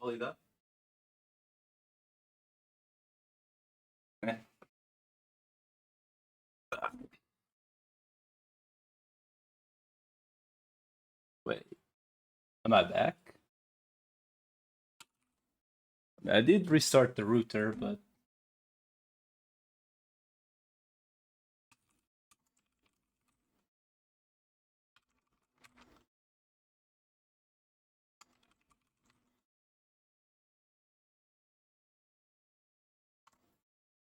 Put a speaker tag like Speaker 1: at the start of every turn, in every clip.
Speaker 1: Valida. Wait, am I back? I did restart the router, but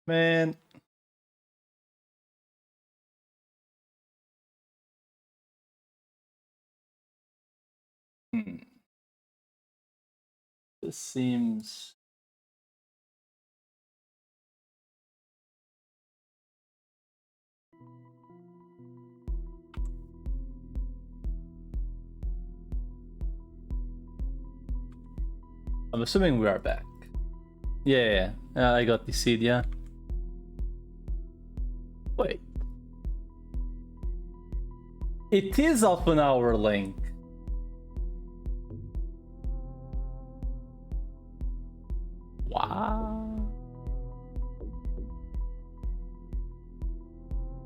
Speaker 1: man. This seems... I'm assuming we are back. Yeah, I got the seed, yeah. Wait. It is half an hour link. Wow.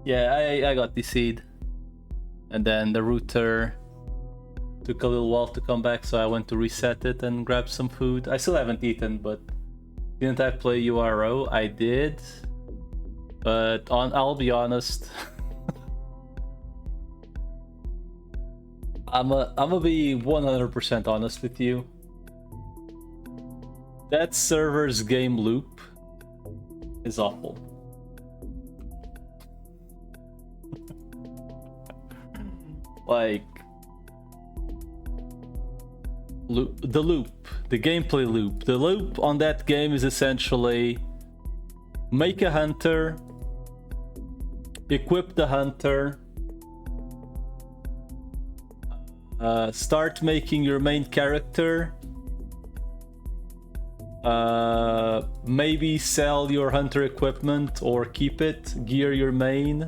Speaker 1: Yeah, I got the seed. And then the router took a little while to come back, so I went to reset it and grab some food. I still haven't eaten, but didn't I play URO? I did. But I'll be honest. I'm gonna be 100% honest with you. That server's game loop is awful. Like, the gameplay loop. The loop on that game is essentially make a hunter, equip the hunter, start making your main character, maybe sell your hunter equipment or keep it, gear your main,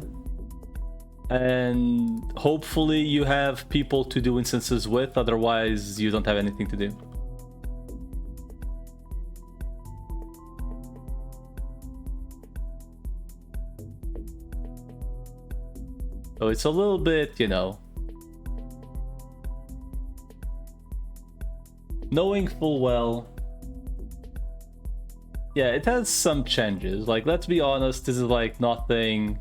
Speaker 1: and hopefully you have people to do instances with, otherwise you don't have anything to do. So it's a little bit, you know, knowing full well. Yeah, it has some changes. Like, let's be honest, this is like nothing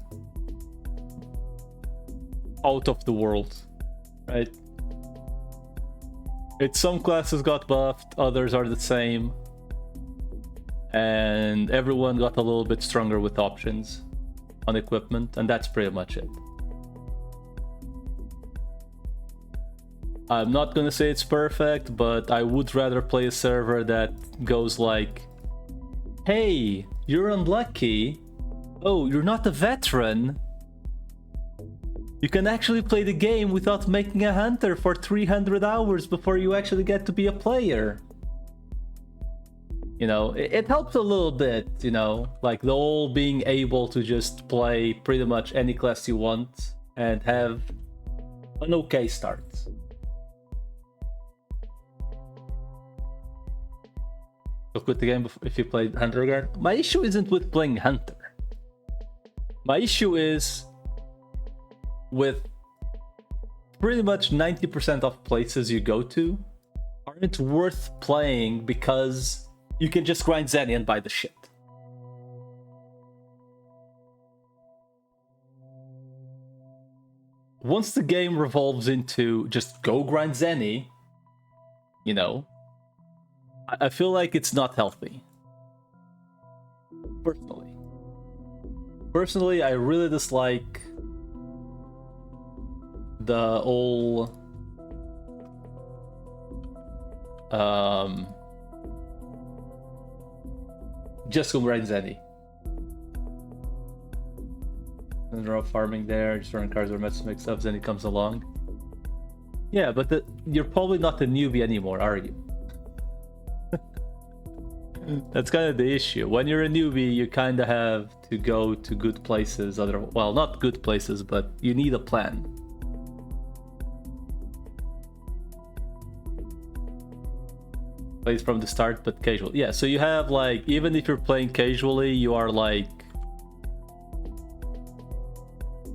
Speaker 1: out of the world, right? Some classes got buffed, others are the same, and everyone got a little bit stronger with options on equipment, and that's pretty much it. I'm not gonna say it's perfect, but I would rather play a server that goes like, hey, you're unlucky. Oh, you're not a veteran. You can actually play the game without making a hunter for 300 hours before you actually get to be a player. You know, it helps a little bit, you know, like the whole being able to just play pretty much any class you want and have an okay start. You'll quit the game if you played Hunter again. My issue isn't with playing Hunter. My issue is with pretty much 90% of places you go to aren't worth playing because you can just grind Zenny and buy the shit. Once the game revolves into just go grind Zenny, you know, I feel like it's not healthy. Personally, I really dislike the whole just go grind Zenny. And they're all farming there, just running cards or mess mix up, Zenny comes along. Yeah, but you're probably not a newbie anymore, are you? That's kind of the issue. When you're a newbie, you kind of have to go to good places. Well, not good places, but you need a plan. Plays from the start, but casual. Yeah, so you have like, even if you're playing casually, you are like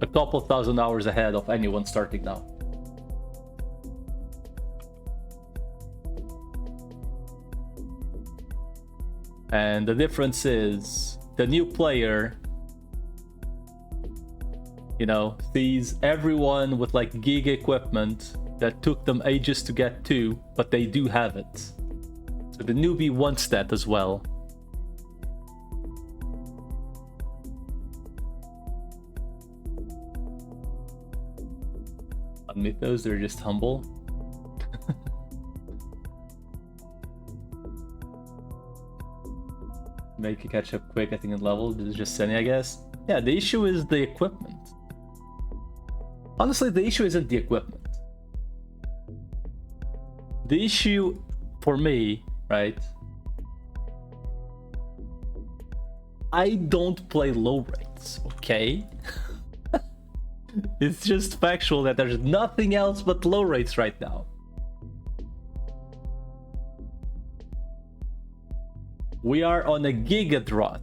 Speaker 1: a couple thousand hours ahead of anyone starting now. And the difference is the new player, you know, sees everyone with like gig equipment that took them ages to get to, but they do have it. So the newbie wants that as well. On Mythos, they're just humble. Make you catch up quick, I think, in level. This is just Senny, I guess. Yeah, the issue is the equipment. Honestly, the issue isn't the equipment. The issue for me, right? I don't play low rates, okay? It's just factual that there's nothing else but low rates right now. We are on a giga drought.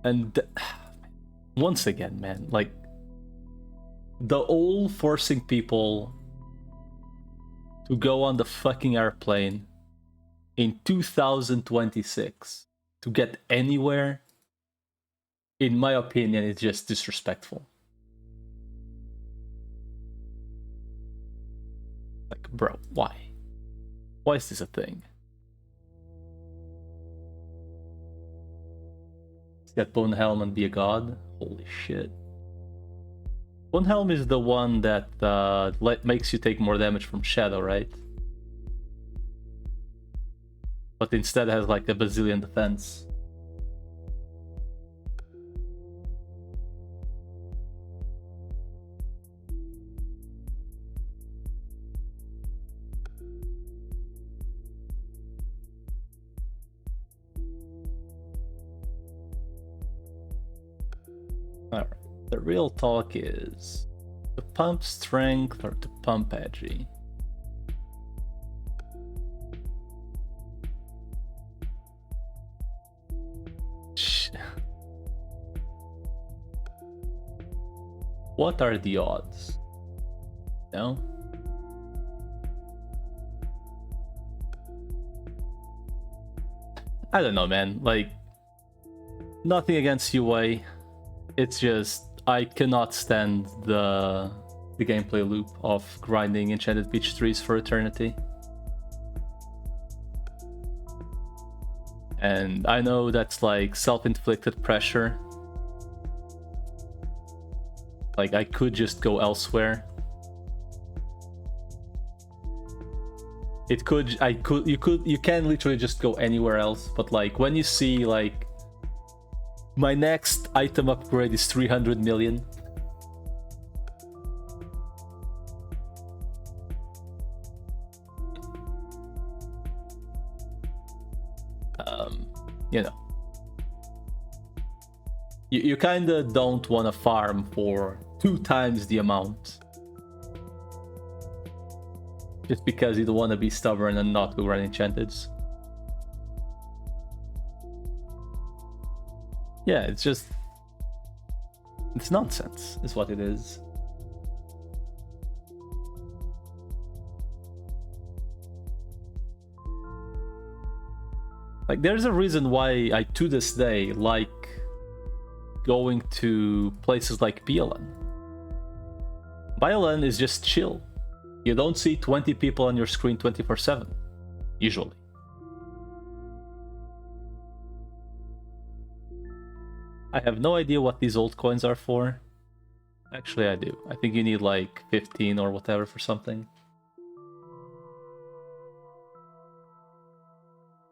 Speaker 1: And once again, man, like the old forcing people to go on the fucking airplane in 2026 to get anywhere, in my opinion, is just disrespectful. Like, bro, why? Why is this a thing? Get Bonehelm and be a god? Holy shit. Bonehelm is the one that makes you take more damage from Shadow, right? But instead has like a bazillion defense. Alright, the real talk is to pump strength or to pump edgy. What are the odds? No? I don't know, man. Like, nothing against UA. It's just I cannot stand the gameplay loop of grinding enchanted peach trees for eternity. And I know that's like self-inflicted pressure. Like, I could just go elsewhere. You can literally just go anywhere else, but like when you see like my next item upgrade is 300 million. You know, you kind of don't want to farm for 2 times the amount just because you don't want to be stubborn and not go run enchanteds. Yeah, it's nonsense is what it is. Like, there's a reason why I, to this day, like going to places like BLN. BLN is just chill. You don't see 20 people on your screen 24/7, usually. I have no idea what these old coins are for. Actually, I do. I think you need like 15 or whatever for something.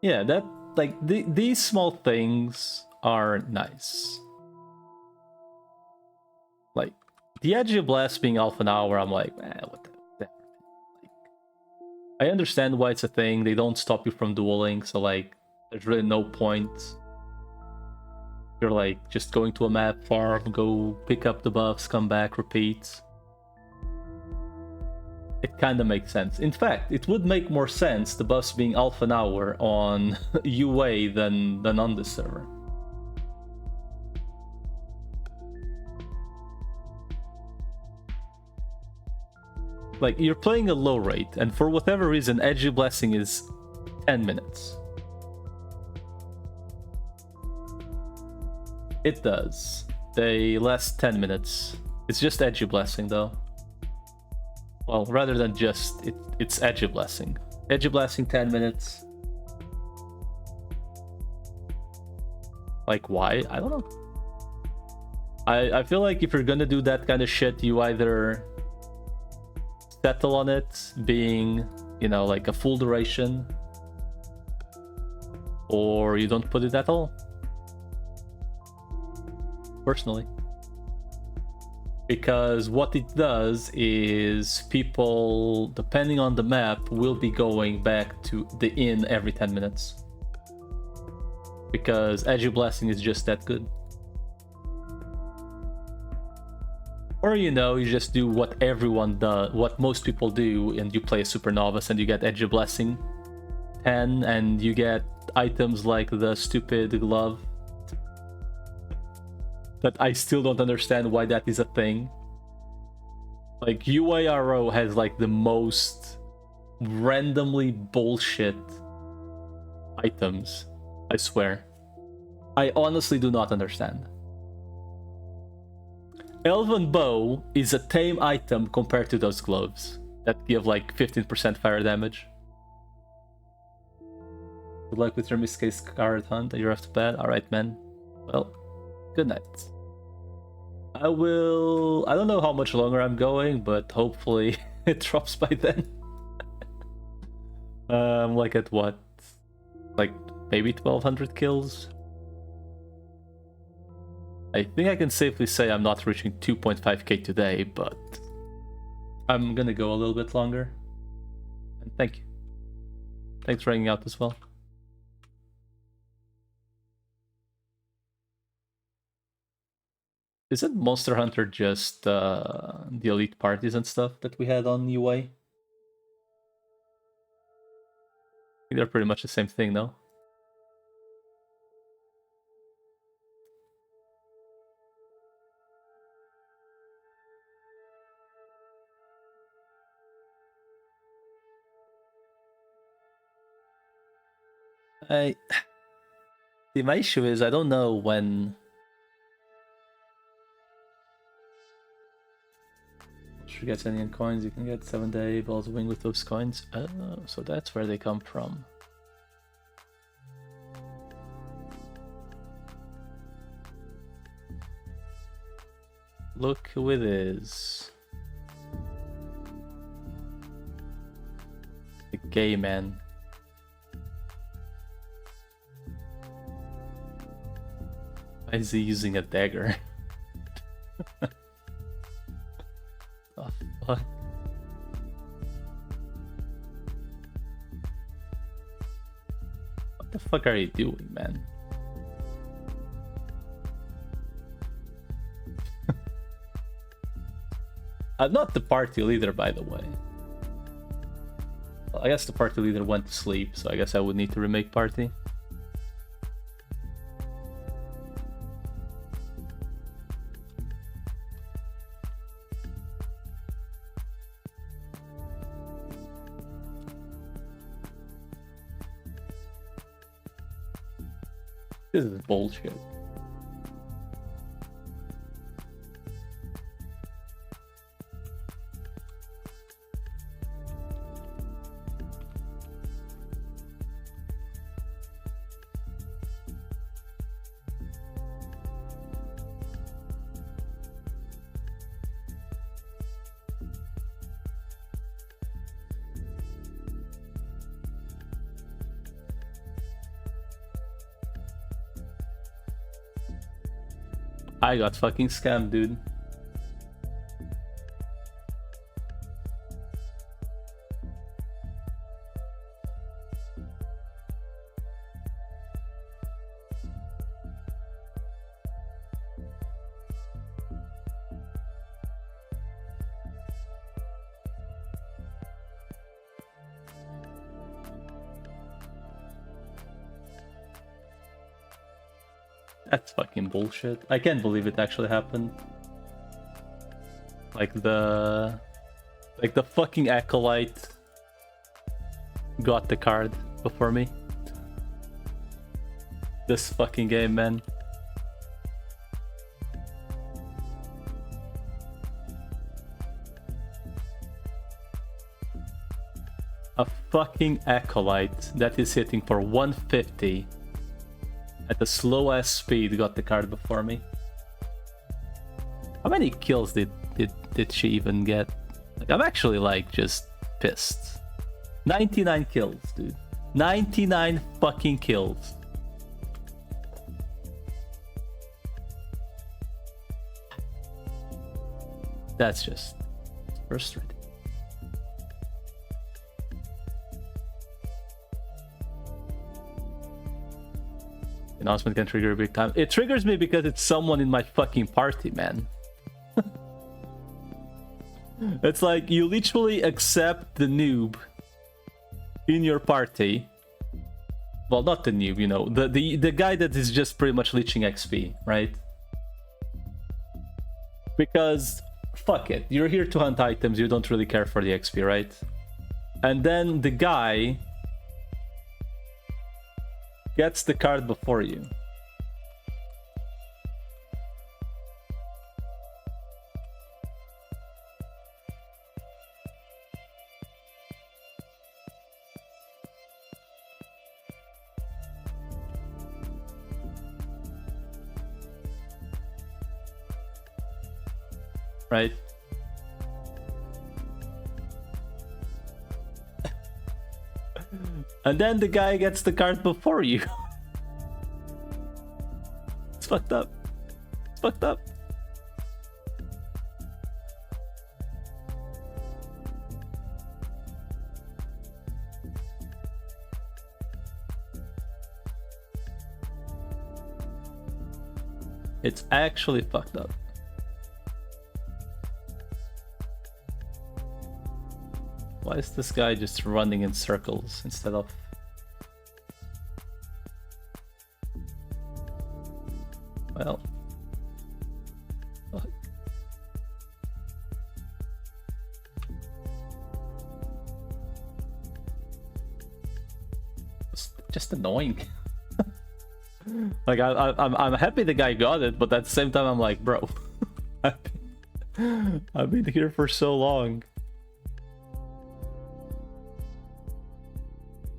Speaker 1: Yeah, that like these small things are nice. Like the Edge of Blast being half an hour, I'm like, what the like, I understand why it's a thing. They don't stop you from dueling, so like there's really no point. You're like just going to a map, farm, go pick up the buffs, come back, repeat. It kind of makes sense. In fact, it would make more sense the buffs being half an hour on UA than on this server. Like, you're playing a low rate, and for whatever reason, Edgy Blessing is 10 minutes. It does. They last 10 minutes. It's just Edgy Blessing, though. Well, rather than just, it's Edgy Blessing. Edgy Blessing 10 minutes. Like, why? I don't know. I feel like if you're gonna do that kind of shit, you either settle on it being, you know, like a full duration, or you don't put it at all. Personally. Because what it does is people, depending on the map, will be going back to the inn every 10 minutes. Because Edgy Blessing is just that good. Or, you know, you just do what everyone does, what most people do, and you play a Super Novice and you get Edgy Blessing 10, and you get items like the stupid glove. That I still don't understand why that is a thing. Like, UARO has like the most randomly bullshit items, I swear. I honestly do not understand. Elven Bow is a tame item compared to those gloves that give like 15% fire damage. Good luck with your miscast card hunt. You're off to bed. Alright, man. Well, good night. I don't know how much longer I'm going, but hopefully it drops by then. I'm like at what? Like maybe 1200 kills? I think I can safely say I'm not reaching 2.5k today, but I'm gonna go a little bit longer. And thank you. Thanks for hanging out as well. Isn't Monster Hunter just the elite parties and stuff that we had on UA? I think they're pretty much the same thing, no? See, my issue is I don't know when. If you get any coins, you can get 7-day balls of wing with those coins. Oh, so that's where they come from. Look who it is. The gay man. Why is he using a dagger? Oh, fuck. What the fuck are you doing, man? I'm not the party leader, by the way. Well, I guess the party leader went to sleep, so I guess I would need to remake party. This is bullshit. I got fucking scammed, dude. That's fucking bullshit. I can't believe it actually happened. Like the fucking acolyte got the card before me. This fucking game, man. A fucking acolyte that is hitting for 150 at a slow ass speed got the card before me. How many kills did she even get? Like, I'm actually like just pissed. 99 kills, dude. 99 fucking kills. That's just frustrating. Announcement can trigger big time. It triggers me because it's someone in my fucking party, man. It's like you literally accept the noob in your party. Well, not the noob, you know, the guy that is just pretty much leeching XP, right? Because fuck it, you're here to hunt items, you don't really care for the XP, right? And then the guy gets the card before you. Right? And then the guy gets the card before you. It's fucked up. It's fucked up. It's actually fucked up. Why is this guy just running in circles instead of... Well... Fuck. It's just annoying. Like, I'm happy the guy got it, but at the same time I'm like, bro... I've been here for so long.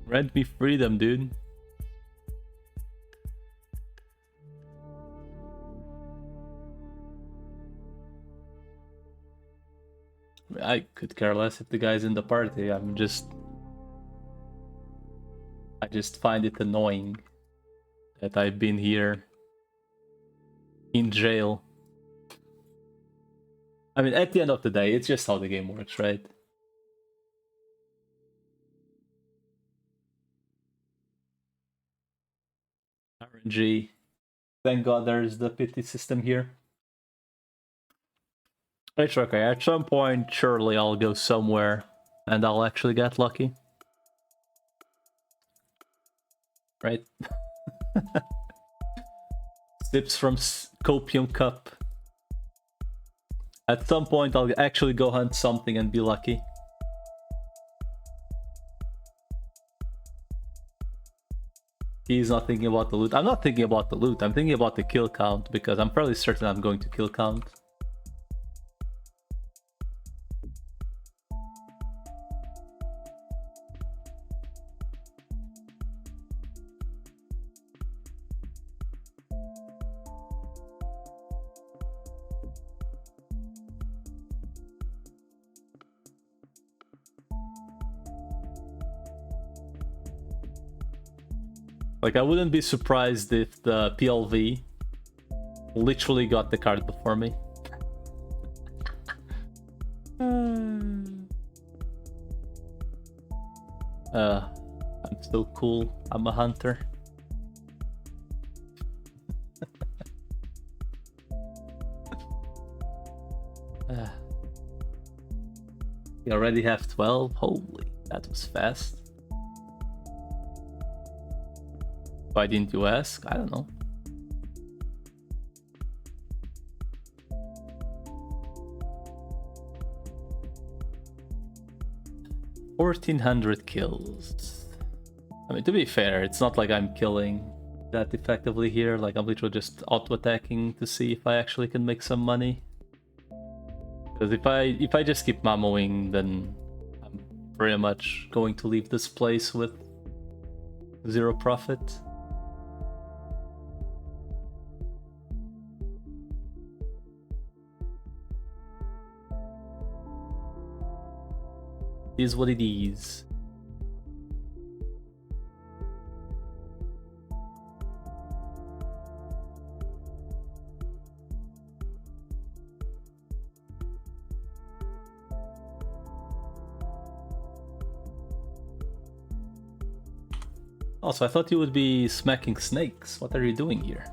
Speaker 1: Grant me freedom, dude. I could care less if the guy's in the party. I just find it annoying that I've been here in jail. I mean, at the end of the day, it's just how the game works, right? RNG. Thank God there's the pity system here. It's okay, at some point, surely I'll go somewhere and I'll actually get lucky. Right? Sips from Copium Cup. At some point, I'll actually go hunt something and be lucky. He's not thinking about the loot. I'm not thinking about the loot. I'm thinking about the kill count because I'm fairly certain I'm going to kill count. Like, I wouldn't be surprised if the PLV literally got the card before me. I'm so cool. I'm a hunter. You already have 12? Holy, that was fast. Why didn't you ask? I don't know. 1,400 kills. I mean, to be fair, it's not like I'm killing that effectively here. Like, I'm literally just auto-attacking to see if I actually can make some money. Because if I just keep mamoing, then I'm pretty much going to leave this place with 0 profit. Is what it is. Also, I thought you would be smacking snakes. What are you doing here?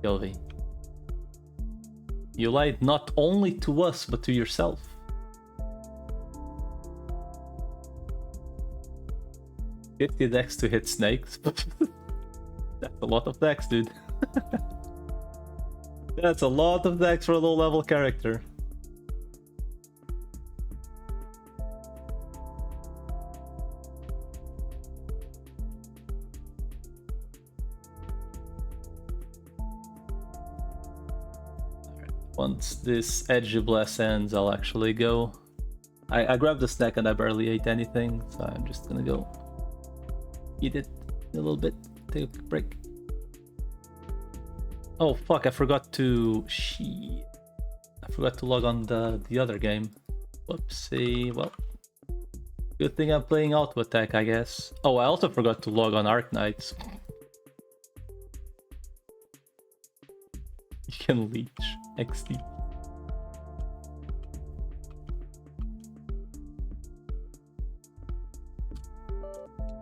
Speaker 1: Gilvy. You lied not only to us, but to yourself. 50 dex to hit snakes. That's a lot of dex, dude. That's a lot of dex for a low-level character. Once this edgy blast ends, I'll actually go. I grabbed the snack and I barely ate anything, so I'm just gonna go eat it a little bit, take a break. Oh fuck, I forgot to... Shit. I forgot to log on the other game. Whoopsie, well. Good thing I'm playing Auto Attack, I guess. Oh, I also forgot to log on Arc Knights. You can leech XD.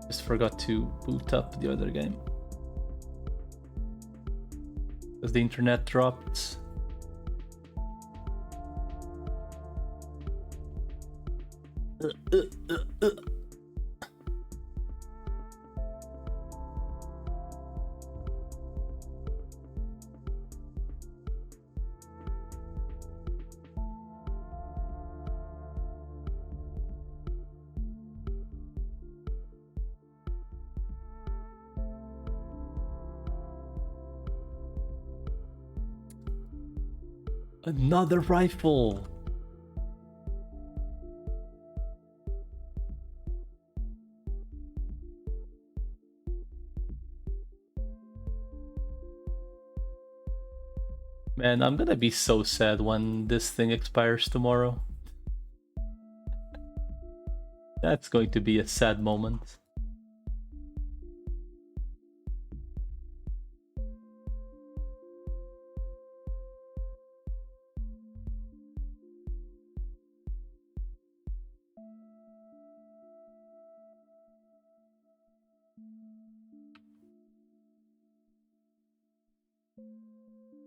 Speaker 1: Just forgot to boot up the other game. Because the internet dropped. Another rifle! Man, I'm gonna be so sad when this thing expires tomorrow. That's going to be a sad moment.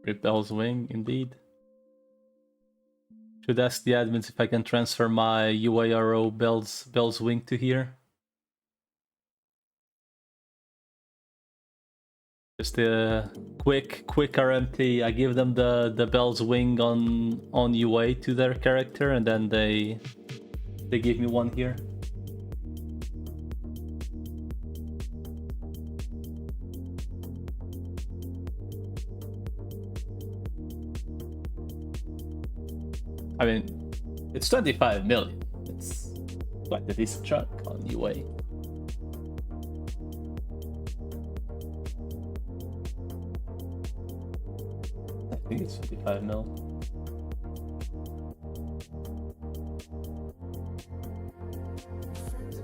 Speaker 1: Repel's wing, indeed. Should ask the admins if I can transfer my UARO Bell's wing to here. Just a quick RMT. I give them the Bell's wing on UA to their character, and then they give me one here. I mean, it's 25 million. It's quite a decent chunk on UA. I think it's 55 mil.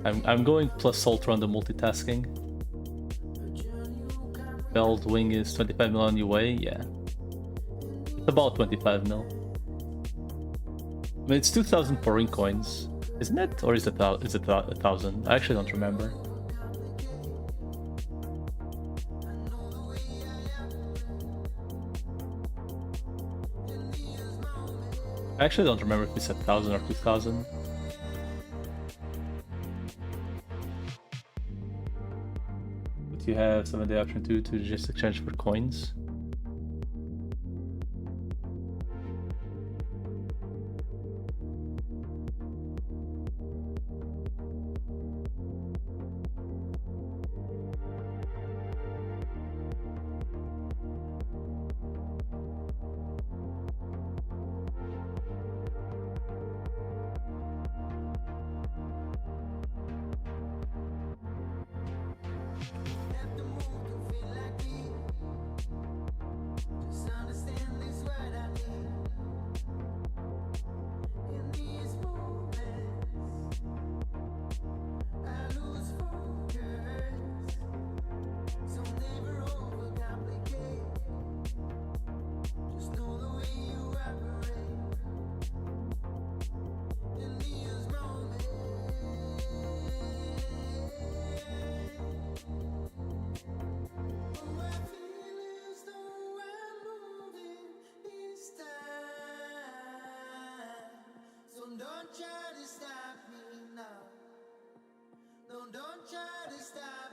Speaker 1: I'm going plus Ultra on the multitasking. Bell's wing is 25 mil on UA, yeah. It's about 25 mil. I mean, it's 2,000 foreign coins, isn't it? Or is it 1,000? I actually don't remember. I actually don't remember if it's 1,000 or 2,000. But you have some of the option to just exchange for coins.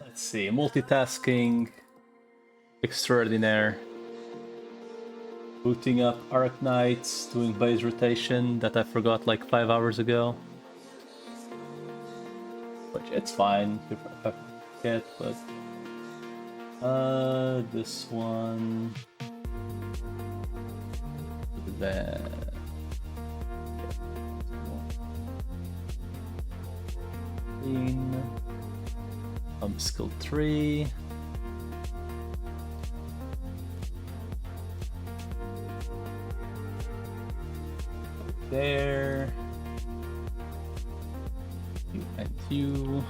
Speaker 1: Let's see, multitasking extraordinaire. Booting up Arc Knights, doing base rotation that I forgot like 5 hours ago. Which it's fine if I forget, but this one, that. Skill 3. There. You and you.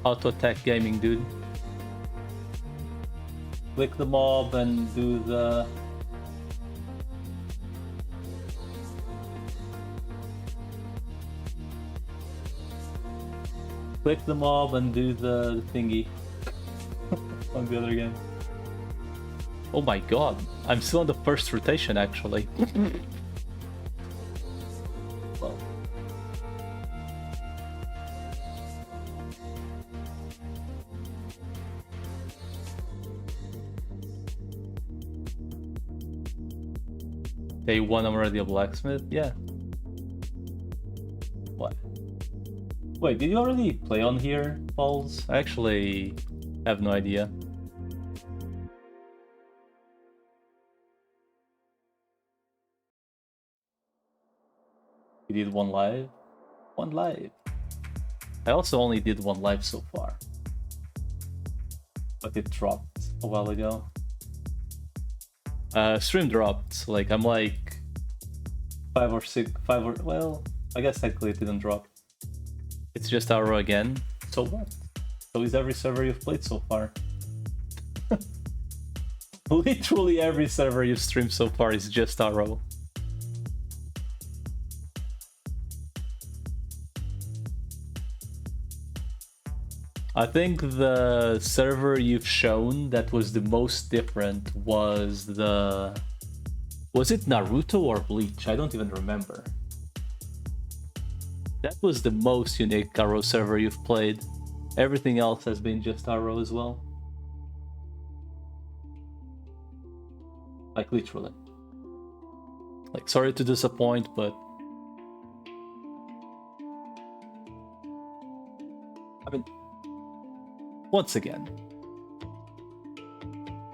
Speaker 1: Auto attack gaming, dude. Click the mob and do the. Click the mob and do the thingy on the other game. Oh my god, I'm still on the first rotation actually. Well. Day 1 I'm already a blacksmith? Yeah. What? Wait, did you already play on here, Pauls? I actually have no idea. You did one live? One live. I also only did one live so far. But it dropped a while ago. Stream dropped. Like, I'm like 5 or 6, well, I guess technically it didn't drop. It's just Auro again. So what? So is every server you've played so far. Literally every server you've streamed so far is just Auro. I think the server you've shown that was the most different was the... Was it Naruto or Bleach? I don't even remember. That was the most unique Auro server you've played. Everything else has been just Auro as well. Like, literally. Like, sorry to disappoint, but... I mean... Once again,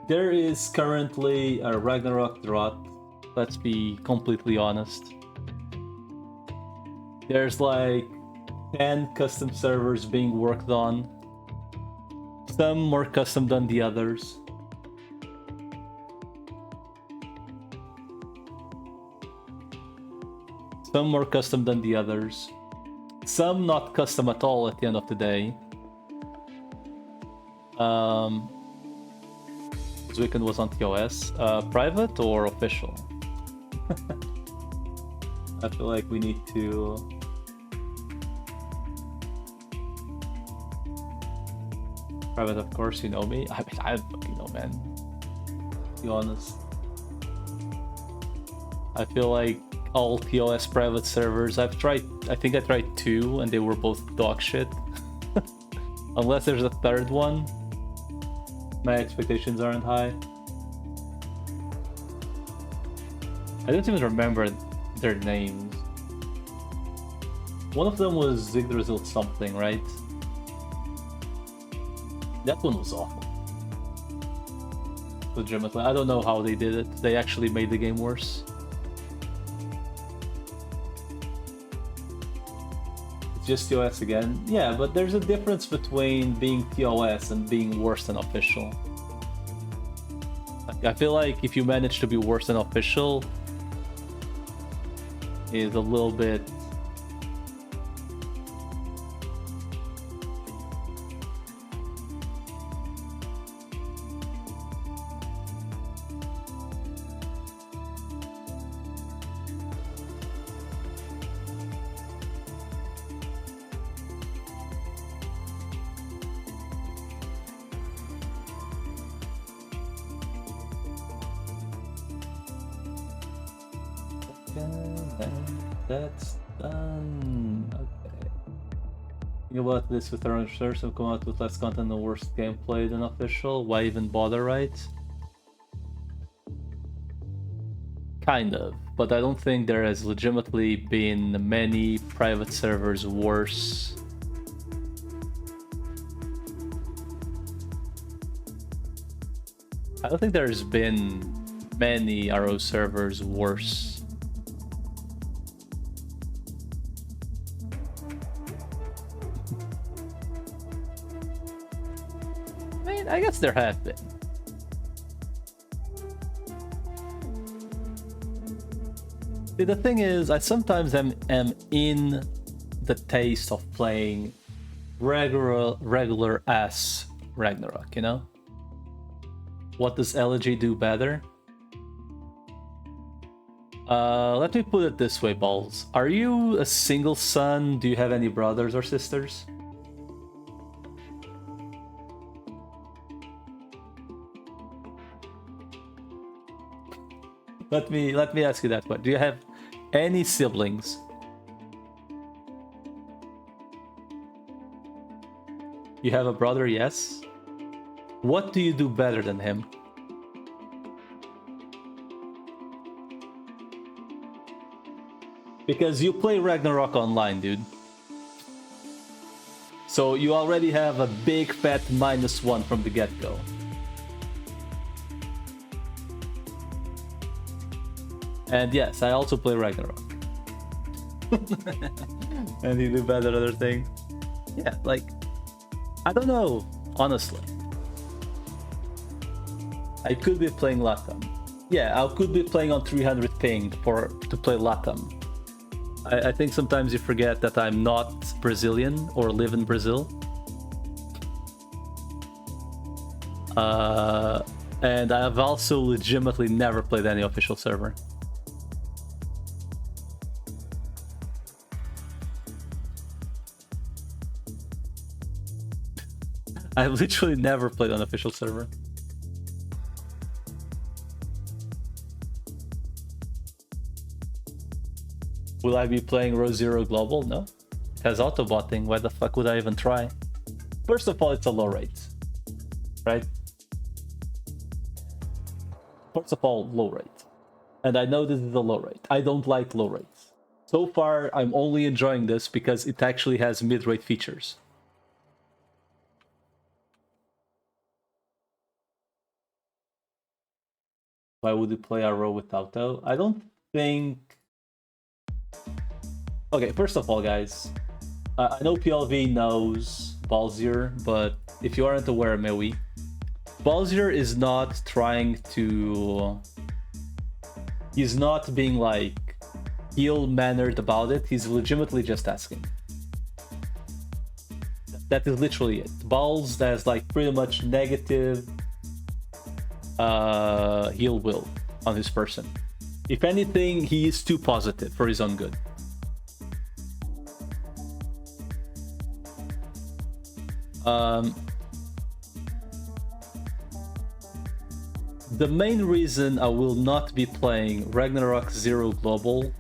Speaker 1: there is currently a Ragnarok drought, let's be completely honest. There's like 10 custom servers being worked on, some more custom than the others. Some more custom than the others. Some not custom at all at the end of the day. This weekend was on TOS. Private or official? I feel like we need to... Private, of course, you know me. I mean, I don't fucking know, man. To be honest. I feel like all TOS private servers, I think I tried 2 and they were both dog shit. Unless there's a third one. My expectations aren't high. I don't even remember their names. One of them was Yggdrasil something, right? That one was awful. Legitimately, I don't know how they did it. They actually made the game worse. It's just TOS again. Yeah, but there's a difference between being TOS and being worse than official. I feel like if you manage to be worse than official, is a little bit... and that's done. Okay. Think about this with our research and come out with less content and worse gameplay than official. Why even bother, right? Kind of, but I don't think there has legitimately been many private servers worse. I don't think there's been many RO servers worse. I mean, I guess there have been. See, the thing is, I sometimes am in the taste of playing regular ass Ragnarok, you know? What does Elegy do better? Let me put it this way, Balls. Are you a single son? Do you have any brothers or sisters? Let me ask you that one. Do you have any siblings? You have a brother, yes? What do you do better than him? Because you play Ragnarok online, dude. So you already have a big fat -1 from the get-go. And yes, I also play Ragnarok. And you do better other things. Yeah, like, I don't know, honestly. I could be playing Latam. Yeah, I could be playing on 300 ping to play Latam. I think sometimes you forget that I'm not Brazilian or live in Brazil. And I have also legitimately never played any official server. I've literally never played on official server. Will I be playing Row Zero Global? No. It has auto-botting. Why the fuck would I even try? First of all, it's a low rate. Right? First of all, low rate. And I know this is a low rate. I don't like low rates. So far, I'm only enjoying this because it actually has mid-rate features. Why would you play a row with auto? I don't think... Okay, first of all, guys, I know PLV knows Balzier, but if you aren't aware, Mewi, Balzier is not trying to... He's not being like ill-mannered about it. He's legitimately just asking. That is literally it. Balls has like pretty much negative heal will on his person. If anything, he is too positive for his own good. The main reason I will not be playing Ragnarok Zero Global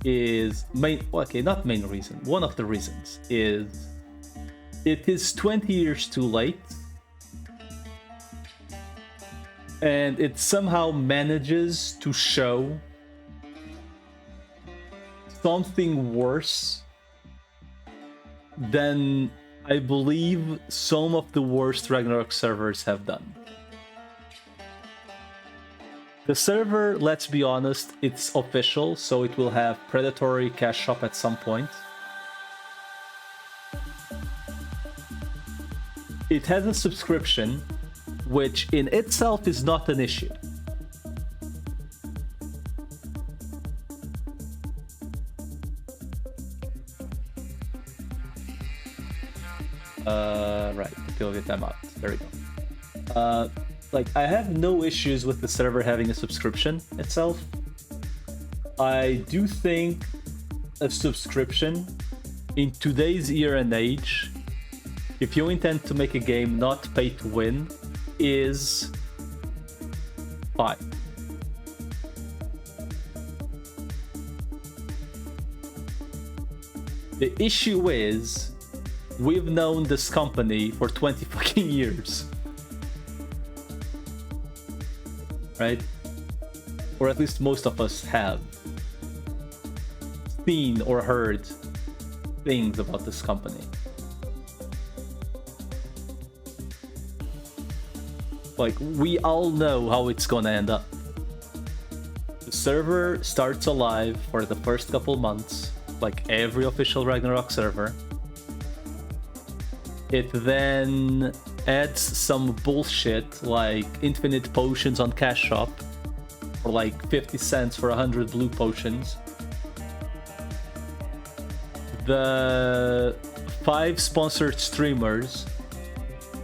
Speaker 1: is not main reason. One of the reasons is it is 20 years too late, and it somehow manages to show something worse than I believe some of the worst Ragnarok servers have done. The server, let's be honest, it's official, so it will have predatory cash shop at some point. It has a subscription, which in itself is not an issue. Right, PLV timeout. There we go. Like, I have no issues with the server having a subscription itself. I do think a subscription in today's year and age, if you intend to make a game not pay to win, is fine. The issue is, we've known this company for 20 fucking years. Right? Or at least most of us have seen or heard things about this company. Like, we all know how it's gonna end up. The server starts alive for the first couple months, like every official Ragnarok server. It then adds some bullshit like infinite potions on Cash Shop, for like 50 cents for 100 blue potions. The 5 sponsored streamers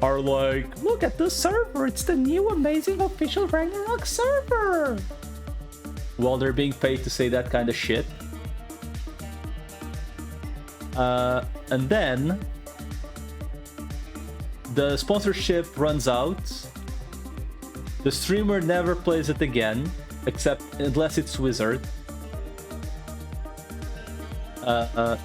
Speaker 1: are like, look at this server, it's the new amazing official Ragnarok server! While they're being paid to say that kind of shit. And then the sponsorship runs out. The streamer never plays it again, except unless it's Wizard. The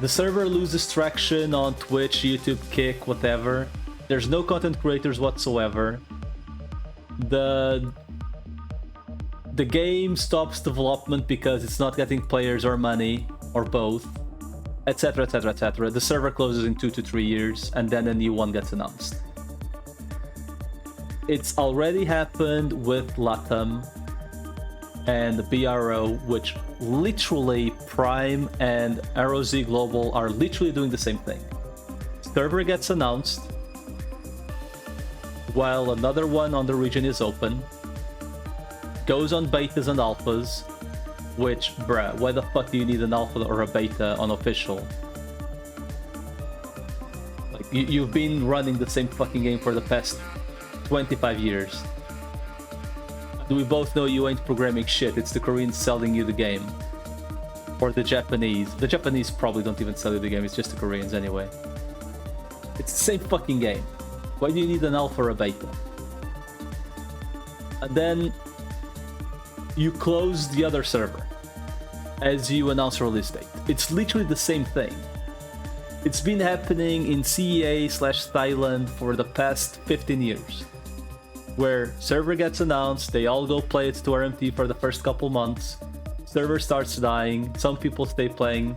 Speaker 1: server loses traction on Twitch, YouTube, Kick, whatever. There's no content creators whatsoever. The game stops development because it's not getting players or money, or both, etc, etc, etc. The server closes in 2 to 3 years, and then a new one gets announced. It's already happened with Latam and BRO, which literally Prime and ROZ Global are literally doing the same thing. Server gets announced while another one on the region is open, goes on betas and alphas, which, bruh, why the fuck do you need an alpha or a beta on official? Like, you've been running the same fucking game for the past 25 years. We both know you ain't programming shit, it's the Koreans selling you the game. Or the Japanese. The Japanese probably don't even sell you the game, it's just the Koreans anyway. It's the same fucking game. Why do you need an alpha or a beta? And then you close the other server as you announce release date. It's literally the same thing. It's been happening in CEA/Thailand for the past 15 years. Where server gets announced, they all go play it to RMT for the first couple months, server starts dying, some people stay playing,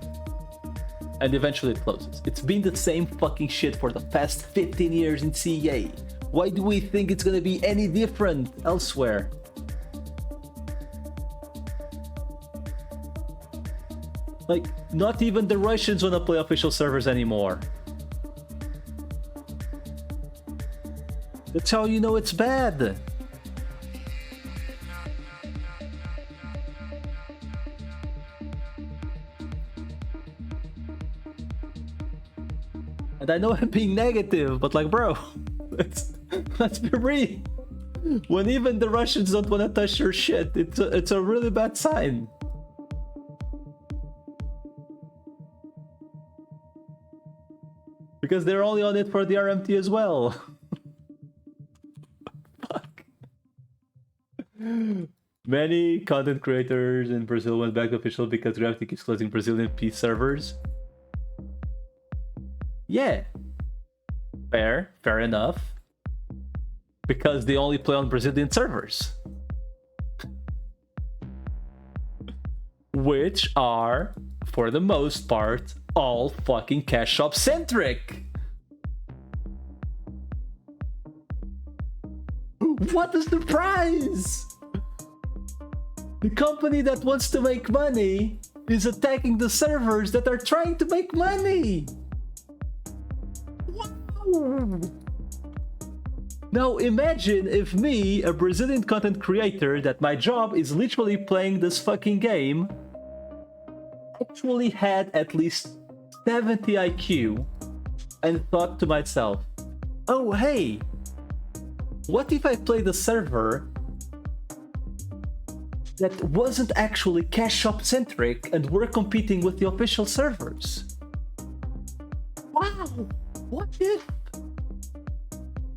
Speaker 1: and eventually it closes. It's been the same fucking shit for the past 15 years in CEA. Why do we think it's gonna be any different elsewhere? Like, not even the Russians wanna play official servers anymore. That's how you know it's bad. And I know I'm being negative, but like, bro, let's be real. When even the Russians don't want to touch your shit, it's a really bad sign. Because they're only on it for the RMT as well. Fuck. Many content creators in Brazil went back to official because Gravity keeps closing Brazilian P servers. Yeah. Fair enough. Because they only play on Brazilian servers. Which are, for the most part, all fucking cash shop centric. What a surprise! The company that wants to make money is attacking the servers that are trying to make money. Wow! Now imagine if me, a Brazilian content creator, that my job is literally playing this fucking game, actually had at least 70 IQ and thought to myself, oh hey, what if I played a server that wasn't actually cash shop centric and were competing with the official servers? Wow, what if?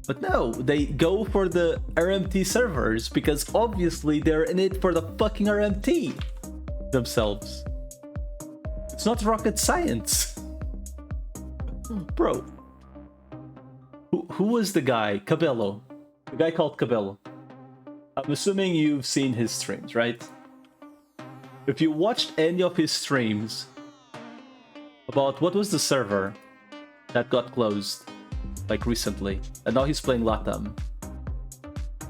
Speaker 1: But no, they go for the RMT servers because obviously they're in it for the fucking RMT themselves. It's not rocket science. Bro. Who was the guy? Cabello. The guy called Cabello. I'm assuming you've seen his streams, right? If you watched any of his streams about what was the server that got closed, like recently, and now he's playing LATAM.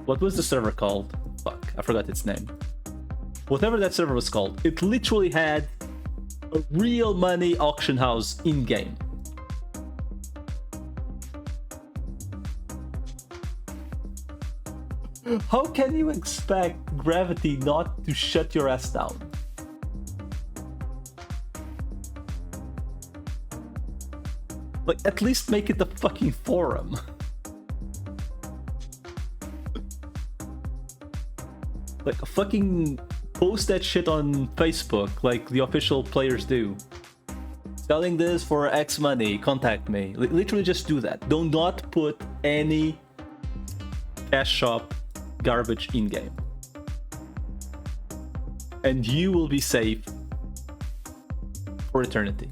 Speaker 1: What was the server called? Fuck, I forgot its name. Whatever that server was called, it literally had a real money auction house in-game. How can you expect Gravity not to shut your ass down? Like, at least make it a fucking forum. Like, fucking post that shit on Facebook like the official players do. Selling this for X money, contact me. Literally just do that. Do not put any cash shop garbage in-game. And you will be safe for eternity.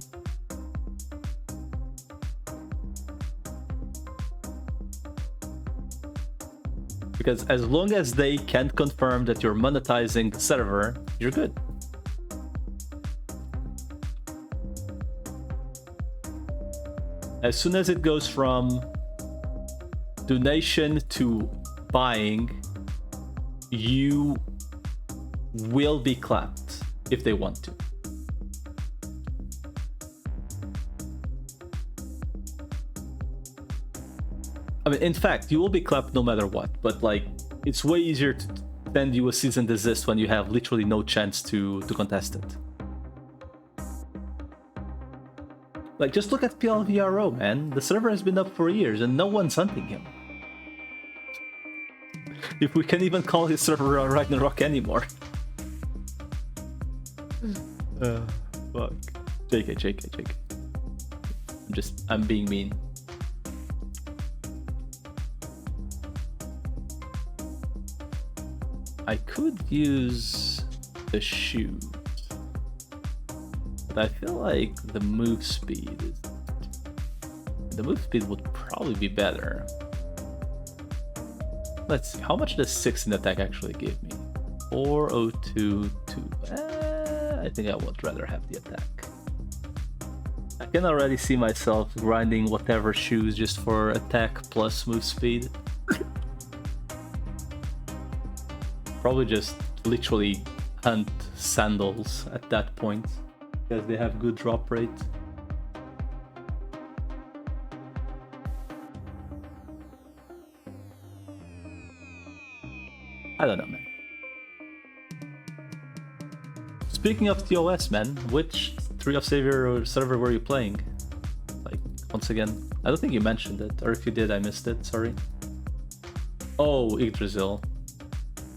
Speaker 1: Because as long as they can't confirm that you're monetizing the server, you're good. As soon as it goes from donation to buying, you will be clapped if they want to. I mean, in fact, you will be clapped no matter what, but like, it's way easier to send you a cease and desist when you have literally no chance to contest it. Like, just look at PLVRO, man. The server has been up for years and no one's hunting him. If we can even call his server Ragnarok anymore. Fuck. JK. I'm being mean. I could use the shoes, but I feel like the move speed would probably be better. Let's see, how much does 6 in attack actually give me? 4022. I think I would rather have the attack. I can already see myself grinding whatever shoes just for attack plus move speed. Probably just literally hunt sandals at that point, because they have good drop rate. I don't know, man. Speaking of TOS, man, which Tree of Savior server were you playing? Like, once again, I don't think you mentioned it, or if you did, I missed it, sorry. Oh, Yggdrasil.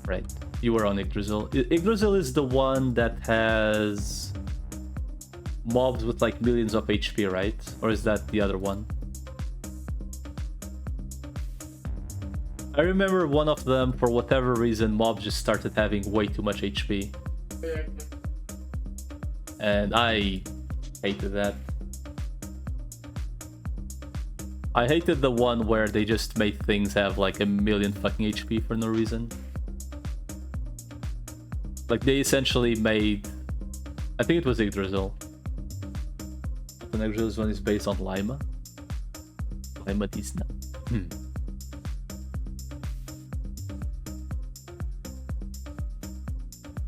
Speaker 1: Right, you were on Yggdrasil. Yggdrasil is the one that has mobs with like millions of HP, right? Or is that the other one? I remember one of them, for whatever reason, mobs just started having way too much HP. And I hated that. I hated the one where they just made things have like a million fucking HP for no reason. Like, they essentially made... I think it was Yggdrasil. The Yggdrasil one is based on Lima. Lima Disna.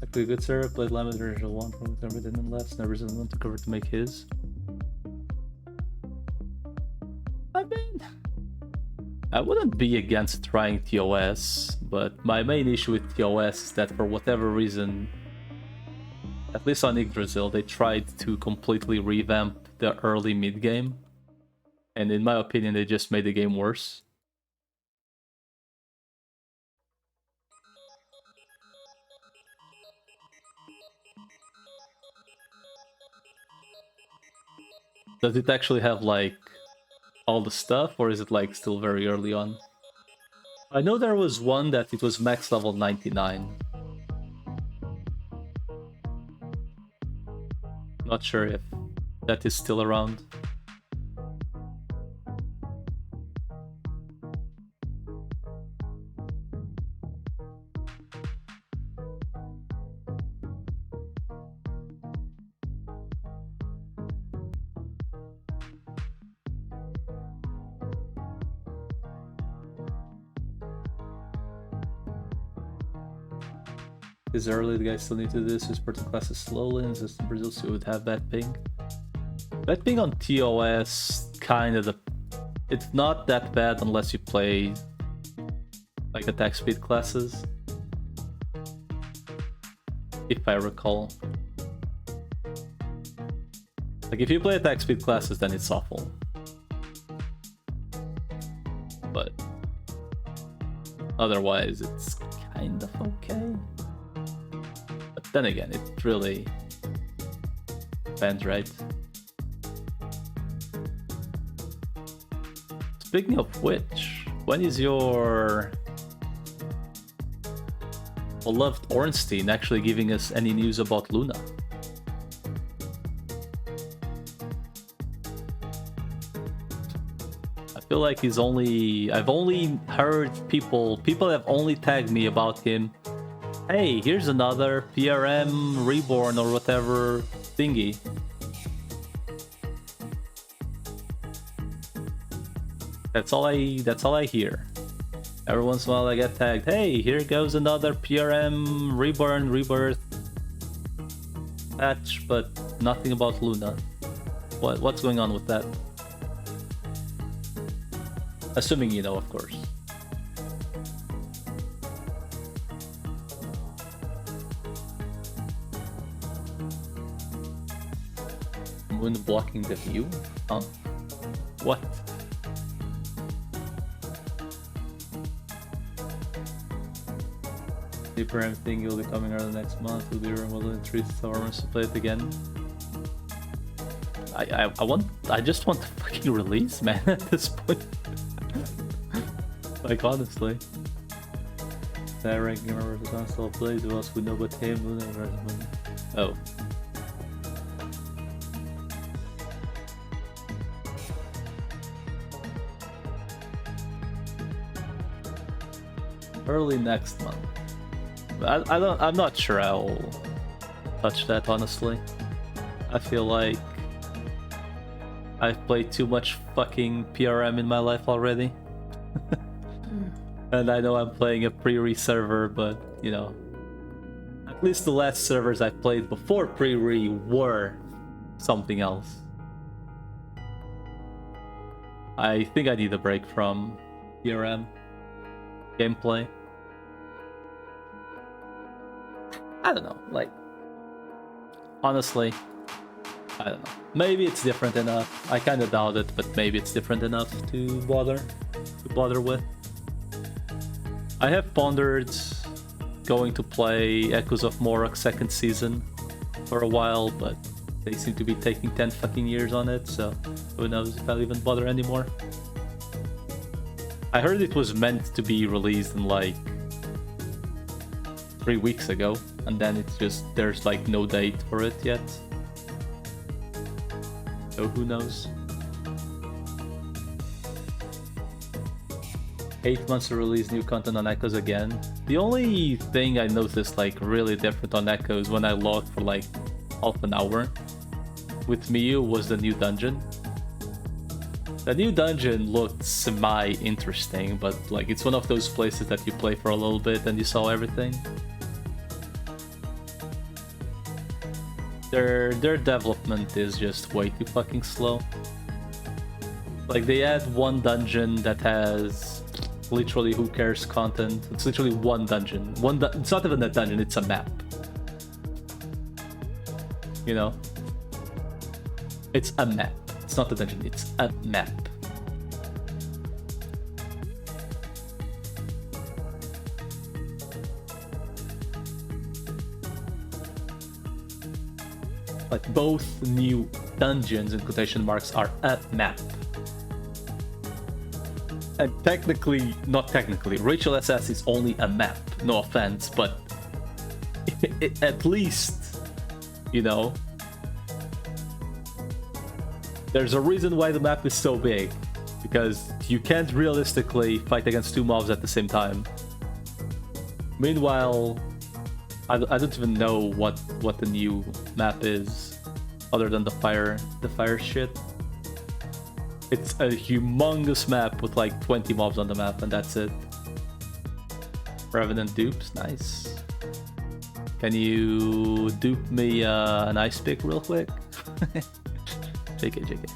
Speaker 1: Actually, good sir. Played Lima the original one from the number didn't last. Never seen one to cover to make his. I mean, I wouldn't be against trying TOS, but my main issue with TOS is that for whatever reason, at least on Yggdrasil, they tried to completely revamp the early mid game, and in my opinion, they just made the game worse. Does it actually have like all the stuff, or is it like still very early on? I know there was one that it was max level 99. Not sure if that is still around. Is early, the guys still need to do this. Sporting classes slowly, and just in Brazil, so you would have that ping. That ping on TOS kind of it's not that bad unless you play like attack speed classes, if I recall. Like if you play attack speed classes, then it's awful. But otherwise, it's kind of okay. But then again, it really depends, right? Speaking of which, when is your beloved Ornstein actually giving us any news about Luna? I feel like I've only heard people have only tagged me about him. Hey, here's another PRM Reborn or whatever thingy. That's all I hear. Every once in a while I get tagged, hey, here goes another PRM Reborn Rebirth patch, but nothing about Luna. What's going on with that? Assuming you know, of course. Moon blocking the view? Huh? What? For everything will be coming early next month. We'll be remodeling 3 storms to play it again. I just want the fucking release, man, at this point. Like honestly. That ranking member of the console plays, who else would know but him? Oh. Early next month. I'm not sure I'll touch that, honestly. I feel like I've played too much fucking PRM in my life already. And I know I'm playing a pre-re server, but, you know, at least the last servers I played before pre-re were something else. I think I need a break from PRM gameplay. I don't know, like, honestly, I don't know. Maybe it's different enough. I kind of doubt it, but maybe it's different enough to bother with. I have pondered going to play Echoes of Morok second season for a while, but they seem to be taking 10 fucking years on it, so who knows if I'll even bother anymore. I heard it was meant to be released in like 3 weeks ago, and then it's just, there's like no date for it yet. So who knows? 8 months to release new content on Echoes again. The only thing I noticed like really different on Echoes when I logged for like half an hour with Miyu was the new dungeon. The new dungeon looked semi-interesting, but like it's one of those places that you play for a little bit and you saw everything. Their development is just way too fucking slow. Like they add one dungeon that has literally who cares content. It's literally one dungeon. It's not even a dungeon, it's a map. You know? It's a map. It's not a dungeon, it's a map. Like both new dungeons in quotation marks are a map. And technically, not technically, Rachel SS is only a map, no offense, but at least, you know, there's a reason why the map is so big, because you can't realistically fight against two mobs at the same time. Meanwhile, I don't even know what the new map is, other than the fire shit. It's a humongous map with like 20 mobs on the map, and that's it. Revenant dupes, nice. Can you dupe me an ice pick real quick? JK.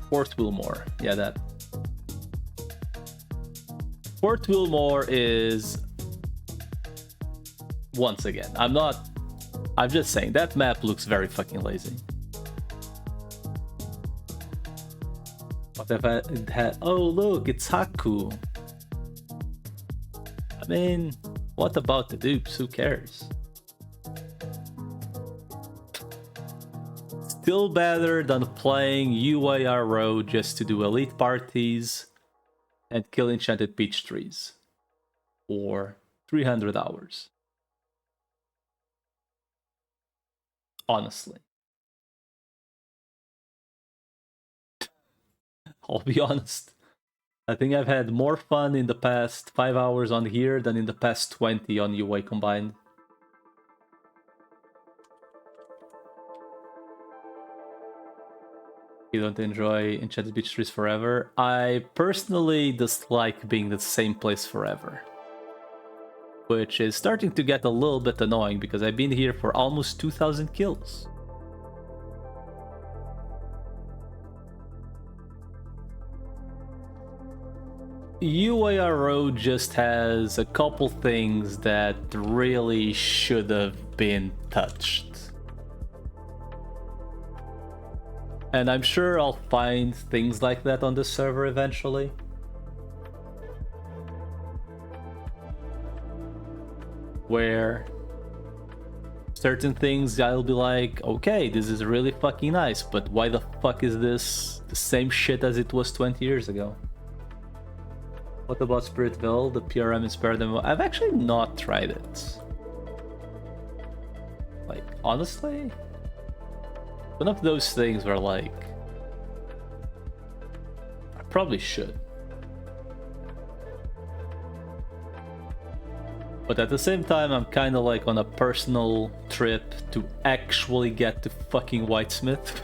Speaker 1: Fort Wilmore, yeah, that. Fort Wilmore is, once again, I'm just saying, that map looks very fucking lazy. What if it had... Oh, look, it's Haku. I mean, what about the dupes? Who cares? Still better than playing UARO just to do elite parties and kill enchanted peach trees for 300 hours. Honestly. I'll be honest. I think I've had more fun in the past 5 hours on here than in the past 20 on UA combined. You don't enjoy Enchanted Beach Trees forever? I personally dislike being the same place forever. Which is starting to get a little bit annoying because I've been here for almost 2,000 kills. UARO just has a couple things that really should have been touched. And I'm sure I'll find things like that on this server eventually. Where certain things I'll be like, okay, this is really fucking nice, but why the fuck is this the same shit as it was 20 years ago? What about Spiritville? The PRM inspired them. I've actually not tried it. Like, honestly? One of those things where, like, I probably should. But at the same time, I'm kind of like on a personal trip to actually get to fucking Whitesmith.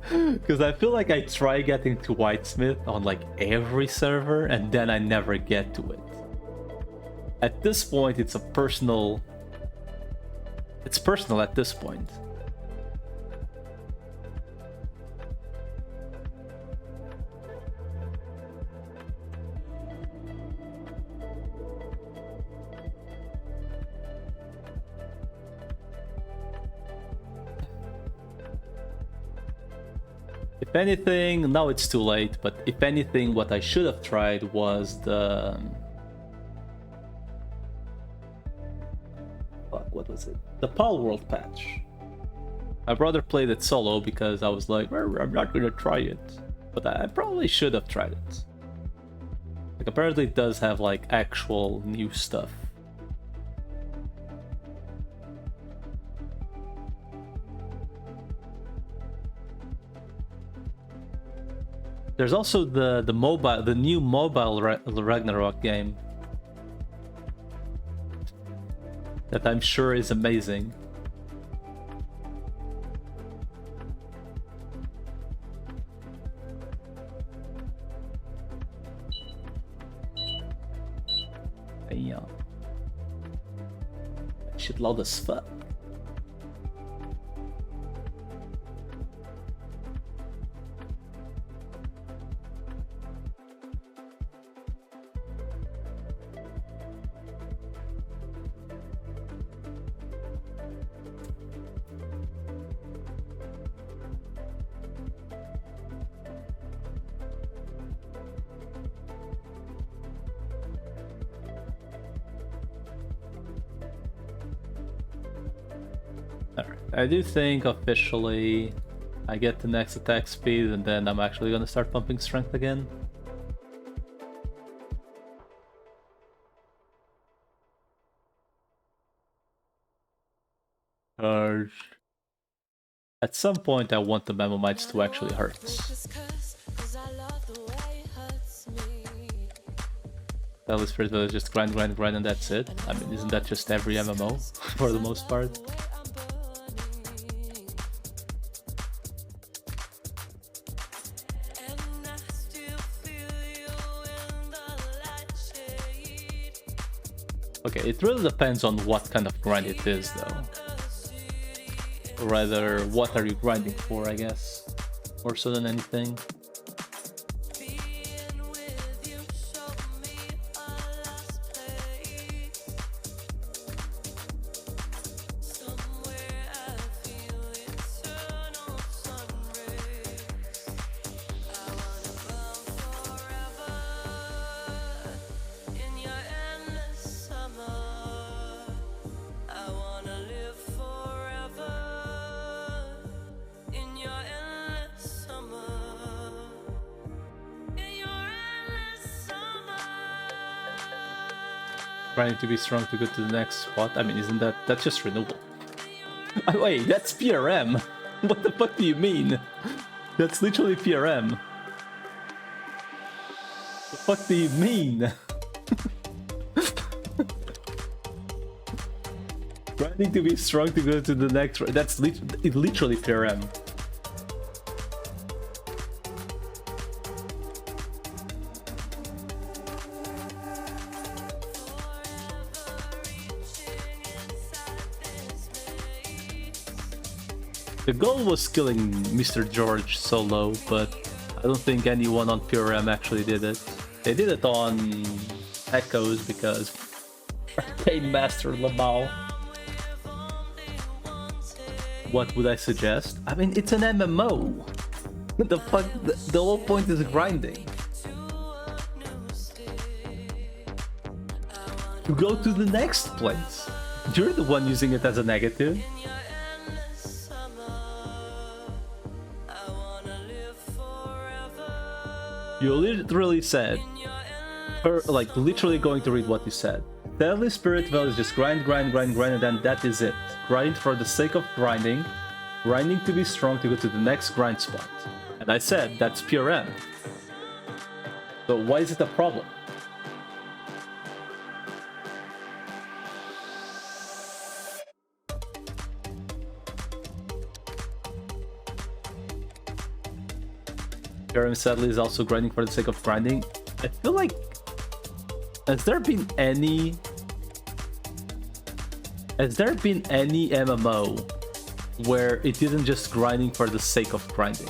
Speaker 1: Because I feel like I try getting to Whitesmith on like every server and then I never get to it. At this point, it's a personal... It's personal at this point. If anything, now it's too late, but if anything, what I should have tried was the... Fuck, what was it? The Pal World patch. My brother played it solo because I was like, I'm not gonna try it. But I probably should have tried it. Like, apparently it does have like actual new stuff. There's also the new mobile Ragnarok game that I'm sure is amazing. Yeah, shit loud as fuck. I do think officially I get the next attack speed and then I'm actually gonna start pumping strength again. Charge. At some point I want the Memomites to actually hurt. Tell Spirit Village just grind, grind, grind, and that's it. I mean, isn't that just every MMO for the most part? Okay, it really depends on what kind of grind it is, though. Or rather, what are you grinding for, I guess, more so than anything. Trying to be strong to go to the next spot. I mean, isn't that's just renewal? Wait, that's PRM. What the fuck do you mean? That's literally PRM. The fuck do you mean? Trying to be strong to go to the next. That's literally PRM. The goal was killing Mr. George solo, but I don't think anyone on PRM actually did it. They did it on Echoes because Arcane Master Lamau. What would I suggest? I mean, it's an MMO. The fuck? The whole point is grinding. To go to the next place. You're the one using it as a negative. You literally said, like literally going to read what you said. Deadly Spirit Village is just grind, grind, grind, grind, and then that is it. Grind for the sake of grinding. Grinding to be strong to go to the next grind spot. And I said, that's PRM. So why is it a problem? PRM sadly is also grinding for the sake of grinding. I feel like... Has there been any MMO where it isn't just grinding for the sake of grinding?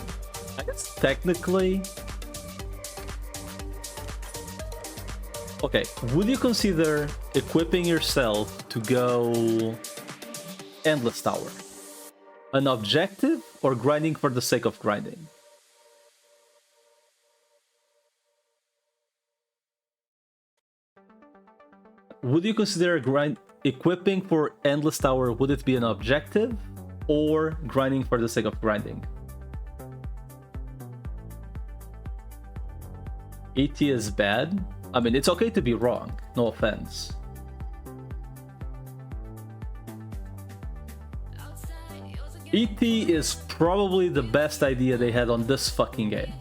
Speaker 1: I guess technically... Okay, would you consider equipping yourself to go Endless Tower an objective or grinding for the sake of grinding? Would you consider equipping for Endless Tower, would it be an objective or grinding for the sake of grinding? ET is bad? I mean, it's okay to be wrong, no offense. ET is probably the best idea they had on this fucking game.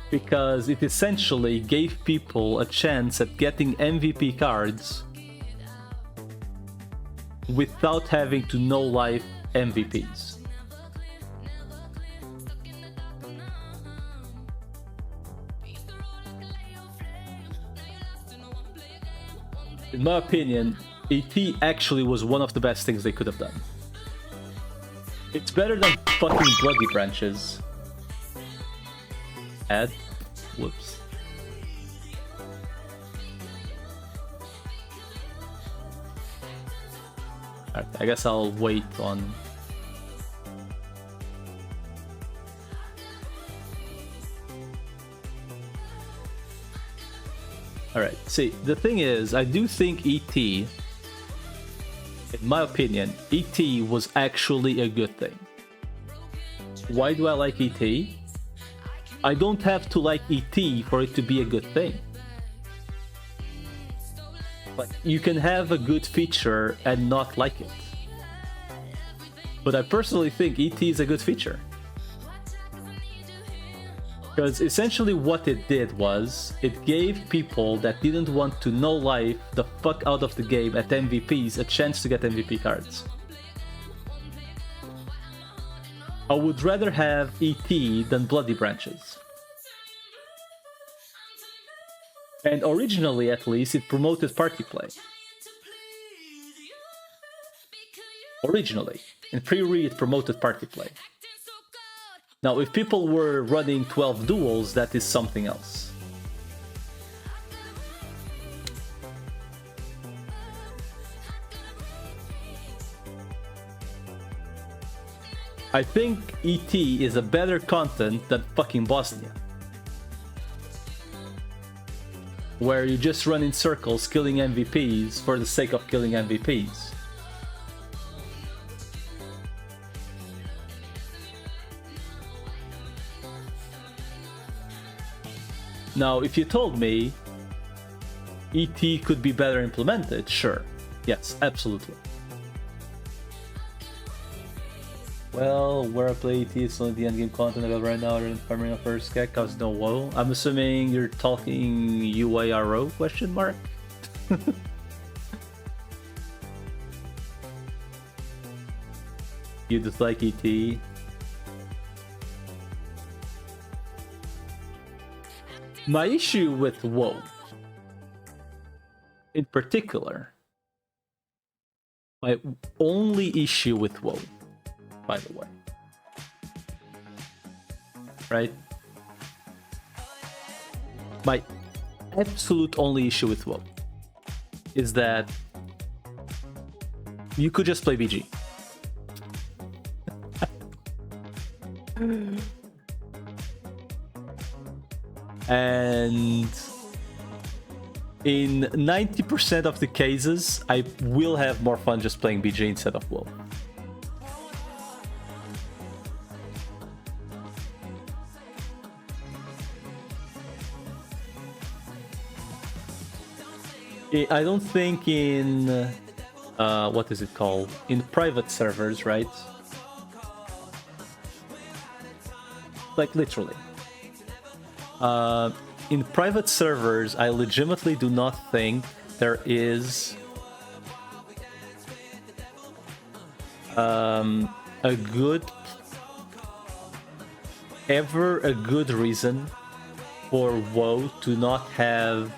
Speaker 1: Because it essentially gave people a chance at getting MVP cards without having to no-life MVPs. In my opinion, ET actually was one of the best things they could have done. It's better than fucking Bloody Branches. Add. Whoops. Alright, I guess I'll wait on... Alright, see, the thing is, I do think ET my opinion, ET was actually a good thing. Why do I like ET? I don't have to like ET for it to be a good thing. Like, you can have a good feature and not like it. But I personally think ET is a good feature. Because essentially what it did was, it gave people that didn't want to know life the fuck out of the game at MVPs a chance to get MVP cards. I would rather have ET than Bloody Branches. And originally, at least, it promoted party play. Originally. In pre-re, it promoted party play. Now, if people were running 12 duels, that is something else. I think ET is a better content than fucking Bosnia, where you just run in circles killing MVPs for the sake of killing MVPs. Now, if you told me ET could be better implemented, sure. Yes, absolutely. Well, where I play ET, it's only the endgame content available right now, other than farming a first skek, cause no WoW. I'm assuming you're talking UARO question mark? You dislike ET? My issue with WoW, in particular, my only issue with WoW, by the way, right? My absolute only issue with WoW is that you could just play BG. And in 90% of the cases, I will have more fun just playing BG instead of WoW. I don't think in what is it called? In private servers, right? Like literally. In private servers, I legitimately do not think there is a good reason for WoW to not have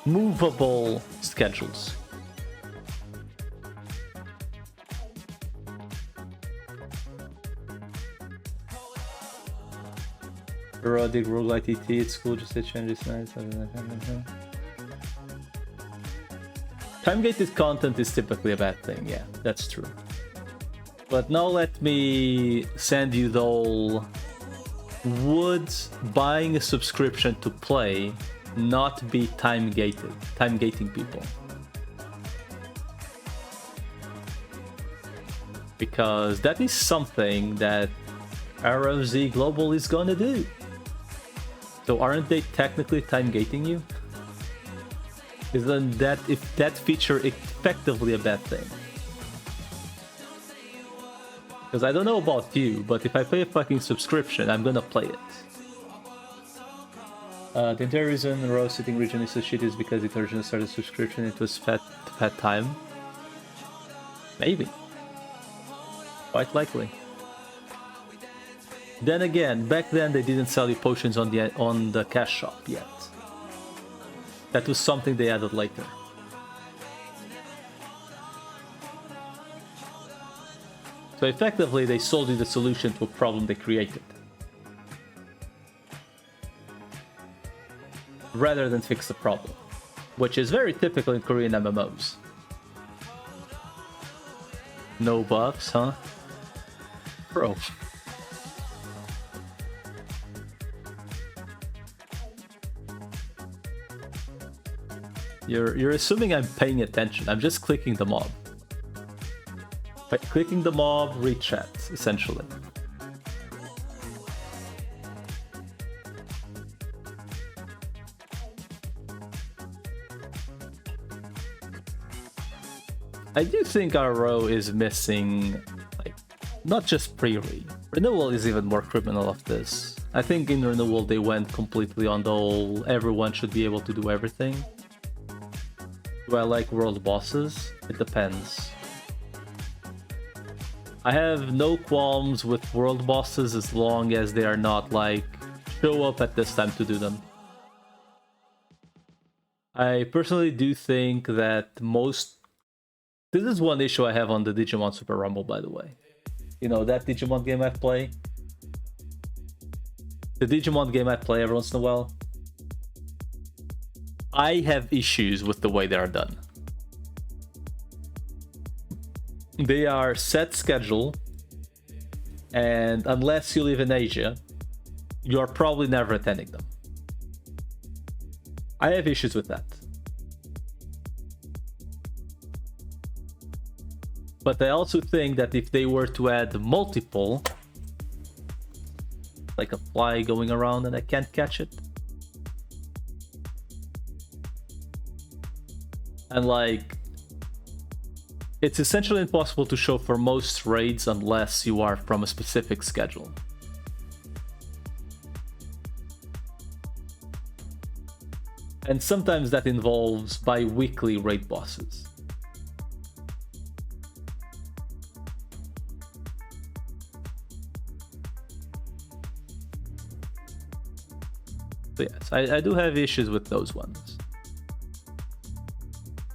Speaker 1: movable schedules. Periodic roguelite ET, it's cool, just it changes nice. Time-gated content is typically a bad thing, yeah, that's true. But now let me send you the whole would buying a subscription to play not be time-gating people. Because that is something that ROZ Global is gonna do. So aren't they technically time-gating you? Isn't that, if that feature effectively a bad thing? Because I don't know about you, but if I pay a fucking subscription, I'm gonna play it. The entire reason the row sitting region is so shit is because it originally started subscription, it was fat time. Maybe. Quite likely. Then again, back then they didn't sell you potions on the cash shop yet. That was something they added later. So effectively, they sold you the solution to a problem they created, rather than fix the problem, which is very typical in Korean MMOs. No buffs, huh? Bro. You're assuming I'm paying attention. I'm just clicking the mob. By clicking the mob, read chat, essentially. I do think our row is missing, like, not just pre-re. Renewal is even more criminal of this. I think in Renewal they went completely on the whole, everyone should be able to do everything. Do I like world bosses? It depends. I have no qualms with world bosses as long as they are not like, show up at this time to do them. I personally do think that most... This is one issue I have on the Digimon Super Rumble, by the way. You know, that Digimon game I play? The Digimon game I play every once in a while? I have issues with the way they are done. They are set schedule, and unless you live in Asia, you're probably never attending them. I have issues with that. But I also think that if they were to add multiple, like a fly going around and I can't catch it, and like, it's essentially impossible to show for most raids unless you are from a specific schedule. And sometimes that involves bi-weekly raid bosses. So yes, I do have issues with those ones.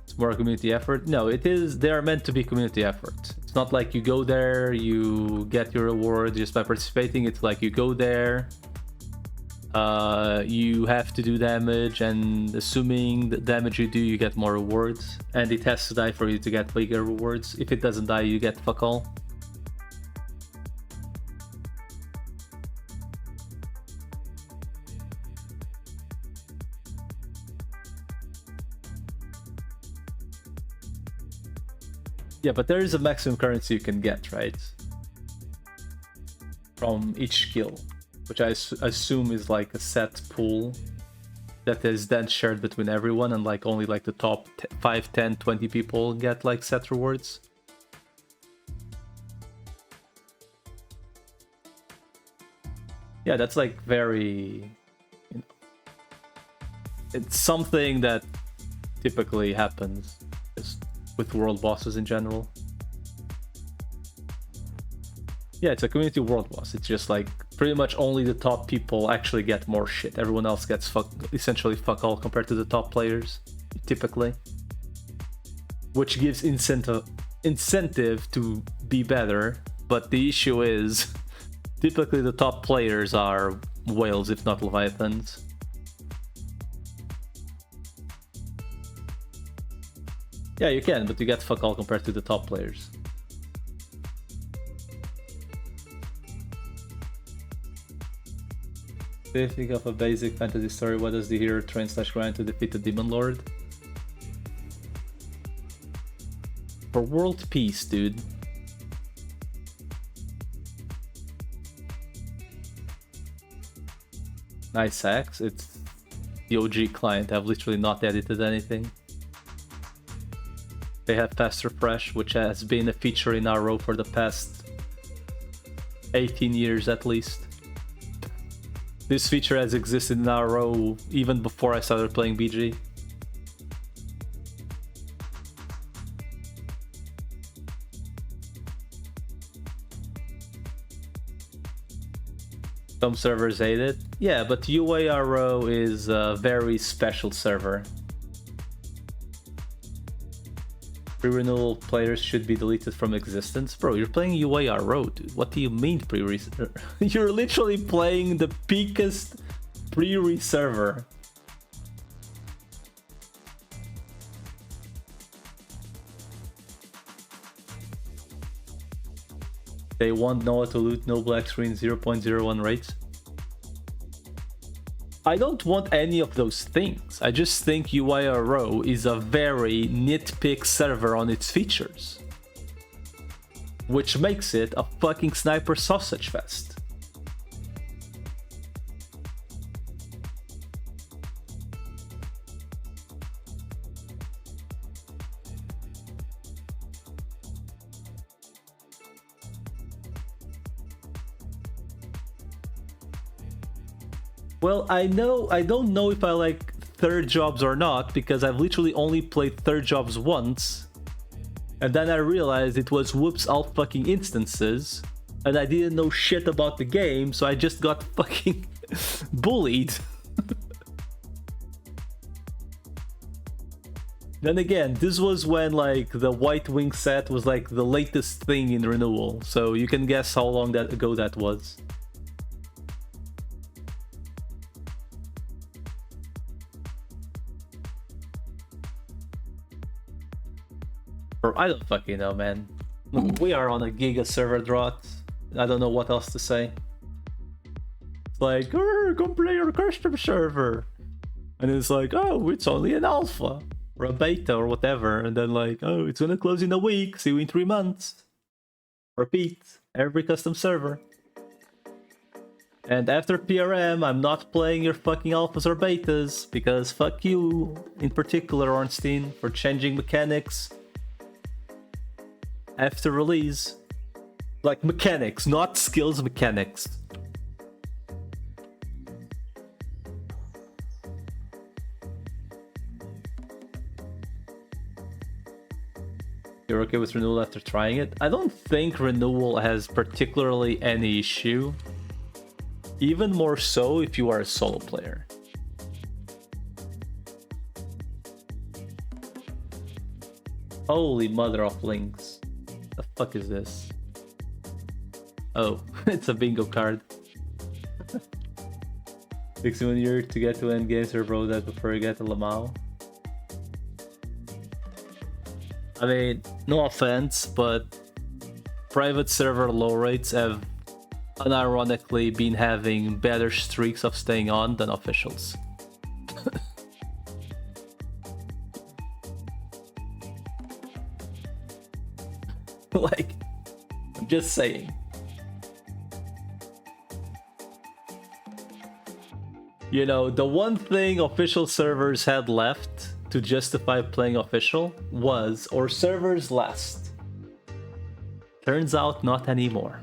Speaker 1: It's more a community effort. No, it is. They are meant to be community effort. It's not like you go there, you get your reward just by participating. It's like you go there, you have to do damage, and assuming the damage you do, you get more rewards. And it has to die for you to get bigger rewards. If it doesn't die, you get fuck all. Yeah, but there is a maximum currency you can get, right? From each skill, which I assume is like a set pool that is then shared between everyone, and like only like the top 5, 10, 20 people get like set rewards. Yeah, that's like very... You know, it's something that typically happens just with world bosses in general. Yeah, it's a community world boss. It's just like pretty much only the top people actually get more shit. Everyone else gets essentially fuck all compared to the top players, typically. Which gives incentive to be better, but the issue is typically the top players are whales, if not leviathans. Yeah, you can, but you get fuck all compared to the top players. If you think of a basic fantasy story, what does the hero train / grind to defeat the demon lord? For world peace, dude. Nice axe. It's the OG client. I've literally not edited anything. They have fast refresh, which has been a feature in our row for the past 18 years at least. This feature has existed in our row even before I started playing BG. Some servers hate it. Yeah, but UARO is a very special server. Pre-renewal players should be deleted from existence. Bro, you're playing UARO, dude. What do you mean pre-re? You're literally playing the peakest pre-re server. They want Noah to loot no black screen 0.01 rates. I don't want any of those things. I just think UIRO is a very nitpick server on its features, which makes it a fucking sniper sausage fest. Well, I don't know if I like third jobs or not, because I've literally only played third jobs once. And then I realized it was whoops all fucking instances, and I didn't know shit about the game, so I just got fucking bullied. Then again, this was when like the White Wing set was like the latest thing in renewal, so you can guess how long ago that was. Or I don't fucking know, man. Look, we are on a giga server drought. I don't know what else to say. It's like, come play your custom server. And it's like, oh, it's only an alpha or a beta or whatever. And then like, oh, it's gonna close in a week. See you in 3 months. Repeat, every custom server. And after PRM, I'm not playing your fucking alphas or betas, because fuck you, in particular, Ornstein, for changing mechanics after release. Like mechanics, not skills mechanics. You're okay with renewal after trying it? I don't think renewal has particularly any issue. Even more so if you are a solo player. Holy mother of links. The fuck is this? Oh, it's a bingo card. Takes you 1 year to get to endgame server that before you get to Lamau. I mean, no offense, but private server low rates have unironically been having better streaks of staying on than officials. Like, I'm just saying. You know, the one thing official servers had left to justify playing official was, or servers last. Turns out not anymore.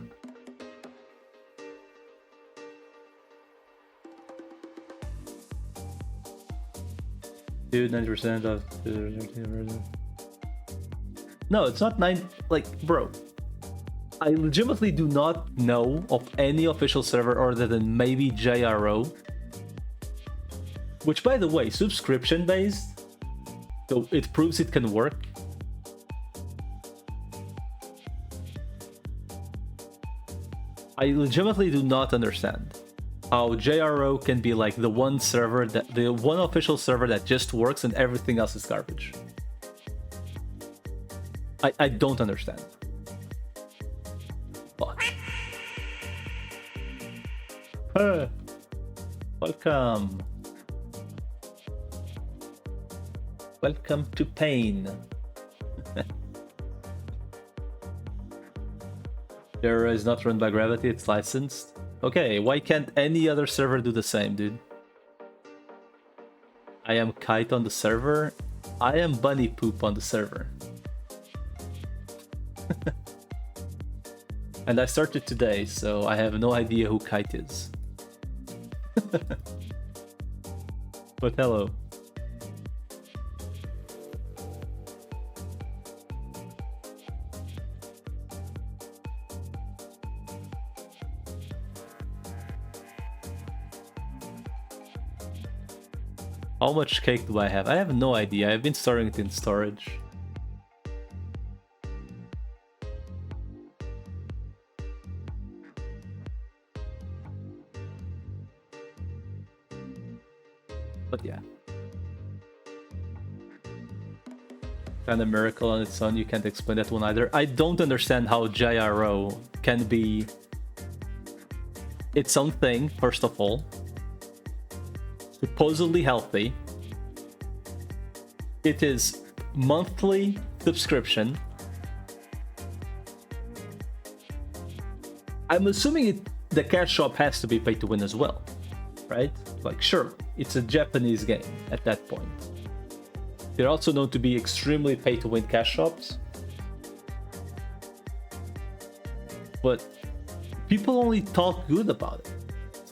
Speaker 1: Dude, 90% of... No, it's not 9... Like, bro. I legitimately do not know of any official server other than maybe JRO. Which, by the way, subscription-based. So it proves it can work. I legitimately do not understand how JRO can be like the one server that the one official server that just works and everything else is garbage. I don't understand. Fuck. Welcome. Welcome to pain. There is not run by Gravity, it's licensed. Okay, why can't any other server do the same, dude? I am Kite on the server. I am Bunny Poop on the server. And I started today, so I have no idea who Kite is. But hello. How much cake do I have? I have no idea. I've been storing it in storage. But yeah. Kind of miracle on its own. You can't explain that one either. I don't understand how JRO can be its own thing, first of all. supposedly healthy. It is monthly subscription. I'm assuming the cash shop has to be pay to win as well, right? Like, sure, it's a Japanese game at that point. They're also known to be extremely pay to win cash shops. But people only talk good about it.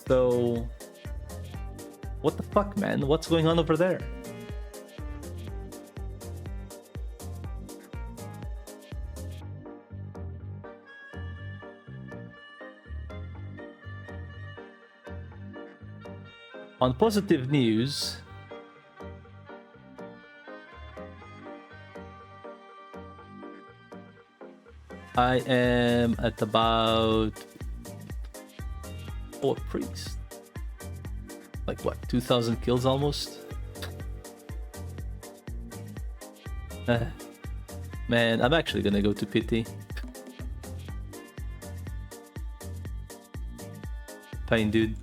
Speaker 1: So, what the fuck, man? What's going on over there? On positive news, I am at about... Oh, a priest. Like what, 2,000 kills almost? Man, I'm actually gonna go to pity. Pain, dude.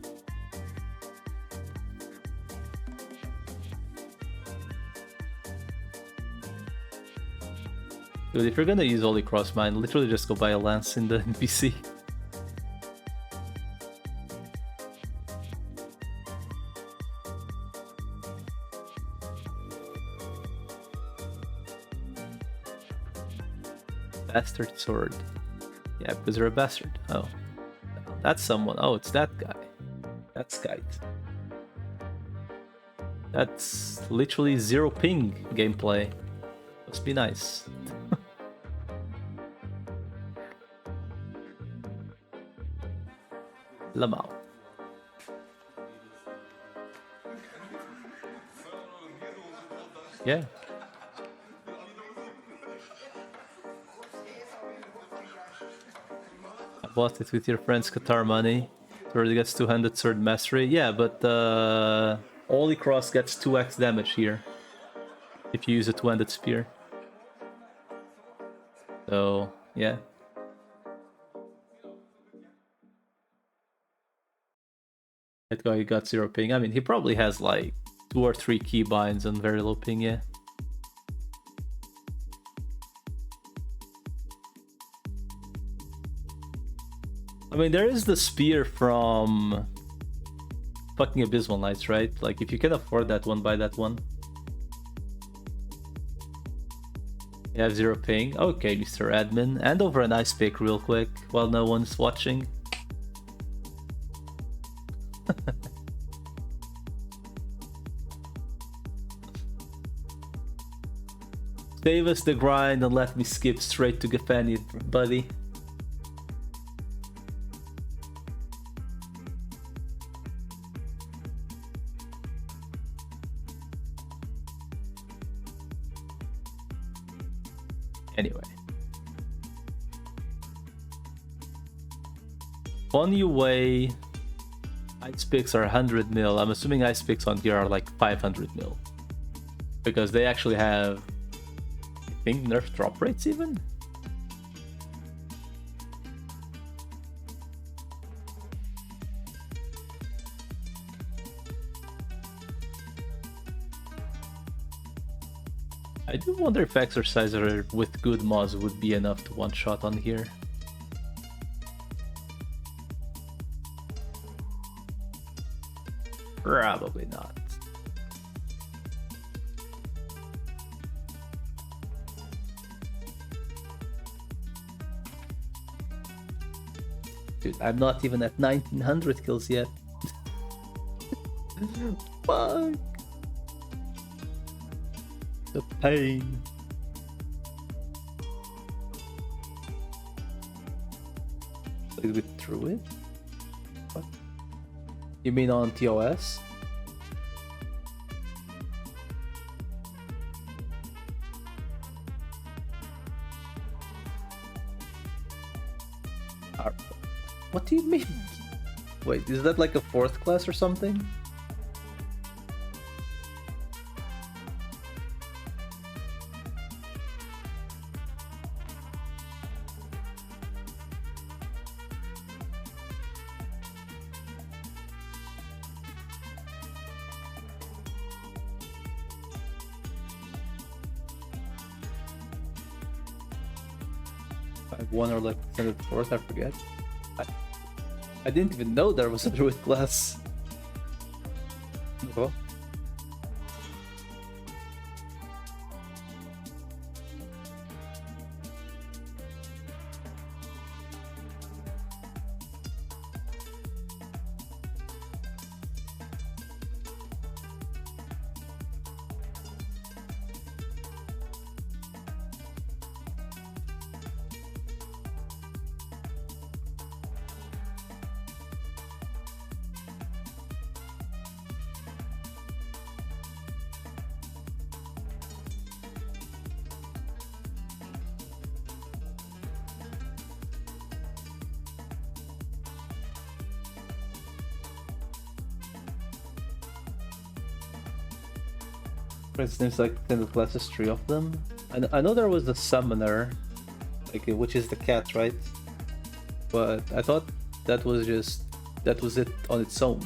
Speaker 1: Dude, if you're gonna use Holy Cross Mine, literally just go buy a lance in the NPC. Bastard sword. Yeah, because they're a bastard. Oh. That's someone. Oh, it's that guy. That's Kite. That's literally 0 ping gameplay. Must be nice. Lamau. Yeah. I bought it with your friend's Qatar money. It already gets 200 sword mastery. Yeah, but Holy Cross gets 2x damage here if you use a 2-handed spear. So, yeah. That guy got 0 ping. I mean, he probably has like 2 or 3 keybinds and very low ping, yeah. I mean, there is the spear from fucking Abysmal Knights, right? Like, if you can afford that one, buy that one. You have 0 ping. Okay, Mr. Admin. And over an ice pick real quick while no one's watching. Save us the grind and let me skip straight to Gafani, buddy. Anyway. On your way, ice picks are 100 mil. I'm assuming ice picks on here are like 500 mil. Because they actually have, I think, nerf drop rates even? I do wonder if Exorciser with good mods would be enough to one-shot on here. Probably not. Dude, I'm not even at 1900 kills yet. Fuck. The pain. Did we through it? What? You mean on TOS? What do you mean? Wait, is that like a 4th class or something? 5-1 or like extended fourth, I forget. I didn't even know there was a druid class. Oh. It seems like extended classes, 3 of them. I know there was the summoner, like which is the cat, right? But I thought that was it on its own.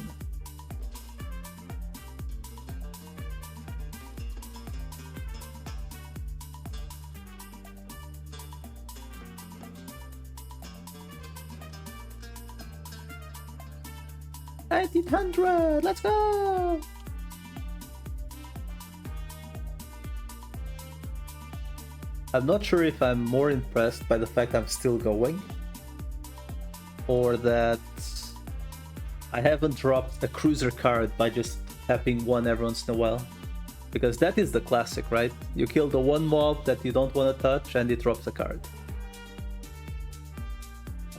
Speaker 1: $1900, let's go! I'm not sure if I'm more impressed by the fact I'm still going, or that I haven't dropped a cruiser card by just tapping one every once in a while. Because that is the classic, right? You kill the one mob that you don't want to touch and it drops a card.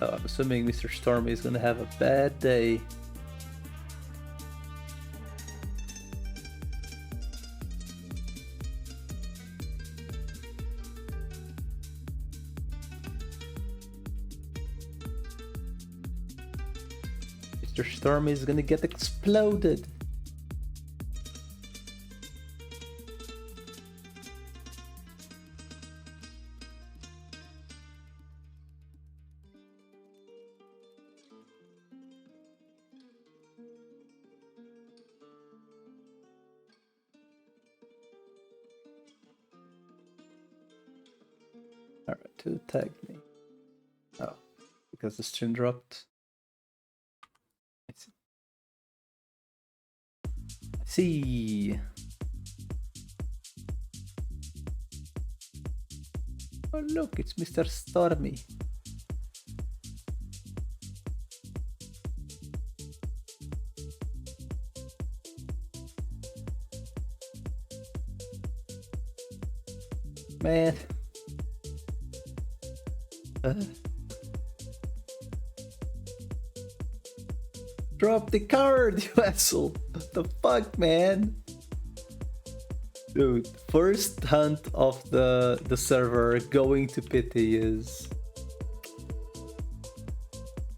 Speaker 1: I'm assuming Mr. Stormy is gonna have a bad day. Mr. Stormy is gonna get exploded. Alright, who tagged me? Oh, because the stream dropped. I see. Oh look, it's Mr. Stormy. Man. Drop the card, you asshole. What the fuck, man? Dude, first hunt of the server going to pity is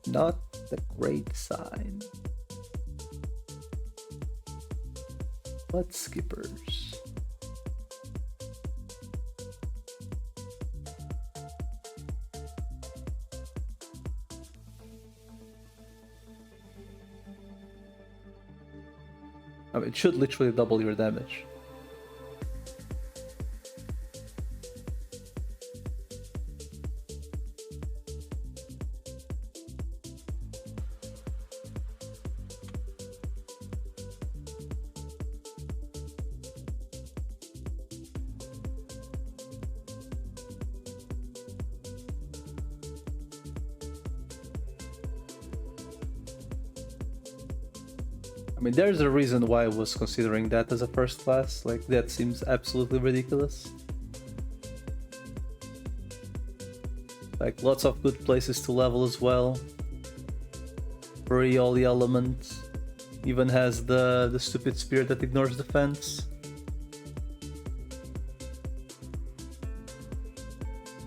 Speaker 1: not a great sign. But skippers. I mean, it should literally double your damage. I mean, there's a reason why I was considering that as a first class. Like, that seems absolutely ridiculous. Like, lots of good places to level as well. Free all the elements. Even has the stupid spear that ignores defense.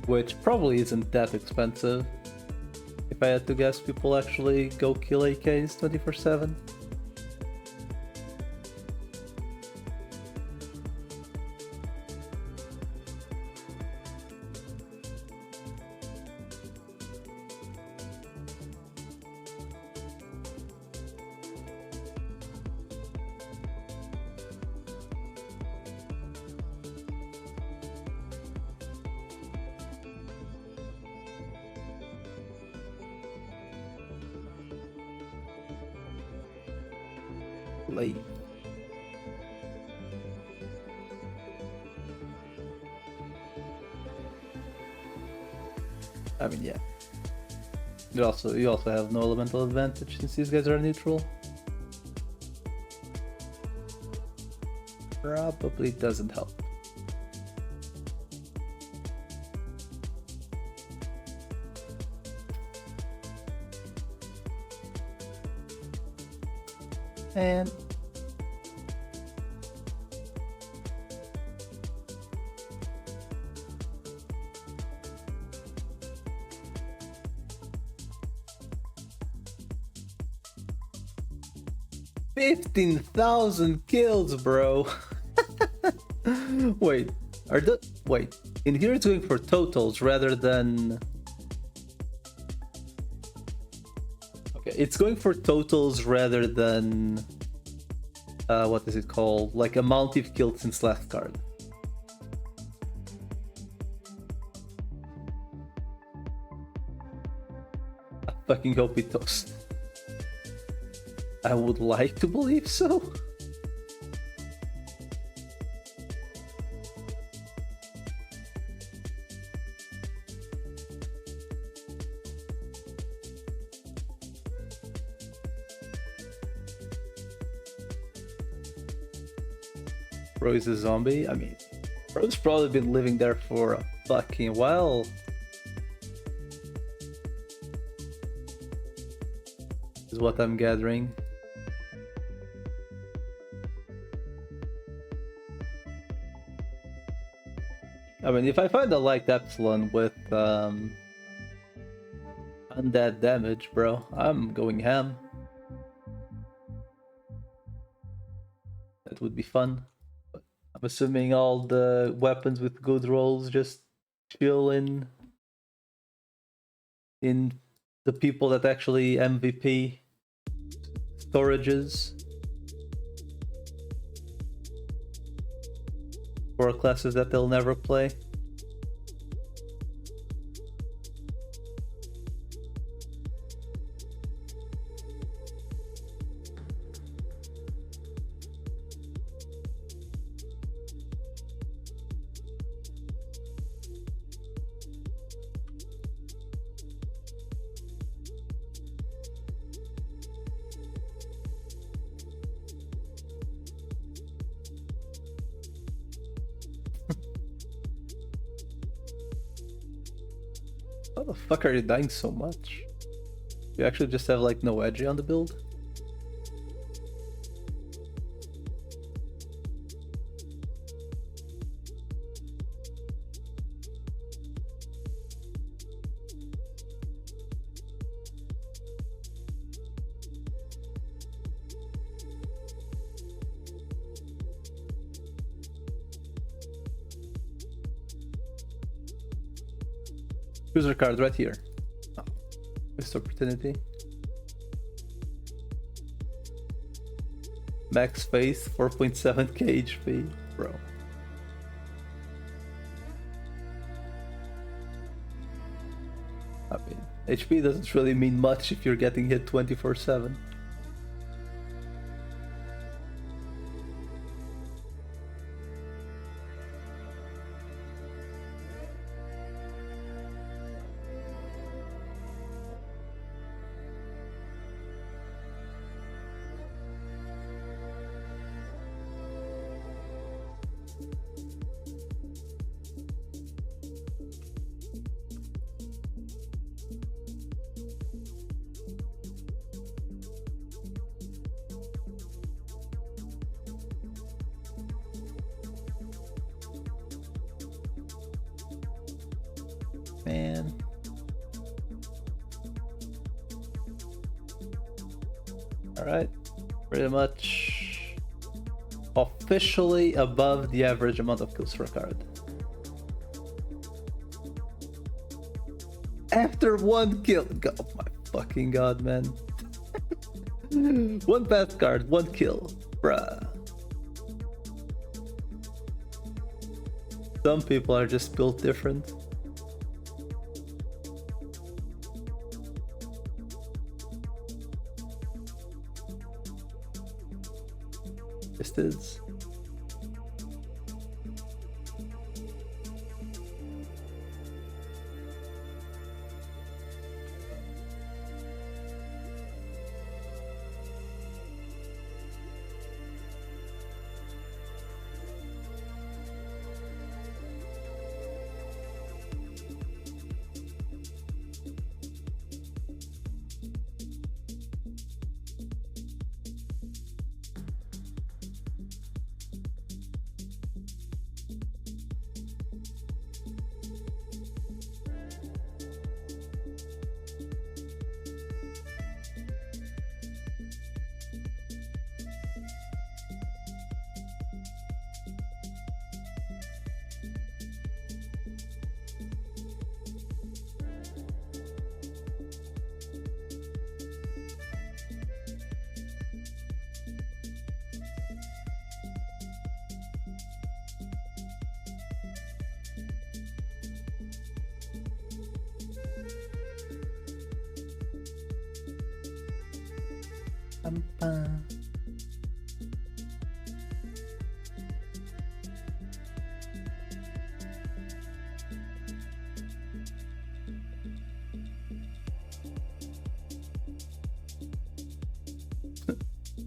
Speaker 1: Which probably isn't that expensive. If I had to guess, people actually go kill AKs 24/7. Glaive. I mean, yeah. You also have no elemental advantage since these guys are neutral. Probably doesn't help. And $15,000 kills, bro. Wait, in here it's going for totals rather than... Okay, it's going for totals rather than... what is it called? Like amount you've killed since last card. I fucking hope it does. I would like to believe so. Bro is a zombie? I mean, bro's probably been living there for a fucking while. Is what I'm gathering. I mean, if I find a light epsilon with undead damage, bro, I'm going ham. That would be fun. But I'm assuming all the weapons with good rolls just chill in the people that actually MVP storages for classes that they'll never play. How the fuck are you dying so much? You actually just have like no edge on the build? User card right here. Oh, missed opportunity. Max face 4.7k HP, bro. I mean, HP doesn't really mean much if you're getting hit 24/7. Man. Alright, pretty much officially above the average amount of kills for a card. After one kill, oh my fucking god, man. One path card, one kill, bruh. Some people are just built different. This is.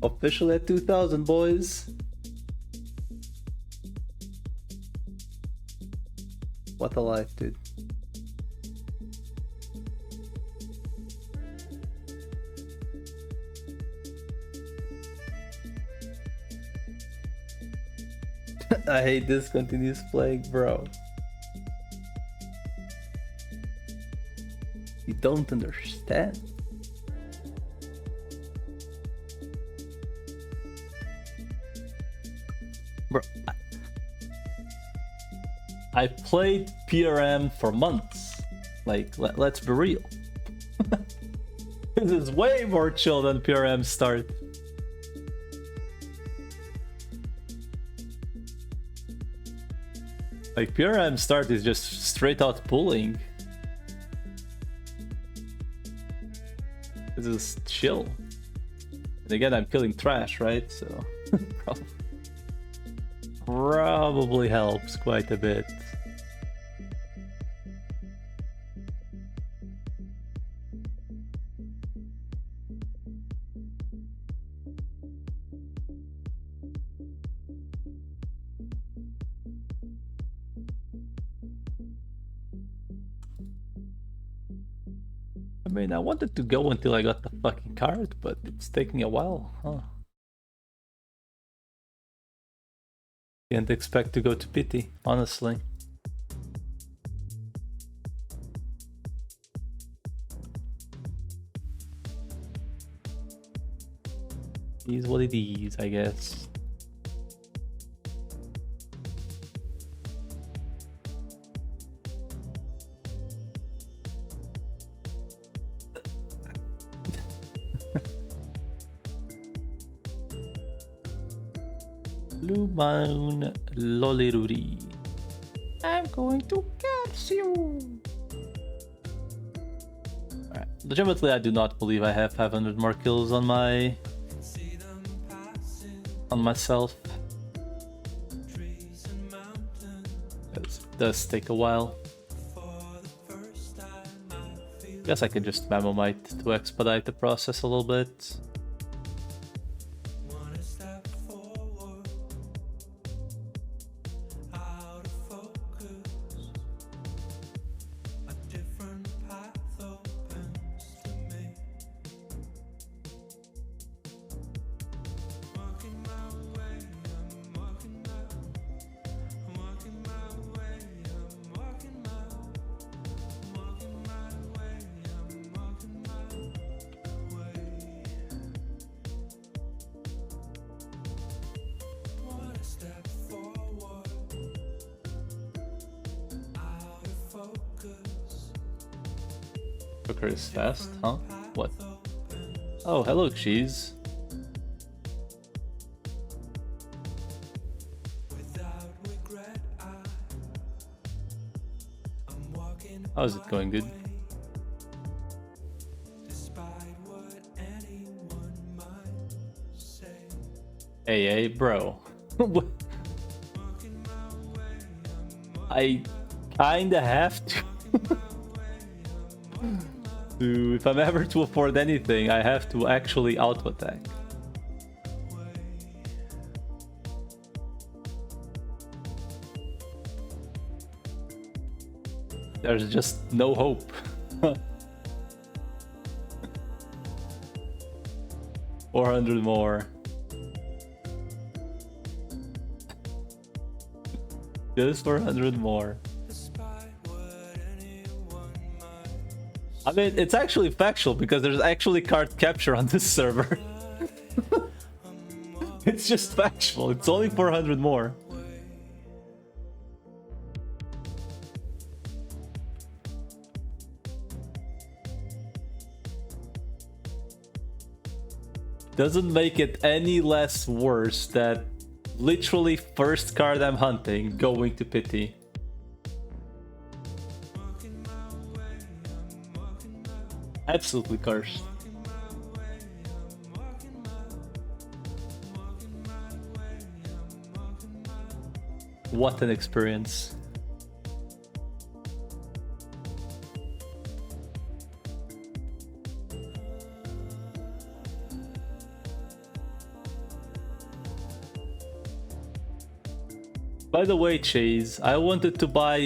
Speaker 1: Officially at 2000, boys. What a life, dude. I hate this continuous playing, bro. You don't understand. Bro, I played PRM for months. Like, let's be real. This is way more chill than PRM start. Like, PRM start is just straight out pulling. This is chill. And again, I'm killing trash, right? So, probably helps quite a bit. I mean, I wanted to go until I got the fucking card, but it's taking a while, huh? Can't expect to go to pity, honestly. Is what it is, I guess. Blue Moon Loliruri. I'm going to catch you. Alright. Legitimately, I do not believe I have 500 more kills on myself. It does take a while. Guess I can just Mammoth to expedite the process a little bit. Booker is fast, huh? What? Oh, hello, cheese. How is it going, dude? Hey, bro. I kinda have to. If I'm ever to afford anything, I have to actually auto attack. There's just no hope. 400 more. Just 400 more. I mean, it's actually factual because there's actually card capture on this server. It's just factual. It's only 400 more. Doesn't make it any less worse that literally first card I'm hunting going to pity. Absolutely cursed. What an experience. By the way, Chase, I wanted to buy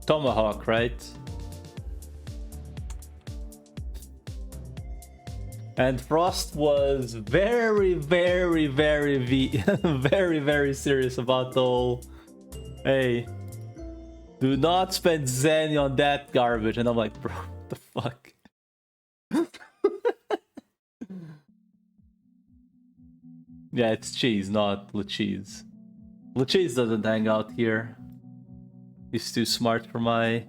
Speaker 1: Tomahawk, right? And Frost was very, very, very, very, very serious about the whole, hey, do not spend Zen on that garbage. And I'm like, bro, what the fuck? Yeah, it's cheese, not LeCheese. LeCheese doesn't hang out here. He's too smart for my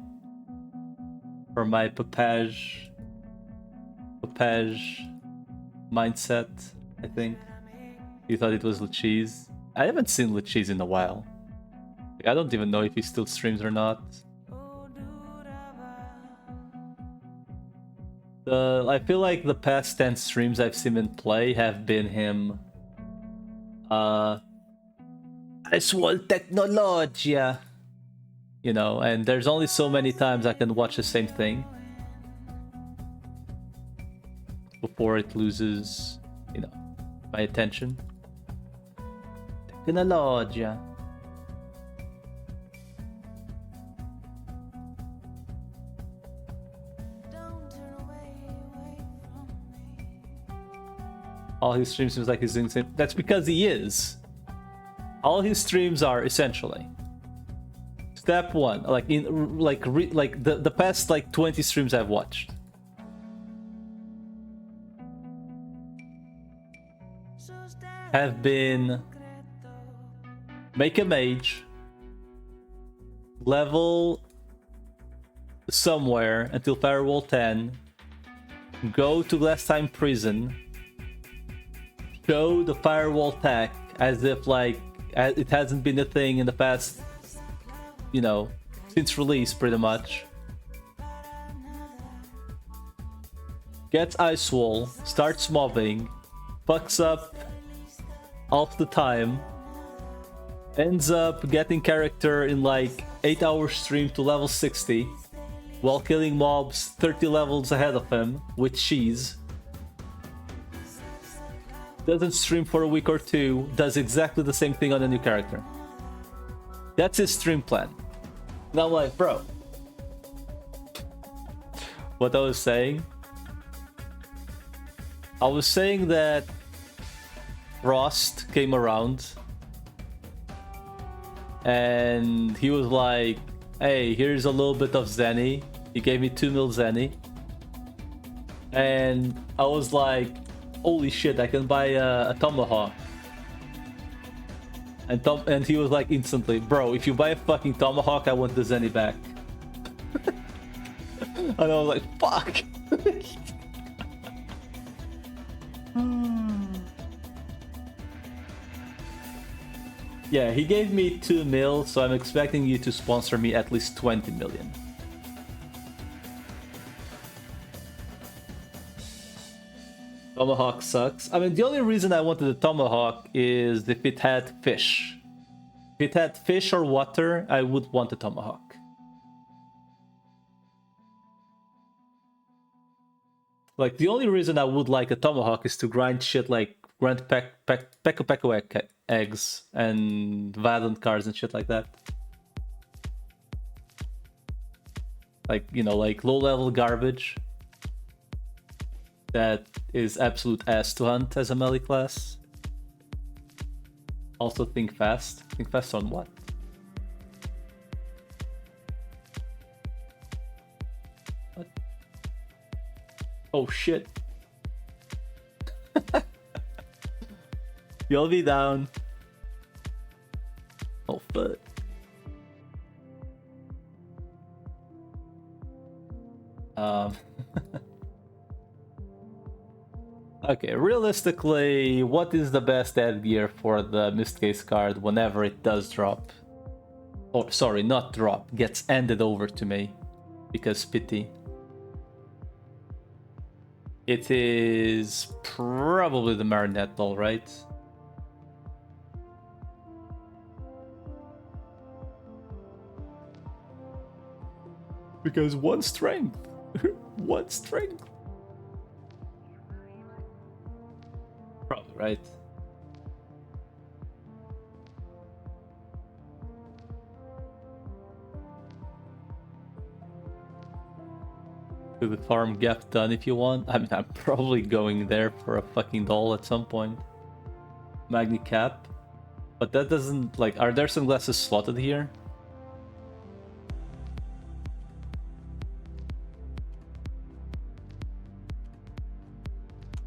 Speaker 1: papage mindset, I think. He thought it was LeCheese. I haven't seen LeCheese in a while. I don't even know if he still streams or not. I feel like the past 10 streams I've seen him play have been him. Small technology, you know, and there's only so many times I can watch the same thing before it loses, you know, my attention. Technology. All his streams seems like he's doing the same. That's because he is. All his streams are essentially step one, like in the past like 20 streams I've watched. Have been make a mage, level somewhere until Firewall 10, go to Last Time Prison, show the Firewall tech as if like it hasn't been a thing in the past, you know, since release pretty much. Gets Ice Wall, starts mobbing, fucks up half the time, ends up getting character in like 8-hour stream to level 60 while killing mobs 30 levels ahead of him with cheese. Doesn't stream for a week or two, does exactly the same thing on a new character. That's his stream plan. And I'm like, bro. What I was saying that Frost came around and he was like, hey, here's a little bit of Zenny. He gave me 2 mil Zenny. And I was like, holy shit, I can buy a Tomahawk. And he was like instantly, bro, if you buy a fucking Tomahawk, I want the Zenny back. And I was like, fuck. Yeah, he gave me 2 mil, so I'm expecting you to sponsor me at least 20 million. Tomahawk sucks. I mean, the only reason I wanted a tomahawk is if it had fish. If it had fish or water, I would want a tomahawk. Like, the only reason I would like a tomahawk is to grind shit like grind Peko eggs and Violent cards and shit like that. Like, you know, like low-level garbage that is absolute ass to hunt as a melee class. Also think fast. Think fast on what? What? Oh shit. You'll be down. Oh fuck. Okay, realistically, what is the best ad gear for the Mistcase card whenever it does drop? Oh, sorry, not drop, gets handed over to me. Because pity. It is probably the Marionette Doll, right? Because one strength. One strength. Probably, right? To the farm gap done if you want. I mean, I'm probably going there for a fucking doll at some point. Magni cap. But that doesn't, like, are there sunglasses slotted here?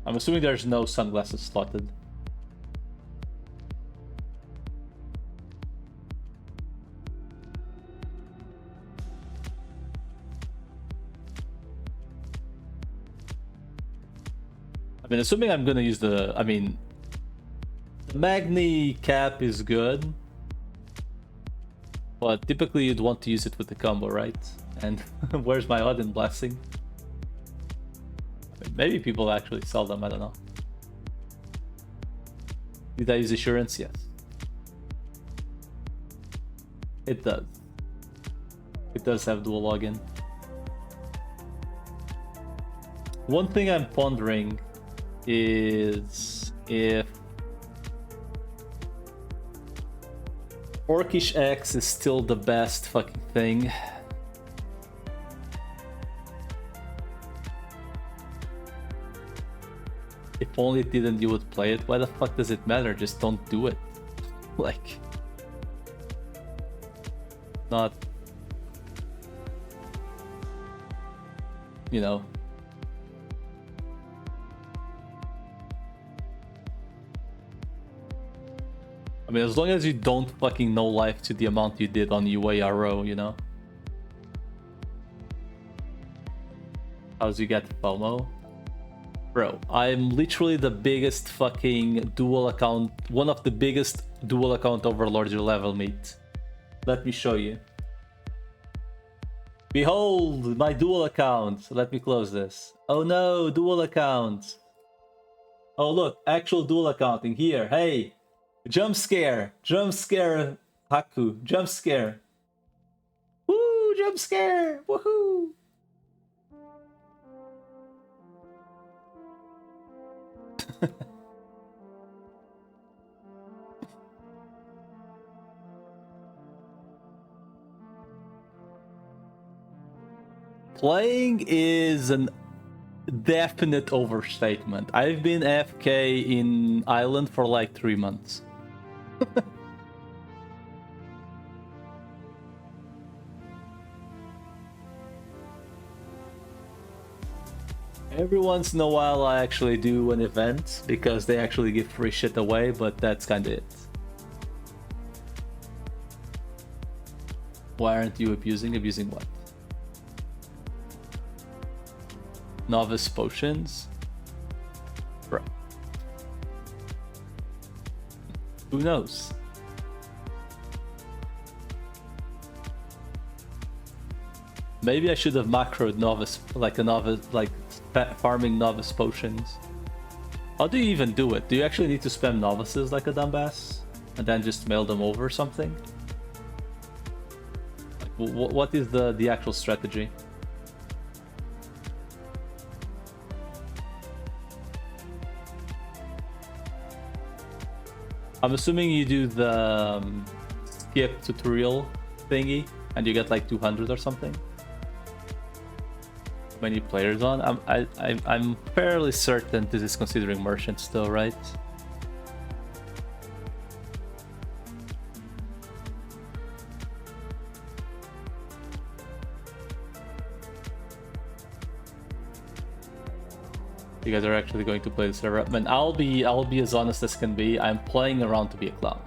Speaker 1: I'm assuming there's no sunglasses slotted. I mean, assuming I'm gonna use the... I mean... The Magni cap is good. But typically you'd want to use it with the combo, right? And where's my Odin Blessing? Maybe people actually sell them, I don't know. Did I use Assurance? Yes. It does. It does have dual login. One thing I'm pondering is if Orcish X is still the best fucking thing. If only it didn't, you would play it. Why the fuck does it matter? Just don't do it. Like... Not... You know... I mean, as long as you don't fucking no life to the amount you did on UARO, you know? How's you get FOMO? Bro, I'm literally the biggest fucking dual account, one of the biggest dual account overlords you'll ever meet. Let me show you. Behold, my dual account. Let me close this. Oh no, dual account. Oh look, actual dual accounting here. Hey, jump scare, Haku, jump scare. Woo, jump scare, woohoo. Playing is an definite overstatement. I've been AFK in Island for like 3 months. Every once in a while I actually do an event because they actually give free shit away, but that's kinda it. Why aren't you abusing? Abusing what? Novice potions? Bro. Who knows? Maybe I should have macroed novice, like a novice, like farming novice potions. How do you even do it? Do you actually need to spam novices like a dumbass? And then just mail them over or something? Like, what is the actual strategy? I'm assuming you do the skip tutorial thingy and you get like 200 or something. Many players on. I'm fairly certain this is considering merchants though, right? You guys are actually going to play the server. I mean, I'll be as honest as can be. I'm playing around to be a clown.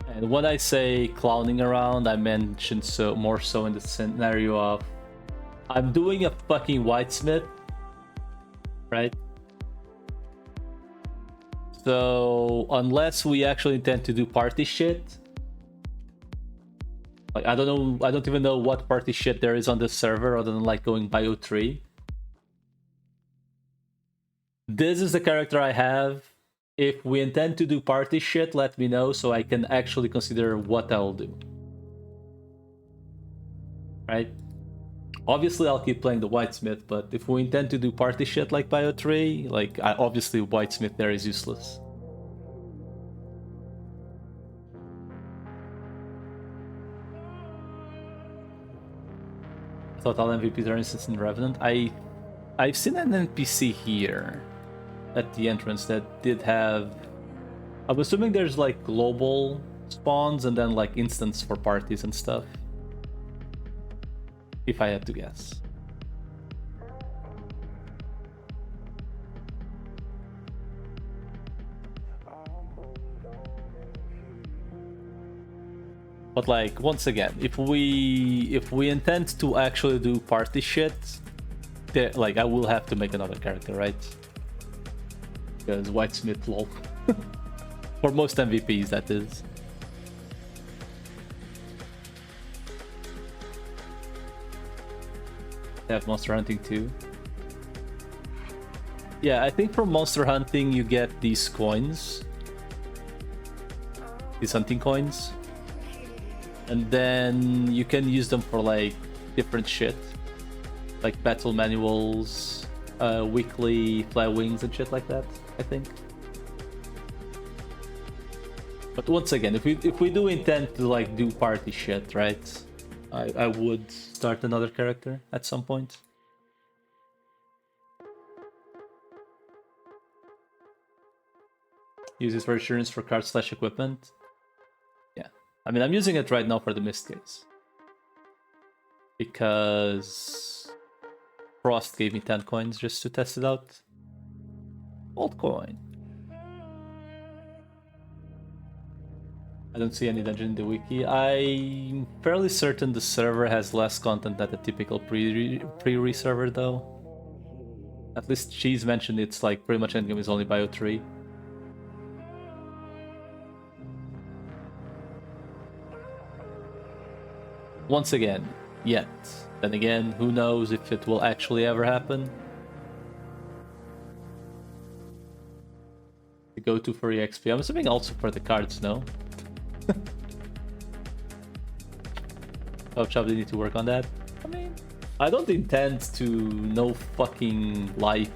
Speaker 1: And when I say clowning around, I mention more so in the scenario of I'm doing a fucking whitesmith, right? So unless we actually intend to do party shit, like I don't even know what party shit there is on this server other than like going bio 3. This is the character I have. If we intend to do party shit, let me know so I can actually consider what I'll do. Right? Obviously, I'll keep playing the Whitesmith, but if we intend to do party shit like Bio 3, like, obviously Whitesmith there is useless. I thought all MVPs are instance in Revenant. I've seen an NPC here at the entrance that did have... I'm assuming there's like global spawns and then like instants for parties and stuff. If I had to guess. But like, once again, if we intend to actually do party shit, like I will have to make another character, right? Because Whitesmith lol. For most MVPs, that is. They have Monster Hunting too. Yeah, I think for Monster Hunting you get these coins. These hunting coins. And then you can use them for like different shit. Like battle manuals, weekly fly wings and shit like that, I think. But once again, if we do intend to like do party shit, right? I would start another character at some point. Use it for insurance for cards / equipment. Yeah, I mean I'm using it right now for the mist case because Frost gave me 10 coins just to test it out. Old coin. I don't see any dungeon in the wiki. I'm fairly certain the server has less content than the typical pre-re server though. At least she's mentioned it's like pretty much endgame is only Bio 3. Once again, yet. Then again, who knows if it will actually ever happen. The go-to for EXP. I'm assuming also for the cards, no? Chop, they need to work on that. I mean, I don't intend to no fucking life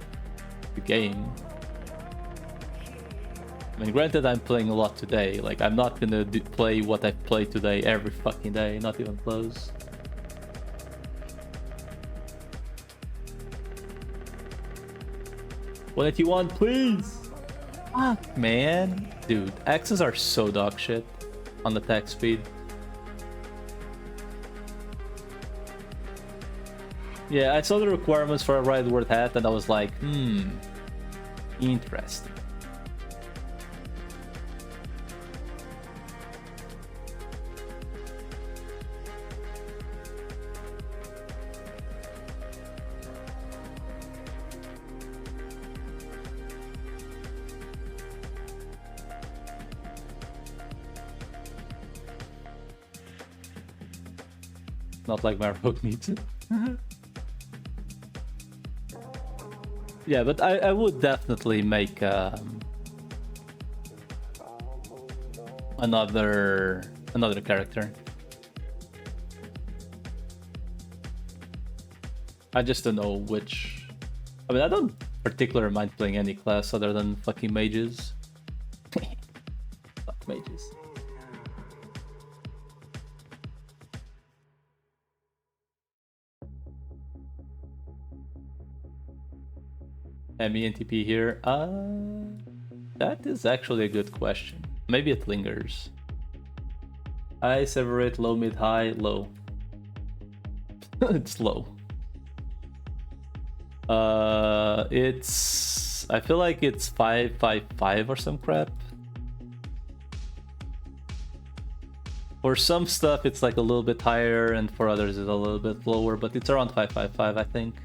Speaker 1: the game. I mean, granted, I'm playing a lot today. Like, I'm not gonna play what I've played today every fucking day, not even close. What if you want, please? Fuck, man. Dude, X's are so dog shit on the attack speed. Yeah, I saw the requirements for a Riot Word hat and I was like, interesting. Not like Marvoke needs it. Yeah, but I would definitely make another character. I just don't know which. I mean, I don't particularly mind playing any class other than fucking mages. Fuck mages. MENTP here. That is actually a good question. Maybe it lingers. High, separate, low, mid, high, low. It's low. It's. I feel like it's 5, 5, 5 or some crap. For some stuff, it's like a little bit higher, and for others, it's a little bit lower, but it's around 5, 5, 5, I think.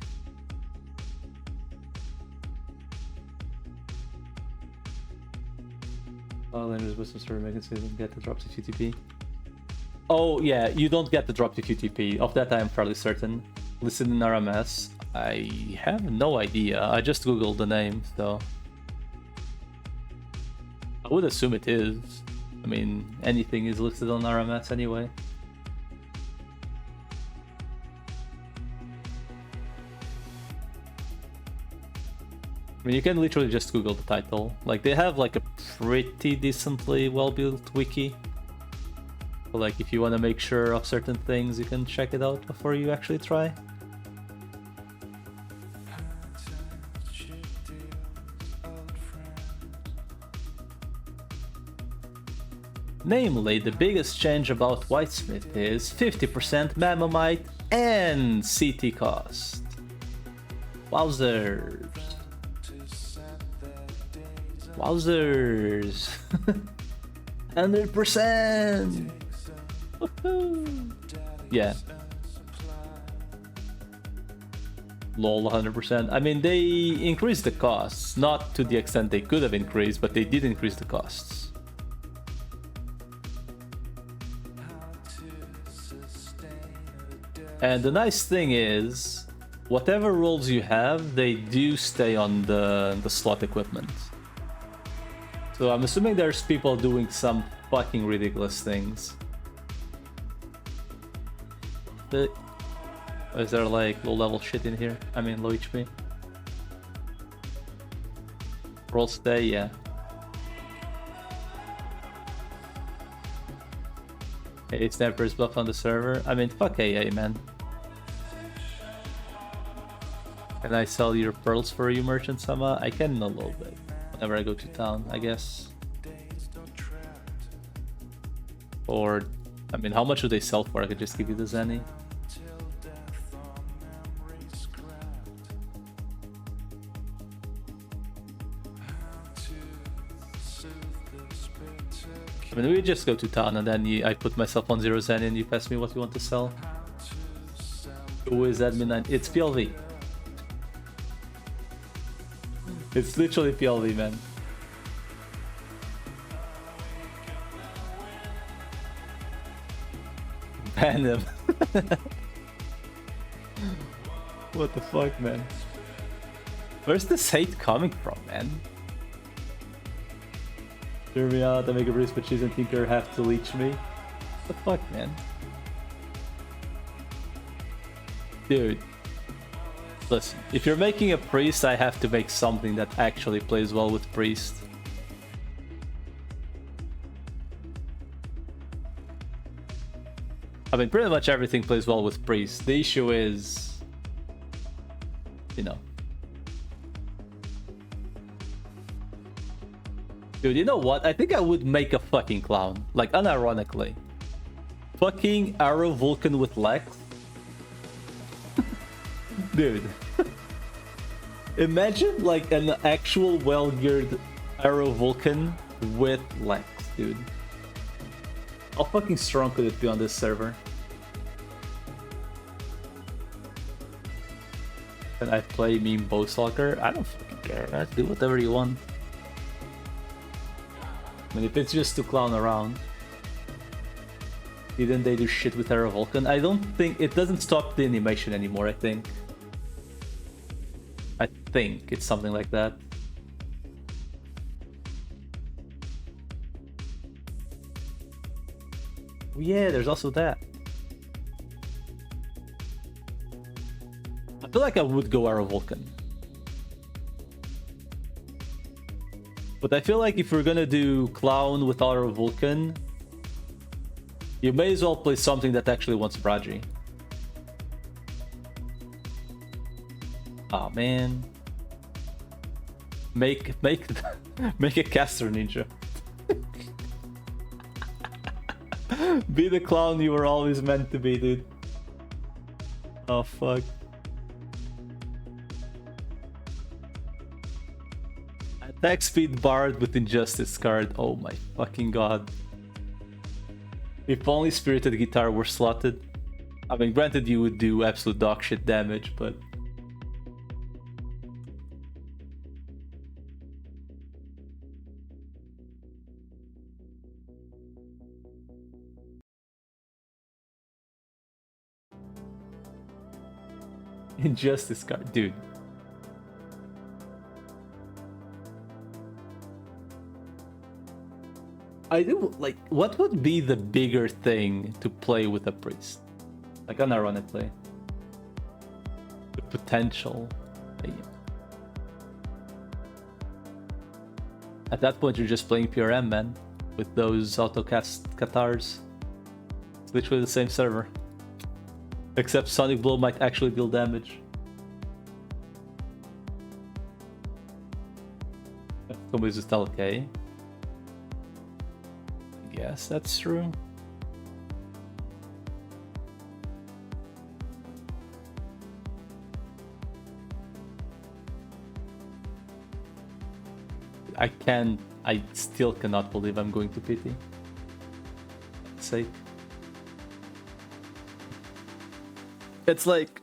Speaker 1: Language wisdom server make it so you don't get the drop to QTP. Oh yeah, you don't get the drop to QTP. Of that I am fairly certain. Listen in RMS. I have no idea. I just googled the name, so I would assume it is. I mean, anything is listed on RMS anyway. I mean, you can literally just Google the title. Like, they have like a pretty decently well-built wiki. So, like, if you want to make sure of certain things, you can check it out before you actually try. Namely, the biggest change about Whitesmith is 50% Mammothite and CT cost. Wowzers. Wowzers. 100%. Yeah. Lol, 100%. I mean, they increased the costs, not to the extent they could have increased, but they did increase the costs. And the nice thing is, whatever rolls you have, they do stay on the slot equipment. So I'm assuming there's people doing some fucking ridiculous things. Is there like low level shit in here? I mean low HP. Roll stay, yeah. AA Sniper is buff on the server. I mean, fuck AA, man. Can I sell your pearls for you, Merchant Sama? I can a little bit. Whenever I go to town, I guess. Or, I mean, how much do they sell for? I could just give you the Zenny. I mean, we just go to town and then I put myself on 0 Zen and you pass me what you want to sell. Who is admin 9? It's PLV. It's literally PLV, man. Ban him. What the fuck, man? Where's this hate coming from, man? Hear me out, I make a Bruce, but Cheese and Tinker have to leech me. What the fuck, man? Dude. Listen, if you're making a priest, I have to make something that actually plays well with priest. I mean, pretty much everything plays well with priest. The issue is, you know. Dude, you know what? I think I would make a fucking clown. Like, unironically. Fucking Arrow Vulcan with Lex. Dude. Imagine, like, an actual well-geared Arrow Vulcan with Lex, dude. How fucking strong could it be on this server? Can I play meme Bowstalker? I don't fucking care, man. Do whatever you want. I mean, if it's just to clown around. Didn't they do shit with Arrow Vulcan? I don't think... It doesn't stop the animation anymore, I think. I think it's something like that. Oh, yeah, there's also that. I feel like I would go Arrow Vulcan. But I feel like if we're gonna do Clown with Arrow Vulcan, you may as well play something that actually wants Braji. Oh man. Make make a caster ninja. Be the clown you were always meant to be, dude. Oh fuck. Attack speed barred with Injustice card. Oh my fucking god. If only Spirited Guitar were slotted. I mean, granted you would do absolute dog shit damage, but... Injustice card, dude. I do, like, what would be the bigger thing to play with a priest? Like, unironically. The potential. At that point, you're just playing PRM, man. With those autocast Katars. It's literally the same server. Except Sonic Blow might actually deal damage. Somebody's just okay. Yes, that's true. I still cannot believe I'm going to pity. For sake. It's like,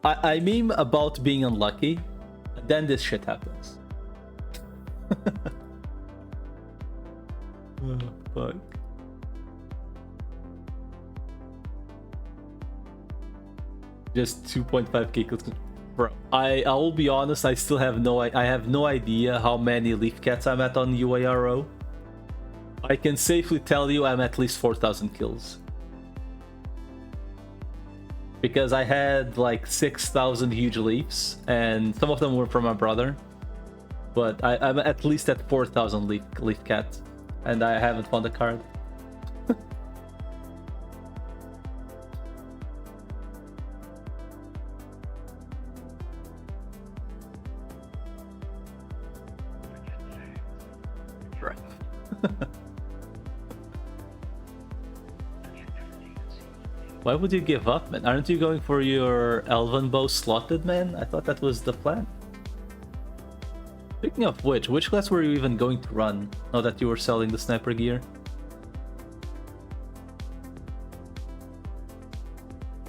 Speaker 1: I meme about being unlucky, and then this shit happens. Oh, fuck. Just 2.5k kills. Bro, I will be honest, I still have no idea how many Leaf Cats I'm at on UARO. I can safely tell you I'm at least 4,000 kills. Because I had like 6,000 huge leaves, and some of them were from my brother. But I'm at least at 4,000 leaf Cats, and I haven't found a card. Why would you give up, man? Aren't you going for your Elven Bow slotted, man? I thought that was the plan. Speaking of which class were you even going to run, now that you were selling the sniper gear?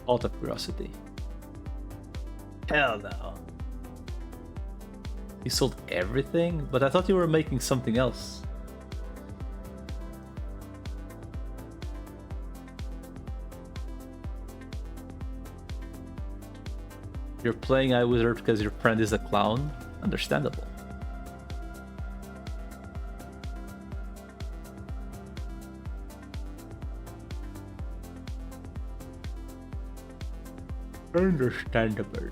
Speaker 1: Out of curiosity. Hell no. You sold everything? But I thought you were making something else. You're playing iWizard because your friend is a clown? Understandable. Understandable.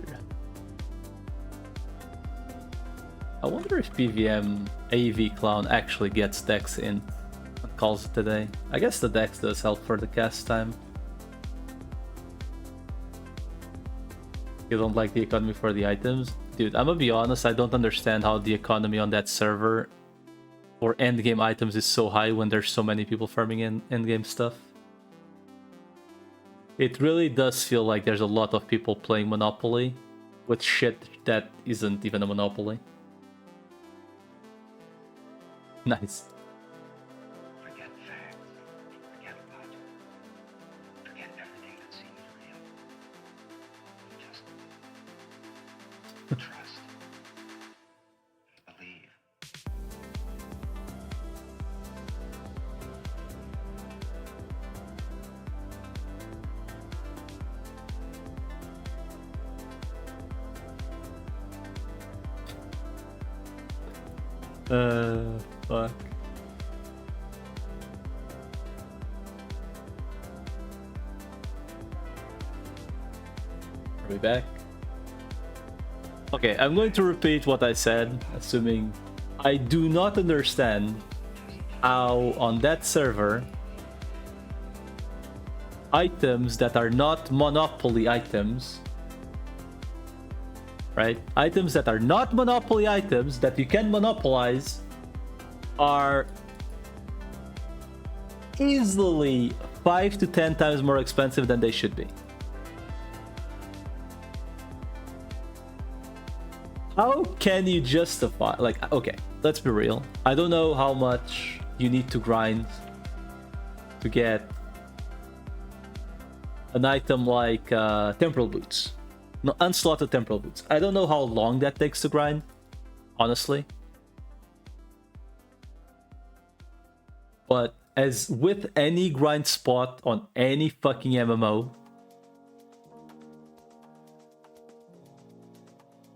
Speaker 1: I wonder if PVM AV Clown actually gets Dex in and calls it today. I guess the Dex does help for the cast time. You don't like the economy for the items? Dude, I'm gonna be honest, I don't understand how the economy on that server for endgame items is so high when there's so many people farming in endgame stuff. It really does feel like there's a lot of people playing Monopoly with shit that isn't even a Monopoly. Nice.
Speaker 2: Forget facts. Forget logic. Forget everything that seems real. Just trust. Believe.
Speaker 1: Fuck. Are we back? Okay, I'm going to repeat what I said, assuming I do not understand how on that server items that are not monopoly items, right? Items that are not monopoly items that you can monopolize are easily 5 to 10 times more expensive than they should be. How can you justify, like, okay, let's be real. I don't know how much you need to grind to get an item like temporal boots. No, unslotted temporal boots. I don't know how long that takes to grind, honestly. But as with any grind spot on any fucking MMO,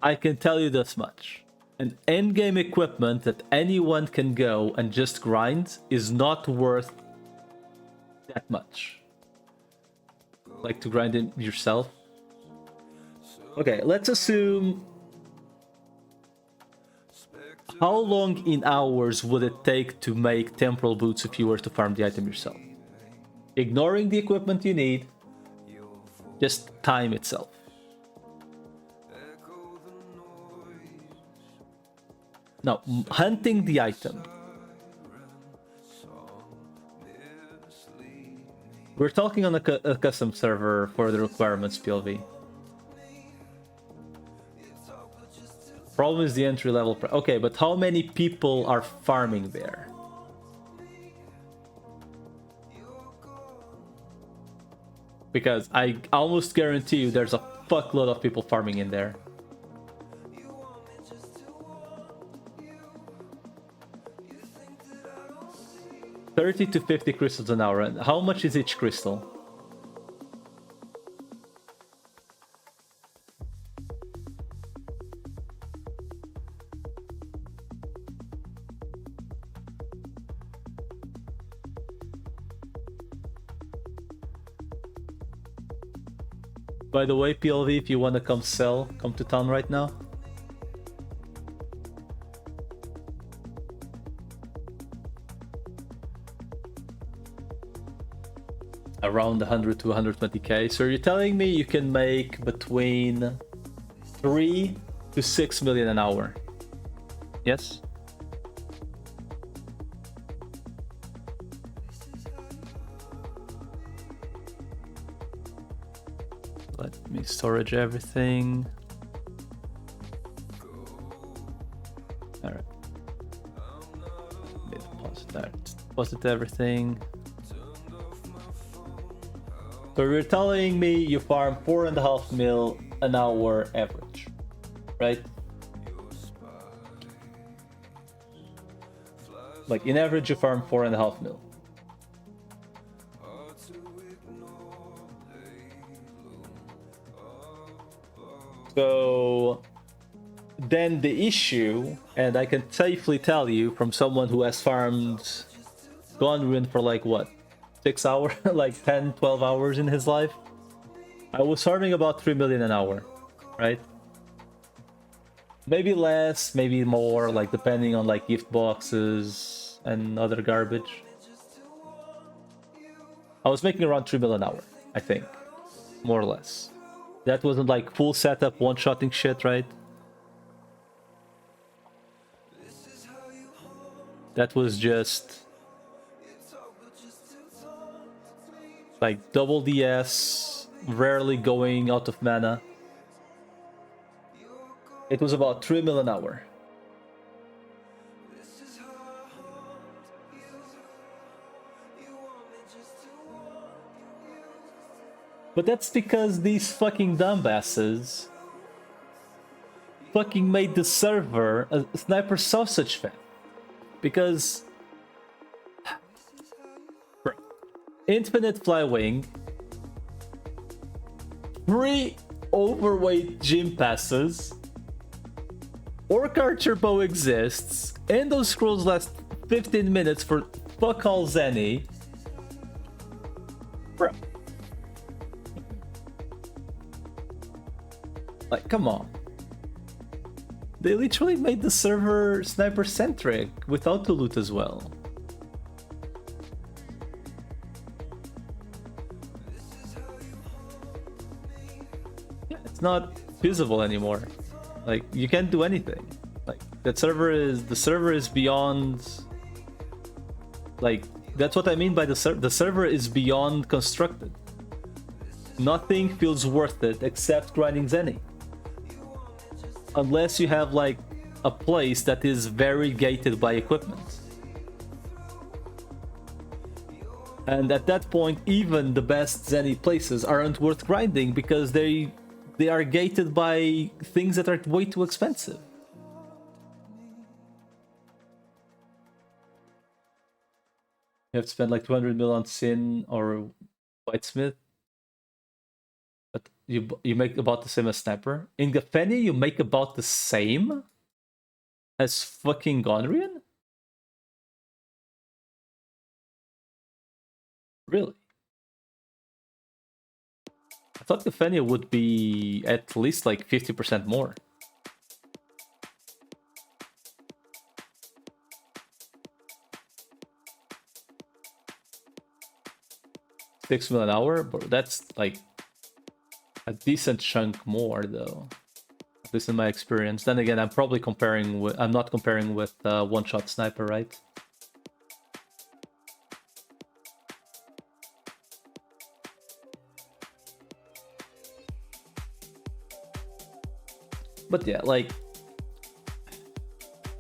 Speaker 1: I can tell you this much. An endgame equipment that anyone can go and just grind is not worth that much. Like to grind it yourself. Okay, let's assume... How long in hours would it take to make temporal boots if you were to farm the item yourself? Ignoring the equipment you need, just time itself. Now, hunting the item. We're talking on a custom server for the requirements PLV. Problem is the entry level. Okay, but how many people are farming there? Because I almost guarantee you there's a fuckload of people farming in there. $30 to $50 crystals an hour. And how much is each crystal? By the way, PLV, if you want to come sell, come to town right now. Around 100 to 120k. So you're telling me you can make between 3 to 6 million an hour? Yes? Let me storage everything. Alright. Deposit that. Deposit everything. So you're telling me you farm 4.5 mil an hour average, right? Like in average you farm 4.5 mil. So then the issue, and I can safely tell you from someone who has farmed Gone for like what? 6 hours, like 10, 12 hours in his life. I was farming about 3 million an hour, right? Maybe less, maybe more, like depending on like gift boxes and other garbage. I was making around 3 million an hour, I think, more or less. That wasn't like full setup, one-shotting shit, right? That was just like double DS, rarely going out of mana. It was about 3 mil an hour. But that's because these fucking dumbasses fucking made the server a sniper sausage fest. Because bro, infinite flywing, 3 overweight gym passes, Orc Archer Bow exists, and those scrolls last 15 minutes for fuck all Zenny. Bro. Like, come on. They literally made the server sniper-centric with auto-loot as well. Yeah, it's not feasible anymore. Like, you can't do anything. Like, the server is beyond... Like, that's what I mean by the server is beyond constructed. Nothing feels worth it except grinding Zenny. Unless you have, like, a place that is very gated by equipment. And at that point, even the best Zenny places aren't worth grinding because they are gated by things that are way too expensive. You have to spend like 200 mil on Sin or Whitesmith. But you make about the same as Sniper. In Gafeni, you make about the same as fucking Gondrian? Really? I thought Gafeni would be at least like 50% more. $6 million an hour, but that's like a decent chunk more, though. At least in my experience. Then again, I'm probably comparing with. I'm not comparing with one-shot Sniper, right? But yeah, like,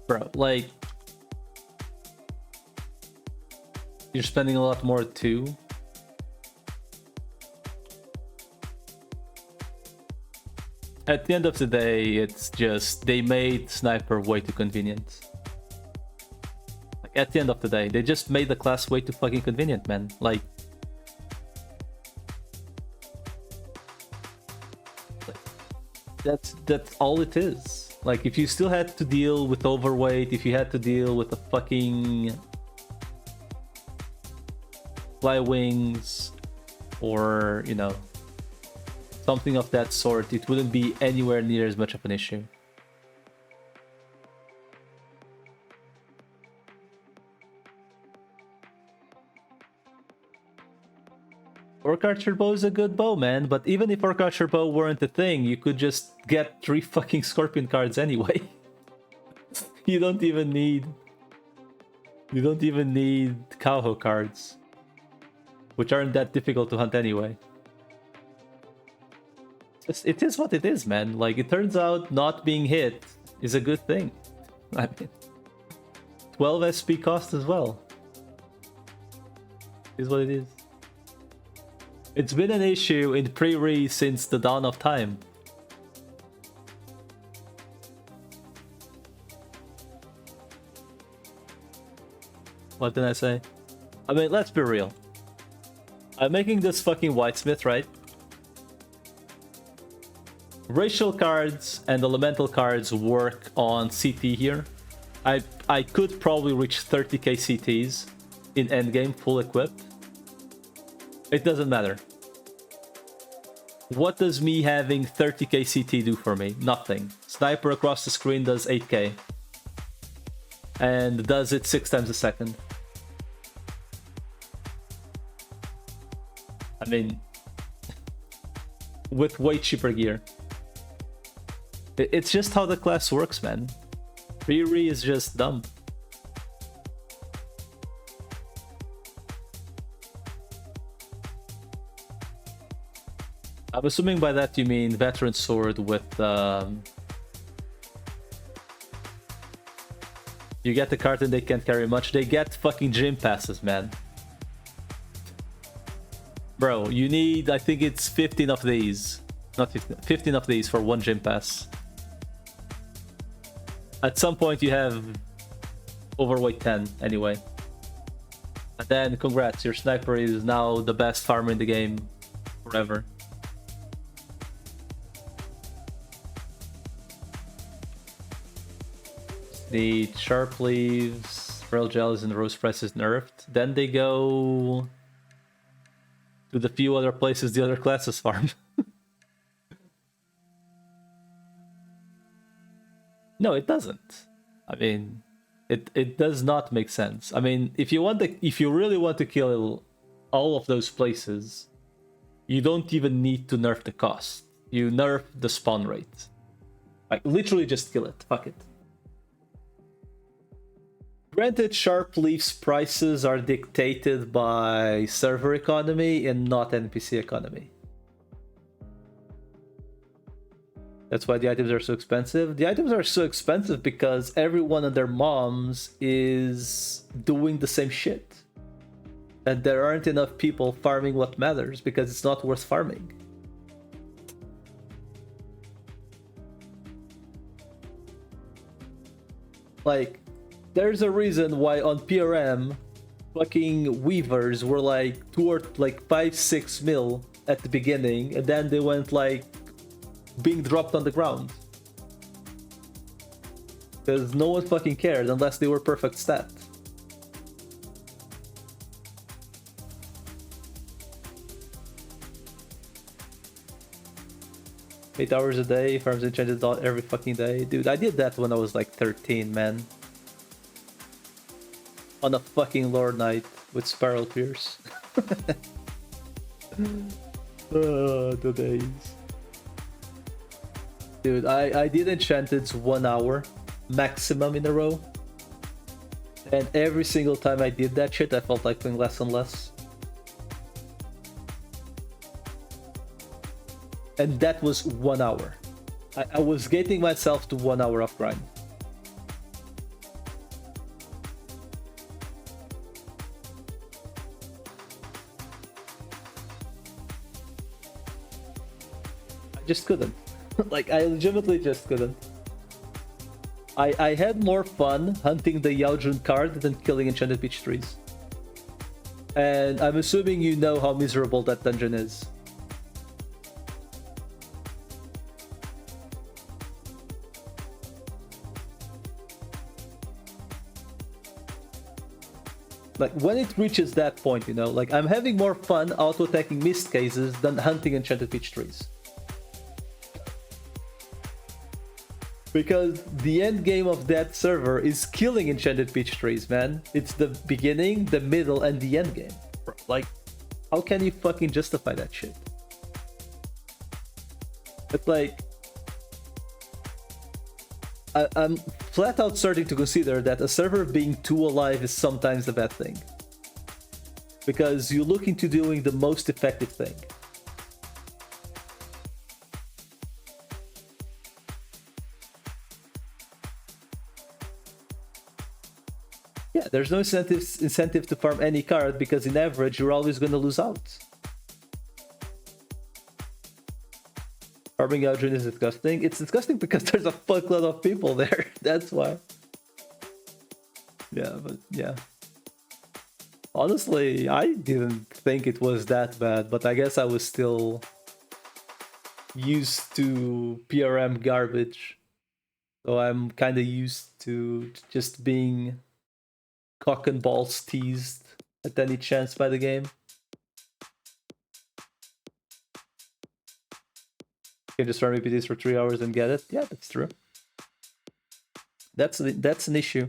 Speaker 1: bro, like, you're spending a lot more too. At the end of the day, it's just they made Sniper way too convenient. Like, at the end of the day, they just made the class way too fucking convenient, man. Like that's all it is. Like, if you still had to deal with overweight, if you had to deal with the fucking fly wings, or, you know, something of that sort, it wouldn't be anywhere near as much of an issue. Orc Archer Bow is a good bow, man, but even if Orc Archer Bow weren't a thing, you could just get 3 fucking Scorpion cards anyway. You don't even need Cowho cards, which aren't that difficult to hunt anyway. It is what it is, man. Like, it turns out not being hit is a good thing. I mean, 12 SP cost as well. Is what it is. It's been an issue in pre-re since the dawn of time. What can I say? I mean, let's be real. I'm making this fucking Whitesmith, right? Racial cards and elemental cards work on CT here. I could probably reach 30k CTs in endgame full equipped. It doesn't matter. What does me having 30k CT do for me? Nothing. Sniper across the screen does 8k. And does it 6 times a second. I mean, with way cheaper gear. It's just how the class works, man. Pre-re is just dumb. I'm assuming by that you mean Veteran Sword with... You get the card and they can't carry much. They get fucking gym passes, man. Bro, you need, I think it's 15 of these. Not 15, 15 of these for one gym pass. At some point you have overweight 10 anyway. And then congrats, your sniper is now the best farmer in the game forever. The Sharp Leaves, Frail Jellies, and Rose Press is nerfed. Then they go to the few other places the other classes farm. No, it doesn't. I mean, it does not make sense. I mean, if you really want to kill all of those places, you don't even need to nerf the cost. You nerf the spawn rate. Like, literally just kill it. Fuck it. Granted, Sharp Leaf's prices are dictated by server economy and not NPC economy. That's why the items are so expensive. The items are so expensive because everyone and their moms is doing the same shit. And there aren't enough people farming what matters because it's not worth farming. Like, there's a reason why on PRM, fucking weavers were like 5-6 mil at the beginning, and then they went like being dropped on the ground. Because no one fucking cared unless they were perfect stat. Eight hours a day, farms enchanted dot every fucking day. Dude, I did that when I was like 13, man. On a fucking Lord Knight with Spiral Pierce. The days. Dude, I did enchanteds 1 hour maximum in a row. And every single time I did that shit, I felt like playing less and less. And that was 1 hour. I was getting myself to 1 hour of grind. I just couldn't. Like, I legitimately just couldn't. I had more fun hunting the Yaojun card than killing enchanted peach trees. And I'm assuming you know how miserable that dungeon is. Like, when it reaches that point, you know, like, I'm having more fun auto-attacking mist cases than hunting enchanted peach trees. Because the end game of that server is killing enchanted peach trees, man. It's the beginning, the middle, and the end game. Like, how can you fucking justify that shit? But like, I'm flat out starting to consider that a server being too alive is sometimes a bad thing. Because you look into doing the most effective thing. Yeah, there's no incentive to farm any card because in average you're always going to lose out. Farming Yaojun is disgusting. It's disgusting because there's a fuckload of people there. That's why. Yeah, but yeah. Honestly, I didn't think it was that bad, but I guess I was still used to PRM garbage. So I'm kind of used to just being cock and balls teased at any chance by the game. You can just run repeats for 3 hours and get it. Yeah, that's true. That's an issue.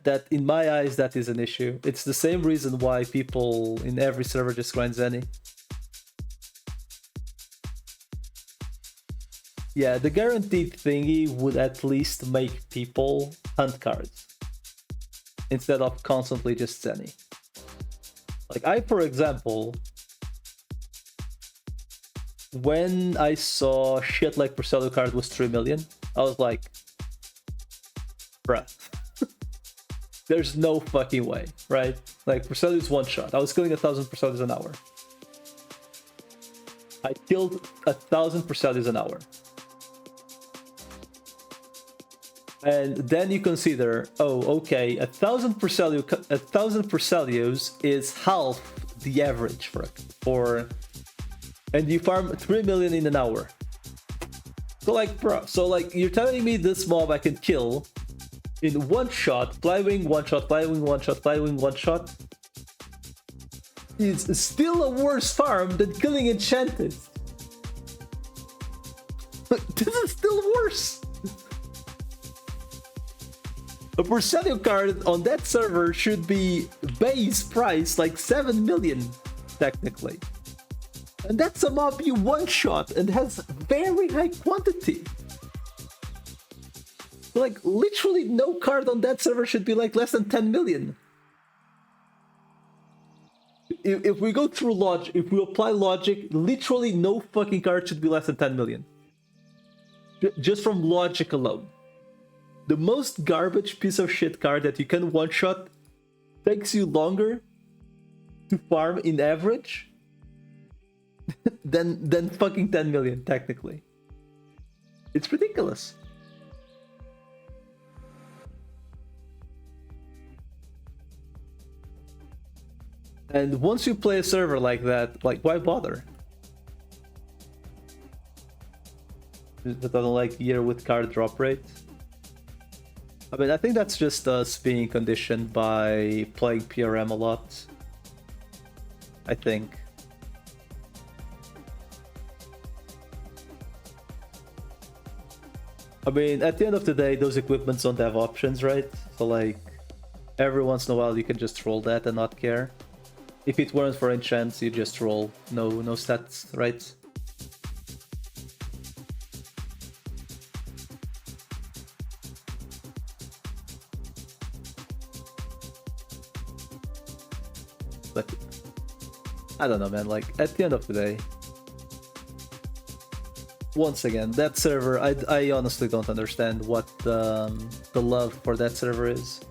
Speaker 1: That in my eyes, that is an issue. It's the same reason why people in every server just grind Zenny. Yeah, the guaranteed thingy would at least make people hunt cards instead of constantly just Zenny. Like, I, for example, when I saw shit like Porcello card was 3 million, I was like, bruh. There's no fucking way, right? Like, Porcello is one shot. I was killing 1,000 Porcellos an hour. I killed 1,000 Porcellos an hour. And then you consider, oh, okay, 1,000 Porcellos is half the average for and you farm 3 million in an hour. So like, bro, so like, you're telling me this mob I can kill in one shot, Flywing, one shot, Flywing, one shot, Flywing, one shot, is still a worse farm than killing Enchanted. This is still worse. A Persenio card on that server should be base price like 7 million, technically. And that's a mob you one-shot and has very high quantity. Like, literally no card on that server should be like less than 10 million. If we go through logic, if we apply logic, literally no fucking card should be less than 10 million. Just from logic alone. The most garbage piece of shit card that you can one-shot takes you longer to farm in average than fucking 10 million, technically. It's ridiculous. And once you play a server like that, like, why bother? But on like year with card drop rate. I mean, I think that's just us being conditioned by playing PRM a lot. I think. I mean, at the end of the day, those equipments don't have options, right? So like, every once in a while you can just roll that and not care. If it weren't for enchants, you just roll. No stats, right? But I don't know, man. Like, at the end of the day, once again, that server, I honestly don't understand what the love for that server is.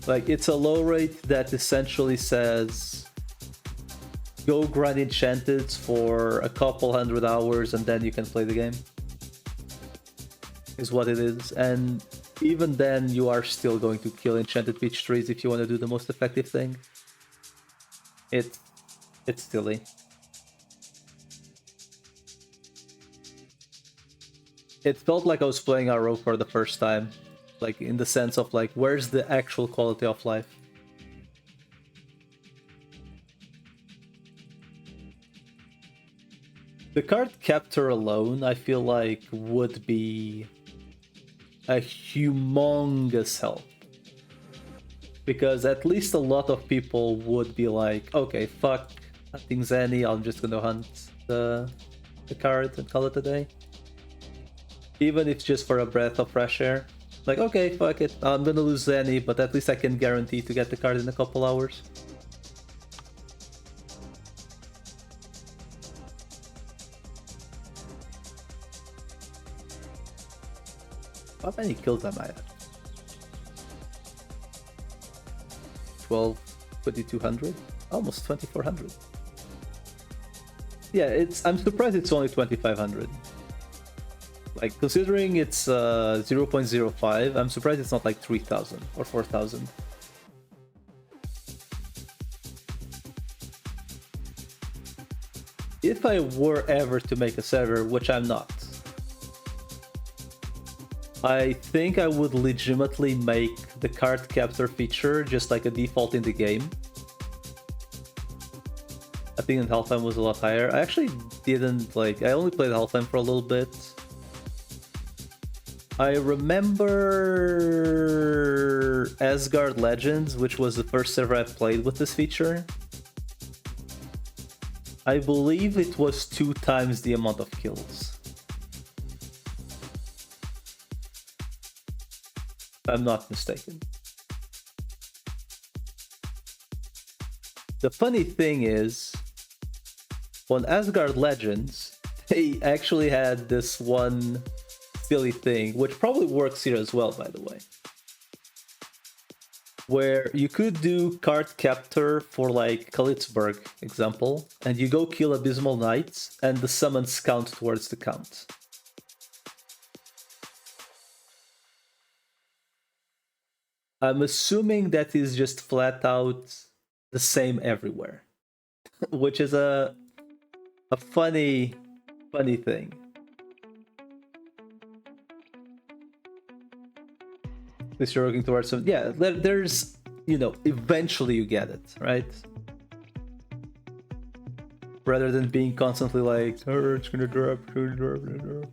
Speaker 1: Like, it's a low rate that essentially says, go grind Enchanted for a couple 100 hours and then you can play the game. Is what it is. And even then, you are still going to kill Enchanted Peach trees if you want to do the most effective thing. It's silly. It felt like I was playing RO for the first time. Like, in the sense of, like, where's the actual quality of life? The card captor alone, I feel like, would be a humongous help. Because at least a lot of people would be like, okay, fuck hunting Zenny, I'm just gonna hunt the card and call it a day. Even if it's just for a breath of fresh air. Like, okay, fuck it, I'm gonna lose Zenny, but at least I can guarantee to get the card in a couple hours. How many kills am I at? 12, 2200? Almost 2400. Yeah, I'm surprised it's only 2500. Like, considering it's 0.05, I'm surprised it's not like 3000 or 4000. If I were ever to make a server, which I'm not, I think I would legitimately make the card captor feature just like a default in the game. I think in Halftime was a lot higher. I actually didn't, like, I only played Halftime for a little bit. I remember Asgard Legends, which was the first server I played with this feature. I believe it was 2 times the amount of kills. If I'm not mistaken. The funny thing is, on Asgard Legends, they actually had this one silly thing, which probably works here as well, by the way, where you could do card captor for like Kalitzberg example, and you go kill Abysmal Knights, and the summons count towards the count. I'm assuming that is just flat out the same everywhere, which is a funny thing. At least you're working towards some. Yeah, there's, you know, eventually you get it, right? Rather than being constantly like, oh, it's gonna drop, it's gonna drop, it's gonna drop.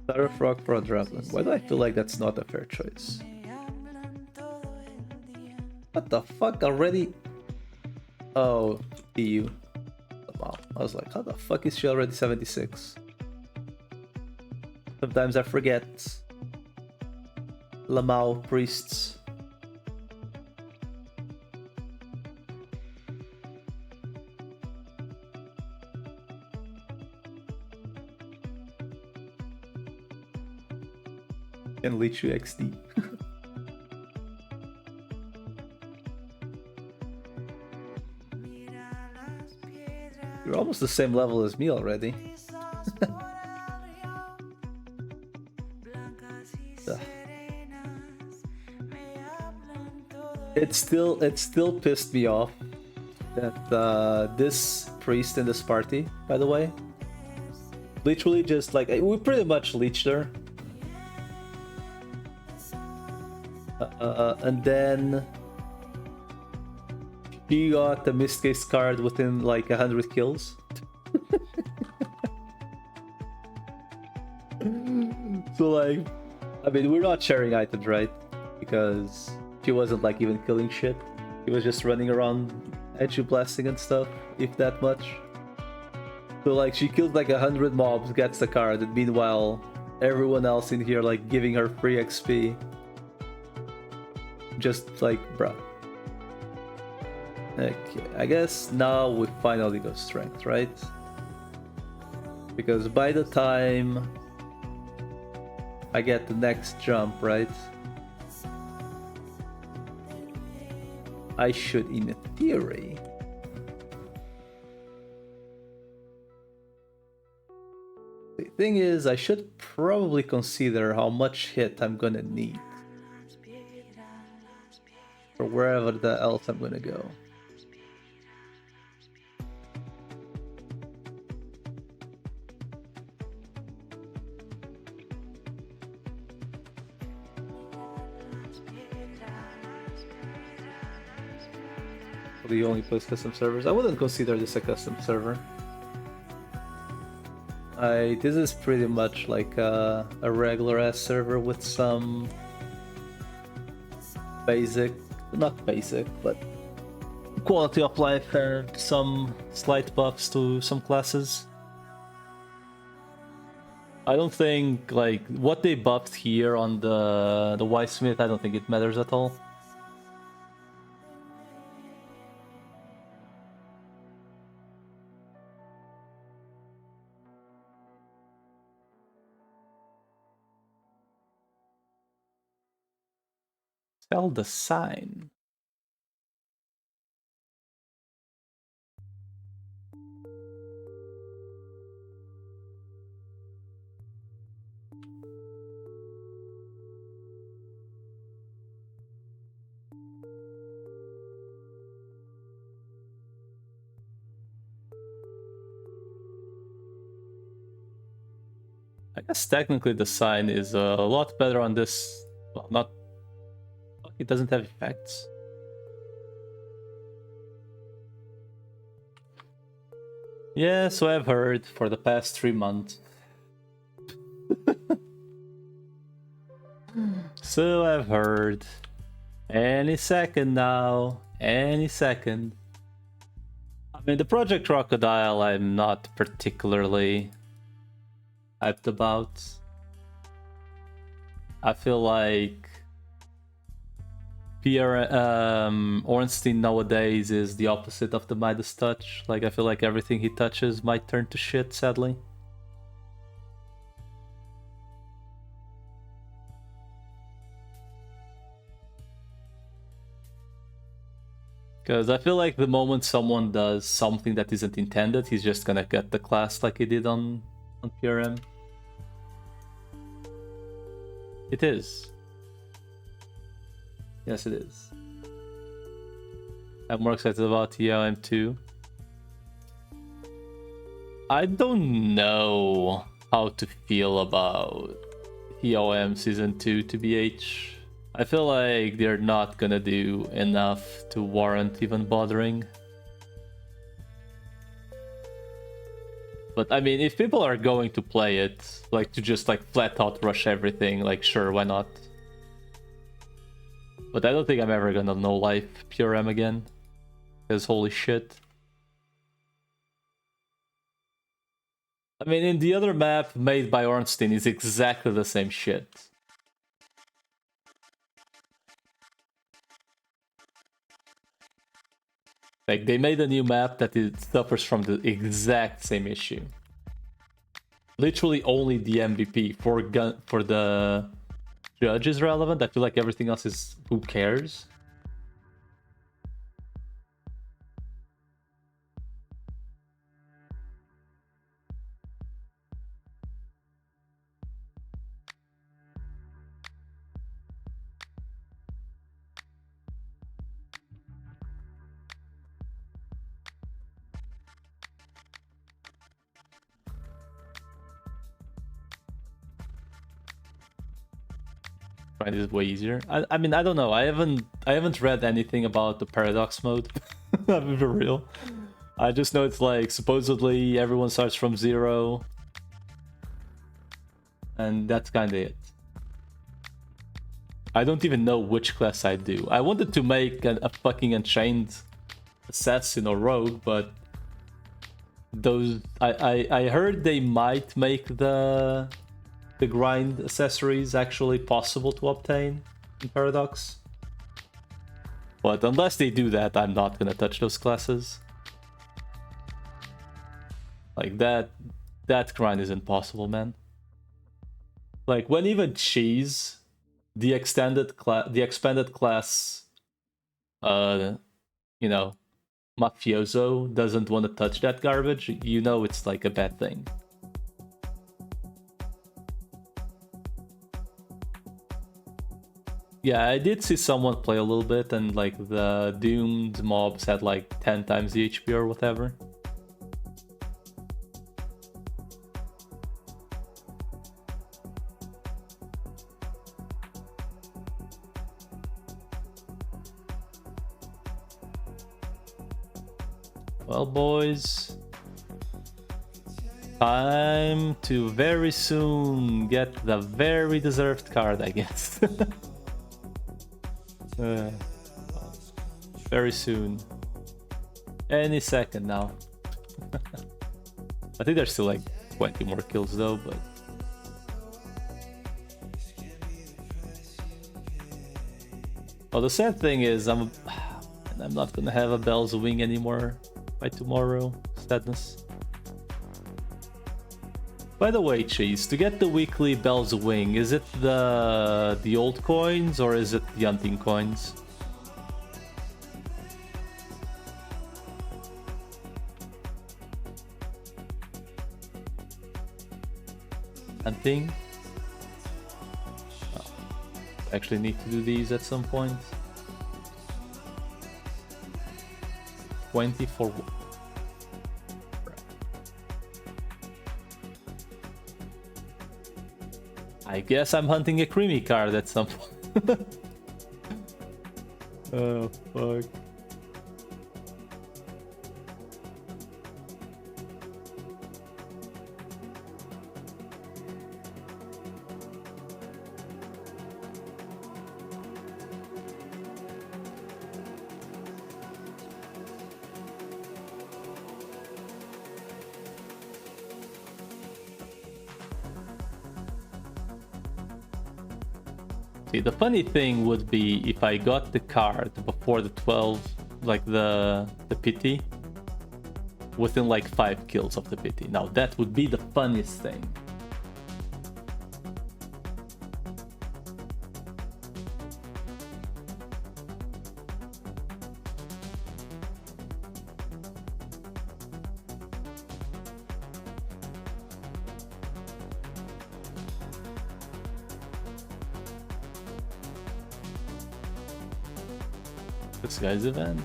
Speaker 1: Sarah Frog for a Droplet. Why do I feel like that's not a fair choice? What the fuck already? Oh, EU. Wow. I was like, how the fuck is she already 76? Sometimes I forget. Lamau priests. Can leech you XD. You're almost the same level as me already. It still pissed me off that this priest in this party, by the way, literally just like we pretty much leeched her, and then she got the Mistcase card within like 100 kills. So like, I mean, we're not sharing items, right? Because she wasn't like even killing shit. She was just running around edge blasting and stuff, if that much. So like, she killed like 100 mobs, gets the card, and meanwhile, everyone else in here like giving her free XP. Just like, bruh. Okay, I guess now we finally go strength, right? Because by the time I get the next jump, right? I should, in theory, the thing is, I should probably consider how much hit I'm gonna need for wherever the else I'm gonna go. The only place custom servers. I wouldn't consider this a custom server. This is pretty much like a regular ass server with some basic, not basic, but quality of life and some slight buffs to some classes. I don't think like what they buffed here on the Y Smith, I don't think it matters at all. Sell the sign. I guess technically the sign is a lot better on this. Well, not. It doesn't have effects. Yeah, so I've heard for the past 3 months. So I've heard. Any second now. Any second. I mean, the Project Crocodile I'm not particularly hyped about. I feel like Pierre Ornstein nowadays is the opposite of the Midas touch. Like, I feel like everything he touches might turn to shit, sadly. Because I feel like the moment someone does something that isn't intended, he's just gonna get the class like he did on PRM. It is. Yes, it is. I'm more excited about TLM 2. I don't know how to feel about EOM Season 2 TBH. I feel like they're not gonna do enough to warrant even bothering. But I mean, if people are going to play it, like to just like flat out rush everything, like sure, why not? But I don't think I'm ever gonna no life Pure M again. Because holy shit. I mean, in the other map made by Ornstein is exactly the same shit. Like, they made a new map that it suffers from the exact same issue. Literally only the MVP for the judge is relevant. I feel like everything else is who cares. Right, is way easier. I mean, I don't know. I haven't read anything about the paradox mode. I'm for real. I just know it's like supposedly everyone starts from 0, and that's kind of it. I don't even know which class I do. I wanted to make a fucking Unchained Assassin or Rogue, but those I heard they might make the grind accessories actually possible to obtain in Paradox. But unless they do that, I'm not gonna touch those classes. Like that grind is impossible, man. Like when even Cheese, the expanded class, you know, mafioso doesn't want to touch that garbage, you know it's like a bad thing. Yeah, I did see someone play a little bit, and like the doomed mobs had like 10 times the HP or whatever. Well, boys, time to very soon get the very deserved card, I guess. Very soon. Any second now. I think there's still like 20 more kills though, but... Well, the sad thing is I'm not gonna have a Bell's Wing anymore by tomorrow. Sadness. By the way, Cheese, to get the weekly Bell's Wing, is it the old coins or is it the hunting coins? Hunting? Oh, I actually need to do these at some point. 24. I guess I'm hunting a creamy card at some point. Oh, fuck. The funny thing would be if I got the card before the 12, like the pity, within like 5 kills of the pity. Now that would be the funniest thing. This guy's event.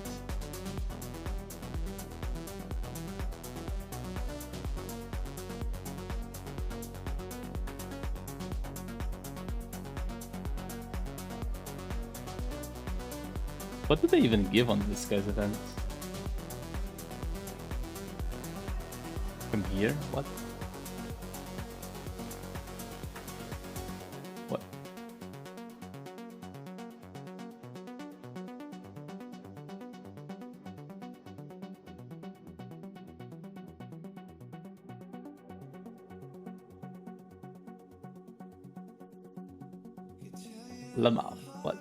Speaker 1: What do they even give on this guy's event? From here? What? What? Lamau. What?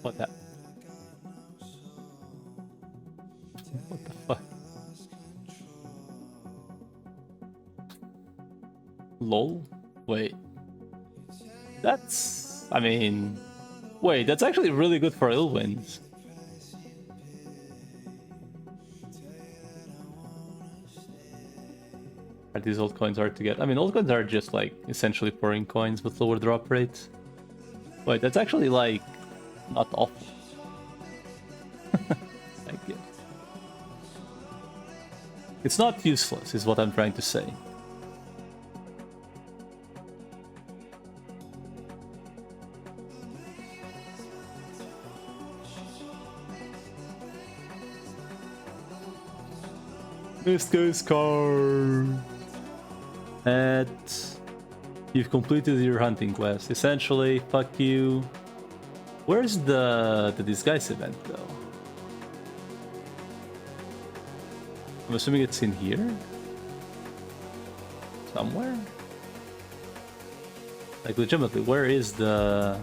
Speaker 1: What happened? What the fuck? LOL? Wait. That's... I mean... Wait, that's actually really good for ill wins. Are these old coins hard to get? I mean, old coins are just like essentially pouring coins with lower drop rates. Wait, that's actually like not awful. Thank you. It's not useless, is what I'm trying to say. East Coast card. You've completed your hunting quest. Essentially, fuck you. Where's the disguise event though? I'm assuming it's in here? Somewhere? Like legitimately, where is the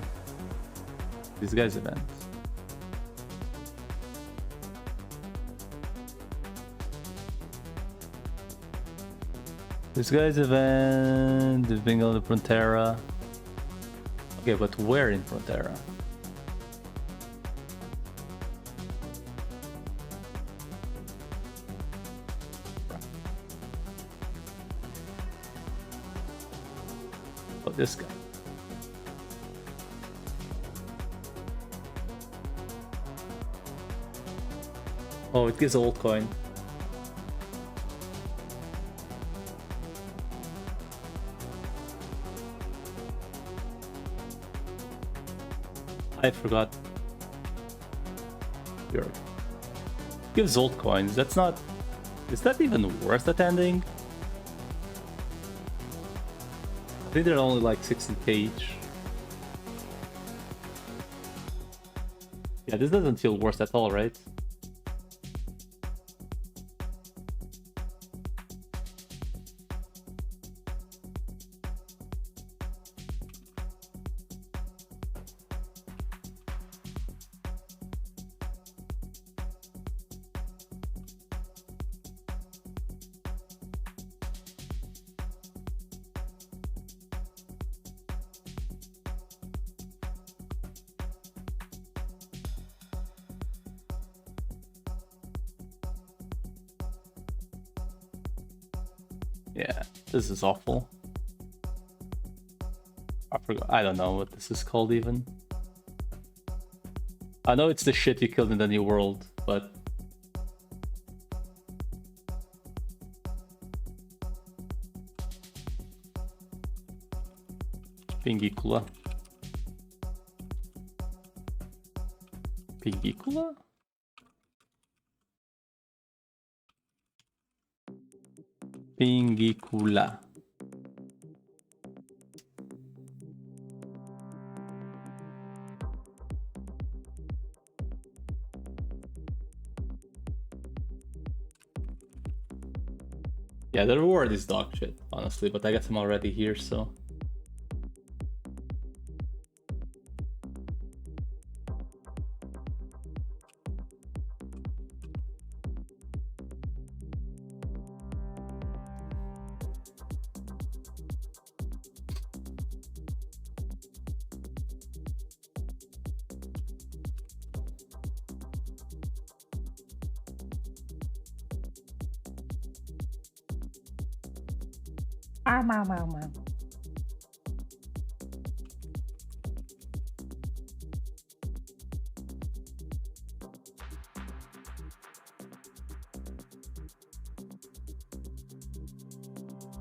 Speaker 1: disguise event? Disguise event, the bingo on the Frontera. Okay, but where in Frontera? Oh, this guy. Oh, it gives a old coin. I forgot. Sure. Gives old coins. That's not... Is that even worth attending? I think they're only like 16k each. Yeah, this doesn't feel worse at all, right? Yeah, this is awful. I forgot. I don't know what this is called even. I know it's the shit you killed in the New World, but... Pingicula. Pingicula? Pingicula. Yeah, the reward is dog shit, honestly, but I guess I'm already here, so...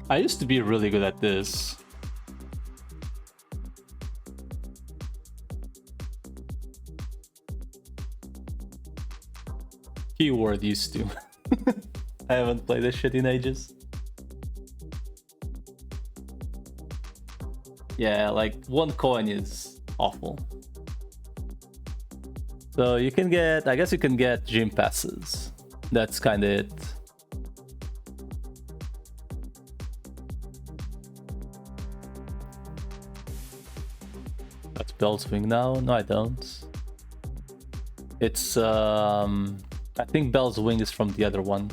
Speaker 1: I used to be really good at this. Keyword used to. I haven't played this shit in ages. Yeah, like 1 coin is awful. So you can get, I guess you can get gym passes. That's kind of it. That's Bell's Wing now? No, I don't. It's, I think Bell's Wing is from the other one.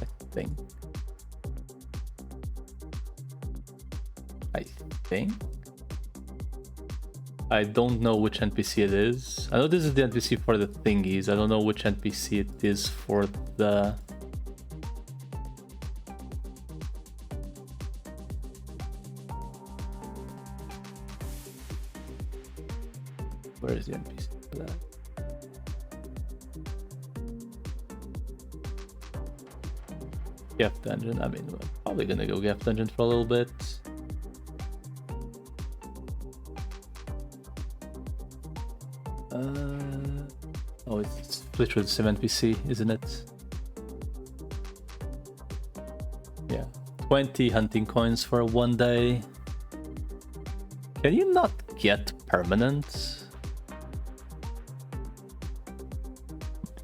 Speaker 1: I think. I don't know which NPC it is. I know this is the NPC for the thingies. I don't know which NPC it is for the... Where is the NPC for that? Gap Dungeon. I mean, we're probably gonna go Gap Dungeon for a little bit. Oh, it's literally the same NPC, isn't it? Yeah. 20 hunting coins for 1 day. Can you not get permanent?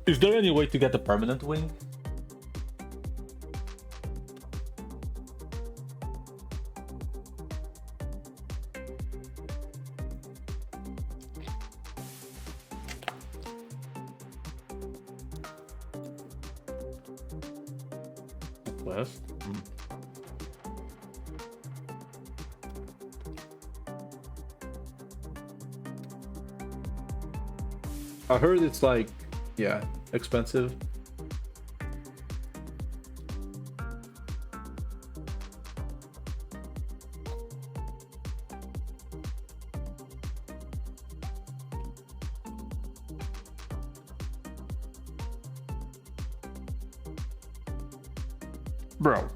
Speaker 1: Is there any way to get a permanent wing? West? I heard it's like, yeah, expensive. Bro,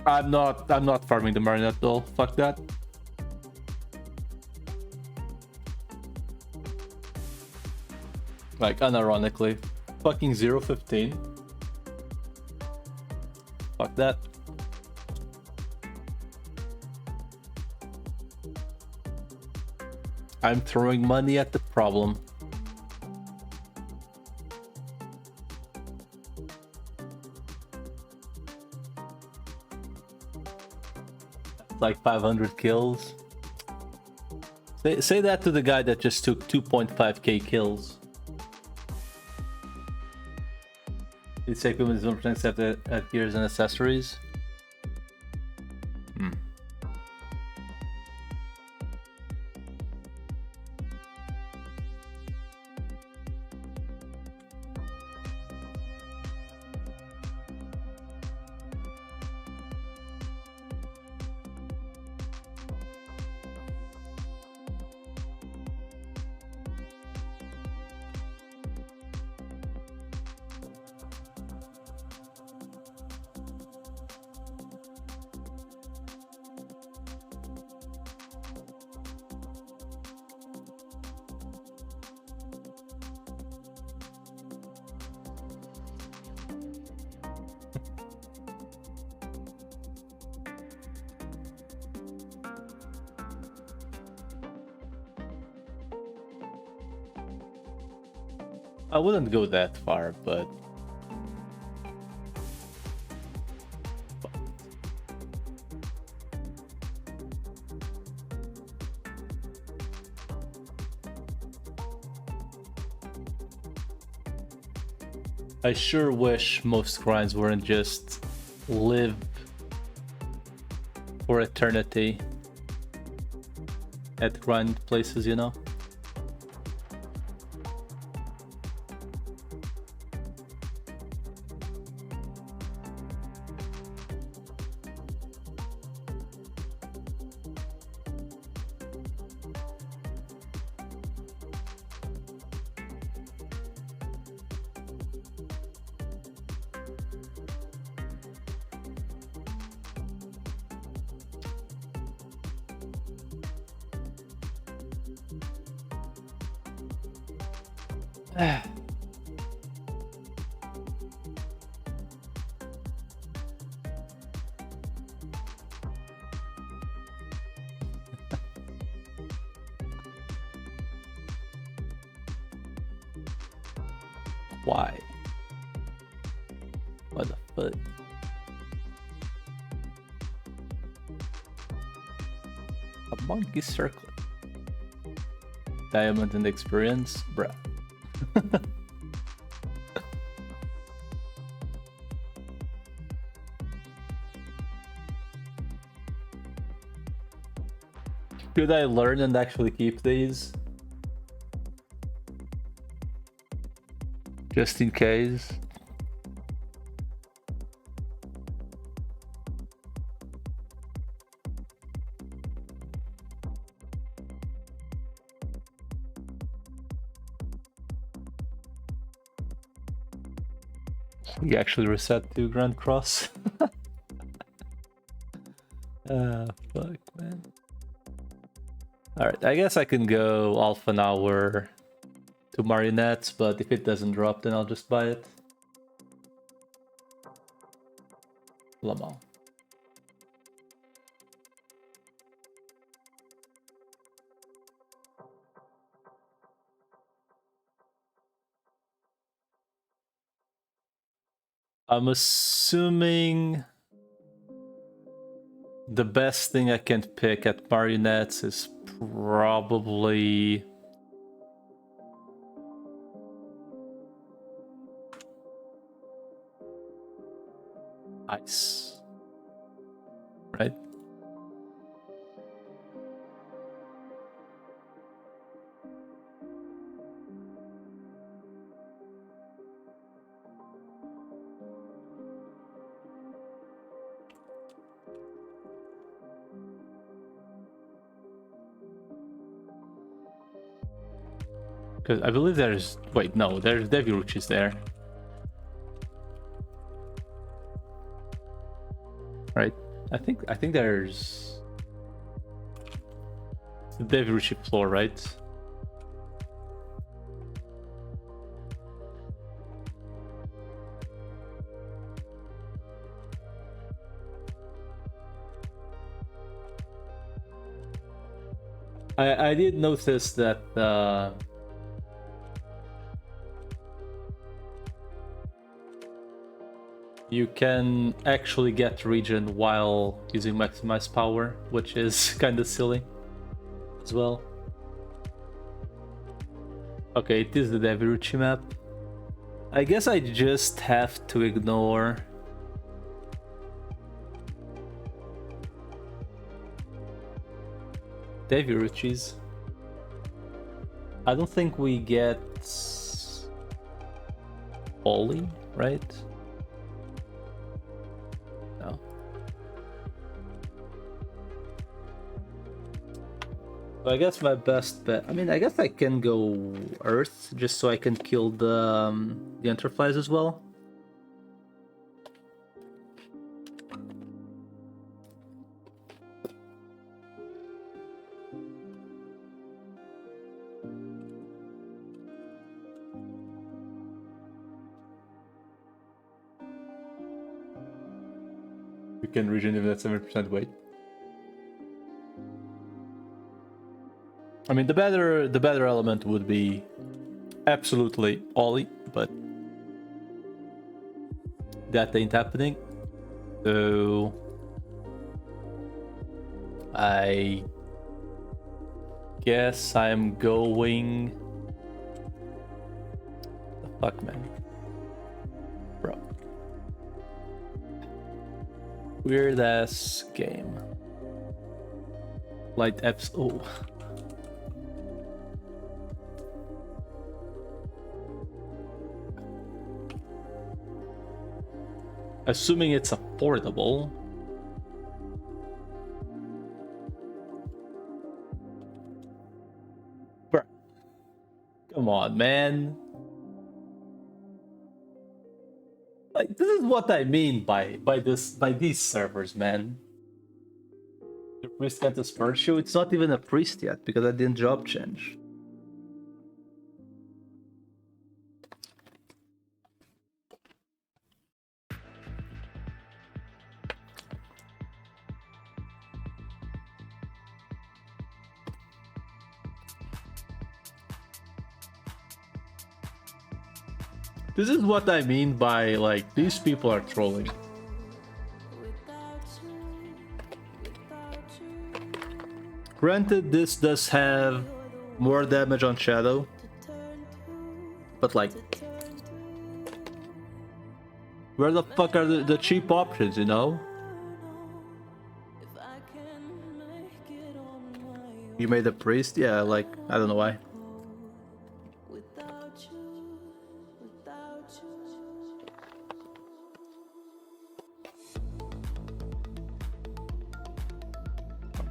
Speaker 1: I'm not farming the Marinette though. Fuck that. Like, unironically, fucking 0.15. Fuck that. I'm throwing money at the problem. Like 500 kills. Say that to the guy that just took 2.5k kills. Its equipment is 1% except at gears and accessories. I wouldn't go that far, but I sure wish most grinds weren't just live for eternity at grind places, you know? Why? What the fuck? A monkey circlet. Diamond and experience? Bruh. Should I learn and actually keep these? Just in case. We actually reset to Grand Cross. Ah, fuck, man. Alright, I guess I can go half an hour to marionettes, but if it doesn't drop, then I'll just buy it. Lamau. I'm assuming the best thing I can pick at marionettes is probably ice, right? Because I believe there's... Wait, no, there's Deviruchis there. Right? I think there's... the Deviruchi floor, right? I did notice that you can actually get regen while using maximized power, which is kind of silly as well. Okay, it is the Deviruchi map. I guess I just have to ignore Deviruchis. I don't think we get Oli, right? No. So I guess my best bet... I mean, I guess I can go Earth, just so I can kill the Enterflies as well. You can regen even at 7% weight. I mean, the better element would be absolutely Ollie, but that ain't happening. So I guess I'm going... The fuck, man, bro. Weird ass game. Light apps. Oh. Assuming it's affordable. Bruh. Come on, man. Like, this is what I mean by these servers, man. The priest got a spur show. It's not even a priest yet because I didn't job change. This is what I mean by, like, these people are trolling. Granted, this does have more damage on Shadow, but, like, where the fuck are the cheap options, you know? You made a priest? Yeah, like, I don't know why.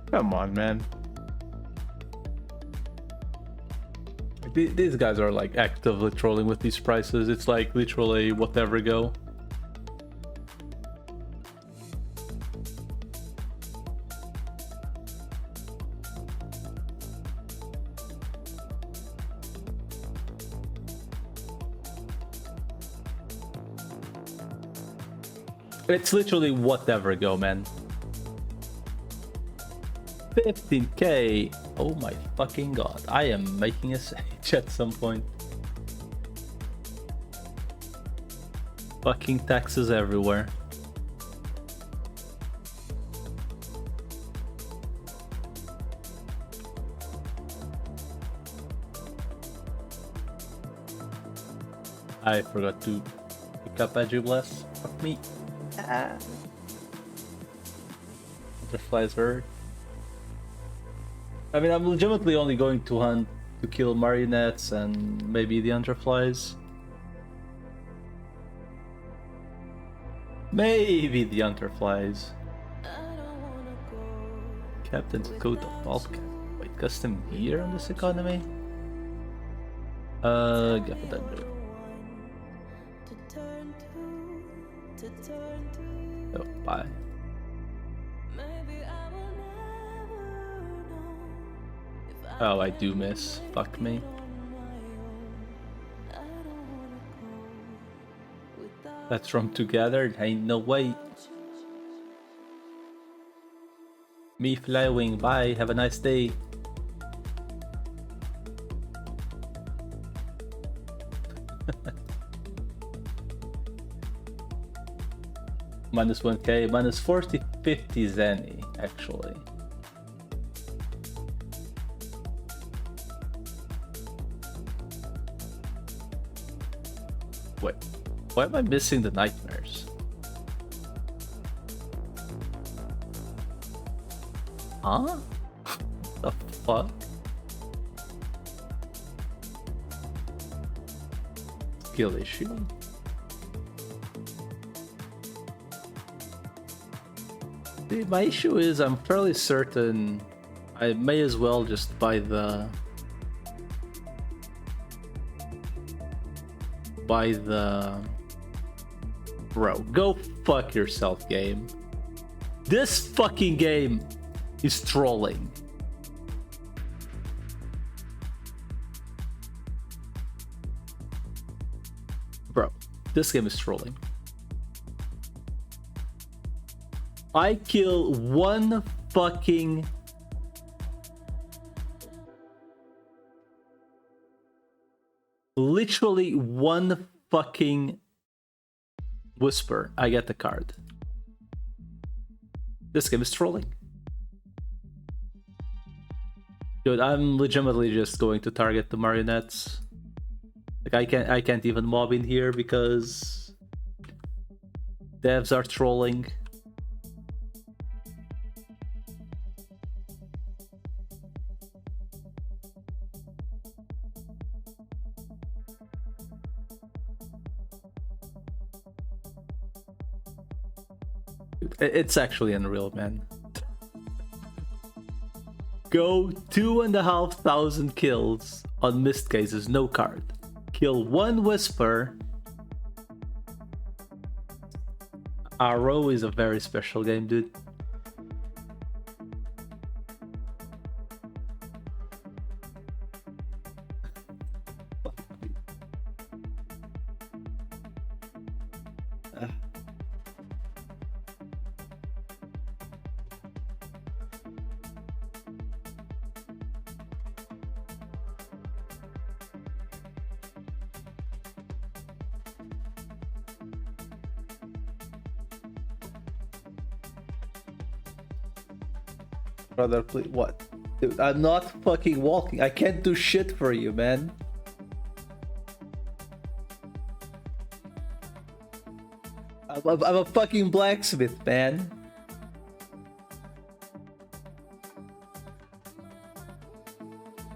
Speaker 1: Come on, man. These guys are, like, actively trolling with these prices. It's like literally whatever go. It's literally whatever go, man. 15k. Oh my fucking god. I am making a sage at some point. Fucking taxes everywhere. I forgot to pick up Agibless. Fuck me. Butterflies hurt. I mean, I'm legitimately only going to hunt to kill marionettes and maybe the underflies. Maybe the underflies. Captain's coat of Falcon. Wait, custom gear on this economy? Get for that. Oh, bye. Oh, I do miss. Fuck me. Let's run together. Ain't no way. Me flying. Bye. Have a nice day. Minus 1k. Minus 40-50 Zenny, actually. Wait, why am I missing the nightmares? Huh? The fuck? Skill issue? See, my issue is I'm fairly certain I may as well just buy the bro, go fuck yourself, game. This fucking game is trolling. Bro, this game is trolling. I kill one fucking literally one fucking whisper, I get the card. This game is trolling. Dude, I'm legitimately just going to target the marionettes. Like I can't even mob in here because devs are trolling. It's actually unreal, man. Go 2,500 kills on missed cases, no card. Kill one whisper. RO is a very special game, dude. Brother, please. What? Dude, I'm not fucking walking. I can't do shit for you, man. I'm a fucking blacksmith, man.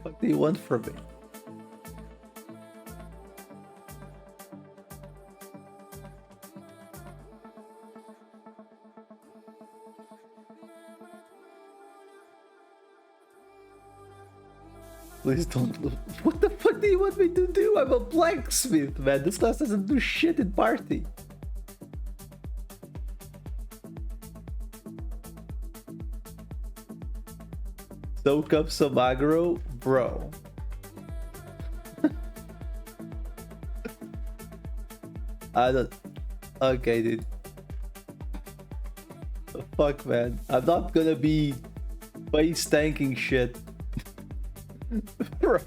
Speaker 1: What do you want from me? Please don't. What the fuck do you want me to do? I'm a blacksmith, man. This class doesn't do shit in party. Soak up some aggro, bro. I don't. Okay, dude. The fuck, man. I'm not gonna be face tanking shit. Bro.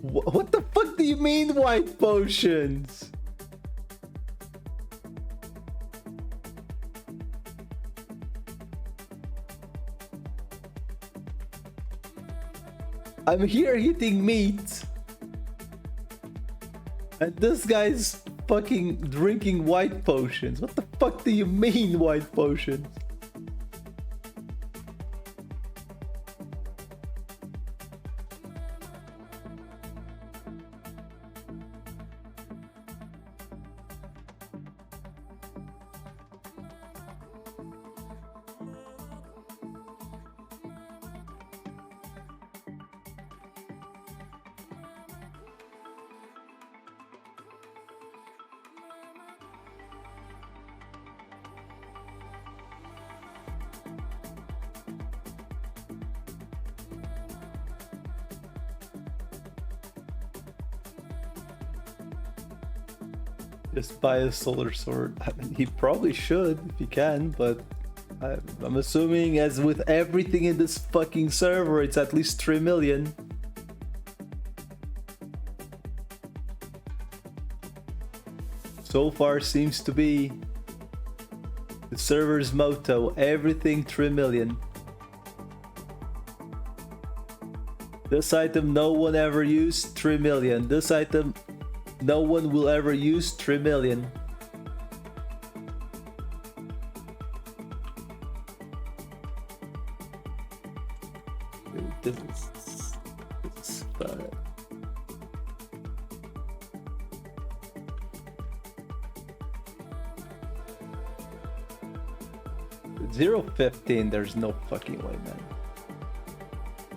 Speaker 1: What the fuck do you mean white potions? I'm here eating meat. And this guy's fucking drinking white potions. What the fuck do you mean white potions? Just buy a solar sword. I mean, he probably should if he can, but I'm assuming, as with everything in this fucking server, it's at least 3 million. So far seems to be the server's motto, everything 3 million. This item no one ever used, 3 million. This item no one will ever use, 3 million. Dude, this is bad. $0.15, there's no fucking way, man.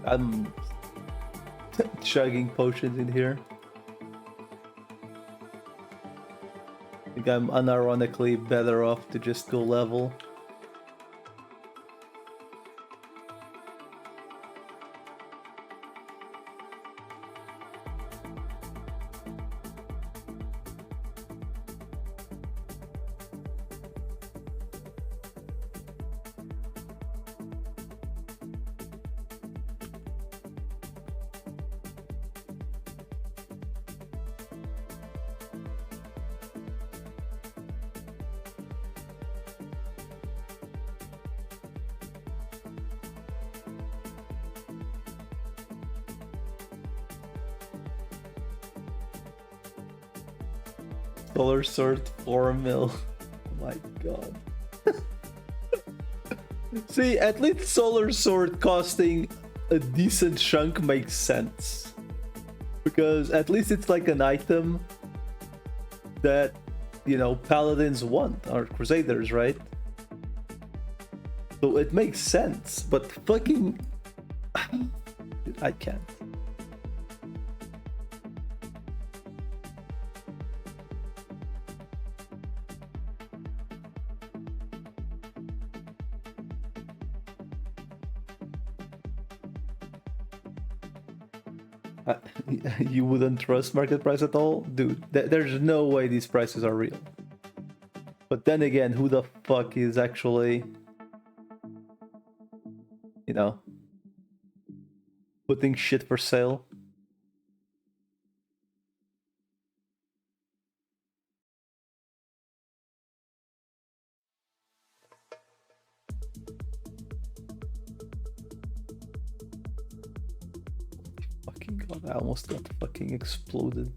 Speaker 1: I'm chugging potions in here. I think I'm unironically better off to just go level. Solar sword 4 mil. Oh my god. See, at least solar sword costing a decent chunk makes sense. Because at least it's like an item that, you know, paladins want, or crusaders, right? So it makes sense, but fucking... I can't. You wouldn't trust market price at all? Dude, there's no way these prices are real. But then again, who the fuck is actually, you know, putting shit for sale? God, I almost got fucking exploded.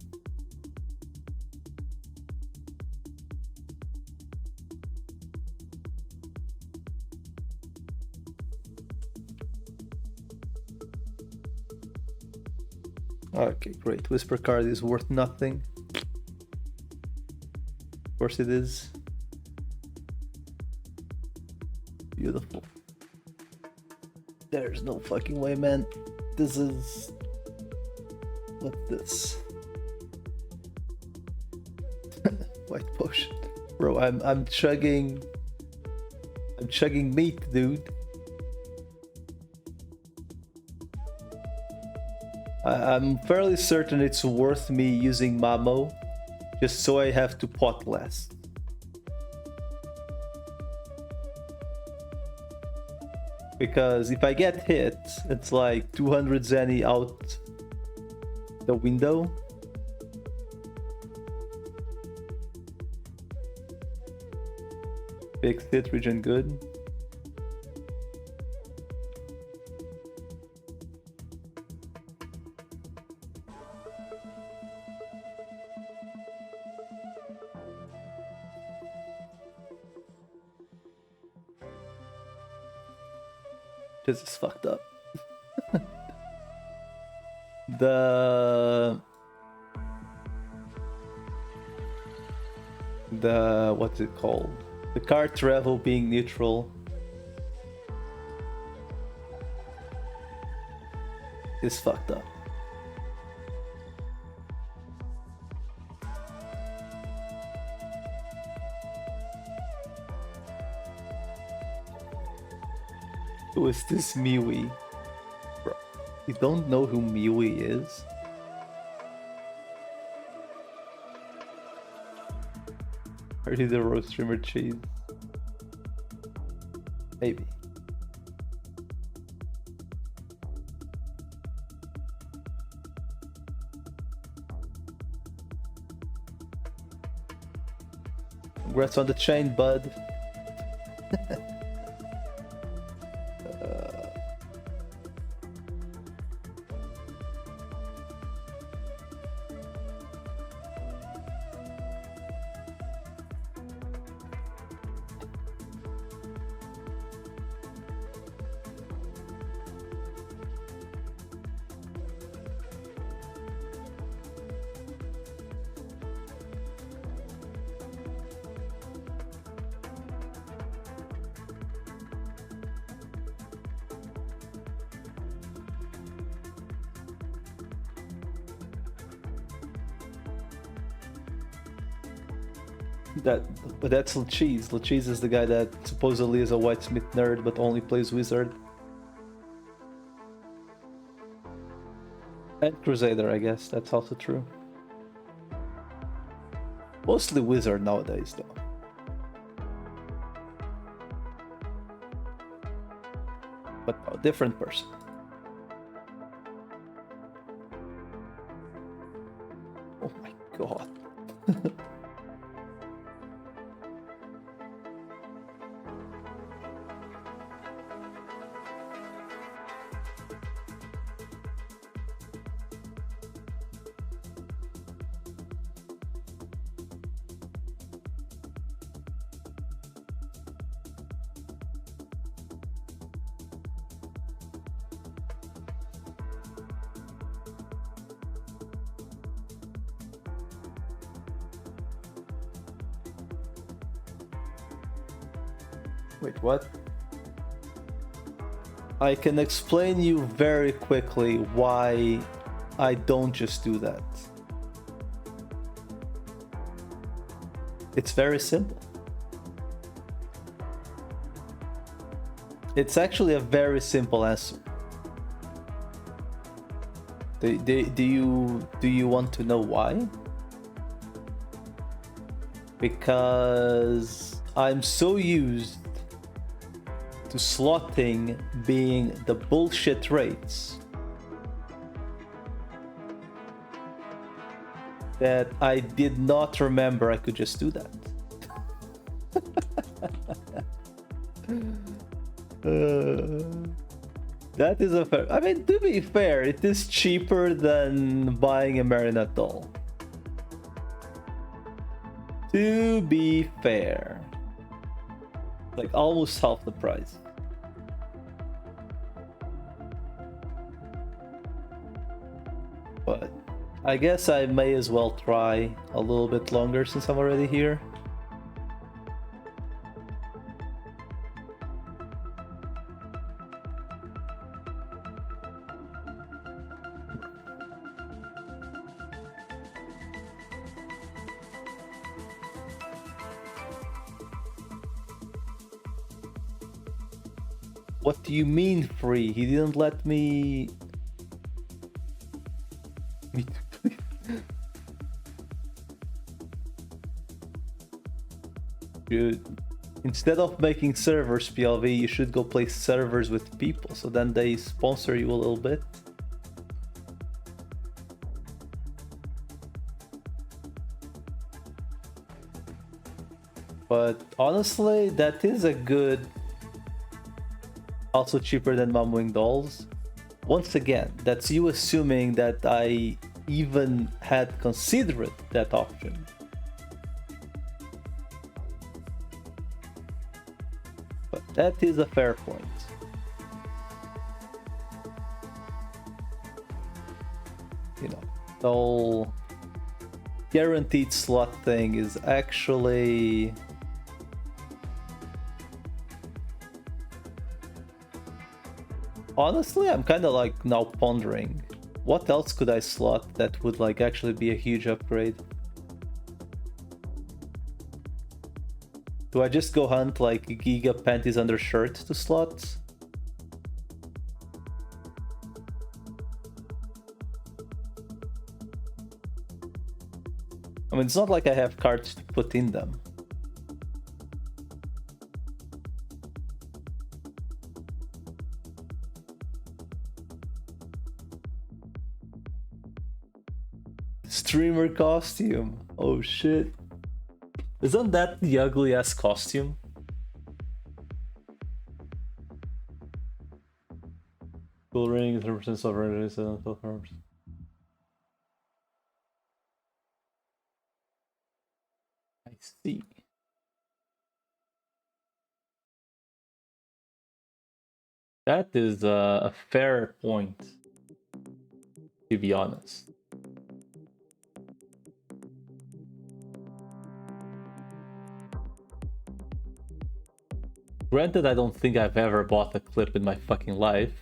Speaker 1: Okay, great. Whisper card is worth nothing. Of course it is. Beautiful. There's no fucking way, man. This is... What's this? White potion. Bro, I'm chugging... I'm chugging meat, dude. I'm fairly certain it's worth me using Mamo, just so I have to pot less. Because if I get hit, it's like 200 Zenny out the window. Fix it, regen good. This is fucked up. The what's it called? The card travel being neutral is fucked up. Who is this Miwi? Bro, you don't know who Miwi is? Are you the roast streamer cheese? Maybe. Congrats on the chain, bud. But that's Lacheese. Lacheese is the guy that supposedly is a whitesmith nerd but only plays wizard. And Crusader, I guess, that's also true. Mostly wizard nowadays though. But a different person. Oh my god. Wait, what? I can explain you very quickly why I don't just do that. It's very simple. It's actually a very simple answer. Do you want to know why? Because I'm so used to slotting being the bullshit rates that I did not remember I could just do that. That is a fair. I mean, to be fair, it is cheaper than buying a marionette doll. To be fair, like almost half the price. But I guess I may as well try a little bit longer since I'm already here. What do you mean free? He didn't let me... Dude, instead of making servers PLV, you should go play servers with people, so then they sponsor you a little bit. But honestly, that is a good... Also cheaper than Mom Wing Dolls. Once again, that's you assuming that I even had considered that option. But that is a fair point. You know, the whole guaranteed slot thing is actually... Honestly, I'm kind of like now pondering, what else could I slot that would like actually be a huge upgrade? Do I just go hunt like Giga Panties Undershirt to slots? I mean, it's not like I have cards to put in them. Streamer costume. Oh shit. Isn't that the ugly ass costume? Cool ring, 3% sovereignty, 7 arms. I see. That is a fair point, to be honest. Granted, I don't think I've ever bought a clip in my fucking life.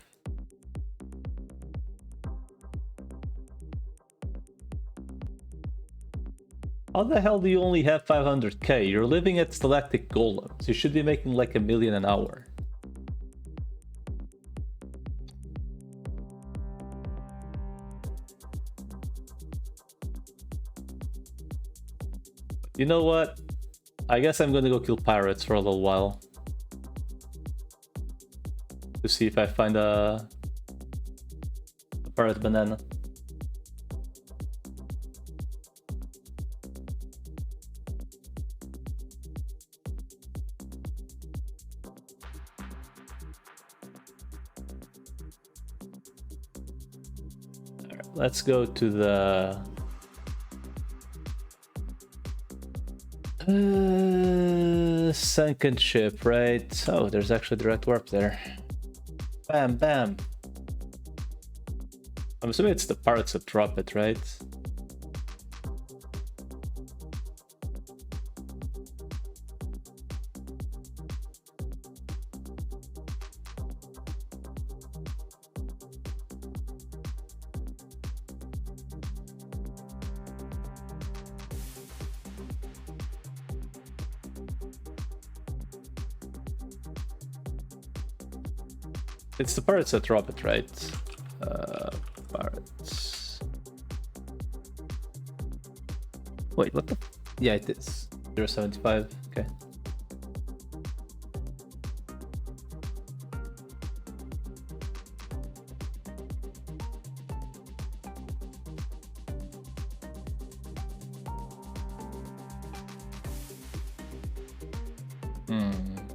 Speaker 1: How the hell do you only have 500k? You're living at Stalactic Golems. You should be making like $1 million an hour. You know what? I guess I'm gonna go kill pirates for a little while. To see if I find a pirate banana. Alright, let's go to the sunken ship, right? Oh, there's actually direct warp there. Bam, bam. I'm assuming it's the pirates that drop it, right? It's the pirates that drop it, right? Pirates. Wait, what the? Yeah, it is. 0.75. Okay.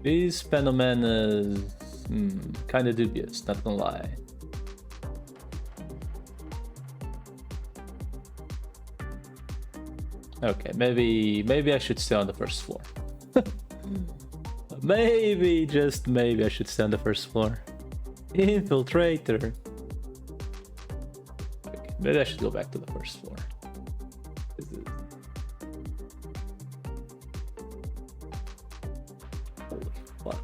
Speaker 1: These Penomenas Kinda dubious, not gonna lie. Okay, maybe I should stay on the first floor. Maybe, just maybe I should stay on the first floor. Infiltrator. Okay, maybe I should go back to the first floor. Holy fuck.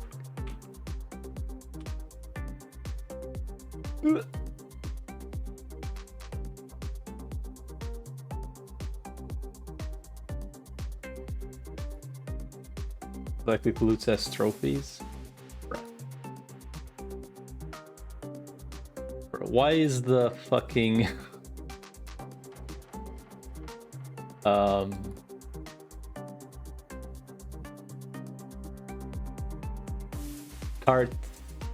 Speaker 1: Like it loots as trophies. Bro, why is the fucking cart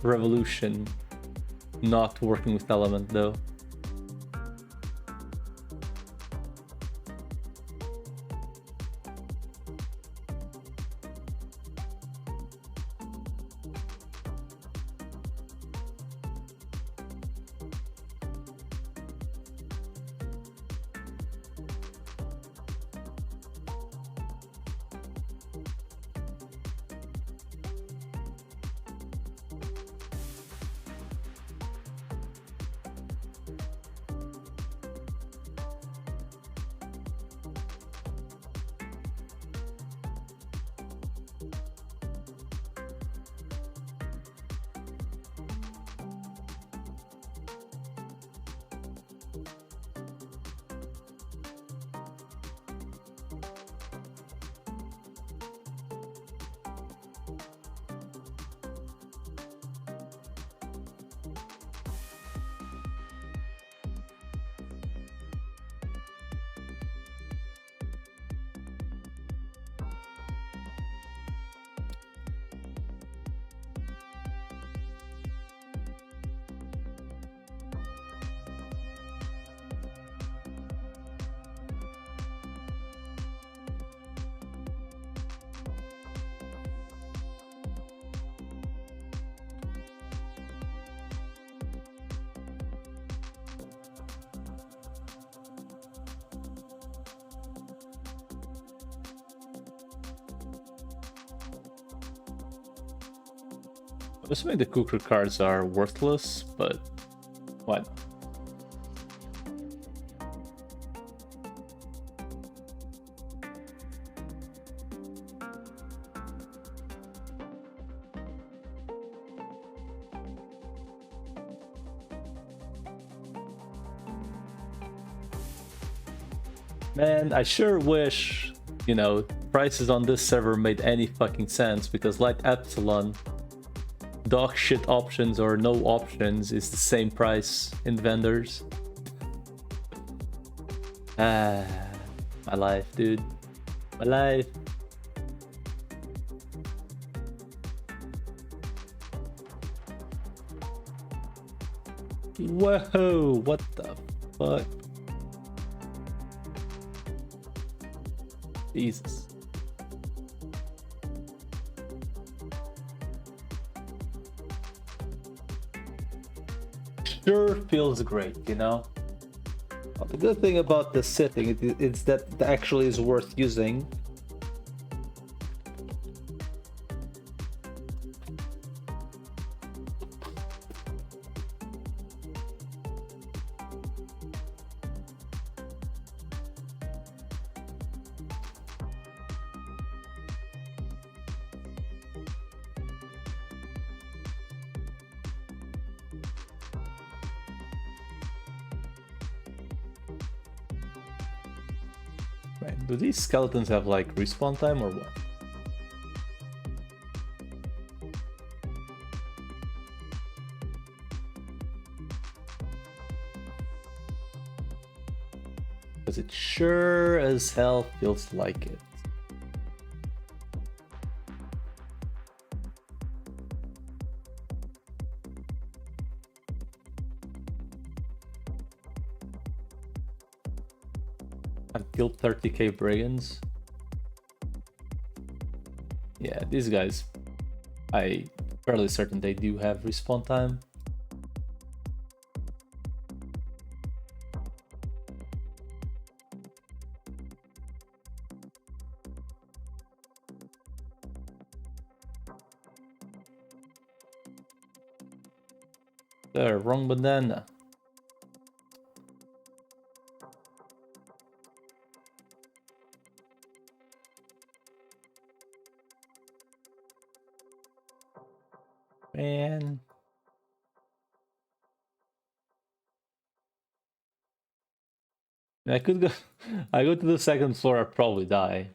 Speaker 1: revolution not working with element though? I'm assuming the cooker cards are worthless, but why not? Man, I sure wish, you know, prices on this server made any fucking sense, because like Epsilon, dog shit options or no options is the same price in vendors. Ah, my life, dude. My life. Whoa, what the fuck? Jesus. Sure feels great, you know? Well, the good thing about the setting is that it actually is worth using. Right. Do these skeletons have like respawn time or what? Because it sure as hell feels like it. I've killed 30k brigands. Yeah, these guys, I Fairly certain they do have respawn time. There, wrong bandana. Man. I could go I go to the second floor, I'd probably die.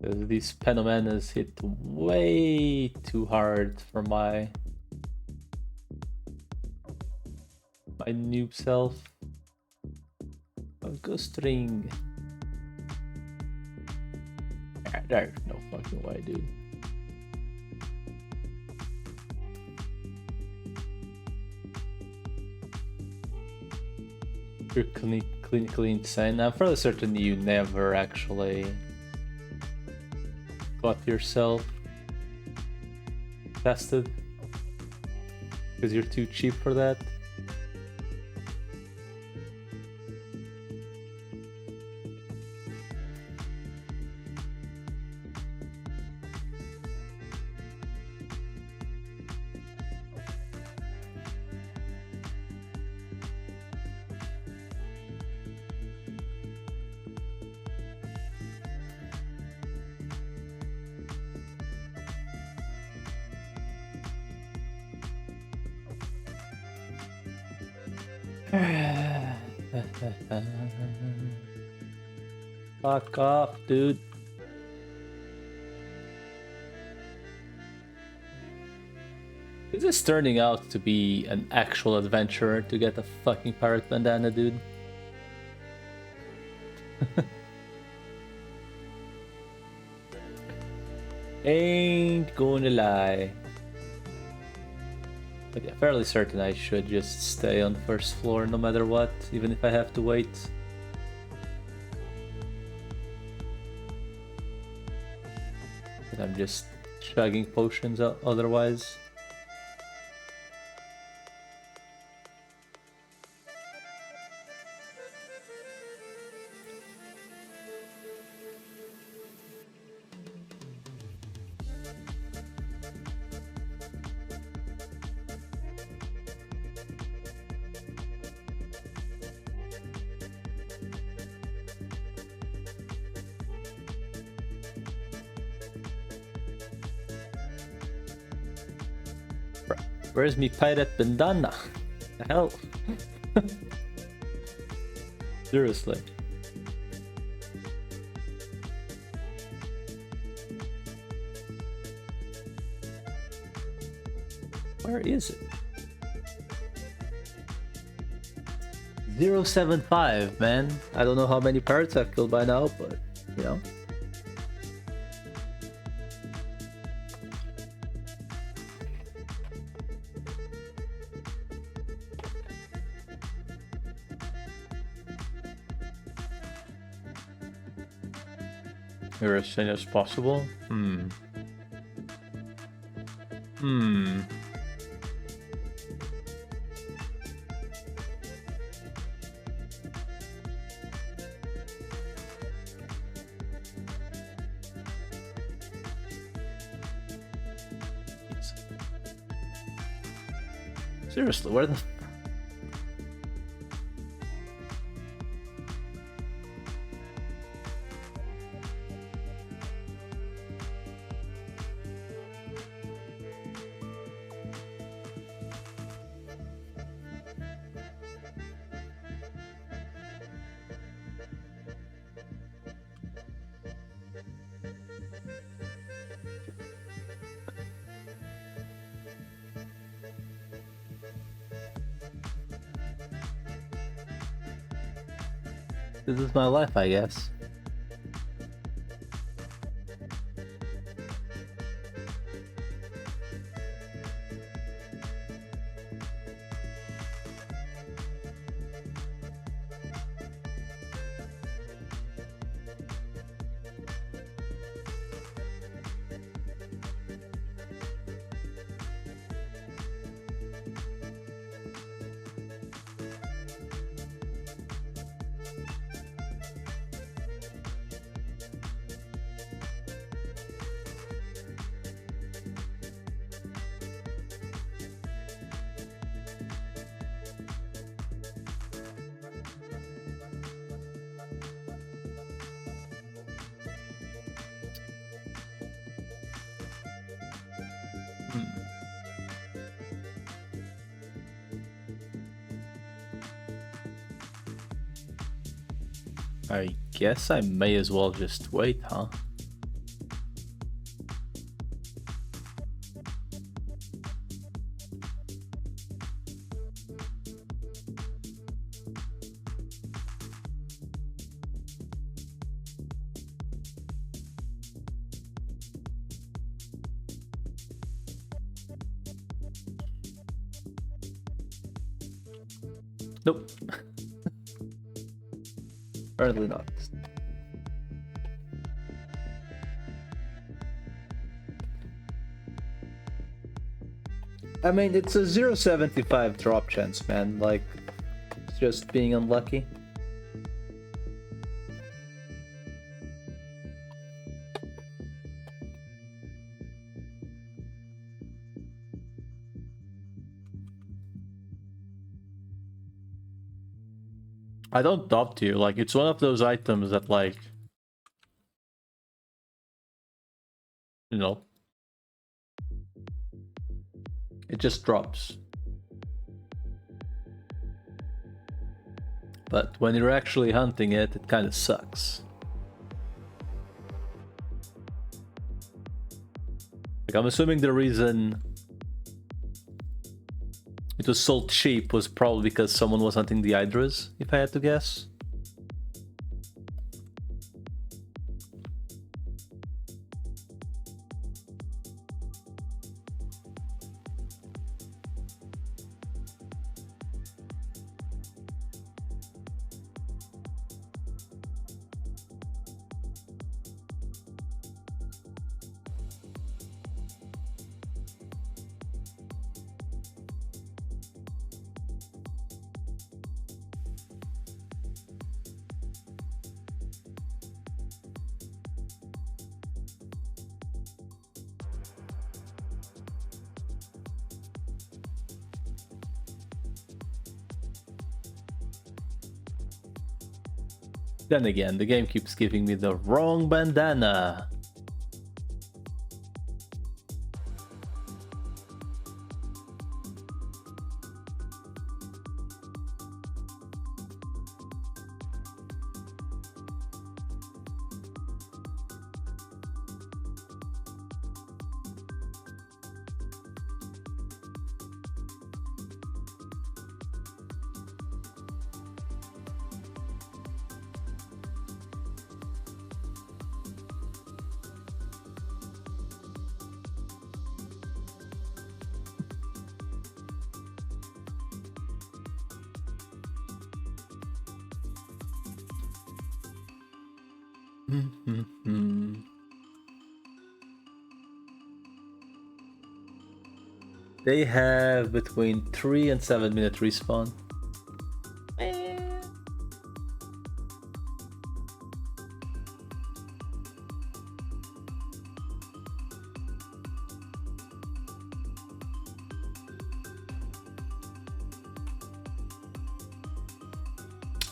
Speaker 1: These Penomanas hit way too hard for my noob self. Go string. There's no fucking way, dude. You're clinically insane. I'm fairly certain you never actually got yourself tested because you're too cheap for that. Fuck off, dude. Is this turning out to be an actual adventure to get a fucking pirate bandana, dude? Ain't gonna lie. But yeah, fairly certain I should just stay on the first floor no matter what, even if I have to wait. But I'm just chugging potions otherwise. Where's me pirate bandana? The hell? Seriously. Where is it? 075, man. I don't know how many pirates I've killed by now, but you know. You're as soon as possible? Seriously, where the... This is my life, I guess. I guess I may as well just wait, huh? Nope. Apparently not. I mean, it's a 0.75 drop chance, man. Like, it's just being unlucky. I don't doubt you. Like, it's one of those items that, like, you know, it just drops. But when you're actually hunting it, it kind of sucks. Like, I'm assuming the reason it was sold cheap was probably because someone was hunting the Hydras, if I had to guess. Then again, the game keeps giving me the wrong bandana. They have between 3 and 7 minute respawn.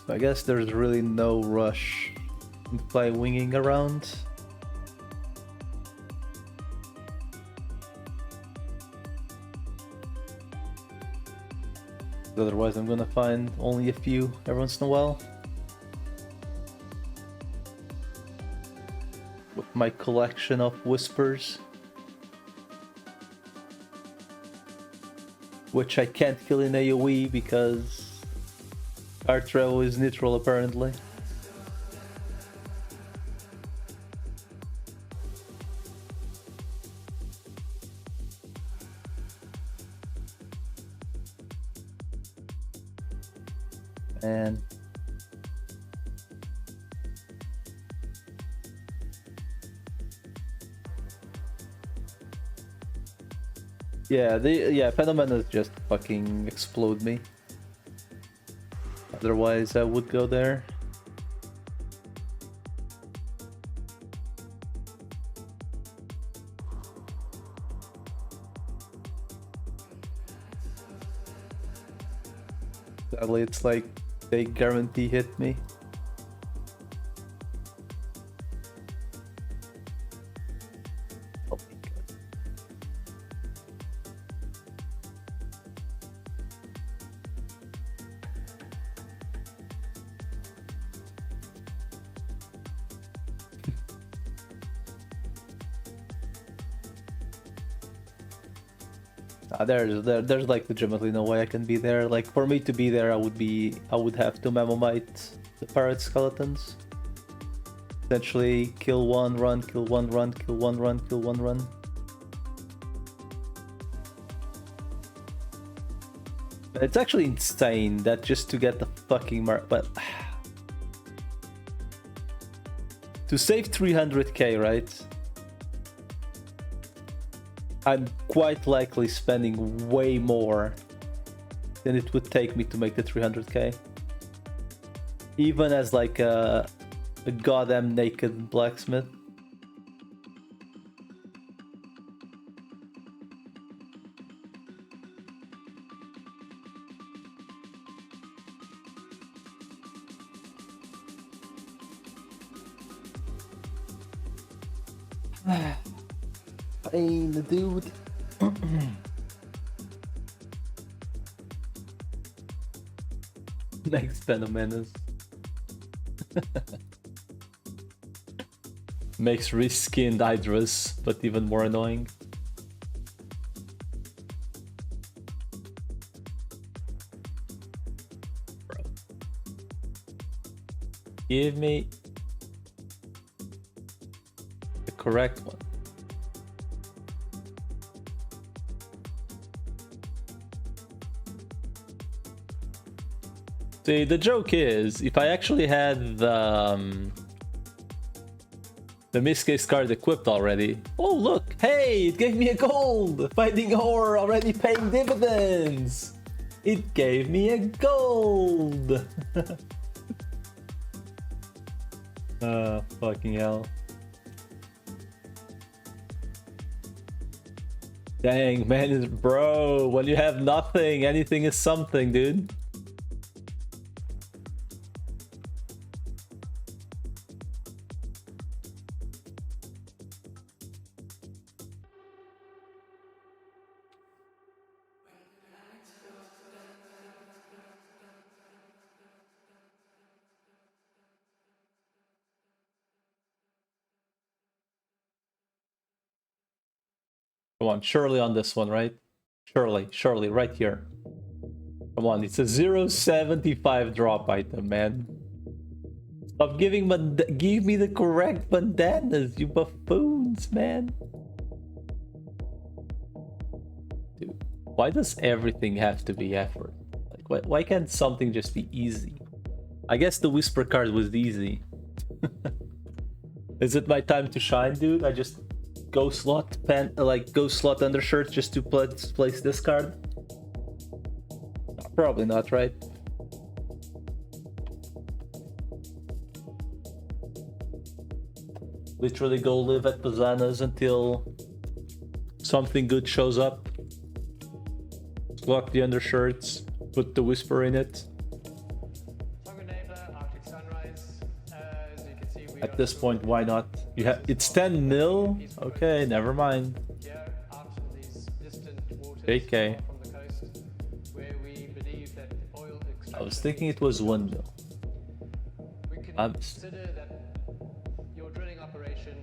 Speaker 1: I guess there's really no rush by winging around. Otherwise I'm gonna find only a few every once in a while. With my collection of whispers. Which I can't kill in AoE because Artrell is neutral apparently. And yeah, Phenomenons just fucking explode me. Otherwise I would go there. Sadly, it's like they guarantee hit me. Oh my god. There's like legitimately no way I can be there. Like for me to be there, I would have to Mamomite the pirate skeletons. Essentially, kill one, run, kill one, run, kill one, run, kill one, run. It's actually insane that just to get the fucking but to save 300k, right? I'm quite likely spending way more than it would take me to make the 300k. Even as like a goddamn naked blacksmith. Pain, dude. Next Phenomenace. Makes reskinned Hydras, but even more annoying. Bro. Give me the correct one. See, the joke is, if I actually had the miscase card equipped already. Oh look, hey, it gave me a gold! Finding ore already paying dividends! It gave me a gold! Fucking hell. Dang, man, bro, when you have nothing, anything is something, dude. Come on, surely on this one, right? Surely, right here. Come on, it's a 0.75 drop item, man. Stop giving give me the correct bandanas, you buffoons, man. Dude, why does everything have to be effort? Like, why can't something just be easy? I guess the Whisper card was easy. Is it my time to shine, dude? I just go slot undershirt just to place this card? Probably not, right? Literally go live at Pazana's until something good shows up. Lock the undershirts, put the Whisper in it. At this point, why not? You have it's 10 mil? Okay, never mind. JK. I was thinking it was 1 mil.
Speaker 3: Consider that your drilling operation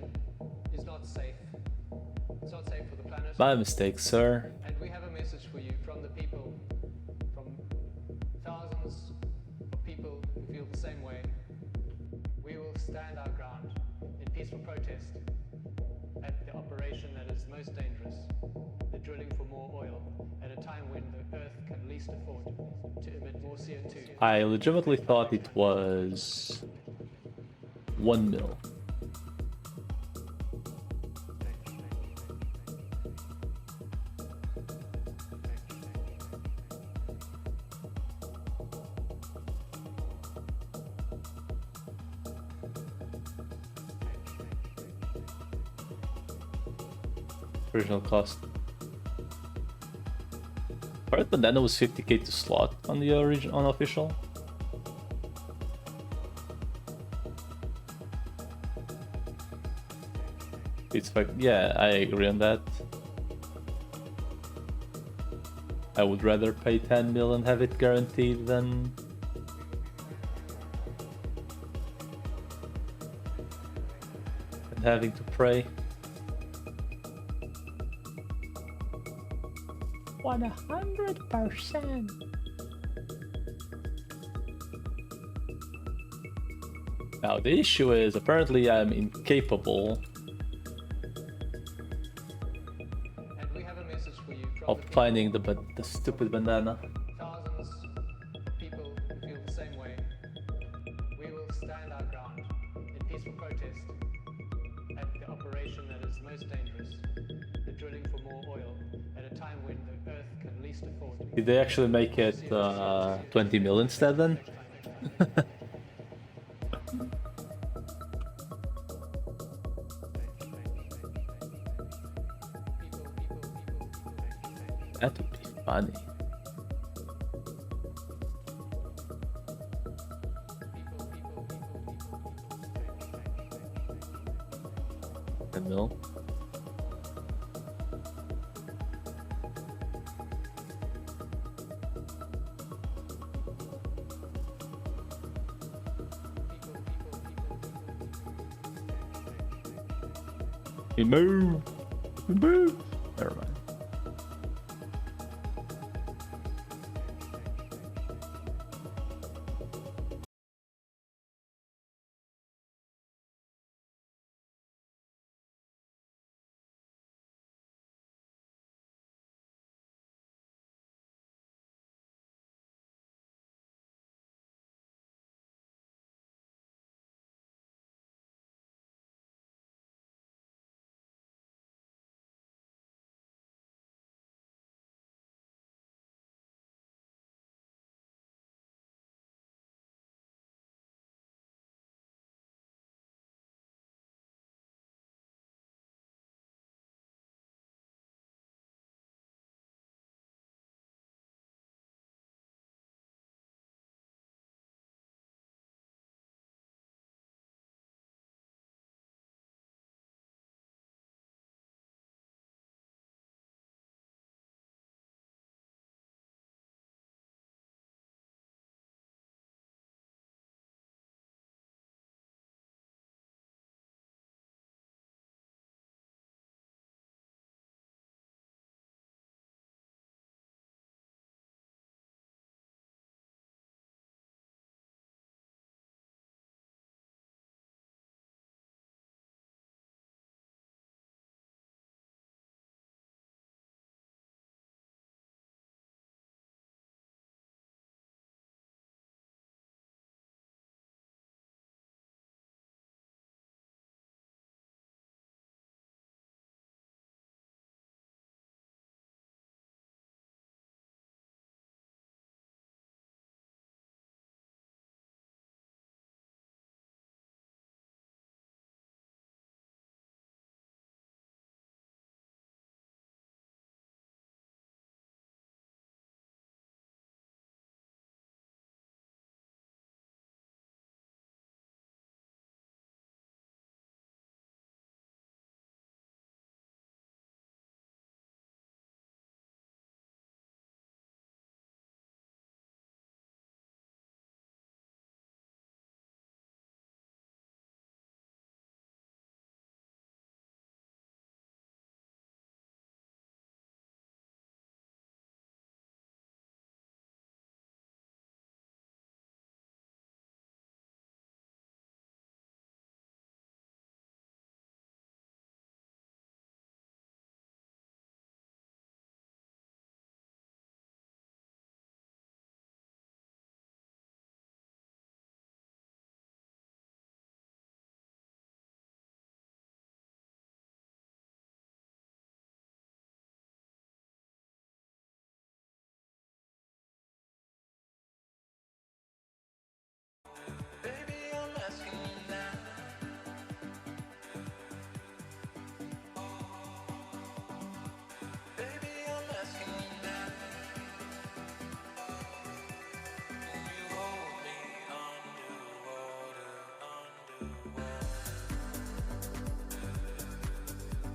Speaker 3: is not safe. It's not safe for the planet.
Speaker 1: My mistake, sir.
Speaker 3: And we have a message for you from the people, from thousands of people who feel the same way. We will stand our ground in peaceful protest at the operation that is most dangerous, the drilling for more oil, at a time when the Earth can least afford to emit more CO2.
Speaker 1: I legitimately thought it was 1 mil. Original cost. Alright, but then it was 50k to slot on the unofficial. It's like, yeah, I agree on that. I would rather pay 10 mil and have it guaranteed than having to pray. 100%. Now the issue is apparently I'm incapable
Speaker 3: And we have a message for you from
Speaker 1: of
Speaker 3: the people,
Speaker 1: finding the stupid bandana.
Speaker 3: thousands of people who feel the same way. We will stand our ground in peaceful protest at the operation that is most dangerous, the drilling for more oil at a time when the earth can least afford.
Speaker 1: Did they actually make it 20 mil instead then? That would be funny. The mill. We move. We move. Never mind.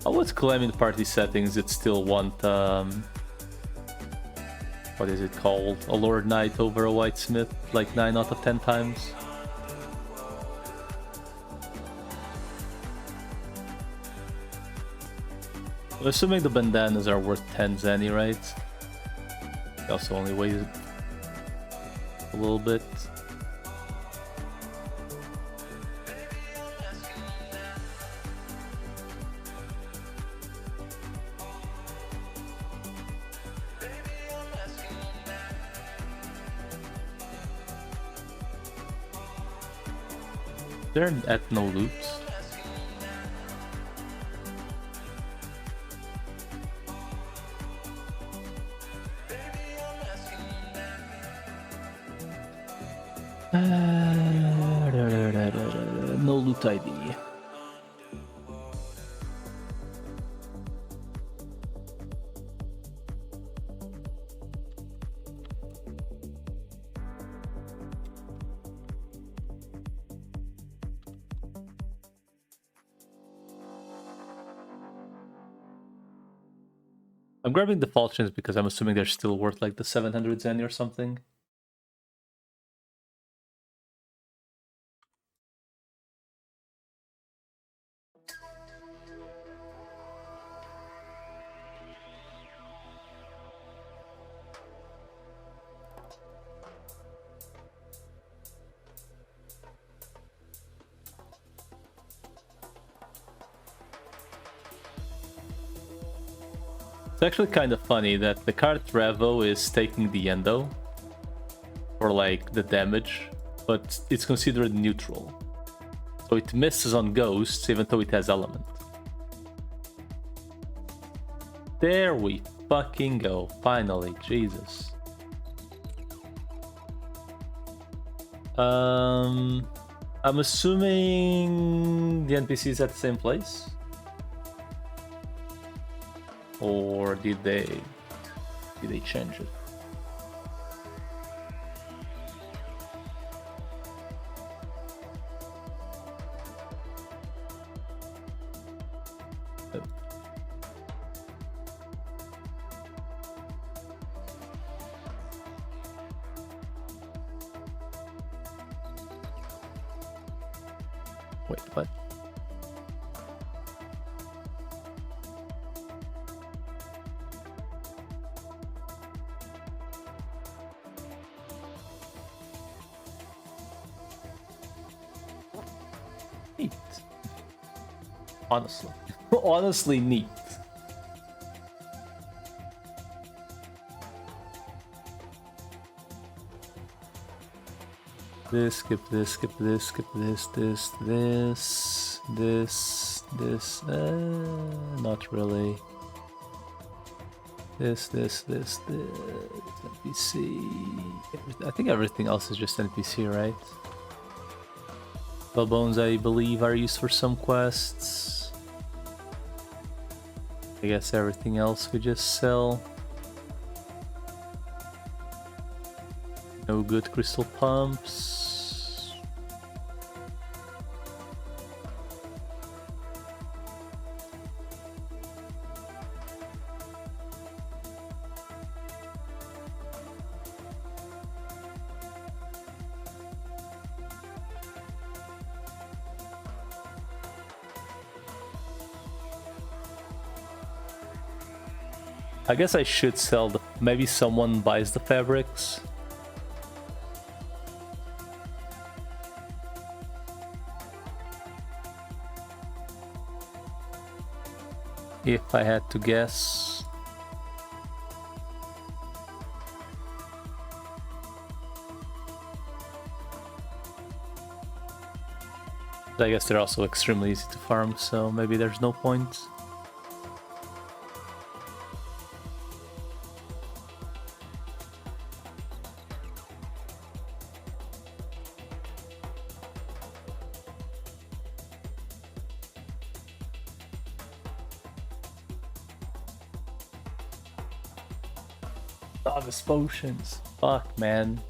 Speaker 1: I was claiming party settings, it still want what is it called? A Lord Knight over a White Smith, like 9 out of 10 times. I'm assuming the bandanas are worth 10 Zenny, right? He also only weighs a little bit. They're at no loops. No loot ID. I'm grabbing the falchions because I'm assuming they're still worth like the 700 zen or something. It's actually kind of funny that the card Revo is taking the endo for like the damage, but it's considered neutral. So it misses on ghosts even though it has element. There we fucking go, finally, Jesus. I'm assuming the NPC is at the same place? Or did they change it? Oh. Wait, what? Neat. Honestly. Honestly neat. This, skip this, skip this, skip this, this. Not really. This, NPC. I think everything else is just NPC, right? Well, bones, I believe, are used for some quests. I guess everything else we just sell. No good crystal pumps. I guess I should sell the... Maybe someone buys the fabrics. If I had to guess. I guess they're also extremely easy to farm, so maybe there's no point. Novice potions. Fuck, man.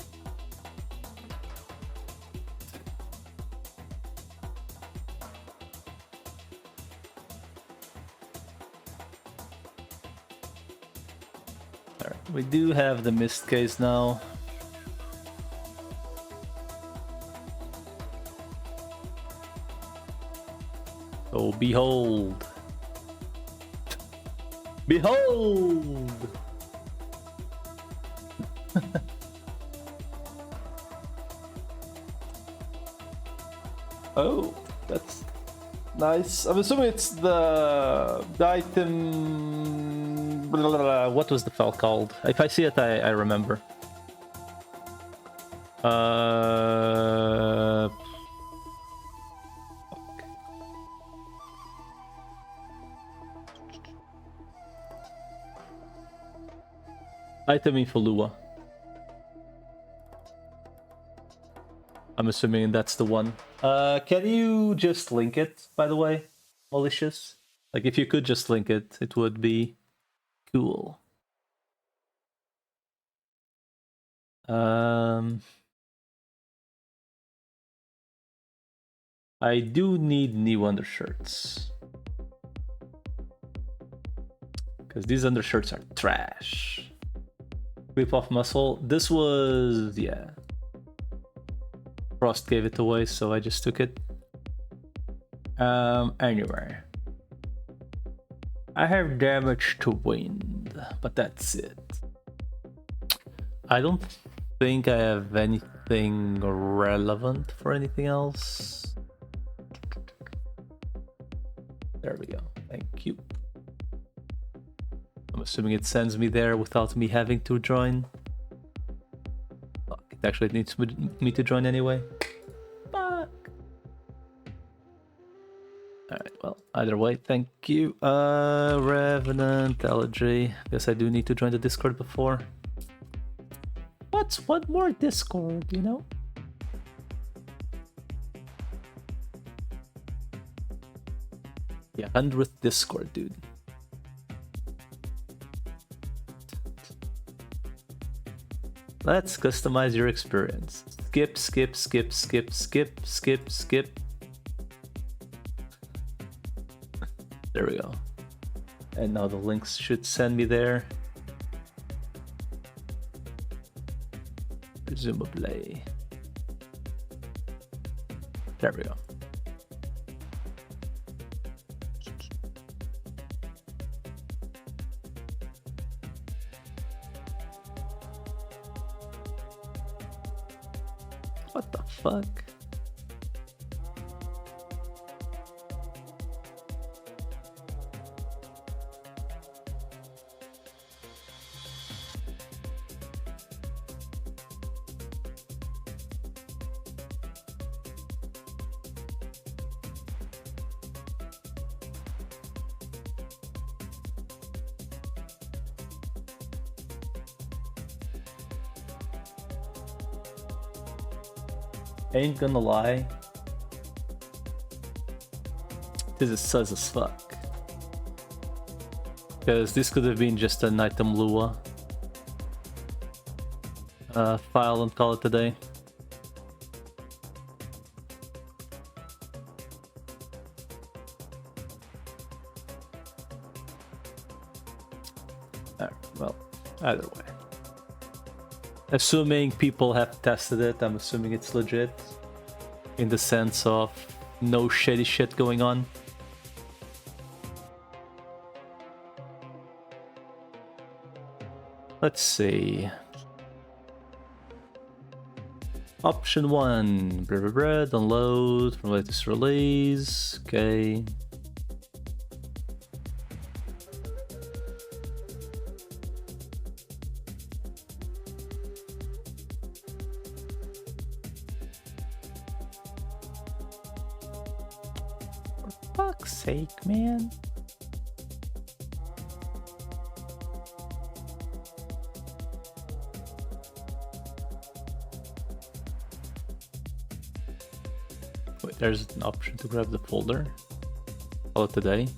Speaker 1: Alright, we do have the mist case now. So behold. Behold! Oh, that's nice. I'm assuming it's the item. Blah, blah, blah. What was the file called? If I see it, I remember. Item in Falua. I'm assuming that's the one. Can you just link it, by the way, Malicious? Like, if you could just link it, it would be cool. I do need new undershirts. Because these undershirts are trash. Whip off muscle. This was, yeah. Frost gave it away, so I just took it. Anyway. I have damage to wind, but that's it. I don't think I have anything relevant for anything else. There we go. Thank you. I'm assuming it sends me there without me having to join. Fuck, it actually needs me to join anyway. Fuck. Alright, well, either way, thank you. Revenant Elegy. Guess I do need to join the Discord before. What's one more Discord, you know? Yeah, 100th Discord, dude. Let's customize your experience. Skip, skip, skip, skip, skip, skip, skip. There we go. And now the links should send me there. Presumably. There we go. What the fuck? Ain't gonna lie, this is sus as fuck. Because this could have been just an item Lua file and call it a day. Alright, well, either way. Assuming people have tested it, I'm assuming it's legit. In the sense of no shady shit going on. Let's see. Option 1. Blah, blah, blah, download from latest release. Okay. Fuck's sake, man. Wait, there's an option to grab the folder. Call it today.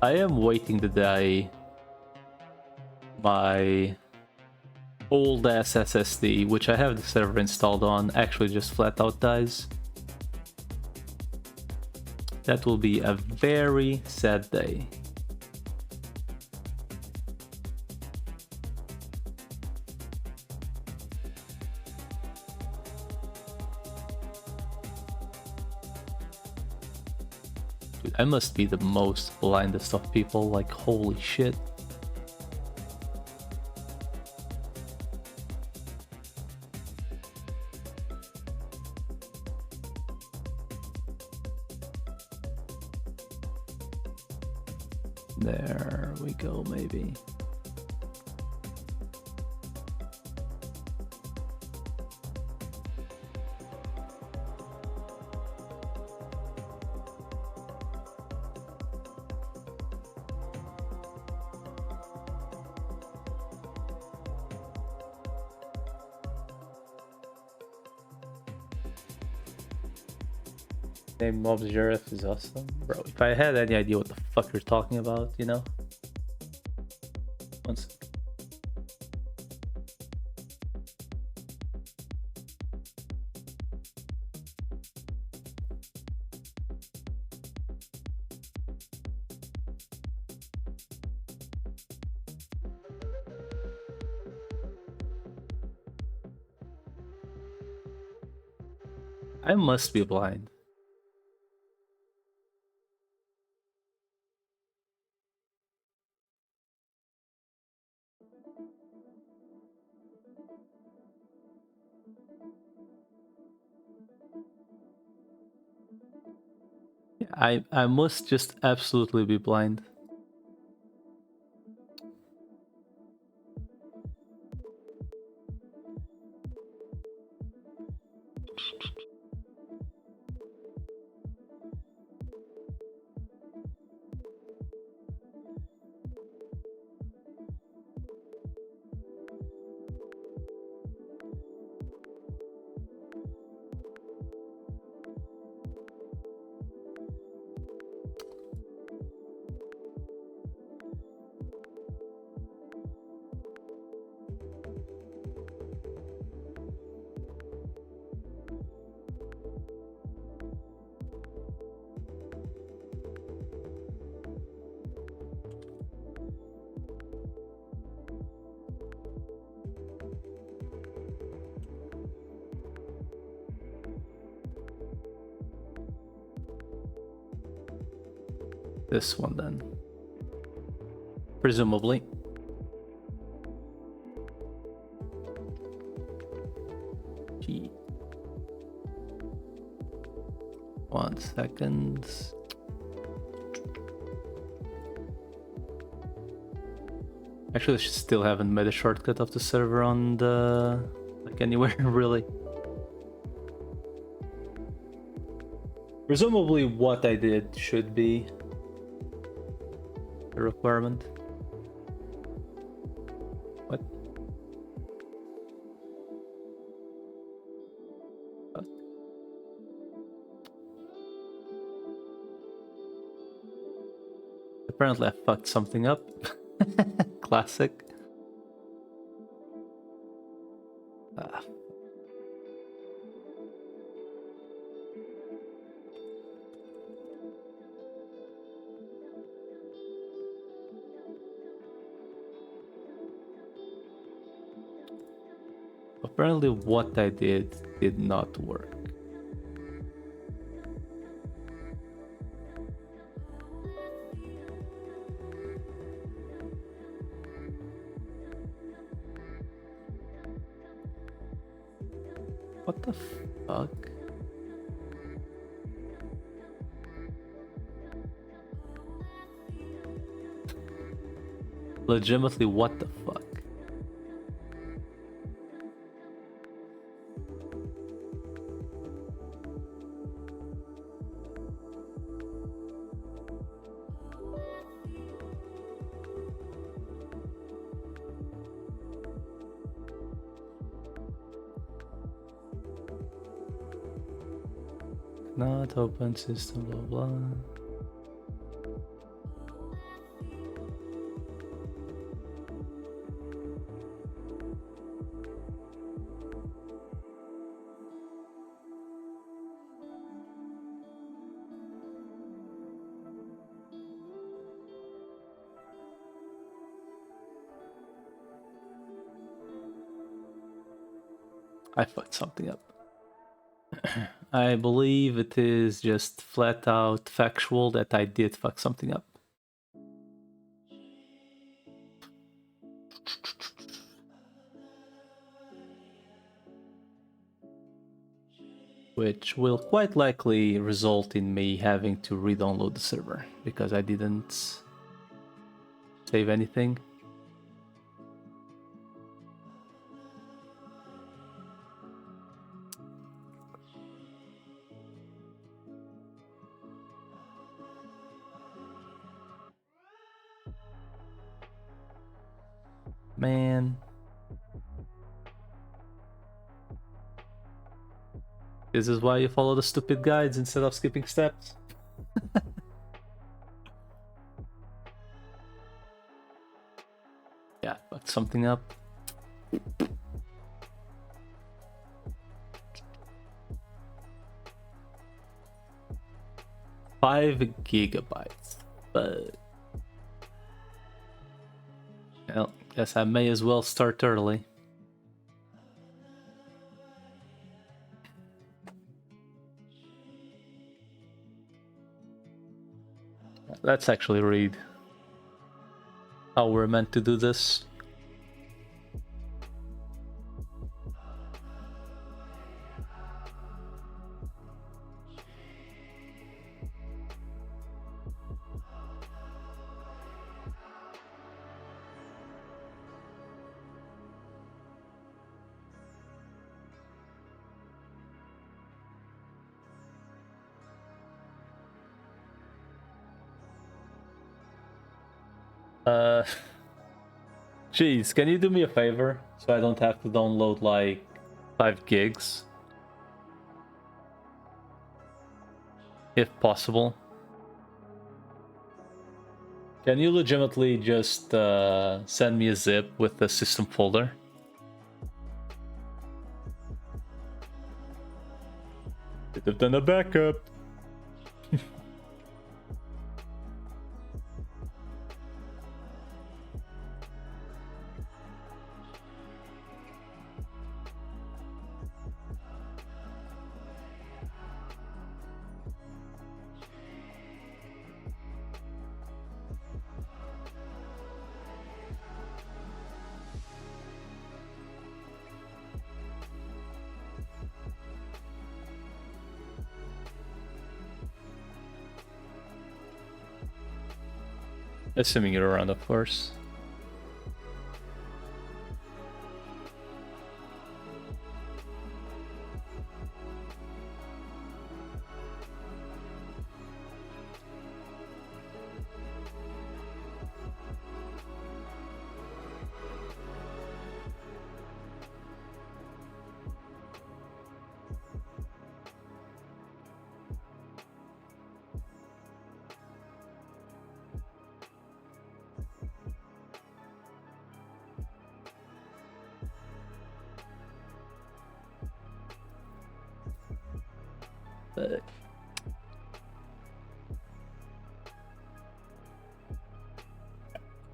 Speaker 1: I am waiting to die my old ass SSD, which I have the server installed on, actually just flat out dies. That will be a very sad day. Dude, I must be the most blindest of people, like holy shit. There we go, maybe. Name Mob's Jareth is awesome. Bro, if I had any idea what the fuck you're talking about, you know? One sec. I must be blind. I must just absolutely be blind. This one then. Presumably. Gee. 1 second. Actually, I still haven't made a shortcut of the server on the... like anywhere, really. Presumably what I did should be a requirement. What? Fuck. Apparently I fucked something up. Classic. Ah. Apparently what I did not work. What the fuck? Legitimately, what the fuck? Not open system, blah blah. I fucked something up. I believe it is just flat out factual that I did fuck something up. Which will quite likely result in me having to re-download the server because I didn't save anything. Man. This is why you follow the stupid guides instead of skipping steps. Yeah, fucked something up. $5 GB, but well, guess I may as well start early. Let's actually read how we're meant to do this. Geez, can you do me a favor so I don't have to download like 5 gigs? If possible. Can you legitimately just send me a zip with the system folder? Could have done a backup. Assuming you're around, of course. But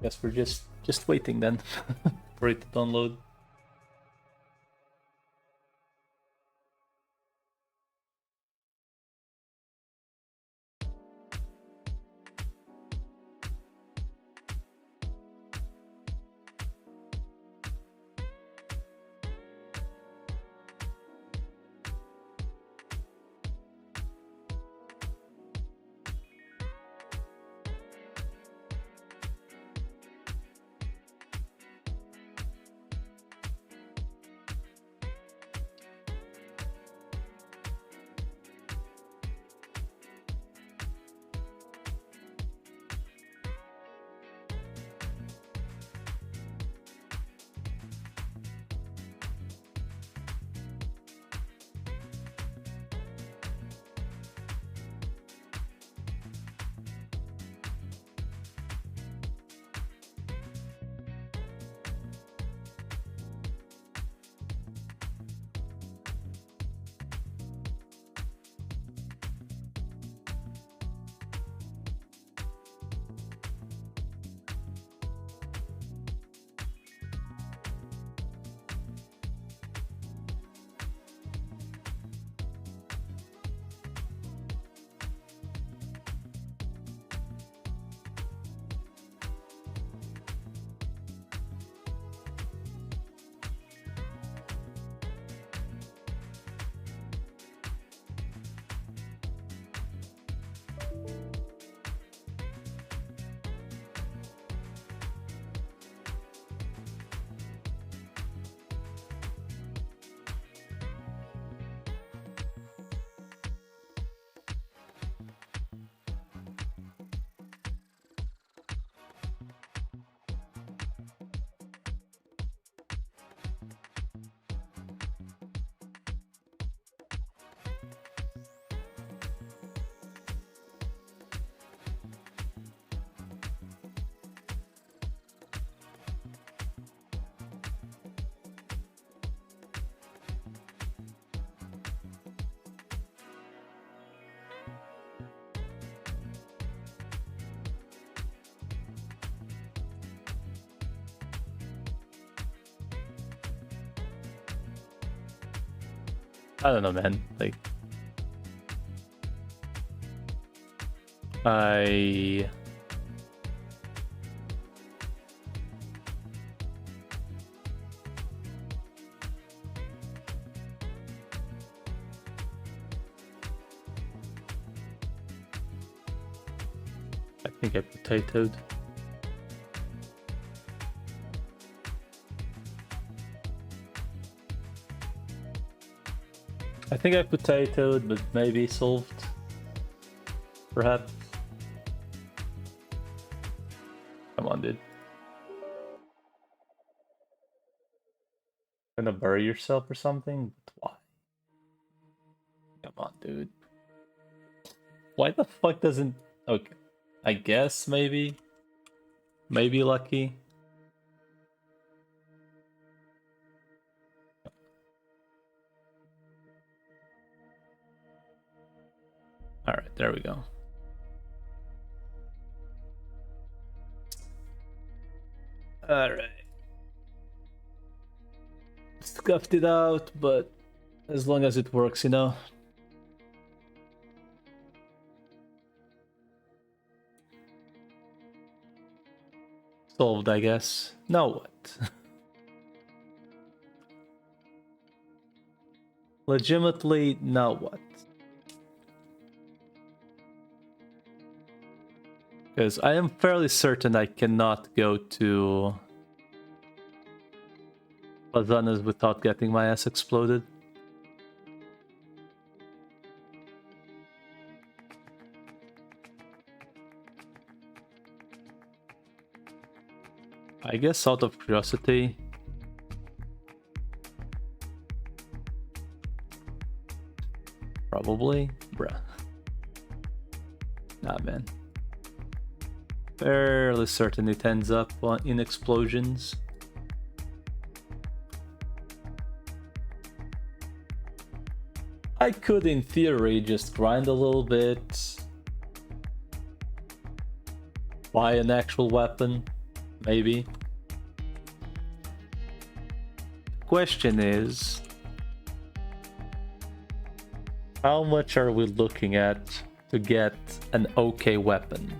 Speaker 1: guess we're just waiting then for it to download. I don't know, man. Like, I think I potatoed. I think I potatoed, but maybe solved. Perhaps. Come on, dude. Gonna bury yourself or something? But why? Come on, dude. Why the fuck doesn't... Okay. I guess maybe. Maybe lucky. Alright, there we go. Alright. Scuffed it out, but as long as it works, you know. Solved, I guess. Now what? Legitimately, now what? Because I am fairly certain I cannot go to Lazanas without getting my ass exploded. I guess out of curiosity. Probably. Bruh. Nah, man. Fairly certain it ends up in explosions. I could, in theory, just grind a little bit. Buy an actual weapon. Maybe. The question is, how much are we looking at to get an okay weapon?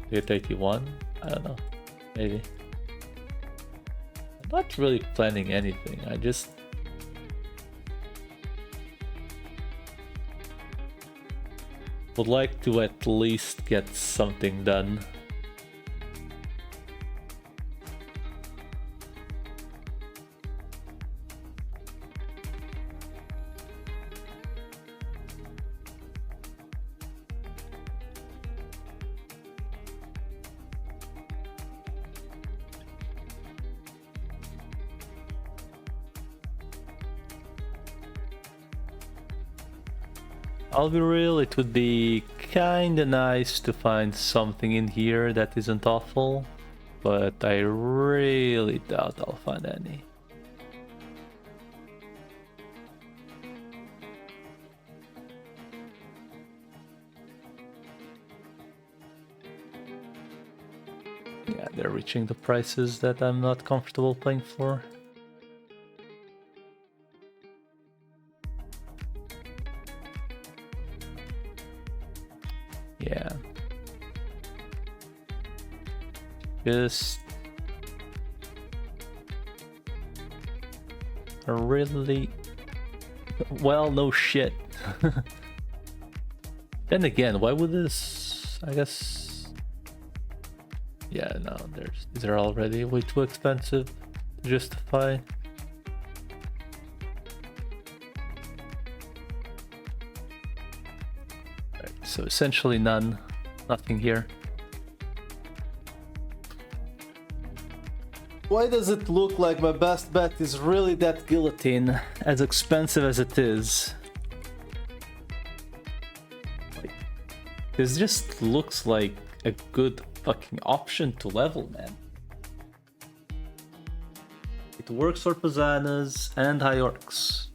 Speaker 1: Hit 81? I don't know. Maybe. I'm not really planning anything. I just... would like to at least get something done. I'll be real, it would be kinda nice to find something in here that isn't awful, but I really doubt I'll find any. Yeah, they're reaching the prices that I'm not comfortable paying for. Yeah. Just really... well, no shit. Then again, why would this... I guess... yeah, no, these are already way too expensive to justify. So essentially none, nothing here. Why does it look like my best bet is really that guillotine, as expensive as it is? Like, this just looks like a good fucking option to level, man. It works for Pazanas and High Orcs.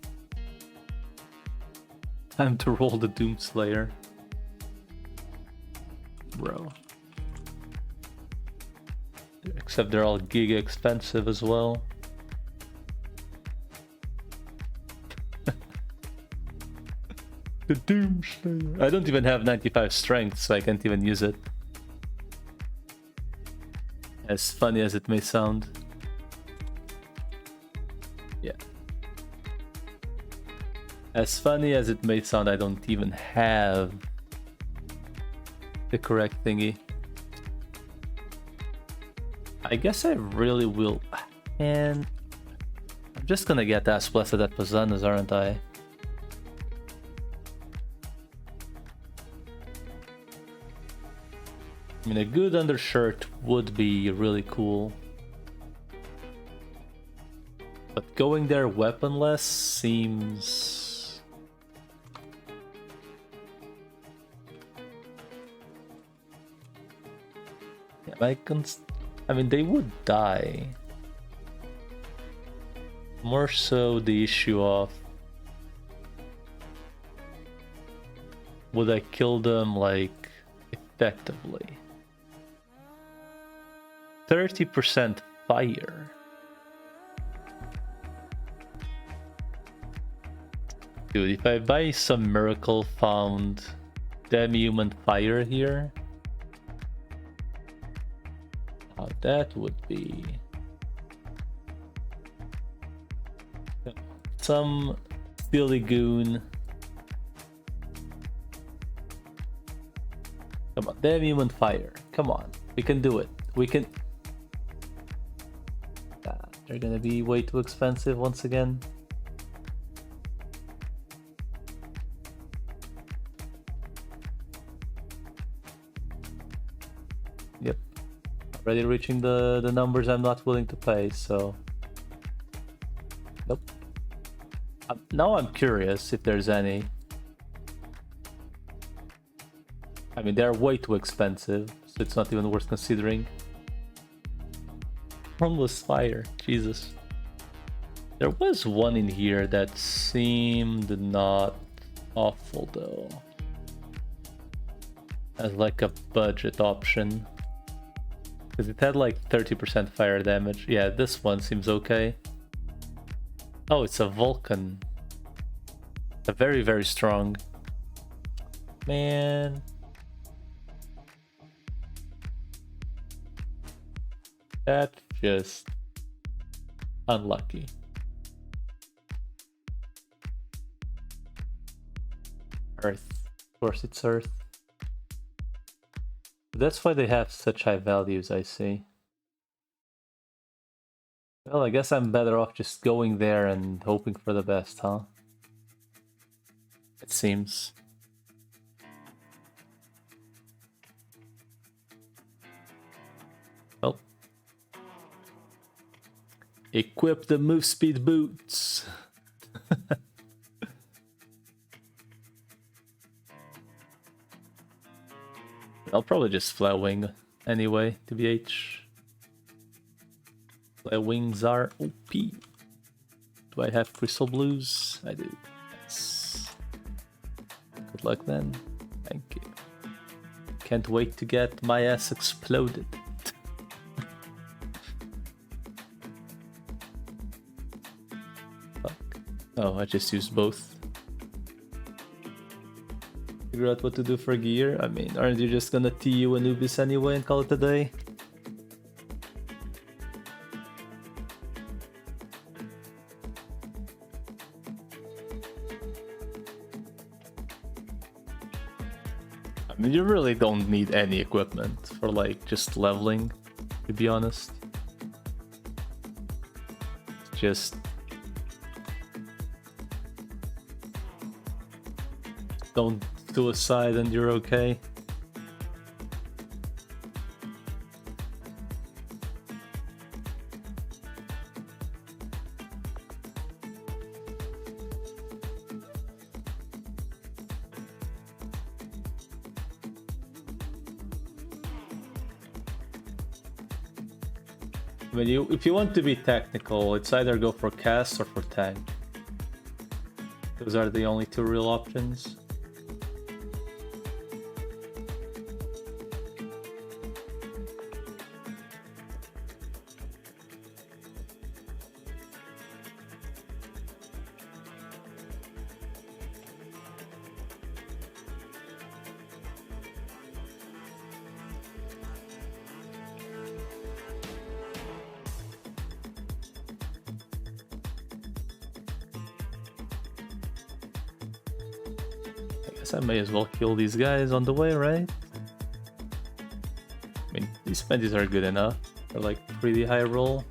Speaker 1: Time to roll the Doomslayer. Bro. Except they're all giga expensive as well. The Doomslayer. I don't even have 95 strength, so I can't even use it. As funny as it may sound. Yeah. As funny as it may sound, I don't even have the correct thingy. I guess I really will. And I'm just gonna get as blessed at Posanas, aren't I? I mean, a good undershirt would be really cool. But going there weaponless seems... Yeah, I mean, they would die. More so the issue of... would I kill them, like, effectively? 30% fire. Dude, if I buy some miracle found demi-human fire here, how that would be. Some silly goon. Come on, demi-human fire. Come on, we can do it. We can. They're gonna be way too expensive once again. Yep. Already reaching the numbers I'm not willing to pay, so... Nope. Now I'm curious if there's any. I mean, they're way too expensive, so it's not even worth considering. Formless fire, Jesus. There was one in here that seemed not awful though. As like a budget option. Because it had like 30% fire damage. Yeah, this one seems okay. Oh, it's a Vulcan. A very, very strong. Man. That's just unlucky. Earth. Of course it's Earth. That's why they have such high values, I see. Well, I guess I'm better off just going there and hoping for the best, huh? It seems. Well. Equip the move speed boots. I'll probably just fly wing anyway, TBH. Fly wings are OP. Do I have crystal blues? I do. Nice. Good luck then. Thank you. Can't wait to get my ass exploded. Fuck. Oh, I just used both. Figure out what to do for gear. I mean, aren't you just gonna TU Anubis anyway and call it a day? I mean, you really don't need any equipment for like just leveling, to be honest. It's just don't suicide and you're okay. I mean, if you want to be technical, it's either go for cast or for tank. Those are the only two real options. guess I may as well kill these guys on the way, right? I mean, these pendies are good enough. They're like pretty high roll.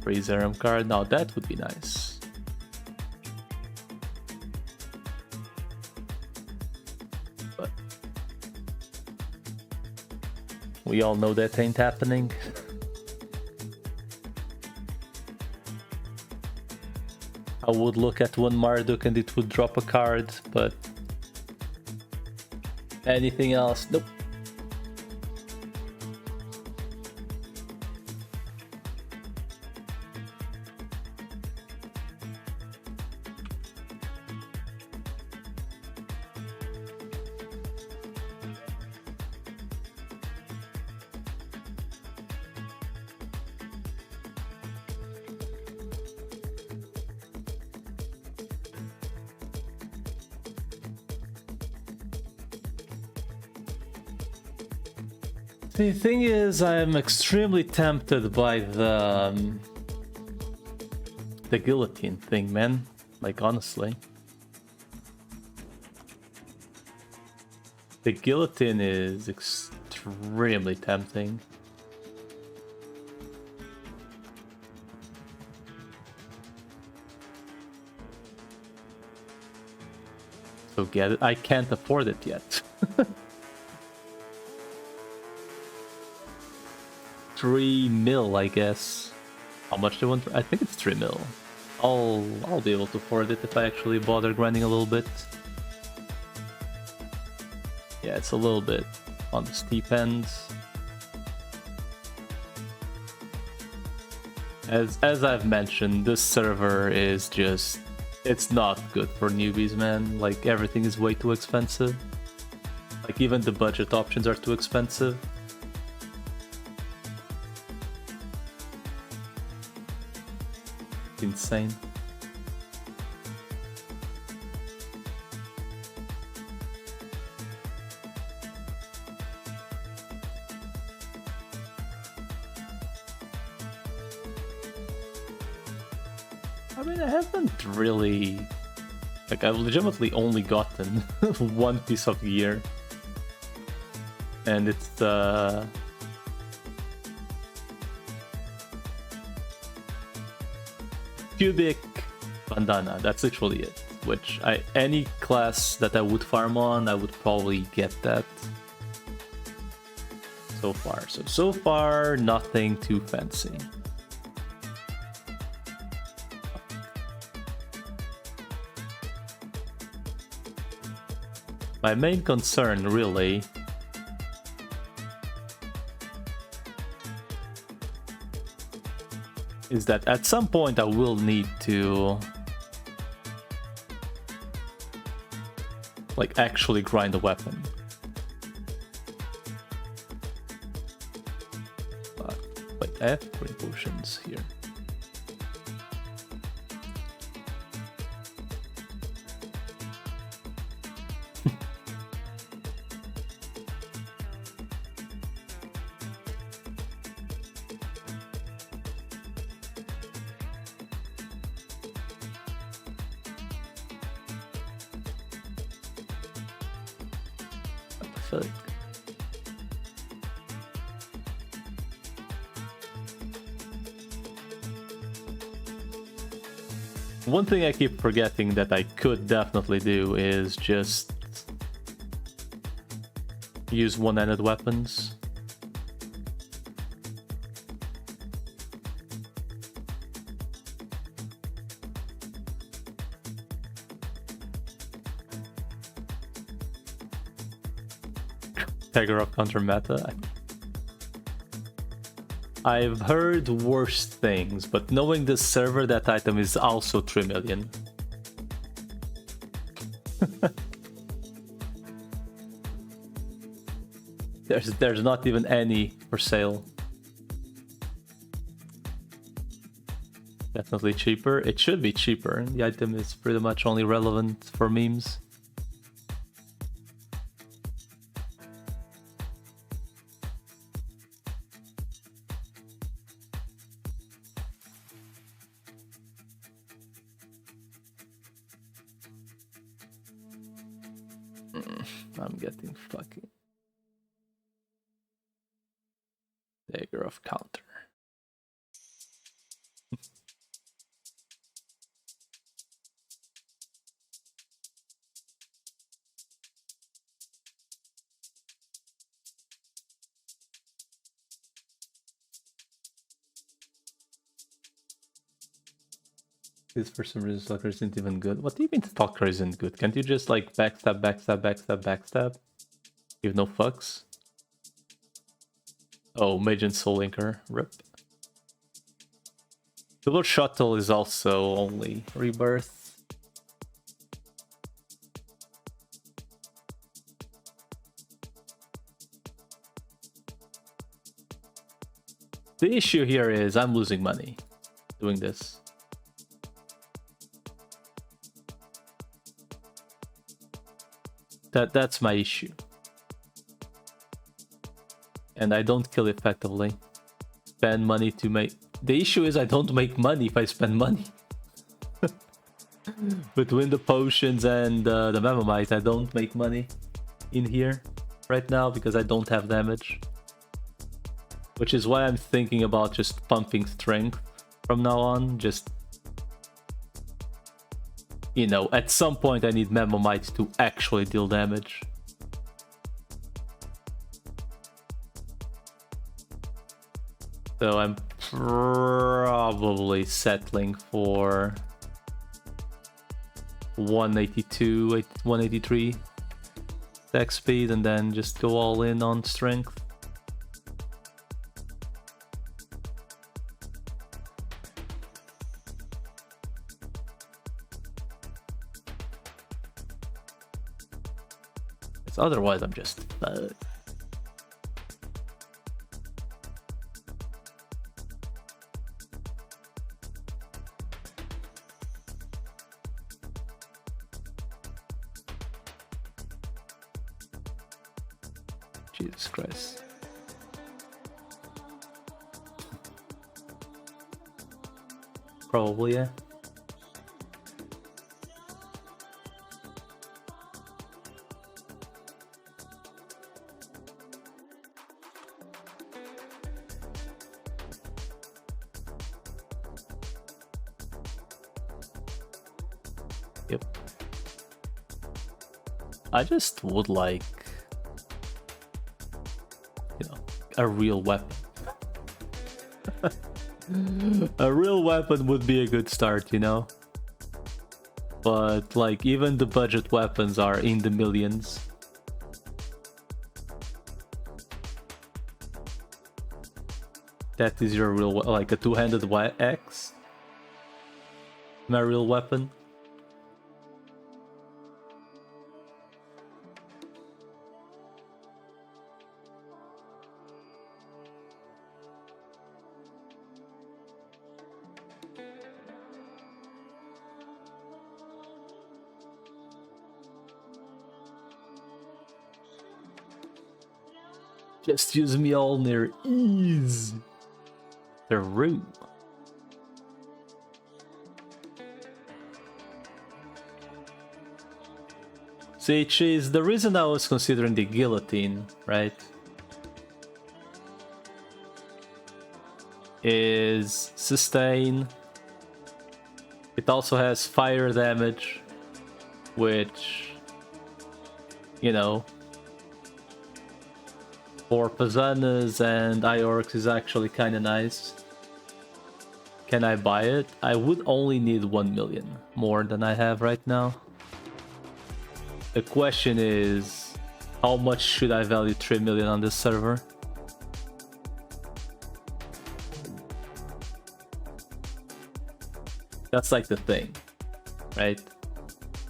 Speaker 1: Free Zerum card, now that would be nice. But we all know that ain't happening. I would look at one Marduk and it would drop a card, but anything else, nope. The thing is, I'm extremely tempted by the guillotine thing, man. Like, honestly. The guillotine is extremely tempting. So get it? I can't afford it yet. 3 mil, I guess. How much do you want? I think it's 3 mil. I'll be able to afford it if I actually bother grinding a little bit. Yeah, it's a little bit on the steep end. As I've mentioned, this server is just... it's not good for newbies, man. Like, everything is way too expensive. Like, even the budget options are too expensive. Insane. I mean, I haven't really... like, I've legitimately only gotten one piece of gear. And it's the... cubic bandana, that's literally it. Which any class that I would farm on, I would probably get that. So far. So far, nothing too fancy. My main concern, really, is that at some point I will need to like actually grind a weapon. Wait, I have 3 potions here. One thing I keep forgetting that I could definitely do is just use one-handed weapons. Tagger of counter meta. I've heard worse things, but knowing this server, that item is also 3 million. There's not even any for sale. Definitely cheaper. It should be cheaper. The item is pretty much only relevant for memes. I'm getting fucking dagger of counter. This for some reason Stalker isn't even good. What do you mean Stalker isn't good? Can't you just like backstab, backstab, backstab, backstab? Give no fucks? Oh, Mage and Soul Linker. Rip. Double Shuttle is also only Rebirth. The issue here is I'm losing money doing this. That's my issue. And I don't kill effectively. Spend money to make... The issue is I don't make money if I spend money. Between the potions and the Memomite, I don't make money in here right now because I don't have damage. Which is why I'm thinking about just pumping strength from now on. Just... You know, at some point I need Memomite to actually deal damage. So I'm probably settling for 182, 183 attack speed and then just go all in on strength. Otherwise, I'm just fucked. Jesus Christ. Probably, yeah. Yep. I just would like, you know, a real weapon. A real weapon would be a good start, you know? But, like, even the budget weapons are in the millions. That is your real, like a two-handed X? My real weapon? Just use me all near ease. The room. See, Cheese, the reason I was considering the guillotine, right, is sustain. It also has fire damage, which, you know, for Pazanas and Iorx is actually kind of nice. Can I buy it? I would only need 1 million more than I have right now. The question is, how much should I value 3 million on this server? That's like the thing, right?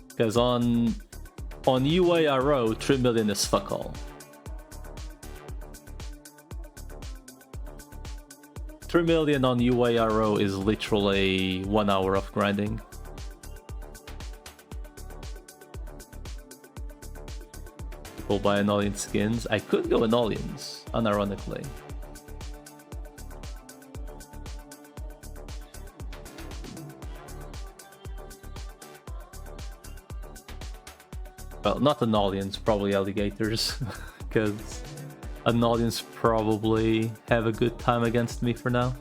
Speaker 1: Because on UARO, 3 million is fuck all. 3 million on UARO is literally 1 hour of grinding. People buy Anolian skins. I could go Anolians, unironically. Well, not an audience, probably alligators, because an audience probably have a good time against me for now.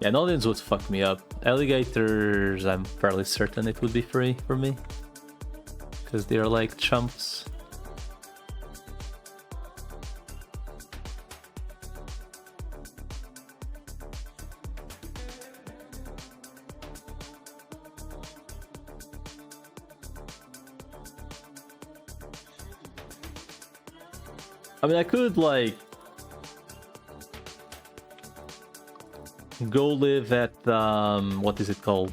Speaker 1: Yeah, an audience would fuck me up. Alligators, I'm fairly certain it would be free for me, because they're like chumps. I mean, I could, like, go live at, what is it called?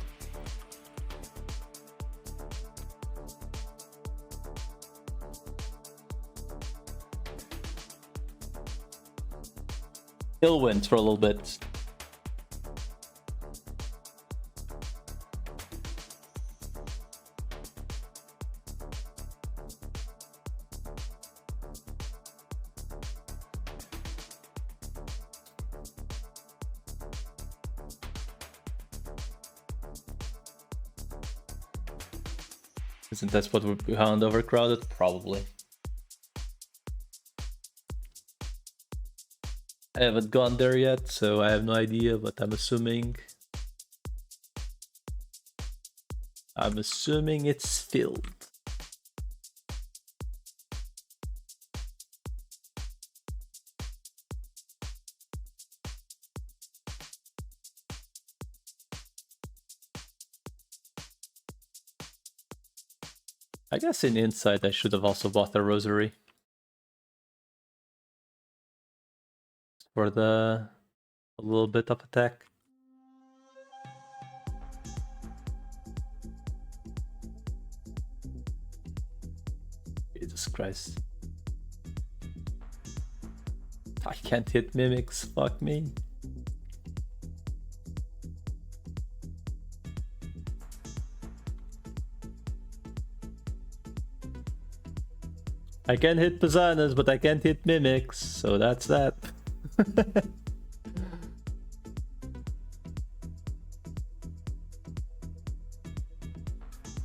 Speaker 1: Illwind for a little bit. Isn't that what we're behind overcrowded? Probably. I haven't gone there yet, so I have no idea, but I'm assuming it's filled. I guess in Insight I should have also bought a rosary for a little bit of attack. Jesus Christ. I can't hit mimics, fuck me. I can hit Pisanas, but I can't hit mimics, so that's that.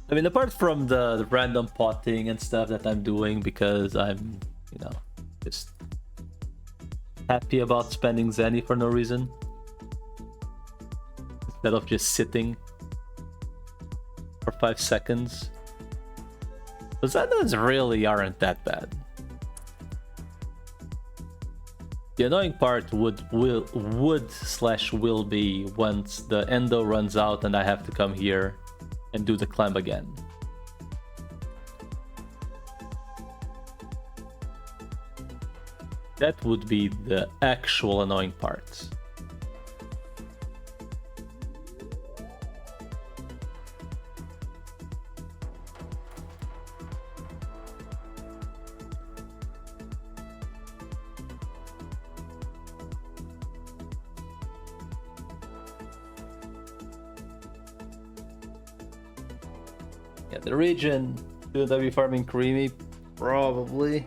Speaker 1: I mean, apart from the random potting and stuff that I'm doing because I'm, you know, just happy about spending Zenny for no reason. Instead of just sitting for 5 seconds. The Zenas really aren't that bad. The annoying part would be once the endo runs out and I have to come here and do the climb again. That would be the actual annoying part. Yeah, the region, should I be farming Creamy? Probably.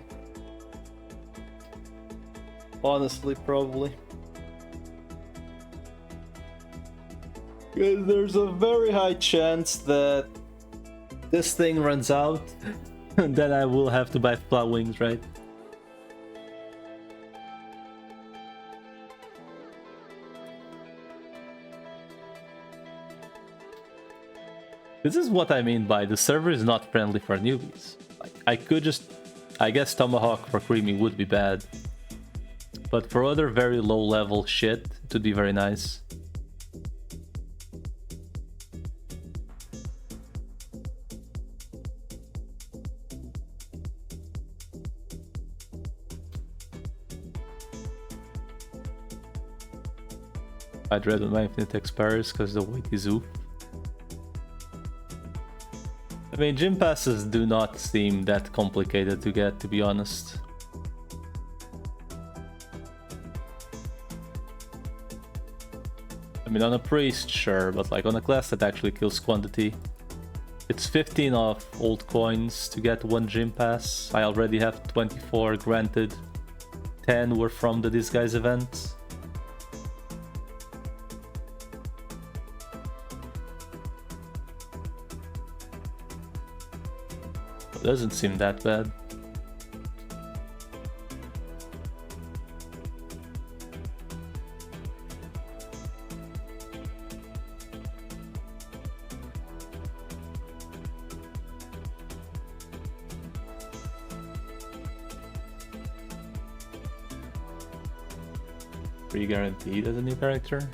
Speaker 1: Honestly, probably. Because there's a very high chance that this thing runs out and then I will have to buy Plow Wings, right? This is what I mean by the server is not friendly for newbies. Like, I could just... I guess Tomahawk for Creamy would be bad. But for other very low level shit, it would be very nice. I'd rather my infinite expires because the weight is oof. I mean, gym passes do not seem that complicated to get, to be honest. I mean, on a priest, sure, but like on a class that actually kills quantity, it it's 15 of old coins to get 1 gym pass. I already have 24 granted. 10 were from the disguise event. It doesn't seem that bad. Free guaranteed as a new character.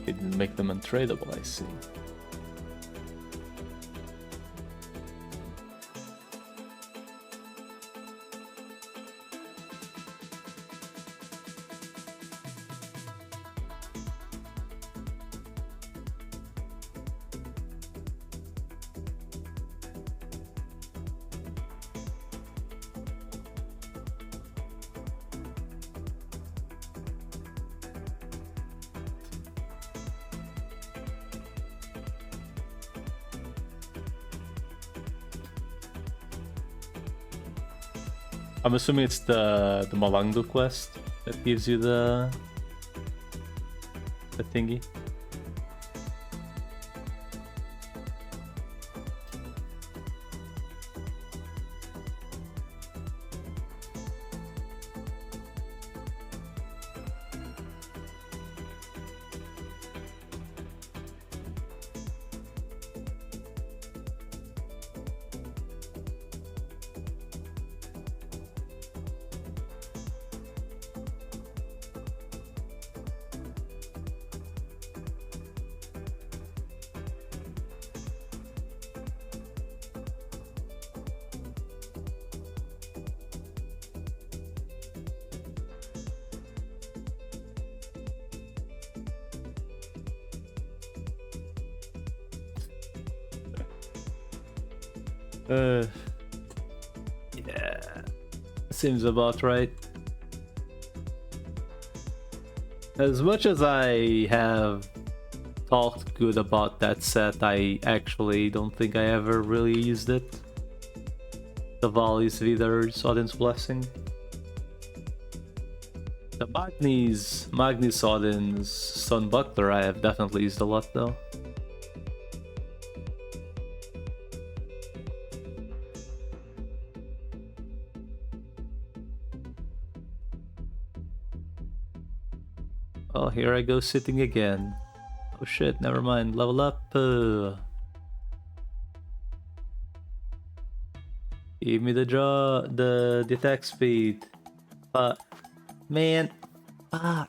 Speaker 1: Didn't make them untradeable, I see. I'm assuming it's the Malangdu quest that gives you the thingy. Yeah, seems about right. As much as I have talked good about that set, I actually don't think I ever really used it. The Valis Vidar's Odin's Blessing. The Magnus Odin's Stone Buckler I have definitely used a lot though. Oh, here I go sitting again. Oh shit, never mind. Level up. Give me the attack speed. Man. Why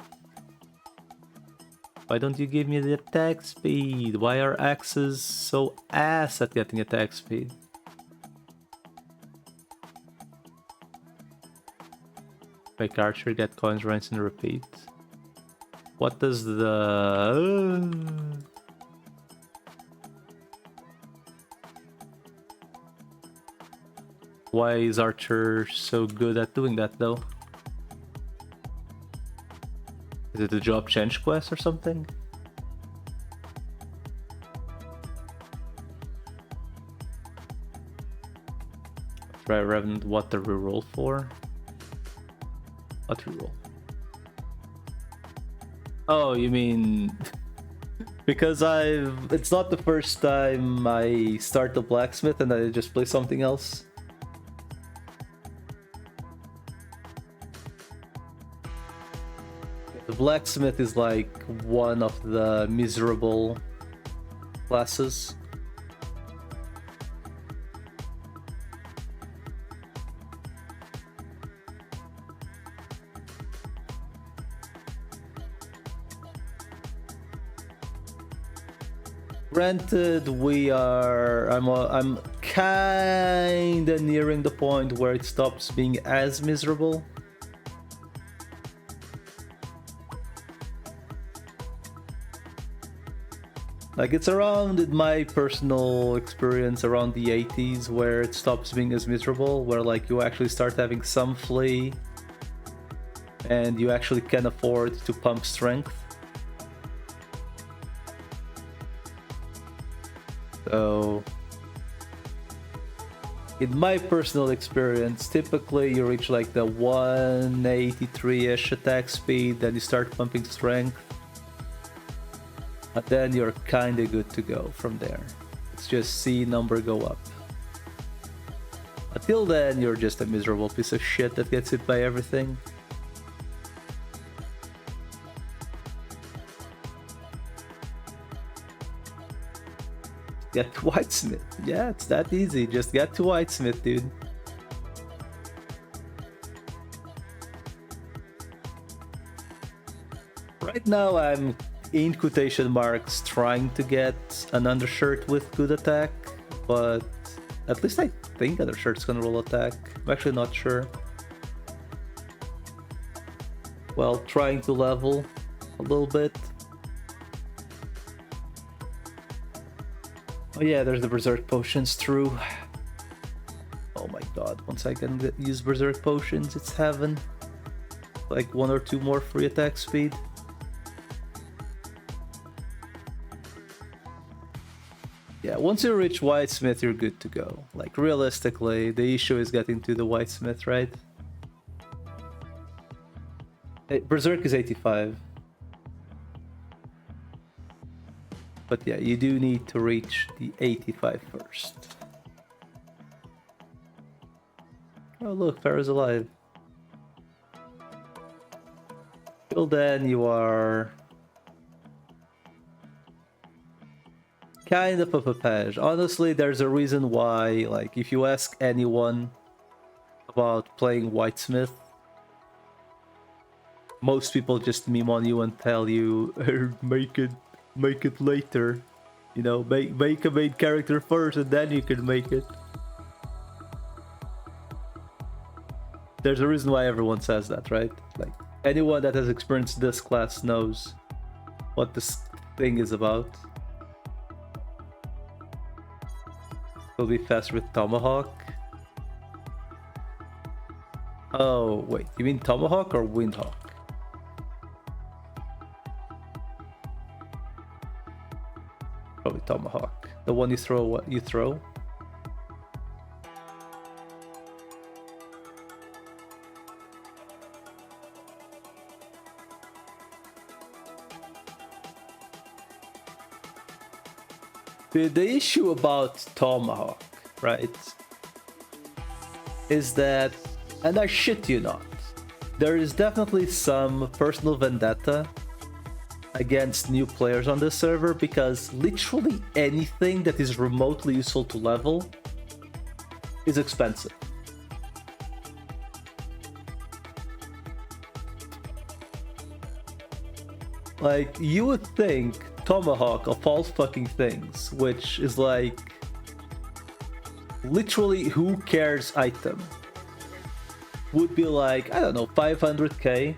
Speaker 1: don't you give me the attack speed? Why are axes so ass at getting attack speed? Make archer get coins, rinse and repeat. What does the... Why is Archer so good at doing that though? Is it a job change quest or something? Try Revenant, what the reroll for? What reroll? Oh, you mean because it's not the first time I start the blacksmith and I just play something else. The blacksmith is like one of the miserable classes. Granted, I'm kinda nearing the point where it stops being as miserable. Like, it's around, in my personal experience, around the 80s where it stops being as miserable, where like you actually start having some flee and you actually can afford to pump strength. So, in my personal experience, typically you reach like the 183-ish attack speed, then you start pumping strength, and then you're kinda good to go from there. It's just see number go up. Until then, you're just a miserable piece of shit that gets hit by everything. Get to Whitesmith. Yeah, it's that easy. Just get to Whitesmith, dude. Right now, I'm in quotation marks trying to get an undershirt with good attack, but at least I think undershirt's gonna roll attack. I'm actually not sure. Well, trying to level a little bit. Oh yeah, there's the Berserk Potions, true. Oh my god, once I can use Berserk Potions, it's heaven. Like 1 or 2 more free attack speed. Yeah, once you reach Whitesmith, you're good to go. Like, realistically, the issue is getting to the Whitesmith, right? Hey, Berserk is 85. But yeah, you do need to reach the 85 first. Oh look, Pharaoh's alive. Till then, you are kind of a papage. Honestly, there's a reason why, like, if you ask anyone about playing Whitesmith, most people just meme on you and tell you, make it later. You know, make a main character first and then you can make it. There's a reason why everyone says that, right? Like, anyone that has experienced this class knows what this thing is about. It'll be fast with Tomahawk. Oh, wait, you mean Tomahawk or Windhawk? Probably Tomahawk. The one you throw what you throw. The issue about Tomahawk, right, is that, and I shit you not, there is definitely some personal vendetta against new players on this server because literally anything that is remotely useful to level is expensive. Like, you would think Tomahawk of all fucking things, which is like literally who cares item, would be like, I don't know, 500k,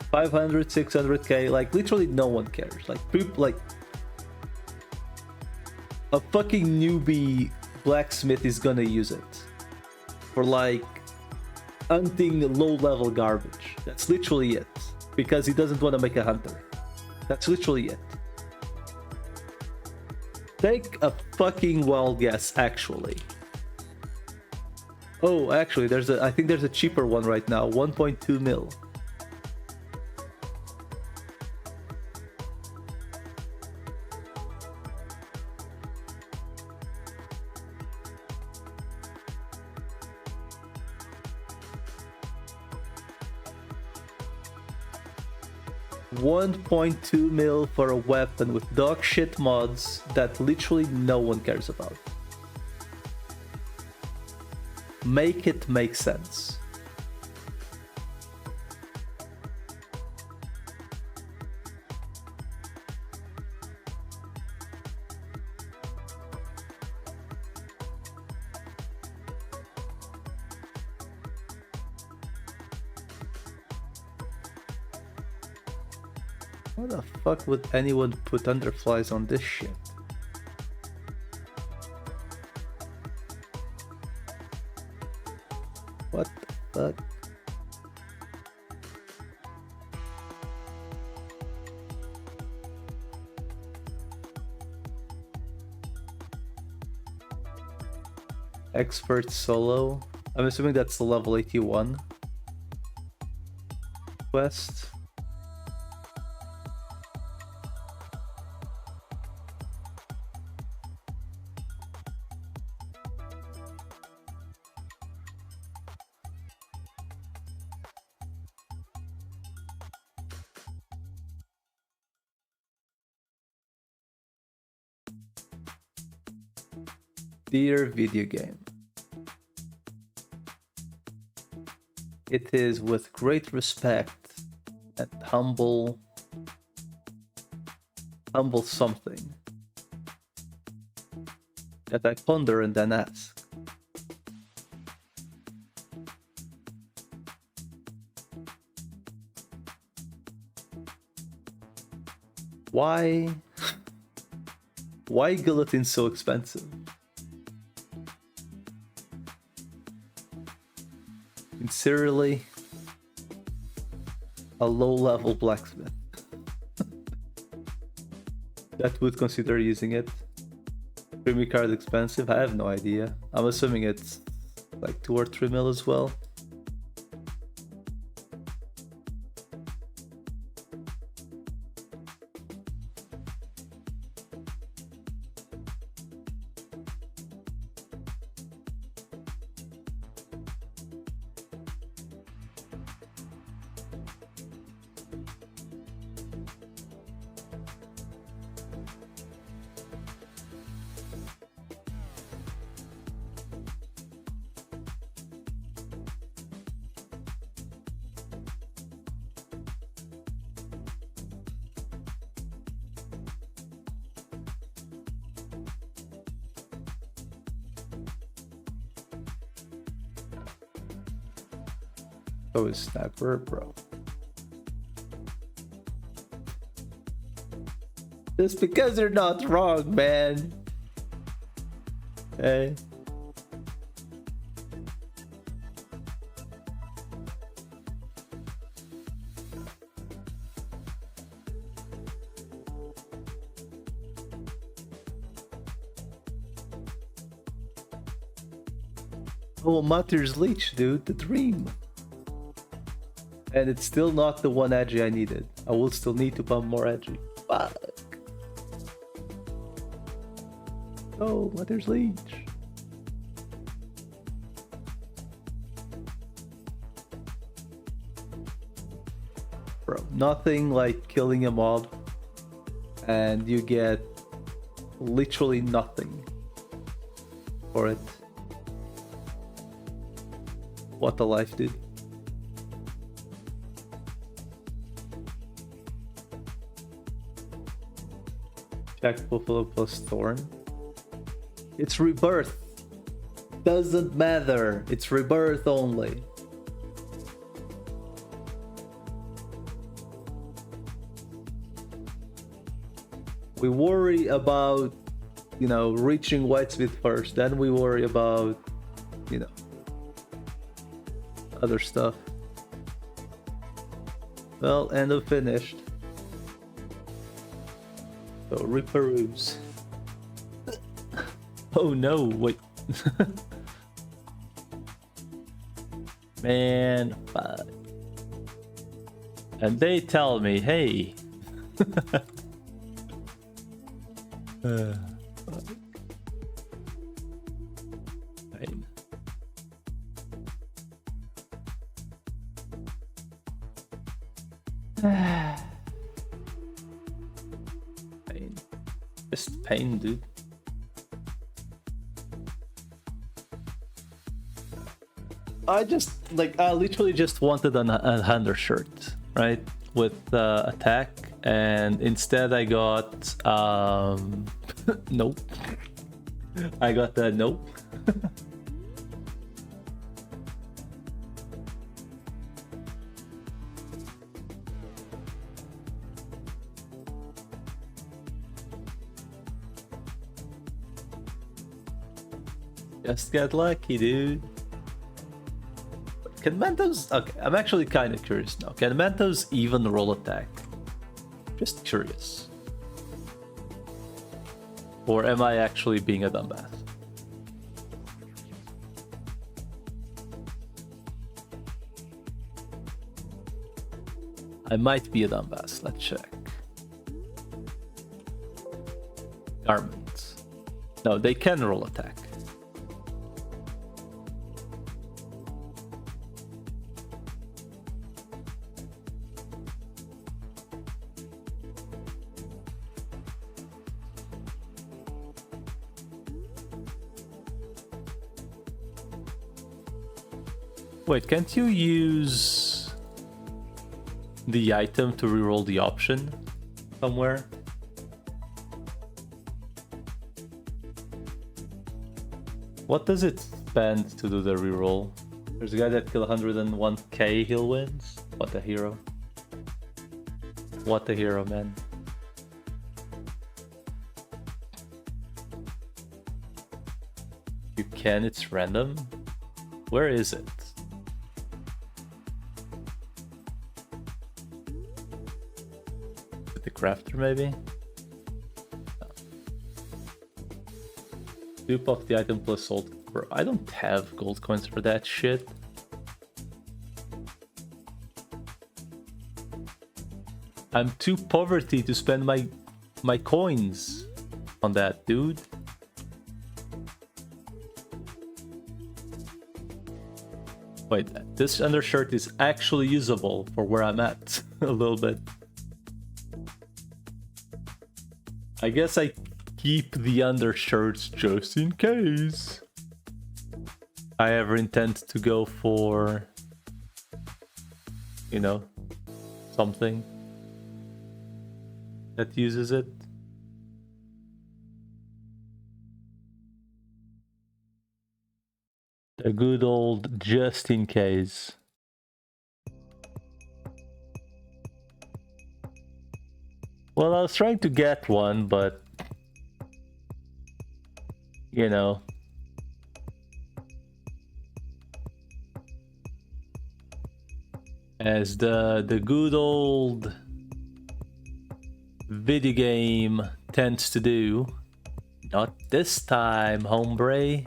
Speaker 1: 500, 600k, like literally no one cares. Like, people, like a fucking newbie blacksmith is gonna use it for like hunting low level garbage. That's literally it, because he doesn't want to make a hunter. That's literally it. Take a fucking wild guess, actually. Oh, actually, I think there's a cheaper one right now, 1.2 mil. $1.2 mil for a weapon with dog shit mods that literally no one cares about. Make it make sense. Why the fuck would anyone put underflies on this shit? What the fuck? Expert solo. I'm assuming that's the level 81 quest. Dear video game, it is with great respect and humble something that I ponder and then ask. Why guillotine so expensive? Sincerely, a low-level blacksmith that would consider using it. Premium card expensive? I have no idea. I'm assuming it's like 2 or 3 mil as well. So is Sniper, bro. Just because they're not wrong, man. Hey. Oh, Matter's Leech, dude, the dream. And it's still not the one edgy I needed. I will still need to pump more edgy. Fuck. Oh, Matter's Leech. Bro, nothing like killing a mob and you get literally nothing for it. What a life, dude. Check Buffalo plus Thorn. It's rebirth. Doesn't matter. It's rebirth only. We worry about, you know, reaching Whitesmith first, then we worry about, you know, other stuff. Well, end of finished. So reperuse. Oh no, wait. Man, fuck. And they tell me, hey. Pain. Pain. Just pain, dude. I literally just wanted a undershirt, right? With attack, and instead I got nope. I got the nope. Just get lucky, dude. Can Mentos... Okay, I'm actually kind of curious now. Can Mentos even roll attack? Just curious. Or am I actually being a dumbass? I might be a dumbass. Let's check. Garments. No, they can roll attack. Wait, can't you use the item to reroll the option somewhere? What does it spend to do the reroll? There's a guy that killed 101k heal wins. What a hero. What a hero, man. You can, it's random. Where is it? The crafter, maybe? No. Dupe of the item plus sold. Bro, I don't have gold coins for that shit. I'm too poverty to spend my coins on that, dude. Wait, this undershirt is actually usable for where I'm at a little bit. I guess I keep the undershirts just in case I ever intend to go for, you know, something that uses it. A good old just in case. Well, I was trying to get one, but you know, as the good old video game tends to do. Not this time, hombre.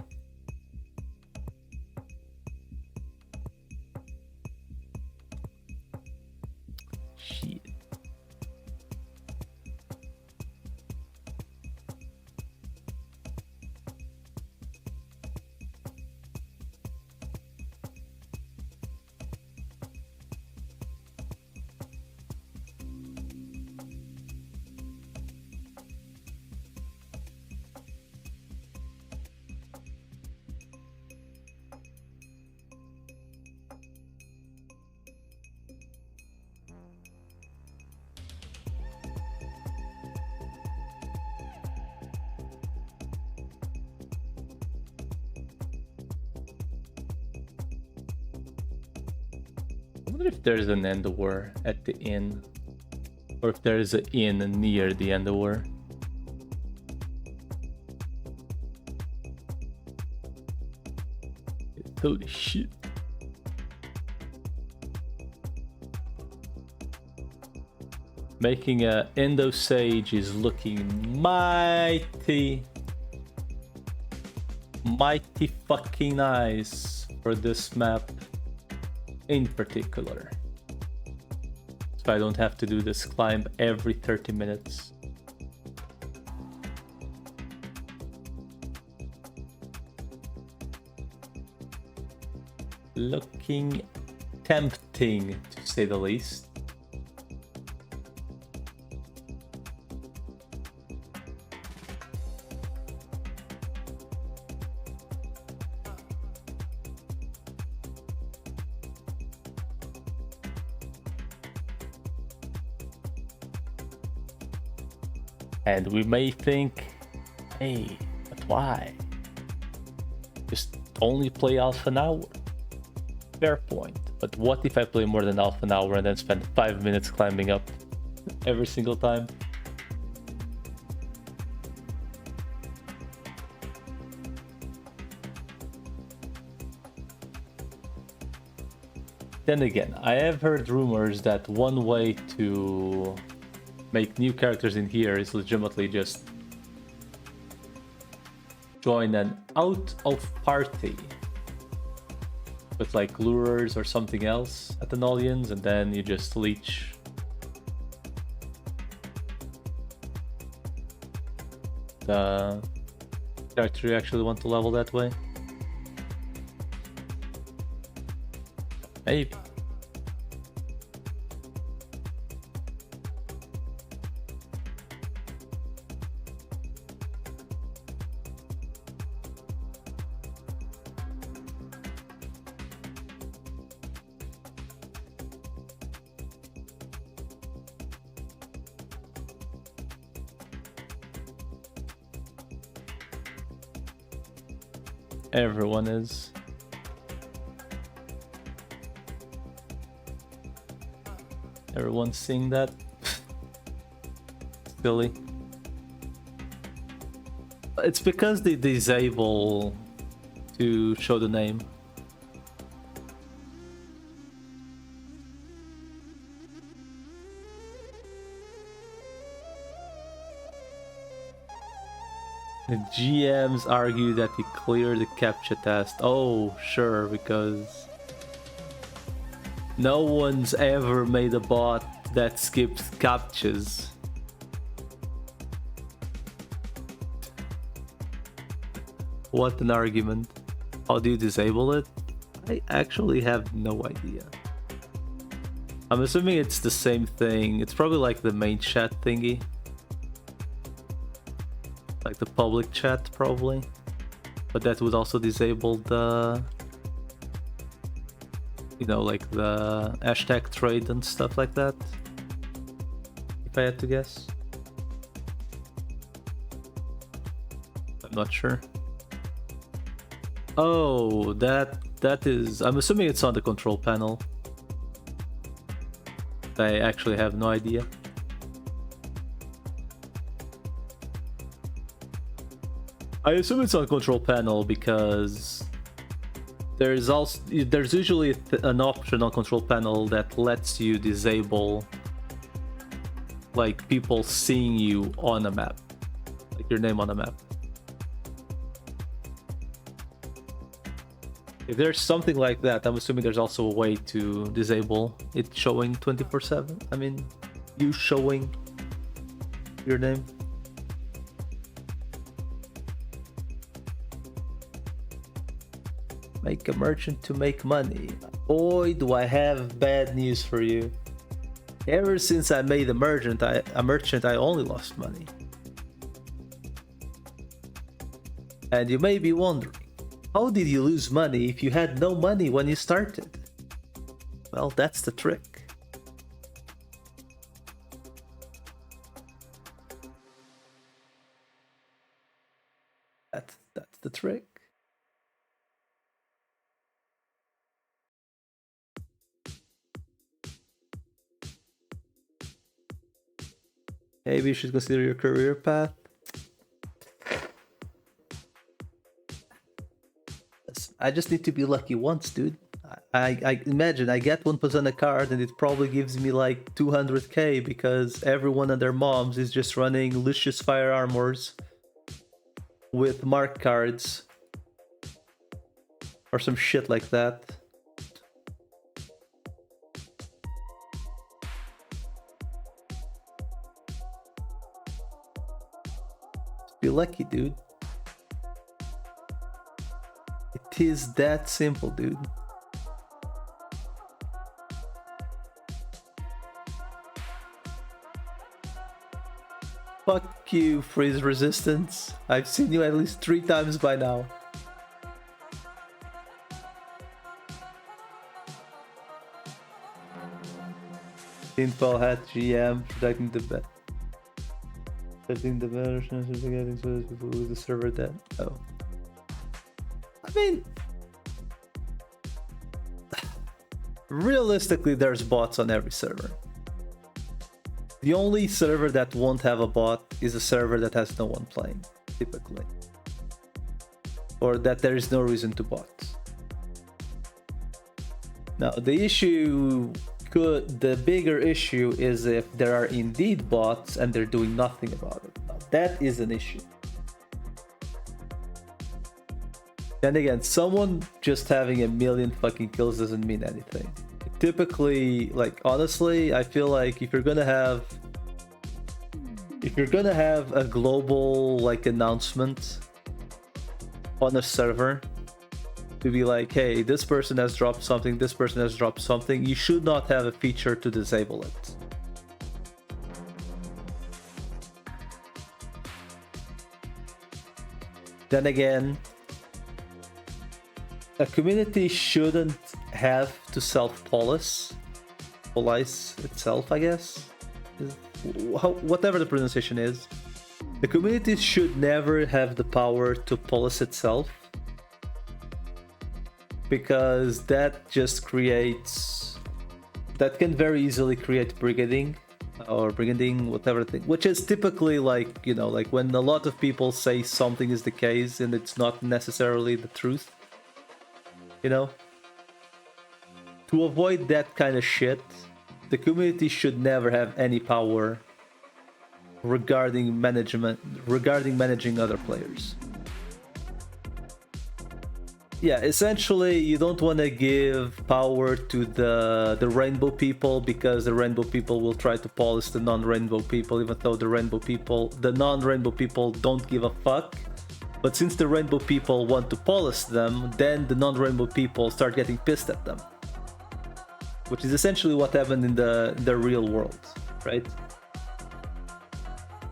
Speaker 1: Shit. I wonder if there's an end war at the inn, or if there is an inn near the end war. Holy shit. Making a Endo Sage is looking mighty fucking nice for this map in particular. So I don't have to do this climb every 30 minutes. Looking tempting, to say the least. And we may think, hey, but why? Just only play half an hour. Fair point. But what if I play more than half an hour and then spend 5 minutes climbing up every single time? Then again, I have heard rumors that one way to make new characters in here is legitimately just join an out of party with like lurers or something else at an audience, and then you just leech character you actually want to level that way. Maybe. Everyone is. Everyone's seeing that. Silly. It's because they disable to show the name. The GMs argue that he cleared the CAPTCHA test. Oh, sure, because no one's ever made a bot that skips CAPTCHAs. What an argument. How do you disable it? I actually have no idea. I'm assuming it's the same thing. It's probably like the main chat thingy. Like the public chat, probably. But that would also disable the... you know, like the hashtag trade and stuff like that. If I had to guess. I'm not sure. Oh, that is... I'm assuming it's on the control panel. I actually have no idea. I assume it's on control panel because there's usually an option on control panel that lets you disable like people seeing you on a map, like your name on a map. If there's something like that, I'm assuming there's also a way to disable it showing 24/7. I mean, you showing your name. Make a merchant to make money. Boy, do I have bad news for you. Ever since I made a merchant, I only lost money. And you may be wondering, how did you lose money if you had no money when you started? Well, that's the trick. That's the trick. Maybe you should consider your career path. I just need to be lucky once, dude. I imagine I get 1% a card and it probably gives me like 200k because everyone and their moms is just running Lucius Fire Armors with mark cards or some shit like that. Be lucky, dude. It is that simple, dude. Fuck you, freeze resistance. I've seen you at least 3 times by now. Tinfoil hat GM protecting the bet. Protecting the better chances of getting so people lose the server dead. Oh. I mean, realistically, there's bots on every server. The only server that won't have a bot is a server that has no one playing, typically. Or that there is no reason to bot. Now, the bigger issue is if there are indeed bots and they're doing nothing about it. Now, that is an issue. And again, someone just having a million fucking kills doesn't mean anything. Typically, like, honestly, I feel like if you're if you're gonna have a global like announcement on a server to be like, hey, this person has dropped something, this person has dropped something, you should not have a feature to disable it. Then again, a community shouldn't have to self-police itself, I guess. Whatever the pronunciation is. The community should never have the power to police itself, because that just creates... that can very easily create brigading, or brigading, whatever thing, which is typically like, you know, like when a lot of people say something is the case and it's not necessarily the truth, you know? To avoid that kind of shit, the community should never have any power regarding managing other players. Yeah, essentially, you don't want to give power to the rainbow people, because the rainbow people will try to polish the non-rainbow people, even though the non-rainbow people don't give a fuck. But since the rainbow people want to polish them, then the non-rainbow people start getting pissed at them. Which is essentially what happened in the real world, right?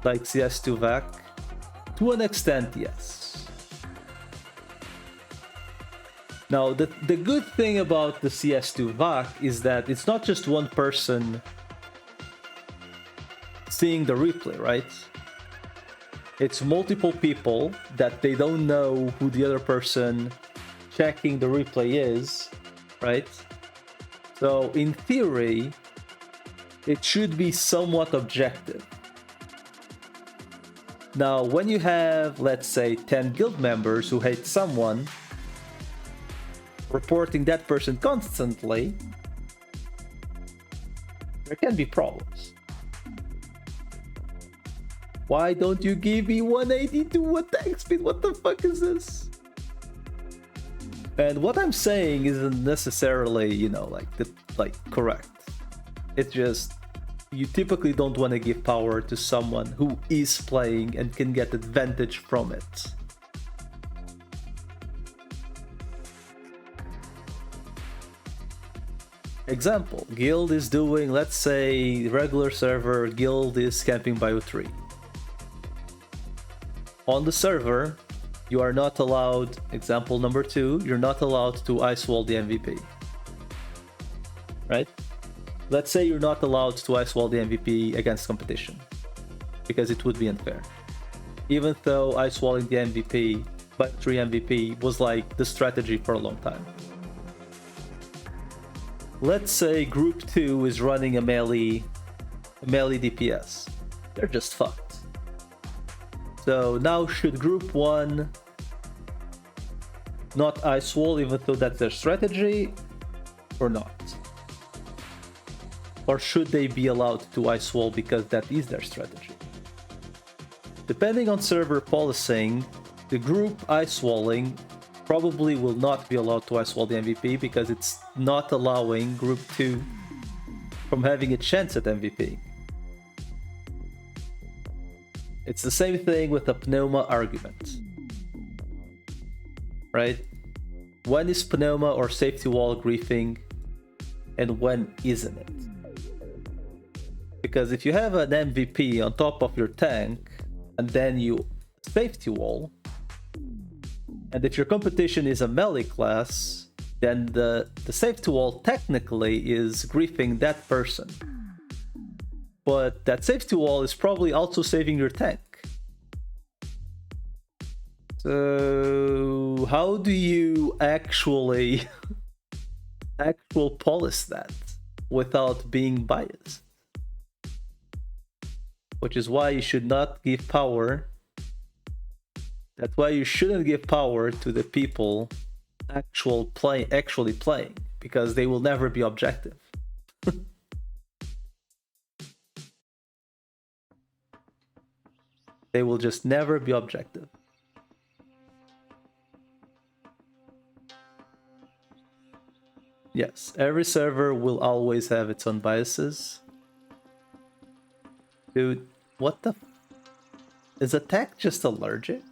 Speaker 1: Like CS2 VAC? To an extent, yes. Now, the good thing about the CS2 VAC is that it's not just one person seeing the replay, right? It's multiple people that they don't know who the other person checking the replay is, right? So, in theory, it should be somewhat objective. Now, when you have, let's say, 10 guild members who hate someone, reporting that person constantly, there can be problems. Why don't you give me 182 attack speed? What the fuck is this? And what I'm saying isn't necessarily, you know, like correct. It's just, you typically don't want to give power to someone who is playing and can get advantage from it. Example, guild is doing, let's say, regular server, guild is camping bio 3. On the server, you are not allowed, example number 2, you're not allowed to ice wall the MVP. Right? Let's say you're not allowed to ice wall the MVP against competition, because it would be unfair. Even though ice walling the MVP, bio 3 MVP, was like the strategy for a long time. Let's say group 2 is running a melee DPS. They're just fucked. So now should group 1 not ice wall even though that's their strategy, or not? Or should they be allowed to ice wall because that is their strategy? Depending on server policing, the group ice walling probably will not be allowed to ice wall the MVP, because it's not allowing group 2 from having a chance at MVP. It's the same thing with the Pneuma argument, right? When is Pneuma or safety wall griefing, and when isn't it? Because if you have an MVP on top of your tank and then you safety wall, and if your competition is a melee class, then the safety wall technically is griefing that person. But that safety wall is probably also saving your tank. So how do you actually polish that without being biased? Which is why you should not give power. That's why you shouldn't give power to the people actually playing, because they will never be objective. They will just never be objective. Yes, every server will always have its own biases. Dude, what the Is attack just allergic?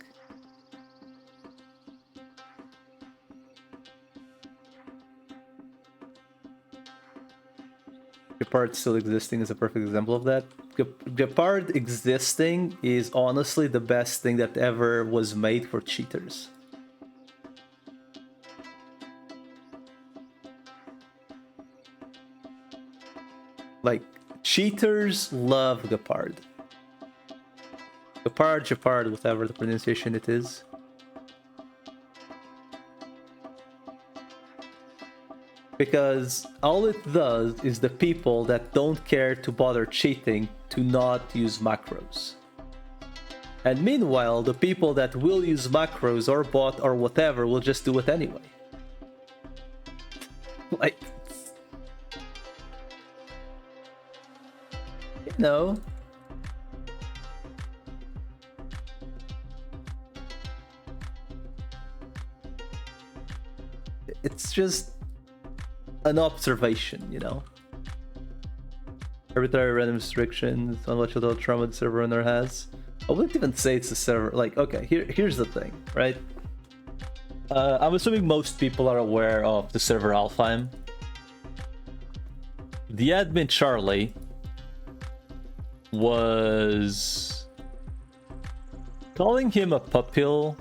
Speaker 1: Gepard still existing is a perfect example of that. Gepard existing is honestly the best thing that ever was made for cheaters. Like, cheaters love Gepard. Gepard, whatever the pronunciation it is. Because all it does is the people that don't care to bother cheating to not use macros. And meanwhile, the people that will use macros or bot or whatever will just do it anyway. Like, you know. It's just an observation, you know. Arbitrary random restrictions on what your trauma the server owner has. I wouldn't even say it's a server. Like, okay, here's the thing, right? I'm assuming most people are aware of the server Alfheim. The admin Charlie was calling him a pupil.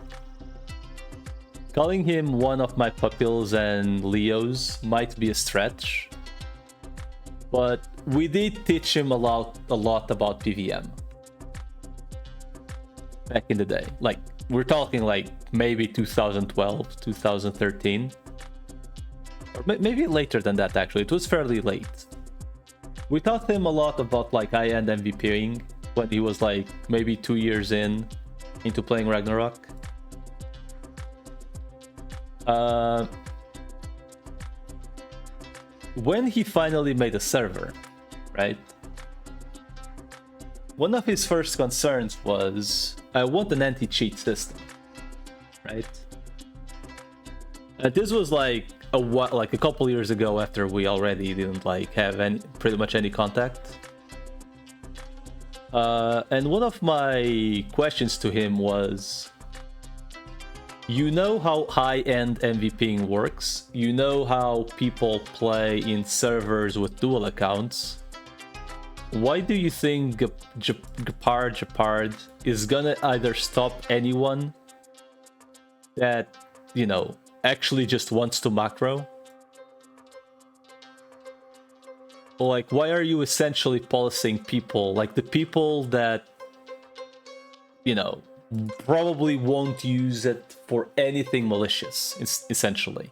Speaker 1: Calling him one of my pupils and Leos might be a stretch, but we did teach him a lot about PVM back in the day. Like, we're talking like maybe 2012, 2013, or maybe later than that. Actually, it was fairly late. We taught him a lot about like high-end MVPing when he was like maybe 2 years into playing Ragnarok. When he finally made a server, right? One of his first concerns was, I want an anti-cheat system, right? This was like a couple years ago after we already didn't like have pretty much any contact. And one of my questions to him was, you know how high-end MVPing works. You know how people play in servers with dual accounts. Why do you think Gepard is gonna either stop anyone that, you know, actually just wants to macro? Like, why are you essentially policing people? Like, the people that, you know, probably won't use it for anything malicious, essentially.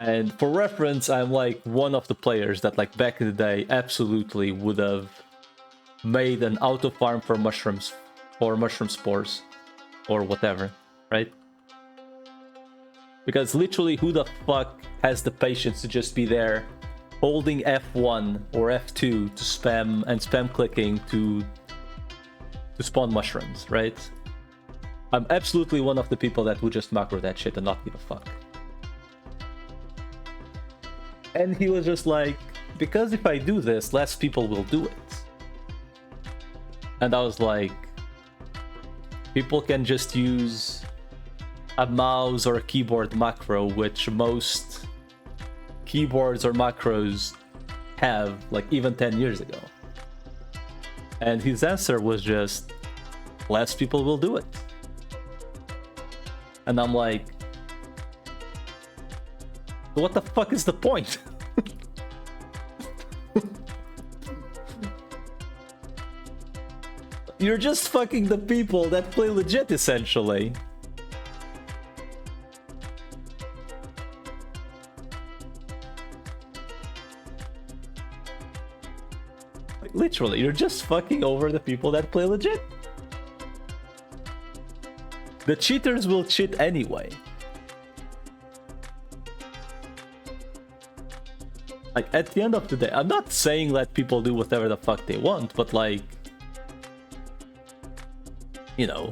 Speaker 1: And for reference, I'm like one of the players that like back in the day absolutely would have made an auto farm for mushrooms or mushroom spores or whatever, right? Because literally, who the fuck has the patience to just be there holding F1 or F2 to spam clicking to spawn mushrooms, right? I'm absolutely one of the people that would just macro that shit and not give a fuck. And he was just like, because if I do this, less people will do it. And I was like, people can just use a mouse or a keyboard macro, which most keyboards or macros have, like even 10 years ago. And his answer was just, less people will do it. And I'm like, what the fuck is the point? You're just fucking the people that play legit, essentially. Like, literally, you're just fucking over the people that play legit. The cheaters will cheat anyway. Like, at the end of the day, I'm not saying let people do whatever the fuck they want, but like, you know,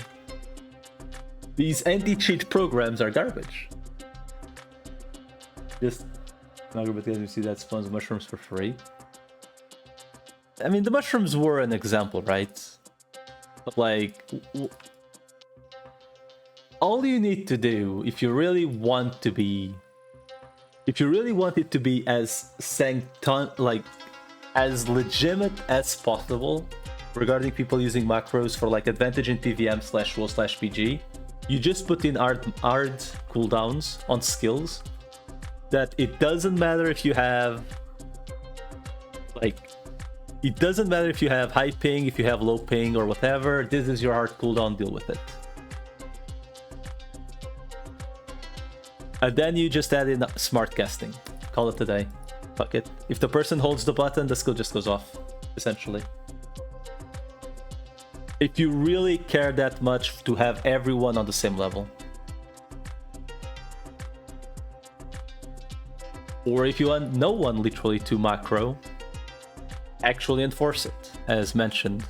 Speaker 1: these anti-cheat programs are garbage. Just not good because you see that spawns mushrooms for free. I mean, the mushrooms were an example, right? But like, all you need to do if you really want to be, if you really want it to be as like as legitimate as possible regarding people using macros for like advantage in PVM/WoW/PG, you just put in hard cooldowns on skills that it doesn't matter if you have like, it doesn't matter if you have high ping, if you have low ping or whatever, this is your hard cooldown, deal with it. And then you just add in smart casting. Call it a day. Fuck it. If the person holds the button, the skill just goes off, essentially. If you really care that much to have everyone on the same level. Or if you want no one literally to macro, actually enforce it, as mentioned.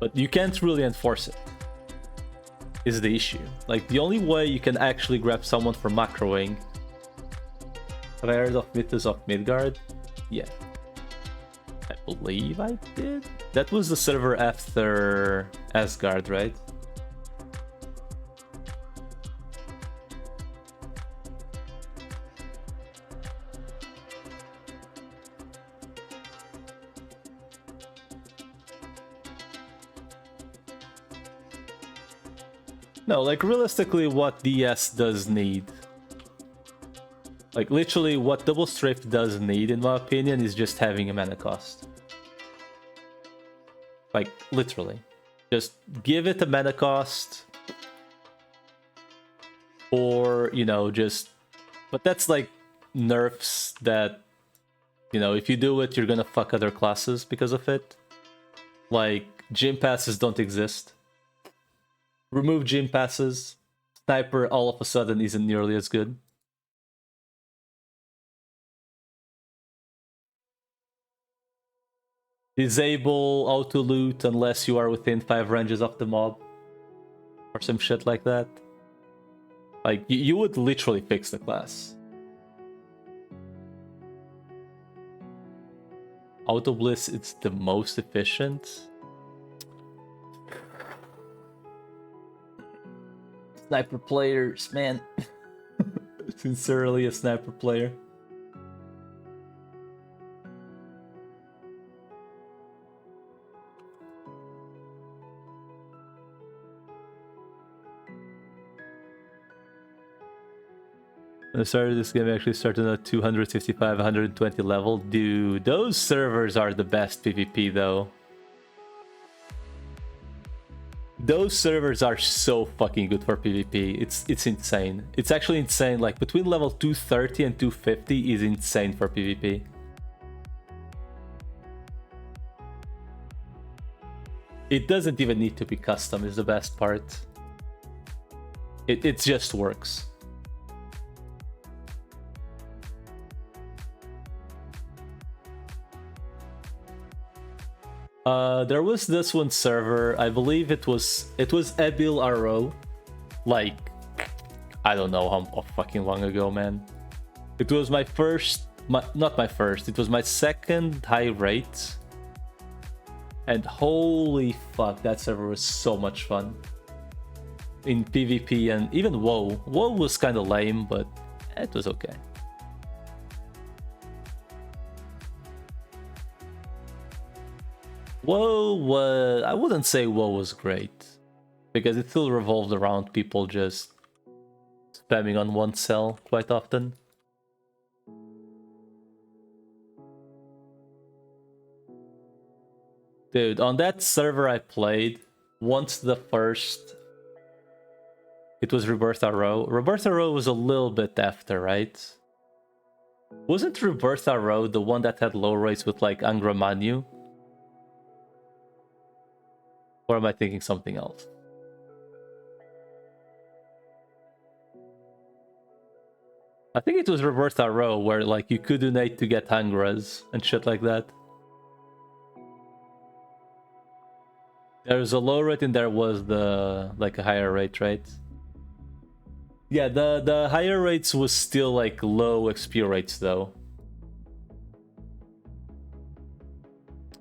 Speaker 1: But you can't really enforce it, is the issue. Like, the only way you can actually grab someone for macroing... Have I heard of Mythos of Midgard? Yeah. I believe I did? That was the server after Asgard, right? No, like realistically what DS does need, like literally what Double Strafe does need in my opinion is just having a mana cost. Like literally. Just give it a mana cost. Or, you know, just... But that's like nerfs that, you know, if you do it you're gonna fuck other classes because of it. Like, gym passes don't exist. Remove gym passes. Sniper all of a sudden isn't nearly as good. Disable auto loot unless you are within 5 ranges of the mob. Or some shit like that. Like, you would literally fix the class. Auto Bliss, it's the most efficient. Sniper players, man. Sincerely a sniper player. I started this game actually started at 255, 120 level. Dude, those servers are the best PvP though. Those servers are so fucking good for PvP. It's insane. It's actually insane. Like between level 230 and 250 is insane for PvP. It doesn't even need to be custom is the best part. It just works. There was this one server, I believe it was Ebil RO, like, I don't know how fucking long ago, man. It was my first, not my first, it was my second high rate. And holy fuck, that server was so much fun. In PvP and even WoW. WoW was kind of lame, but it was okay. WoW, I wouldn't say WoW was great, because it still revolved around people just spamming on one cell quite often. Dude, on that server I played, once the first... It was Rebirth RO. Rebirth RO was a little bit after, right? Wasn't Rebirth RO the one that had low rates with like Angra Manu? Or am I thinking something else? I think it was Rebirth RO where like you could donate to get Angras and shit like that. There's a low rate and there was the like a higher rate, right? Yeah, the higher rates was still like low XP rates though.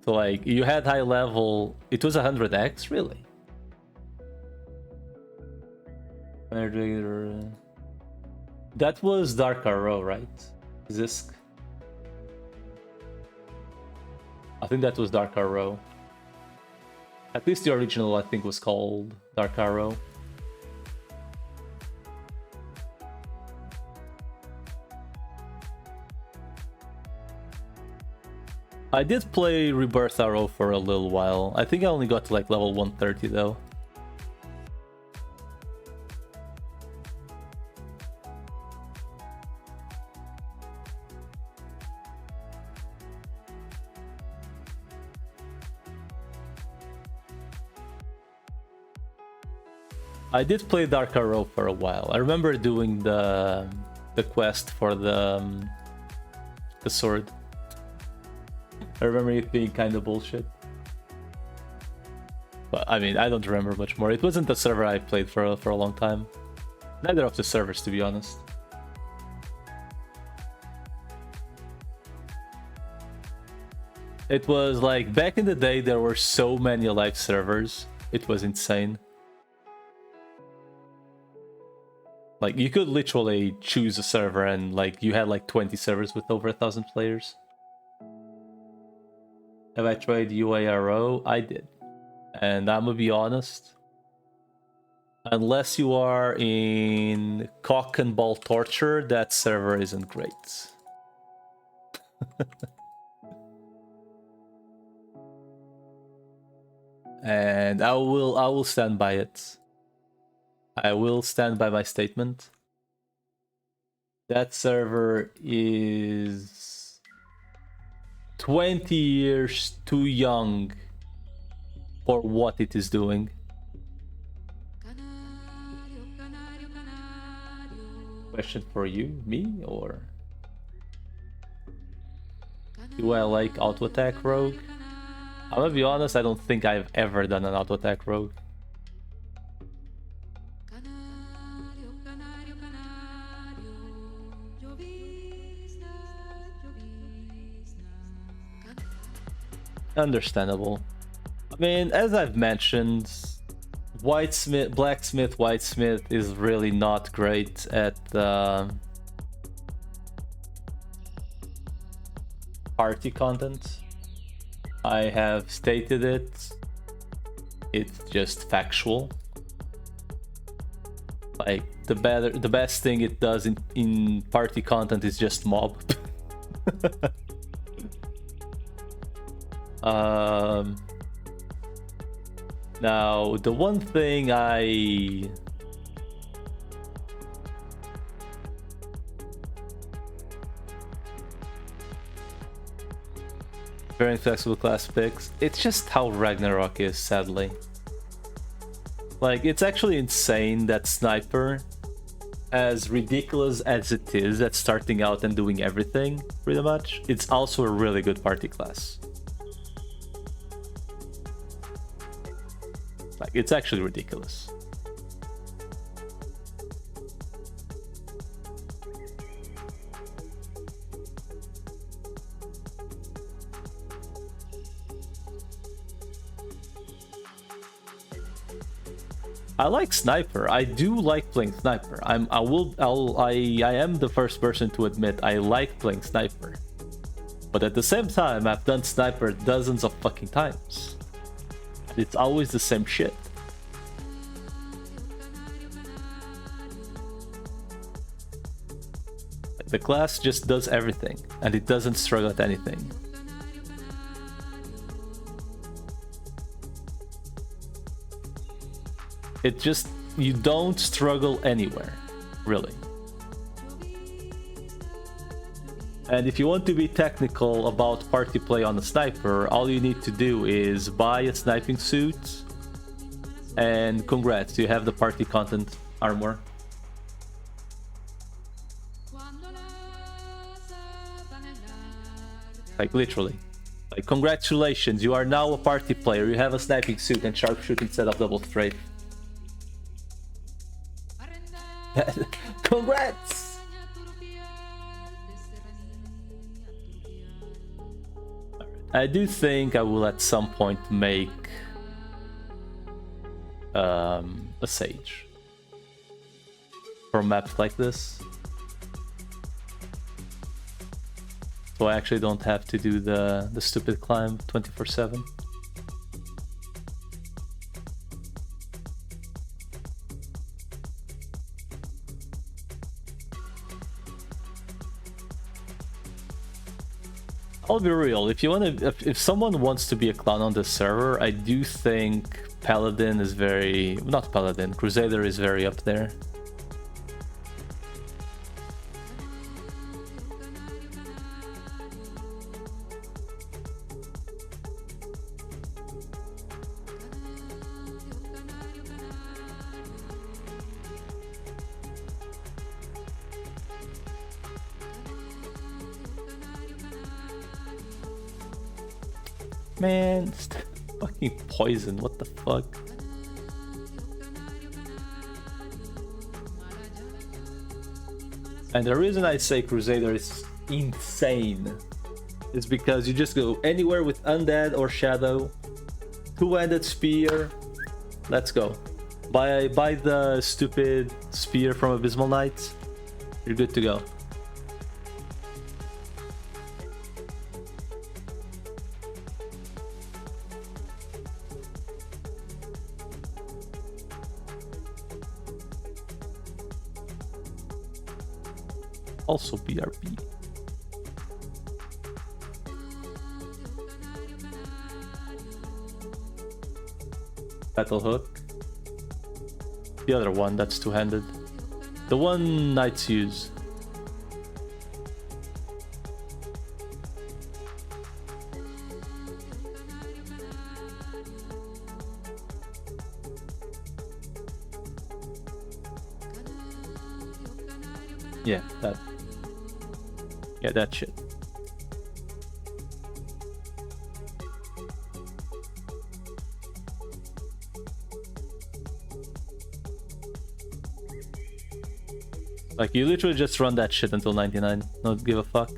Speaker 1: So like you had high level, it was 100x, really? That was Dark Arrow, right? Zisk. I think that was Dark Arrow. At least the original, I think, was called Dark Arrow. I did play Rebirth Arrow for a little while. I think I only got to like level 130 though. I did play Dark Arrow for a while. I remember doing the quest for the sword. I remember it being kind of bullshit. But I mean, I don't remember much more. It wasn't the server I played for a long time. Neither of the servers, to be honest. It was like, back in the day, there were so many live servers. It was insane. Like, you could literally choose a server and like, you had like 20 servers with over 1,000 players. Have I tried UARO? I did. And I'm gonna be honest. Unless you are in cock and ball torture, that server isn't great. And I will stand by it. I will stand by my statement. That server is 20 years too young for what it is doing. Question for you, me, or do I like auto attack rogue? I'm gonna be honest, I don't think I've ever done an auto attack rogue. Understandable. I mean, as I've mentioned, blacksmith, whitesmith is really not great at party content. I have stated it. It's just factual. Like the best thing it does in party content is just mob. Now, the one thing very flexible class picks, it's just how Ragnarok is, sadly. Like, it's actually insane that Sniper, as ridiculous as it is at starting out and doing everything, pretty much, it's also a really good party class. Like, it's actually ridiculous. I like Sniper. I do like playing Sniper. I am the first person to admit I like playing Sniper. But at the same time, I've done Sniper dozens of fucking times. It's always the same shit. The class just does everything, and it doesn't struggle at anything. It just, you don't struggle anywhere, really. And if you want to be technical about party play on a Sniper, all you need to do is buy a sniping suit, and congrats, you have the party content armor. Like, literally. Like, congratulations, you are now a party player, you have a sniping suit and sharpshooting instead of double strafe. Congrats! I do think I will at some point make a sage for maps like this. So I actually don't have to do the stupid climb 24/7. I'll be real. If you want to, if someone wants to be a clown on this server, I do think Paladin is very, not Paladin, Crusader is very up there. Man, fucking poison, what the fuck? And the reason I say Crusader is insane is because you just go anywhere with Undead or Shadow, two-handed spear, let's go. Buy the stupid spear from Abysmal Knights, you're good to go. Also BRB. Battle Hook. The other one, that's two-handed. The one knights use. Yeah, that. Yeah, that shit. Like, you literally just run that shit until 99. Don't give a fuck.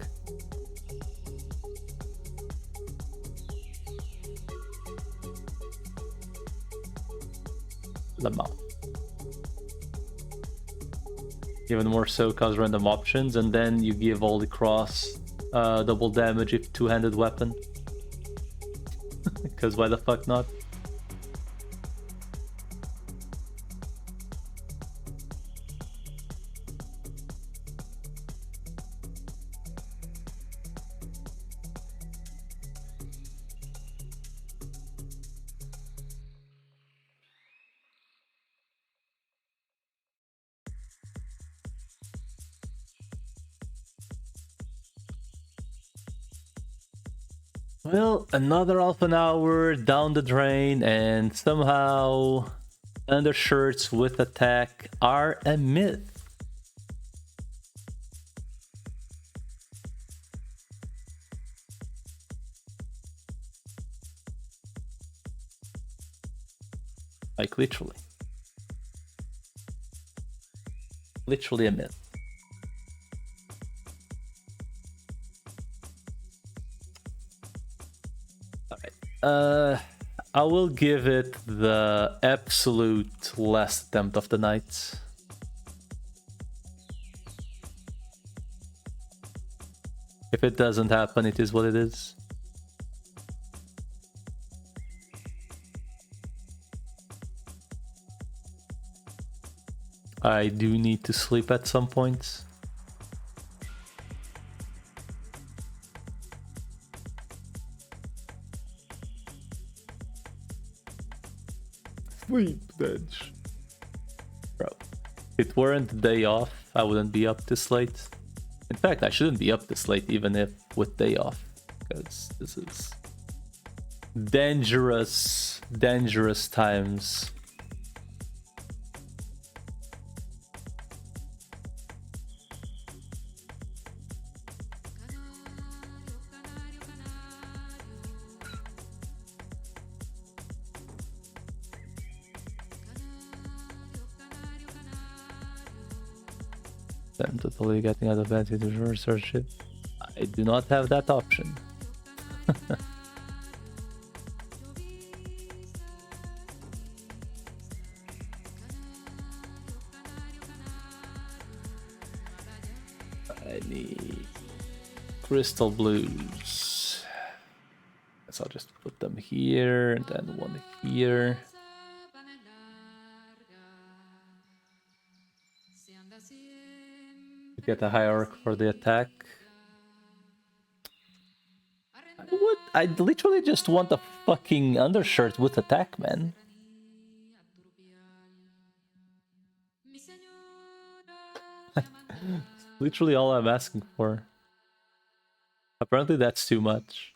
Speaker 1: Lamau. Even more so cause random options, and then you give all the cross double damage if two-handed weapon. Because why the fuck not? Well, another half an hour down the drain, and somehow undershirts with attack are a myth. Like, literally. Literally a myth. I will give it the absolute last attempt of the night. If it doesn't happen, it is what it is. I do need to sleep at some points. Sleep, bitch. Bro, if it weren't the day off, I wouldn't be up this late. In fact, I shouldn't be up this late even if with day off, because this is dangerous, dangerous times. I'm totally getting out of bed to do research shit. I do not have that option. Crystal blues. Guess I'll just put them here and then one here. Get a high arc for the attack. I literally just want a fucking undershirt with attack, man. Literally all I'm asking for. Apparently that's too much.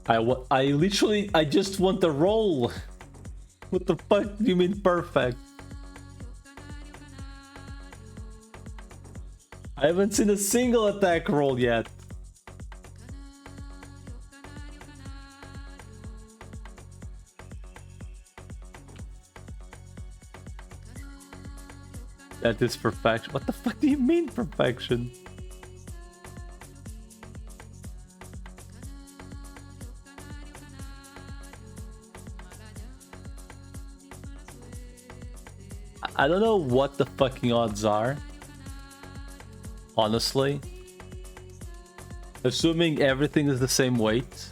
Speaker 1: I just want the roll. What the fuck do you mean perfect? I haven't seen a single attack roll yet. That is perfection. What the fuck do you mean perfection? I don't know what the fucking odds are. Honestly. Assuming everything is the same weight.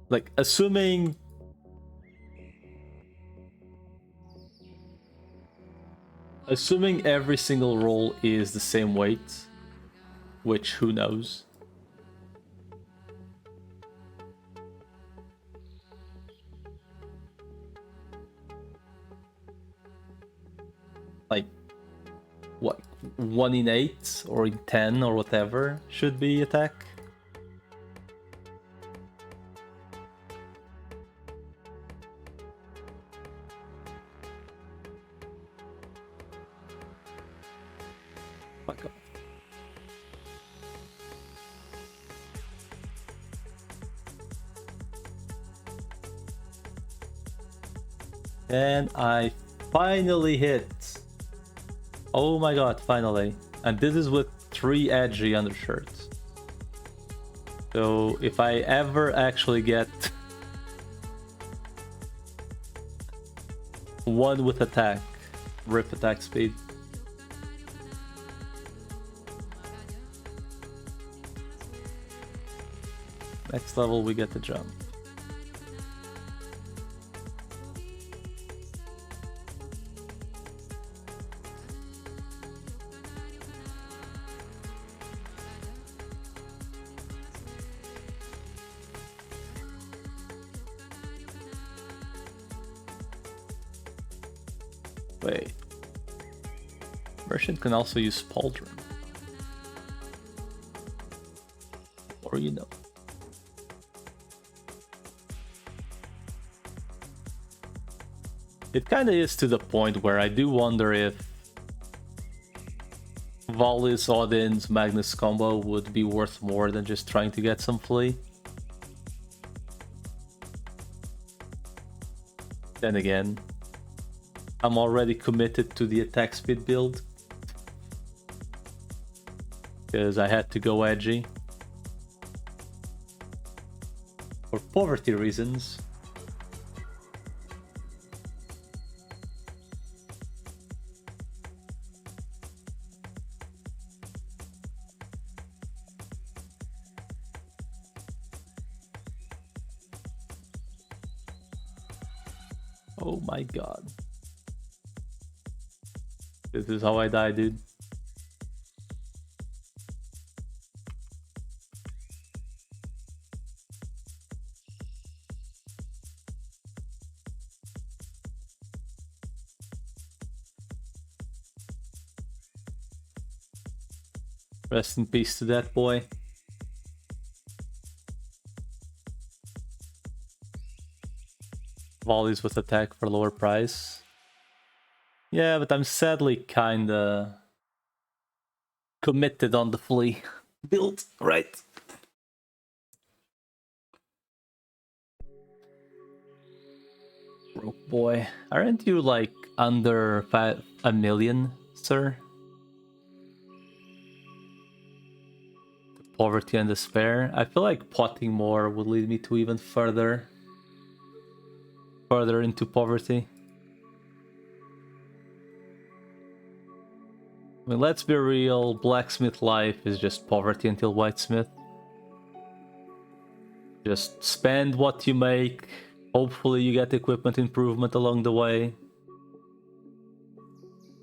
Speaker 1: Like, assuming every single roll is the same weight, which who knows. Like, what, 1 in 8 or in 10 or whatever should be attack. Fuck off. And I finally hit. Oh my god, finally. And this is with 3 edgy undershirts. So if I ever actually get one with attack, rip attack speed. Next level we get the jump. Wait. Merchant can also use pauldron. Or you know. It kinda is to the point where I do wonder if Valis, Odin's, Magnus combo would be worth more than just trying to get some flea. Then again, I'm already committed to the attack speed build. Because I had to go edgy. For poverty reasons. Oh my god. This is how I die, dude. Rest in peace to that boy. Volleys with attack for lower price. Yeah, but I'm sadly kinda committed on the flea build, right? Broke boy. Aren't you like under a million, sir? Poverty and despair. I feel like potting more would lead me to even further into poverty. I mean, let's be real, blacksmith life is just poverty until whitesmith. Just spend what you make, hopefully you get equipment improvement along the way.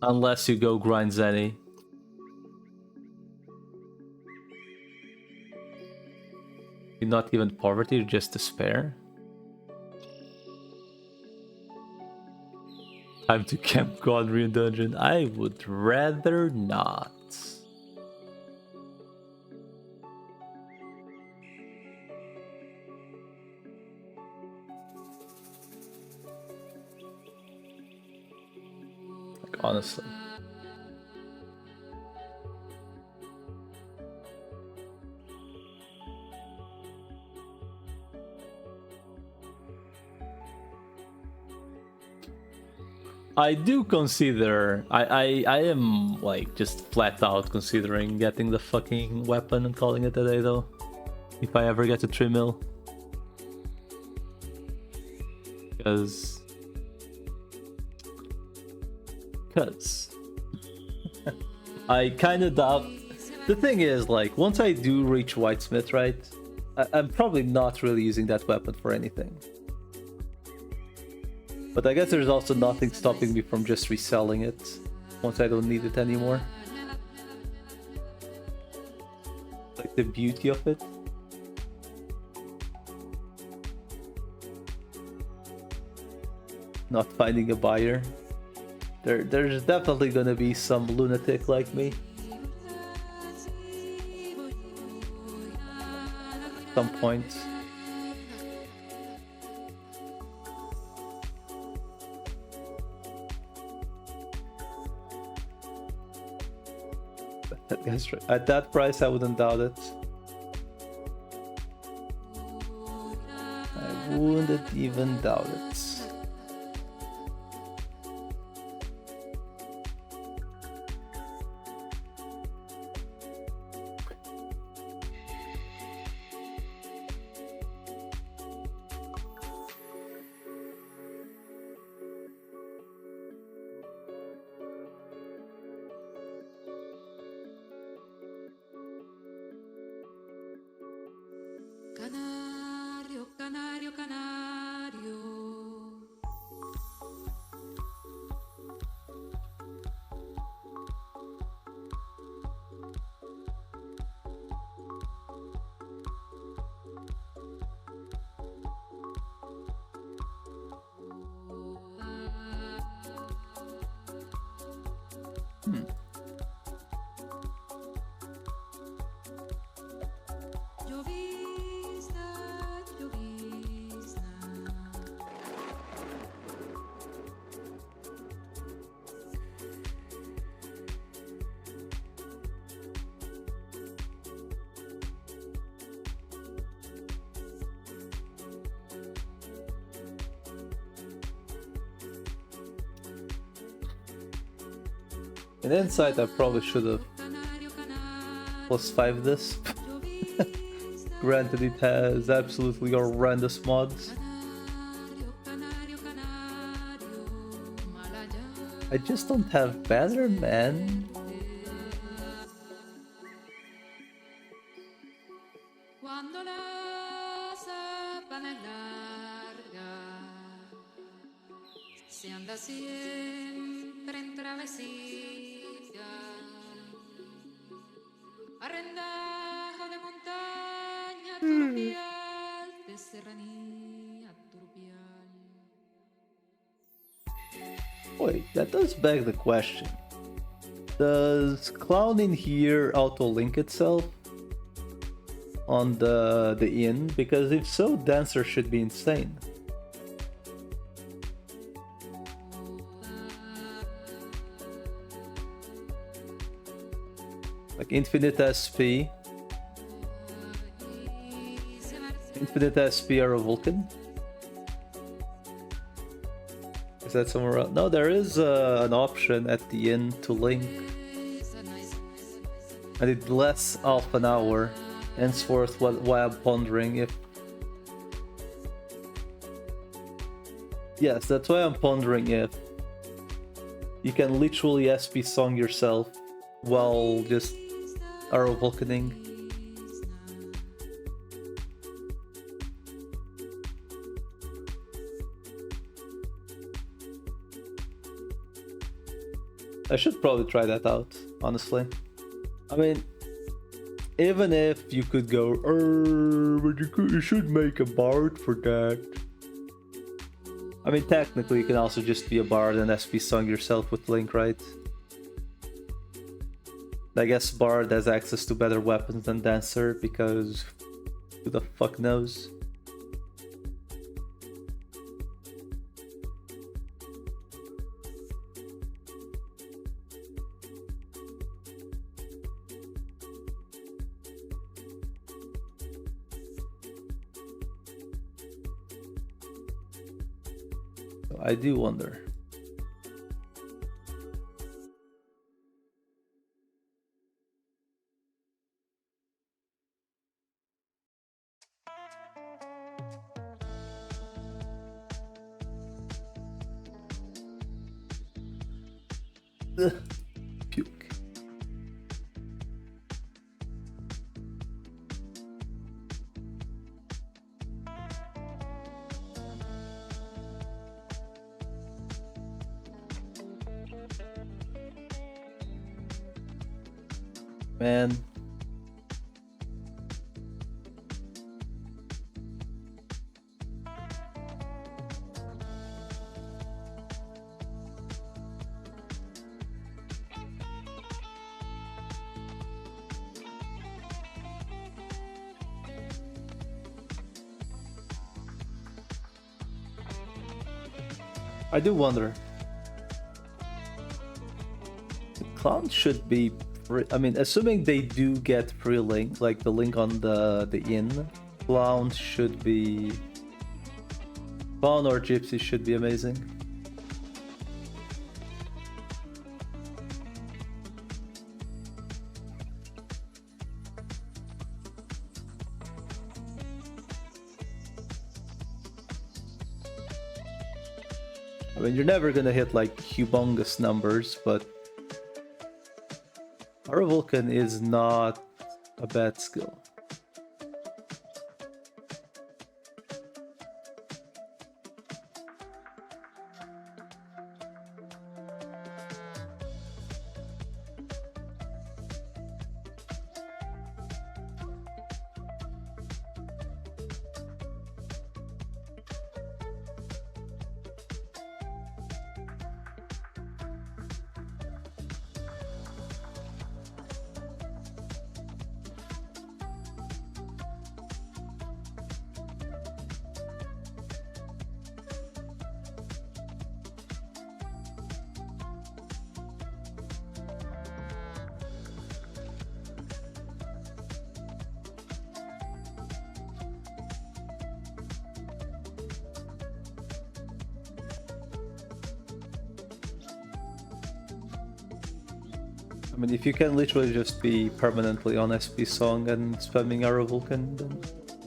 Speaker 1: Unless you go grind Zenny. You're not even poverty, you're just despair. Time to camp Godrian dungeon. I would rather not. Like, honestly. I do consider, I am like just flat out considering getting the fucking weapon and calling it a day though. If I ever get to 3 mil. Because I kind of doubt. The thing is, like, once I do reach whitesmith, right, I'm probably not really using that weapon for anything. But I guess there's also nothing stopping me from just reselling it once I don't need it anymore. Like the beauty of it. Not finding a buyer. There's definitely gonna be some lunatic like me. At some point. At that price, I wouldn't doubt it. I wouldn't even doubt it.
Speaker 4: Canario, canario, canario. Llovizna, llovizna.
Speaker 1: In insight, I probably should have +5 this. Granted, it has absolutely horrendous mods. I just don't have better, man.
Speaker 4: Cuando la sabana es larga, se anda siempre en travesía, arrendajo de montaña turbial, de serranía turbial.
Speaker 1: Wait, that does beg the question. Does Clown in here auto-link itself on the inn? Because if so, Dancer should be insane. Like infinite SP. Infinite SP are a Vulcan. Is that somewhere else? No, there is an option at the end to link. And it lasts half an hour. Henceforth, why I'm pondering if... Yes, that's why I'm pondering if you can literally SP song yourself while just arrow volcaning. I should probably try that out, honestly. I mean, even if you could go, but you should make a bard for that. I mean, technically, you can also just be a bard and SP song yourself with Link, right? I guess bard has access to better weapons than dancer because who the fuck knows? I do wonder. Ugh. Puke. Man. I do wonder. The clown should be free. I mean, assuming they do get free link, like the link on the inn, clown should be... Clown or gypsy should be amazing. I mean, you're never gonna hit like humongous numbers, but our Vulcan is not a bad skill. I mean, if you can literally just be permanently on SP Song and spamming Arrow Vulcan, then...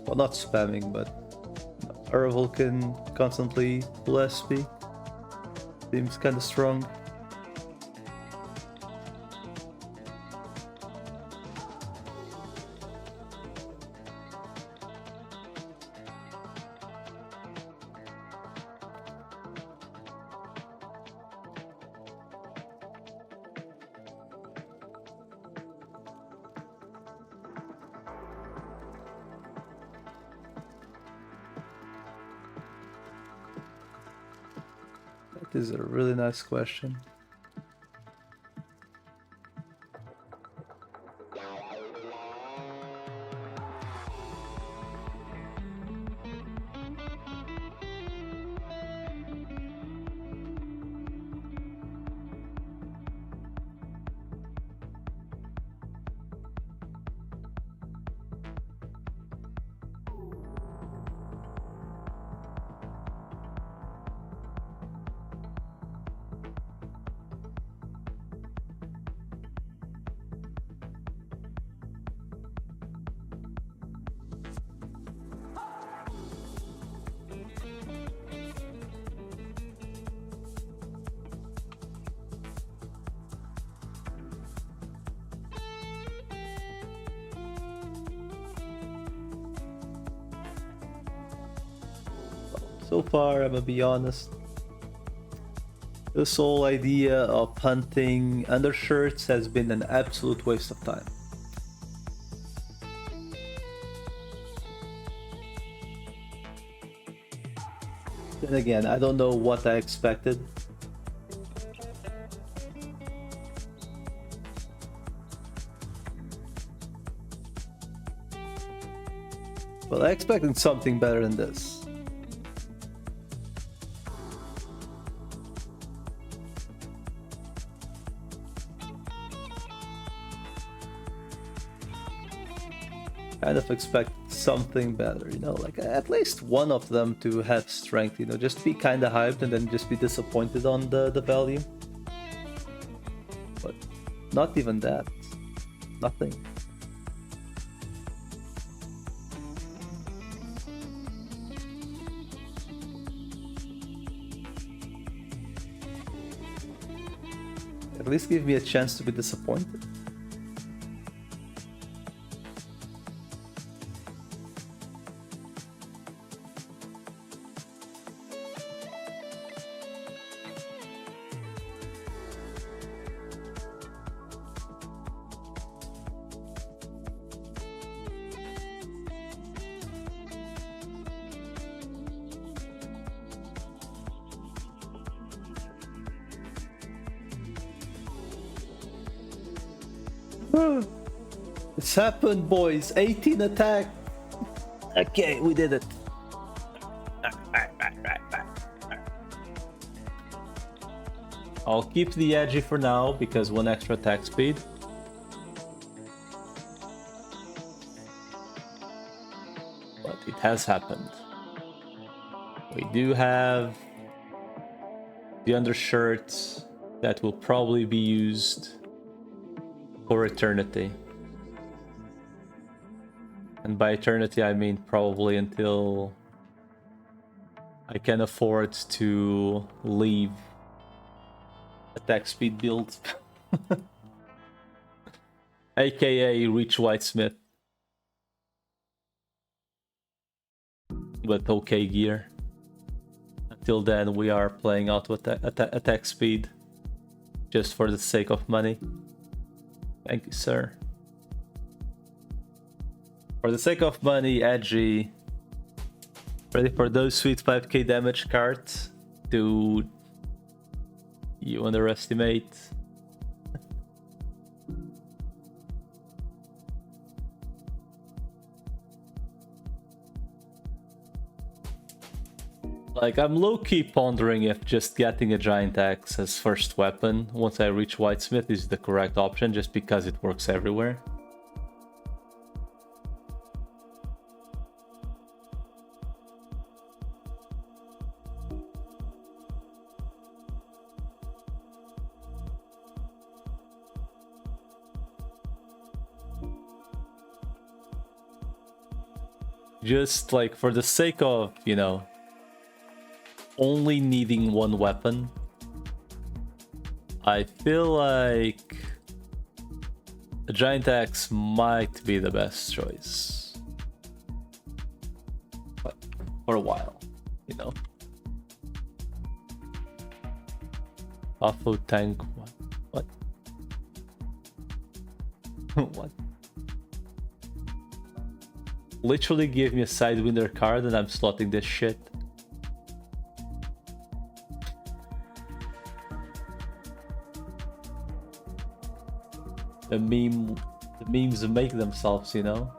Speaker 1: Well, not spamming, but... Arrow Vulcan constantly full SP. Seems kinda strong. That is a really nice question. So far, I'm gonna be honest. This whole idea of hunting undershirts has been an absolute waste of time. Then again, I don't know what I expected. But I expected something better than this. Kind of expect something better, you know, like at least one of them to have strength, you know, just be kind of hyped and then just be disappointed on the value. But not even that. Nothing. At least give me a chance to be disappointed. It's happened, boys. 18 attack. Okay, we did it. I'll keep the edgy for now because 1 extra attack speed. But it has happened. We do have the undershirts that will probably be used for eternity. And by eternity I mean probably until I can afford to leave attack speed build. AKA reach Whitesmith. With okay gear. Until then we are playing out with attack speed. Just for the sake of money. Thank you, sir. For the sake of money, edgy. Ready for those sweet 5k damage cards? Dude. You underestimate. Like, I'm low-key pondering if just getting a giant axe as first weapon once I reach Whitesmith is the correct option, just because it works everywhere. Just like for the sake of, you know, only needing one weapon, I feel like a giant axe might be the best choice. But for a while, you know. Buffo tank, what? What? Literally give me a Sidewinder card and I'm slotting this shit. The memes make themselves, you know.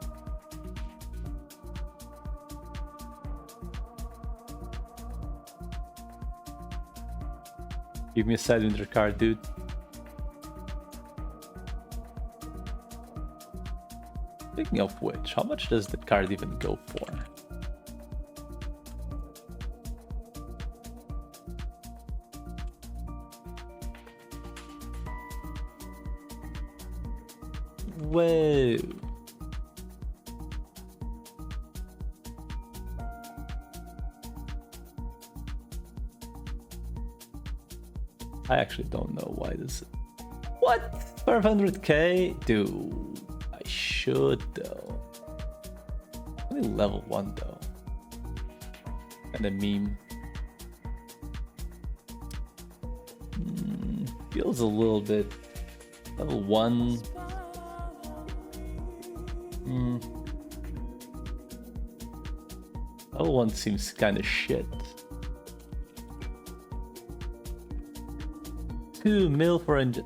Speaker 1: Give me a Sidewinder card, dude. Speaking of which, how much does the card even go for? Whoa. I actually don't know why this. What? 500k? Dude, I should though. Only level 1 though. And a meme. Feels a little bit. Level 1. Level 1 seems kind of shit. 2 mil for engine.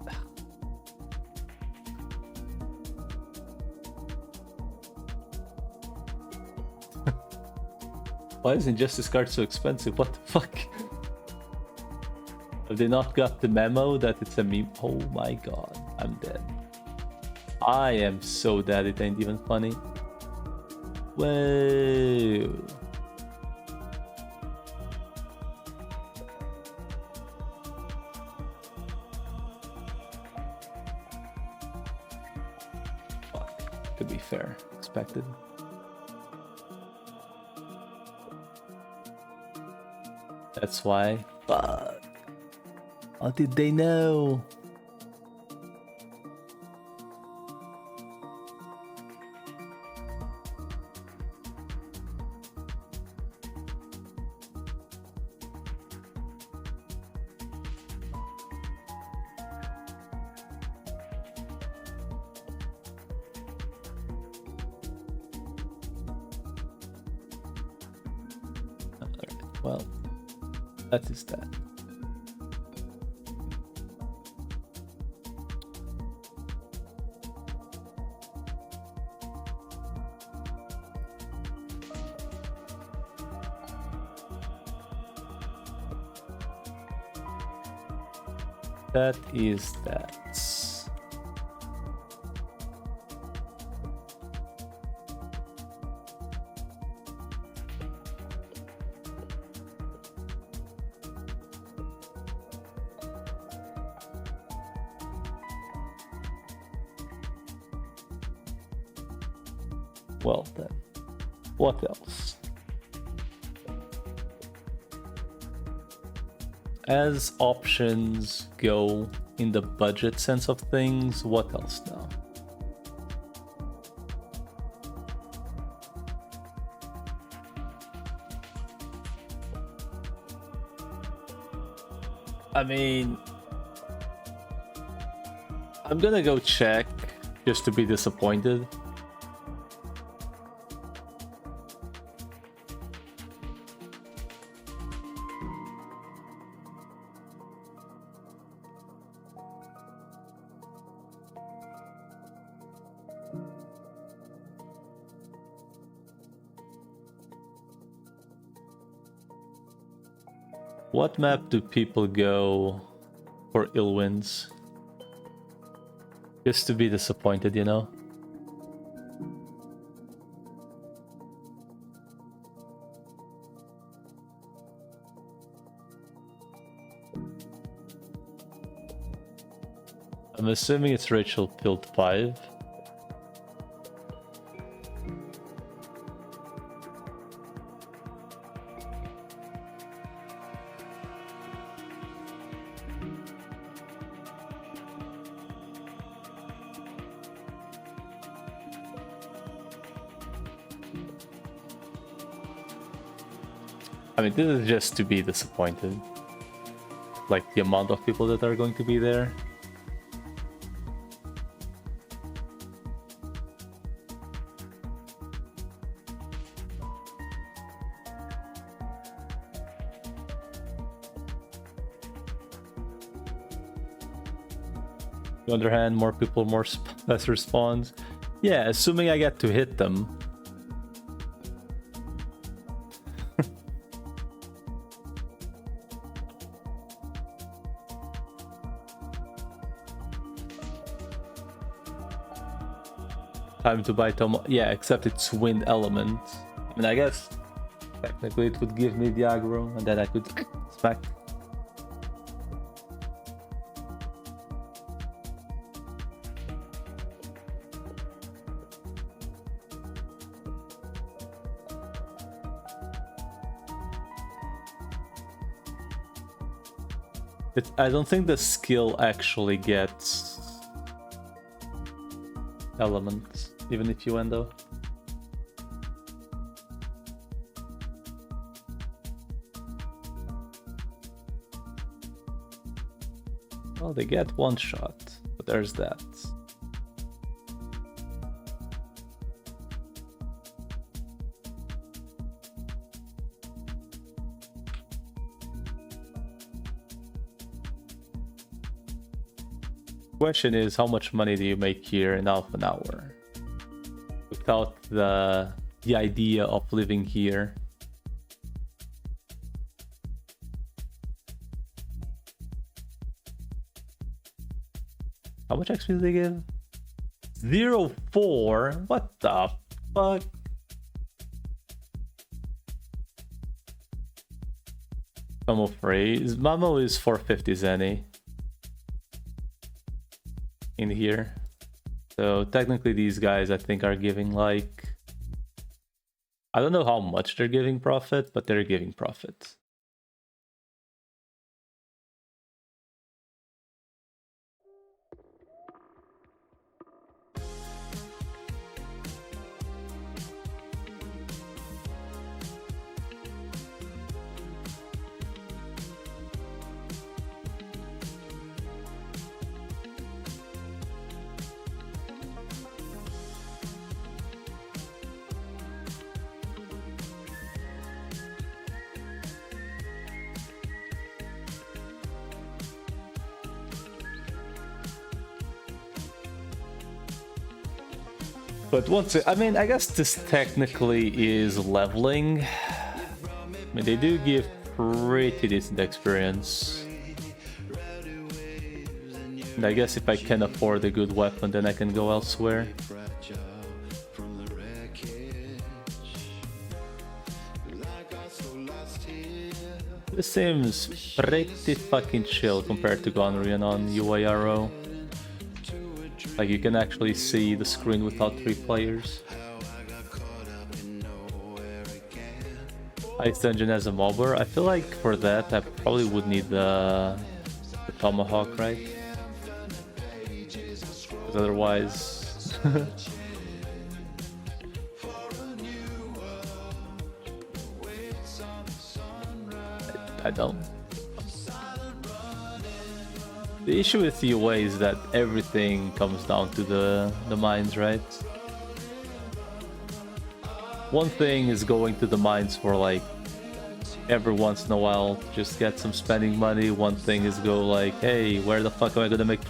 Speaker 1: Why is Injustice card so expensive? What the fuck? Have they not got the memo that it's a meme? Oh my god, I'm dead. I am so dead, it ain't even funny. Whoa. Fuck, to be fair, expected. That's why. Fuck. How did they know? Alright, well, that is that. That is that. Well then, what else? As options go in the budget sense of things, what else now? I mean, I'm gonna go check just to be disappointed. What map do people go for ill winds? Just to be disappointed, you know? I'm assuming it's Rachel Pilt 5. I mean, this is just to be disappointed. Like, the amount of people that are going to be there. On the other hand, more people, less respawns. Yeah, assuming I get to hit them. Time to buy Tomo. Yeah, except it's wind element. I mean, I guess technically it would give me the aggro and then I could smack. I don't think the skill actually gets elements, even if you end though. Well, they get one shot, but there's that. Question is, how much money do you make here in half an hour without the idea of living here? How much XP do they give? 0.4? What the fuck? Mamo free. Mamo is 450 Zenny in here. So technically these guys I think are giving like, I don't know how much they're giving profit, but they're giving profit. But once I mean, I guess this technically is leveling. I mean, they do give pretty decent experience. And I guess if I can afford a good weapon, then I can go elsewhere. This seems pretty fucking chill compared to Gonrian on UARO. Like, you can actually see the screen without 3 players. Ice Dungeon as a mobber. I feel like for that I probably would need the Tomahawk, right? Because otherwise... I don't. The issue with UA is that everything comes down to the mines, right? One thing is going to the mines for like every once in a while, just get some spending money. One thing is go like, hey, where the fuck am I gonna make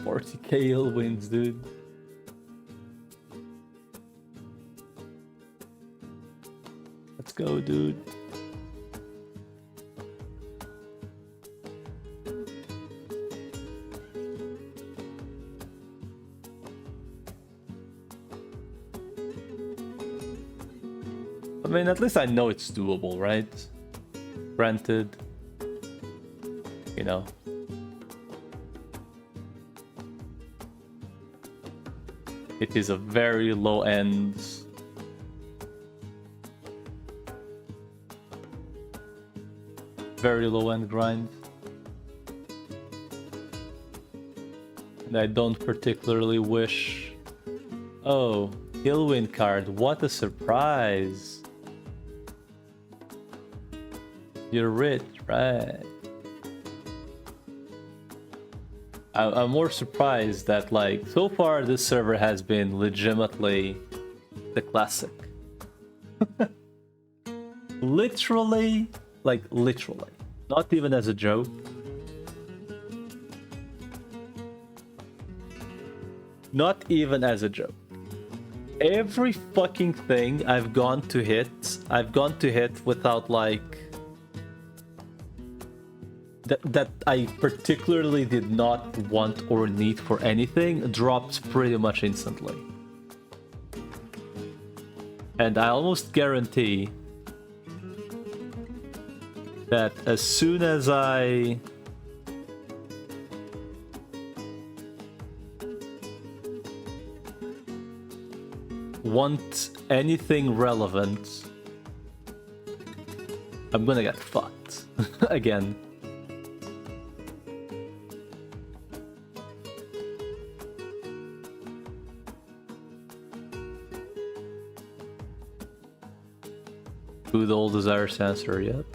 Speaker 1: 40k ill wins, dude. Let's go, dude. I mean, at least I know it's doable, right? Granted, you know. It is a very low end. Very low end grind. And I don't particularly wish. Oh, Hillwind card, what a surprise! You're rich, right? I'm more surprised that, like, so far this server has been legitimately the classic. Literally, like, literally. Not even as a joke. Not even as a joke. Every fucking thing I've gone to hit without, like, that I particularly did not want or need for anything drops pretty much instantly. And I almost guarantee that as soon as I want anything relevant, I'm gonna get fucked again. Good old desire sensor, yep.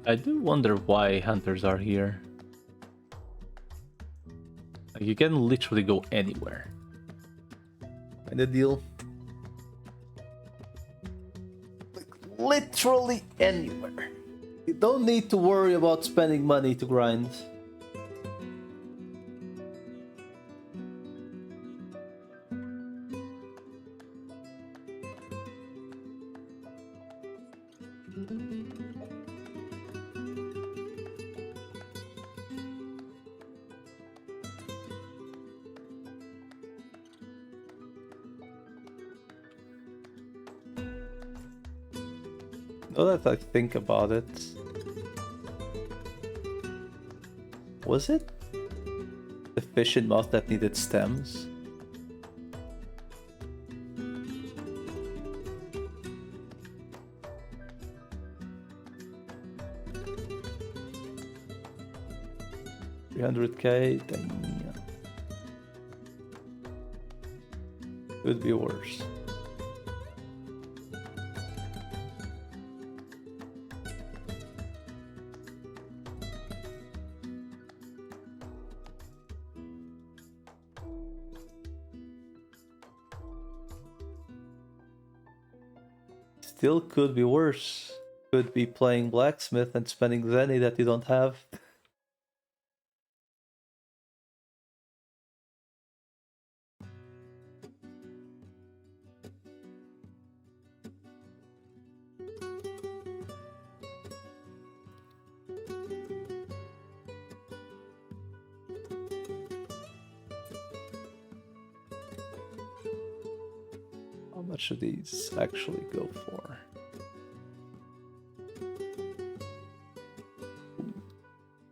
Speaker 1: I do wonder why hunters are here. Like, you can literally go anywhere. Kinda deal. Like, literally anywhere. You don't need to worry about spending money to grind. Now that I think about it, was it the fish in mouth that needed stems? $300k, dang. Could be worse. Still could be worse. Could be playing blacksmith and spending Zenny that you don't have. How much should these actually go for?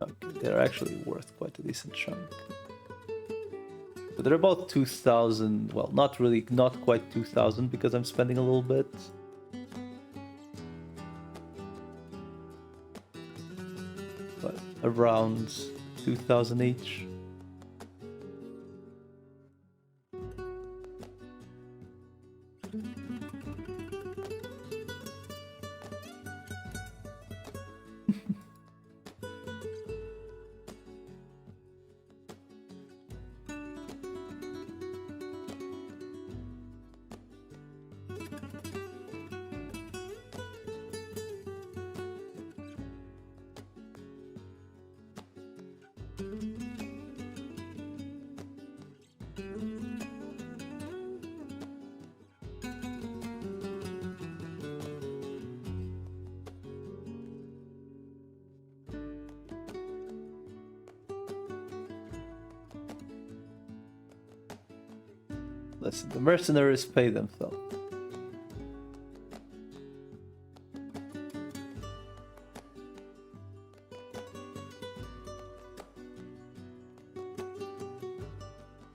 Speaker 1: Okay, they're actually worth quite a decent chunk. But they're about 2,000, well, not really, not quite 2,000 because I'm spending a little bit. But around 2,000 each. Listen, the mercenaries pay themselves.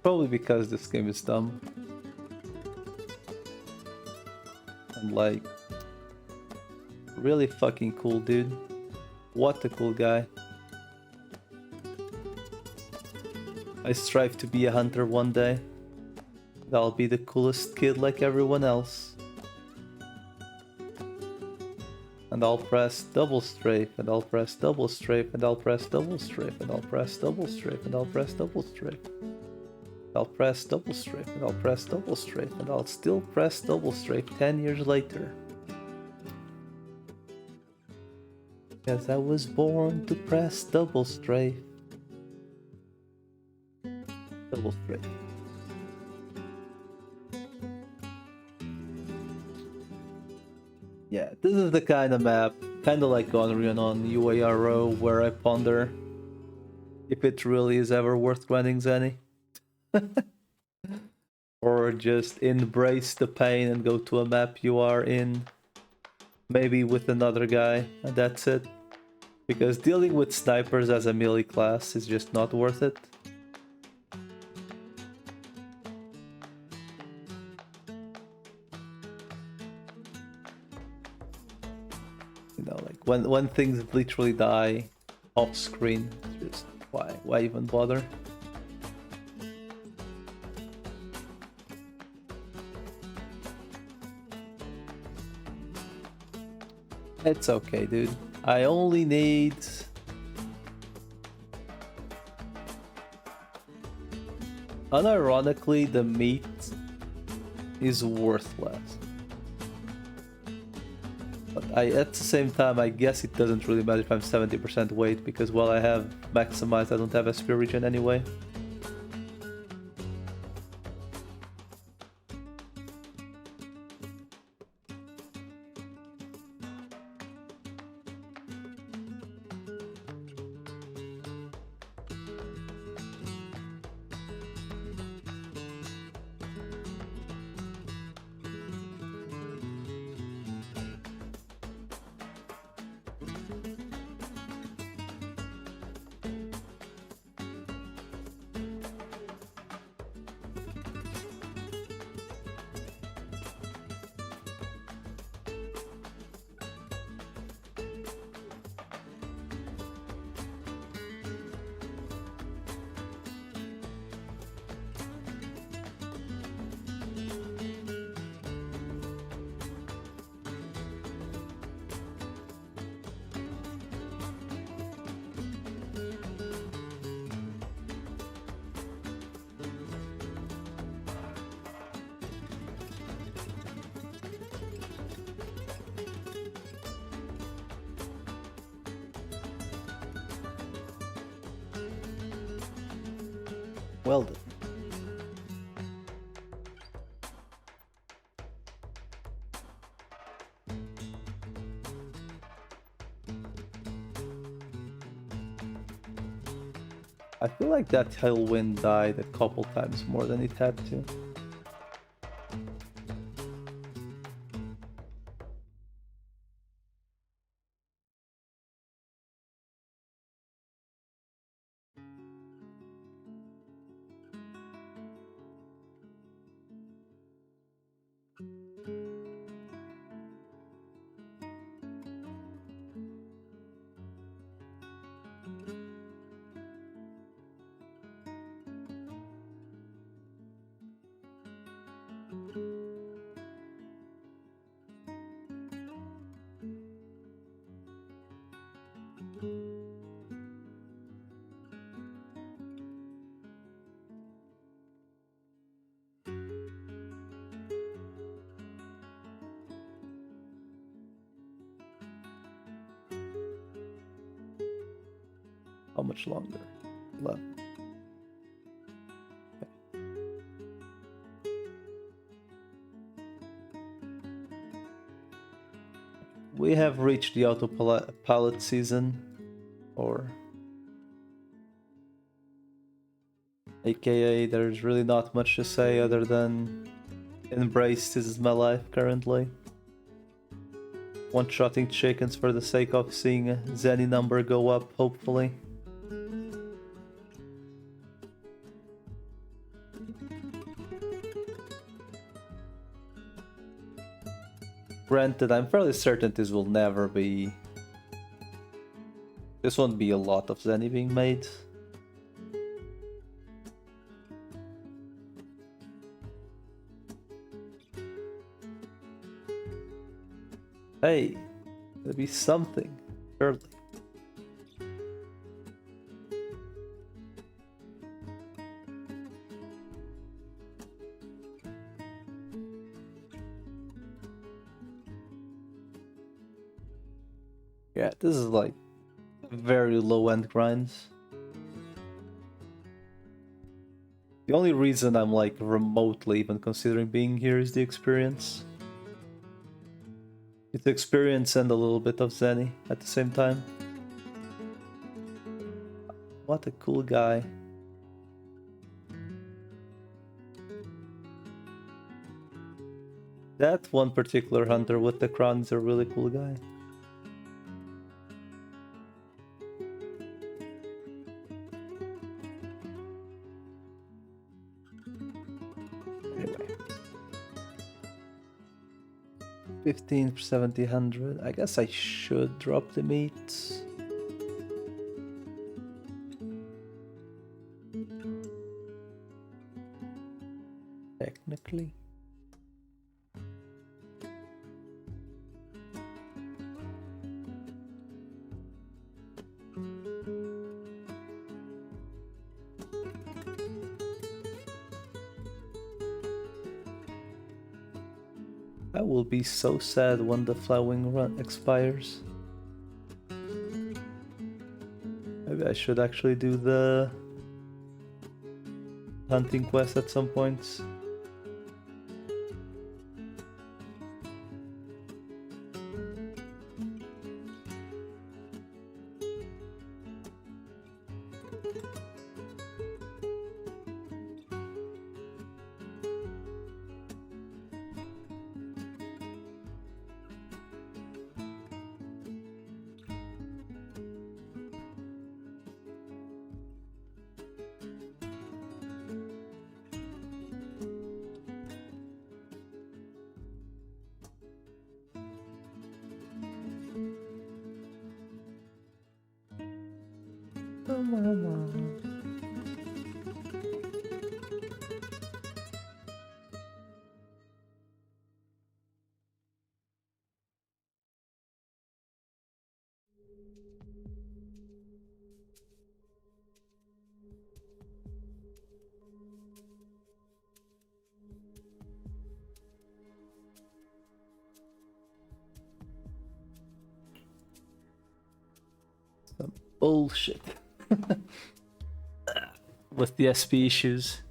Speaker 1: Probably because this game is dumb. And like, really fucking cool, dude. What a cool guy. I strive to be a hunter one day. I'll be the coolest kid like everyone else. And I'll press double strafe, and I'll press double strafe, and I'll press double strafe, and I'll press double strafe, and I'll press double strafe. I'll press double strafe, and I'll press double strafe, and I'll still press double strafe 10 years later. Because I was born to press double strafe. Double strafe. Yeah, this is the kind of map, kind of like on UARO, where I ponder if it really is ever worth grinding Zenny. Or just embrace the pain and go to a map you are in, maybe with another guy, and that's it. Because dealing with snipers as a melee class is just not worth it. You know, like when things literally die off screen, it's just why even bother? It's okay, dude. I only need... Unironically, the meat is worthless. But at the same time, I guess it doesn't really matter if I'm 70% weight, because while I have maximized, I don't have SP regen anyway. Well done. I feel like that tailwind died a couple times more than it had to. How much longer left? We have reached the autopilot season, or aka there's really not much to say other than embrace, this is my life currently. One-shotting chickens for the sake of seeing a Zenny number go up, hopefully. Granted, I'm fairly certain this will never be... This won't be a lot of Zenny being made. Hey, there'll be something, surely. Yeah, this is like very low-end grinds. The only reason I'm like remotely even considering being here is the experience. It's experience and a little bit of Zenny at the same time. What a cool guy. That one particular hunter with the crown is a really cool guy. Anyway. 15 for 70, 100. I guess I should drop the meat. Technically. I will be so sad when the flowing run expires. Maybe I should actually do the hunting quest at some point. Some bullshit. with the SP issues.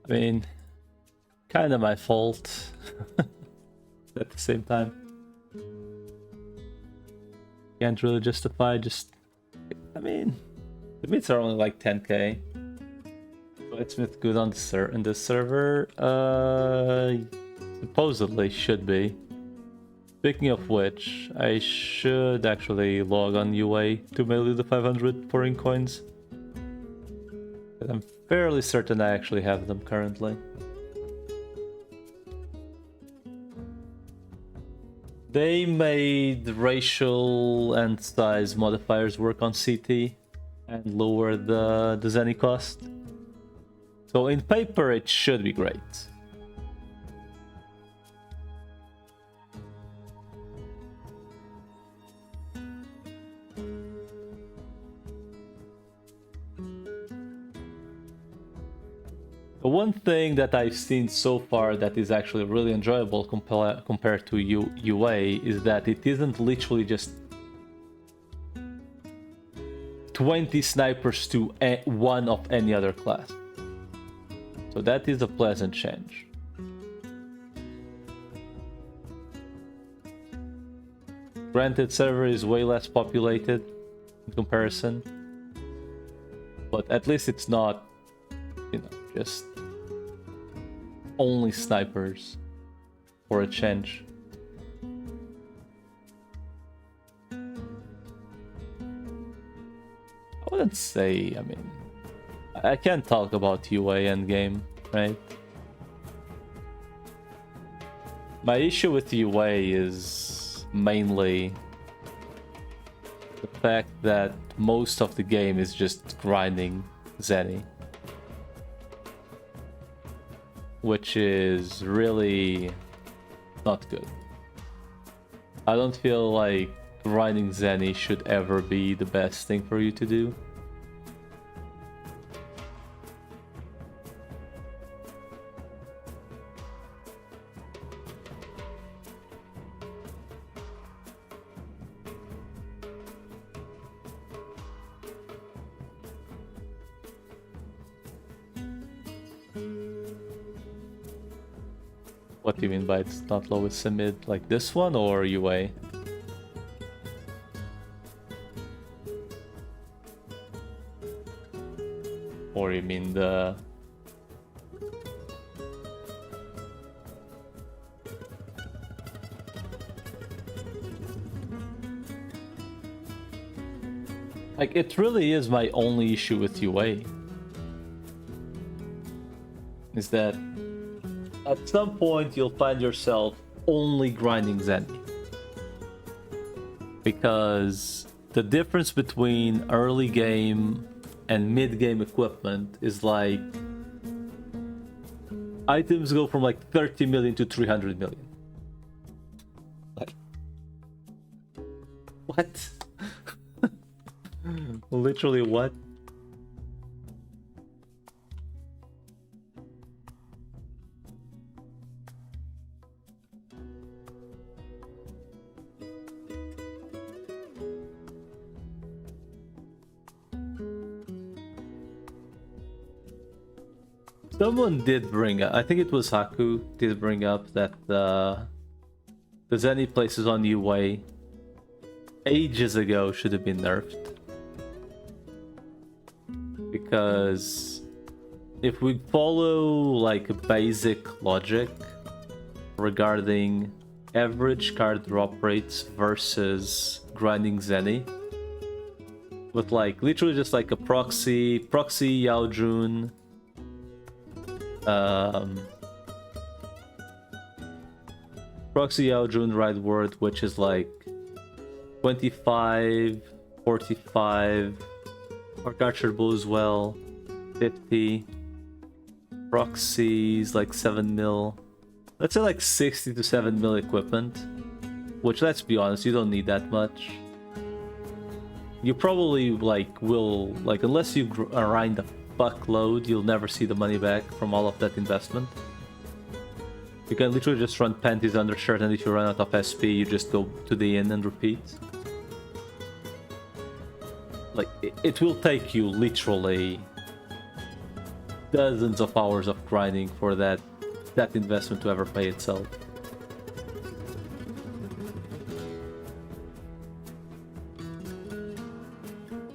Speaker 1: I mean, kind of my fault at the same time. Can't really justify just... I mean, the mids are only like 10k. Bladesmith good on the server? Supposedly should be. Speaking of which, I should actually log on UA to mail the 500 foreign coins. But I'm fairly certain I actually have them currently. They made racial and size modifiers work on CT and lower the Zenny cost. So in paper it should be great. The one thing that I've seen so far that is actually really enjoyable compared to UA is that it isn't literally just 20 snipers to one of any other class. So that is a pleasant change. Granted, server is way less populated in comparison, but at least it's not, you know, just only snipers for a change. I wouldn't say, I mean, I can't talk about UA endgame, right? My issue with UA is mainly the fact that most of the game is just grinding Zenny, which is really not good. I don't feel like grinding Zenny should ever be the best thing for you to do. What do you mean by it's not low, it's a mid? Like this one or UA? Or you mean the... Like, it really is my only issue with UA. Is that at some point you'll find yourself only grinding Zenny. Because the difference between early game and mid game equipment is like items go from like 30 million to 300 million. Like, what? Literally what? Someone did bring up, I think it was Haku, did bring up that the Zenny places on UA ages ago should have been nerfed. Because if we follow like a basic logic regarding average card drop rates versus grinding Zenny, with like literally just like a proxy Yao Jun, proxy Yao Jun right word, which is like 25, 45, Arc Archer Bow as well, 50, proxies like 7 mil, let's say like 60 to 7 mil equipment, which, let's be honest, you don't need that much. You probably like will, like, unless you grind a fuckload, you'll never see the money back from all of that investment. You can literally just run panties, undershirt, and if you run out of SP, you just go to the inn and repeat. Like, it will take you literally dozens of hours of grinding for that investment to ever pay itself.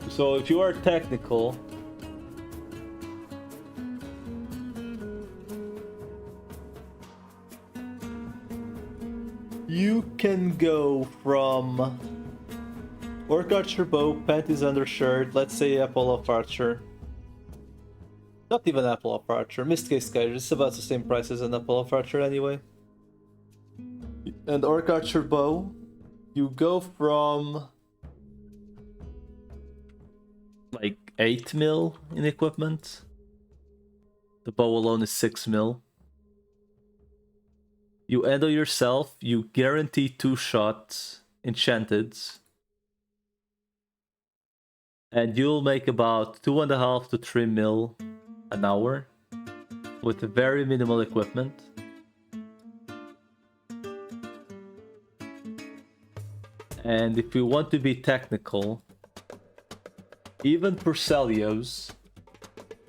Speaker 1: So if you are technical, you can go from Orc Archer Bow, Panties Undershirt, let's say Apple of Archer. Not even Apple of Archer, Mistcase Skyrim, it's about the same price as an Apple of Archer anyway. And Orc Archer Bow, you go from like 8 mil in equipment. The bow alone is 6 mil. You endo yourself, you guarantee 2 shots enchanted. And you'll make about 2.5 to 3 mil an hour with very minimal equipment. And if you want to be technical, even Perselios,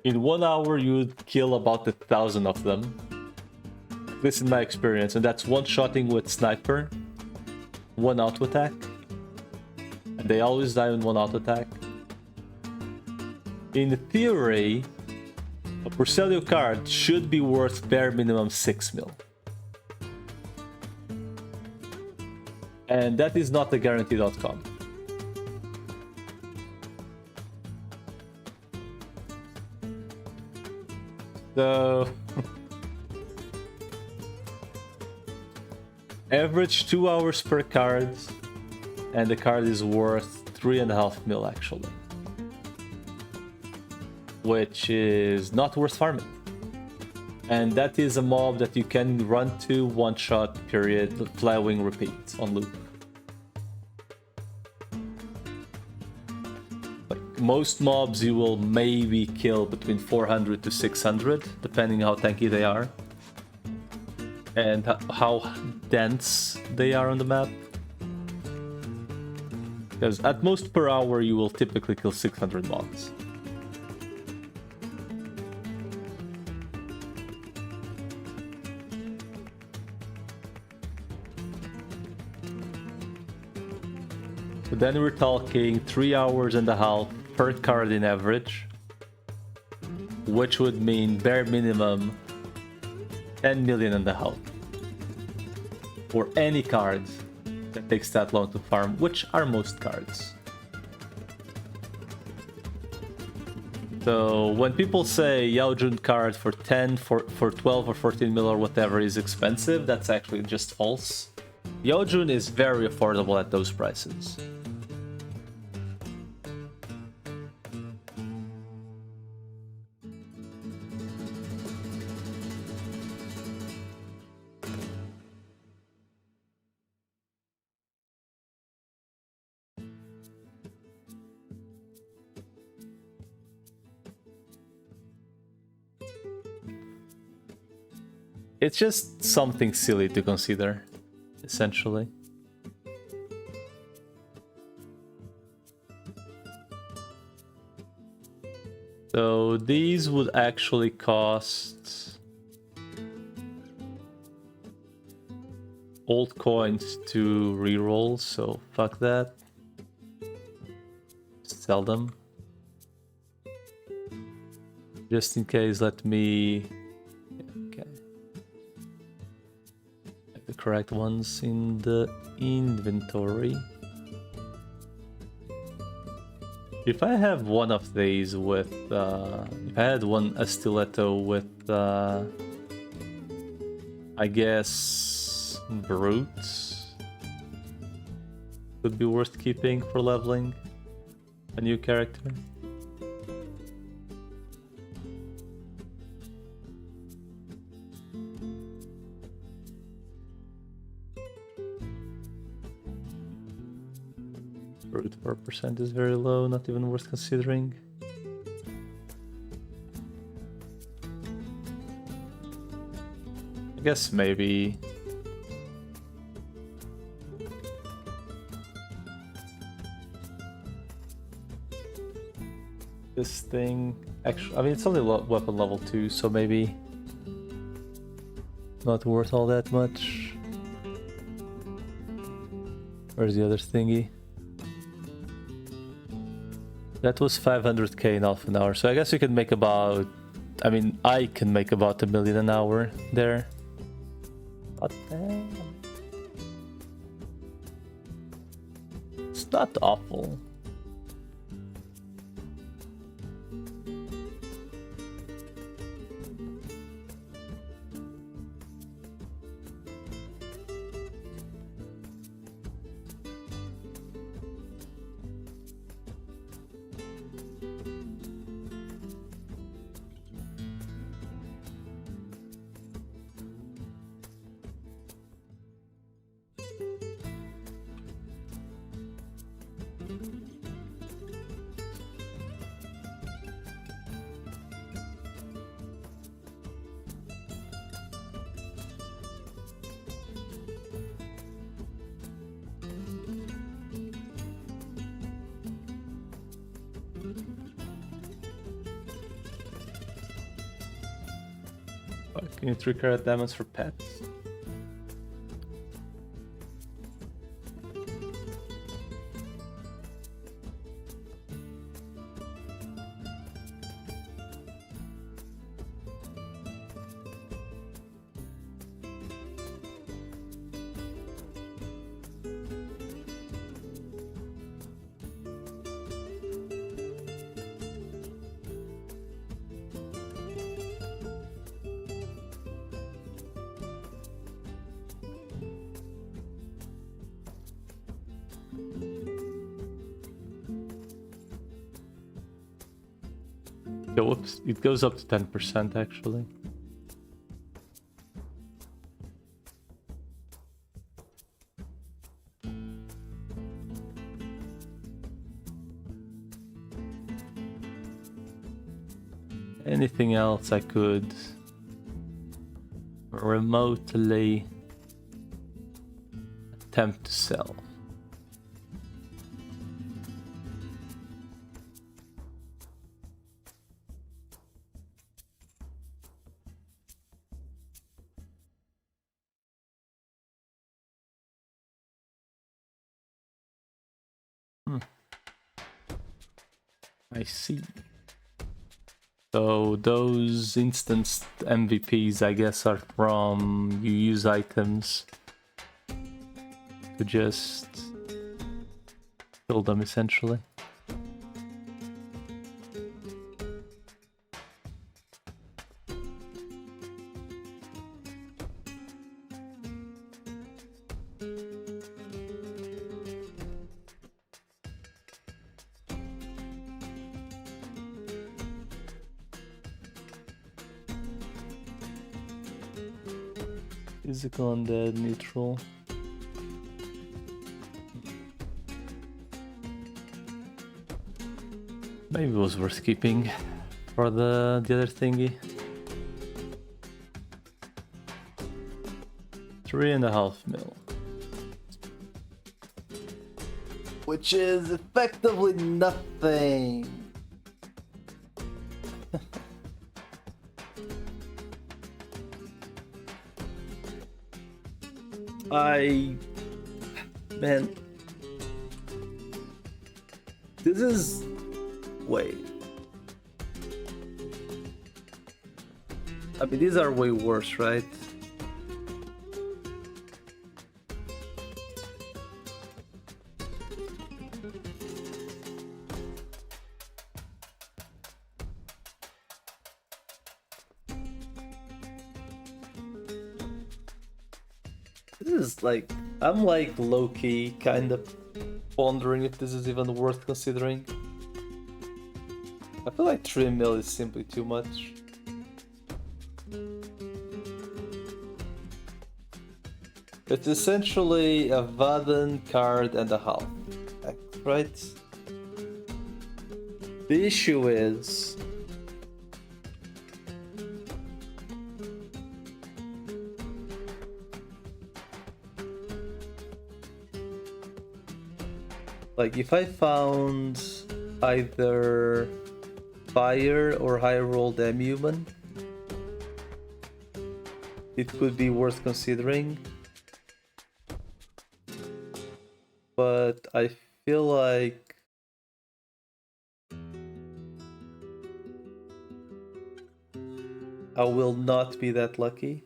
Speaker 1: in 1 hour you would kill about 1,000 of them. This is my experience, and that's one-shotting with sniper, 1 auto attack, and they always die in 1 auto attack. In theory, a Perselio card should be worth bare minimum 6 mil. And that is not a guaranteed outcome. So average 2 hours per card, and the card is worth 3.5 mil actually. Which is not worth farming. And that is a mob that you can run to one shot, period, plowing repeat on loop. Like most mobs you will maybe kill between 400 to 600, depending how tanky they are. And how dense they are on the map. Because at most per hour you will typically kill 600 mobs. So then we're talking 3.5 hours per card in average, which would mean bare minimum 10 million and a half for any card that takes that long to farm, which are most cards. So when people say Yaojun card for 10, for 12 or 14 mil or whatever is expensive, that's actually just false. Yaojun is very affordable at those prices. It's just something silly to consider, essentially. So these would actually cost old coins to reroll, so fuck that. Sell them. Just in case, let me... Okay. Have the correct ones in the inventory. If I have one of these with... if I had a stiletto with... I guess... brutes would be worth keeping for leveling a new character. Brute 4% is very low, not even worth considering. I guess maybe... this thing. Actually, I mean, it's only weapon level 2, so maybe not worth all that much. Where's the other thingy? That was 500k in half an hour, so I guess we can make about... I mean, I can make about $1 million an hour there. But it's not awful. Can you trigger demons for pets? Yeah, whoops, it goes up to 10% actually. Anything else I could remotely attempt to sell? I see. So those instanced MVPs, I guess, are from you use items to just kill them, essentially. Physical undead, neutral. Maybe it was worth keeping for the other thingy. 3.5 mil. Which is effectively nothing. Man, this is, wait, I mean, these are way worse, right? This is like, I'm like low-key kind of pondering if this is even worth considering. I feel like 3 mil is simply too much. It's essentially a Vaden card and a half, right? The issue is... like, if I found either fire or higher roll than human, it could be worth considering. But I feel like I will not be that lucky.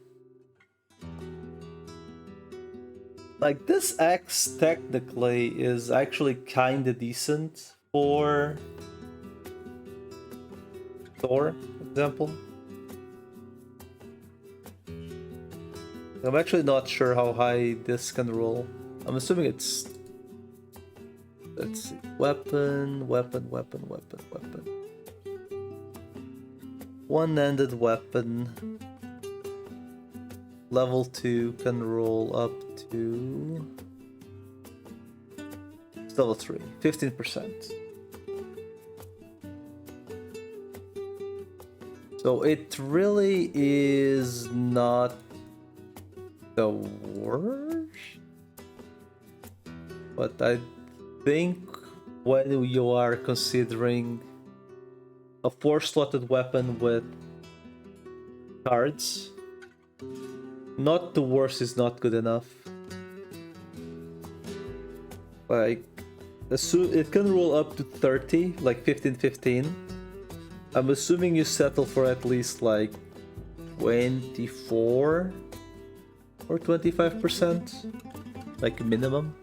Speaker 1: Like, this axe technically is actually kinda decent for Thor, for example. I'm actually not sure how high this can roll. I'm assuming it's... Let's see. Weapon. One-handed weapon. Level 2 can roll up to... Level 3. 15%. So it really is not the worst. But I think when you are considering a 4-slotted weapon with cards, not the worst is not good enough. Like, it can roll up to 30, like 15-15. I'm assuming you settle for at least like 24 or 25%, like minimum.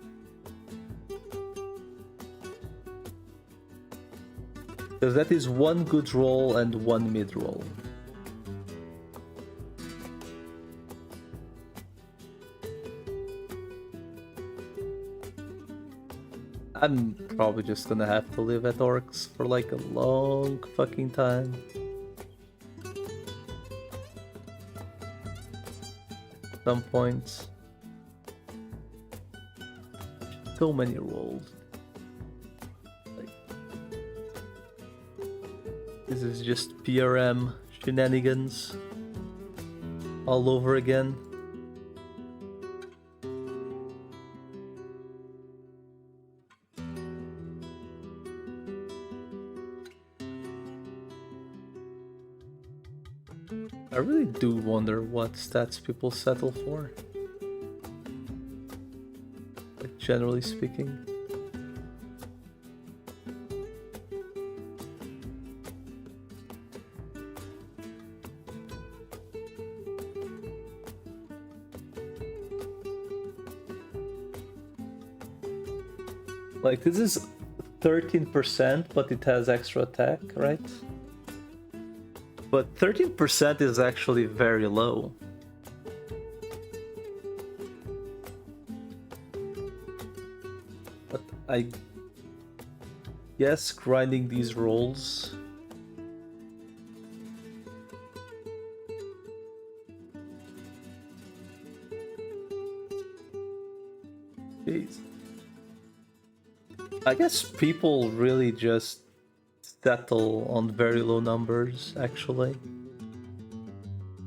Speaker 1: Because that is one good roll and one mid roll. I'm probably just gonna have to live at Orcs for like a long fucking time. Some points. So many rolls. Like, this is just PRM shenanigans all over again. I really do wonder what stats people settle for. Like, generally speaking. Like, this is 13%, but it has extra attack, right? But 13% is actually very low. But I guess grinding these rolls... Jeez. I guess people really just settle on very low numbers, actually.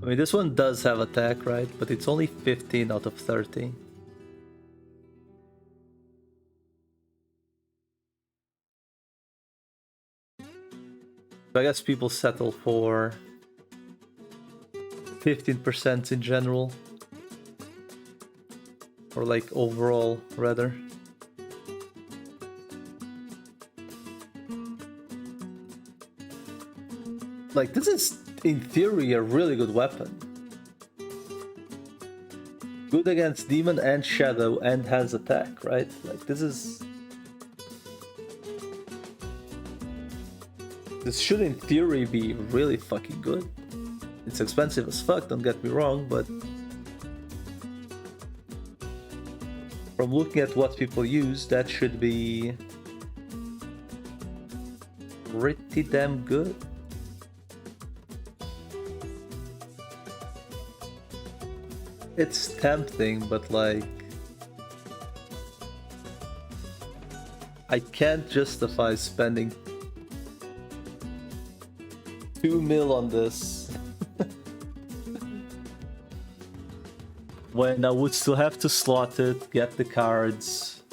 Speaker 1: I mean, this one does have attack, right? But it's only 15 out of 30. So I guess people settle for 15% in general. Or like overall, rather. Like, this is, in theory, a really good weapon. Good against Demon and Shadow and has attack, right? Like, this is... This should, in theory, be really fucking good. It's expensive as fuck, don't get me wrong, but... From looking at what people use, that should be... pretty damn good. It's tempting, but like... I can't justify spending 2 mil on this. When I would still have to slot it, get the cards,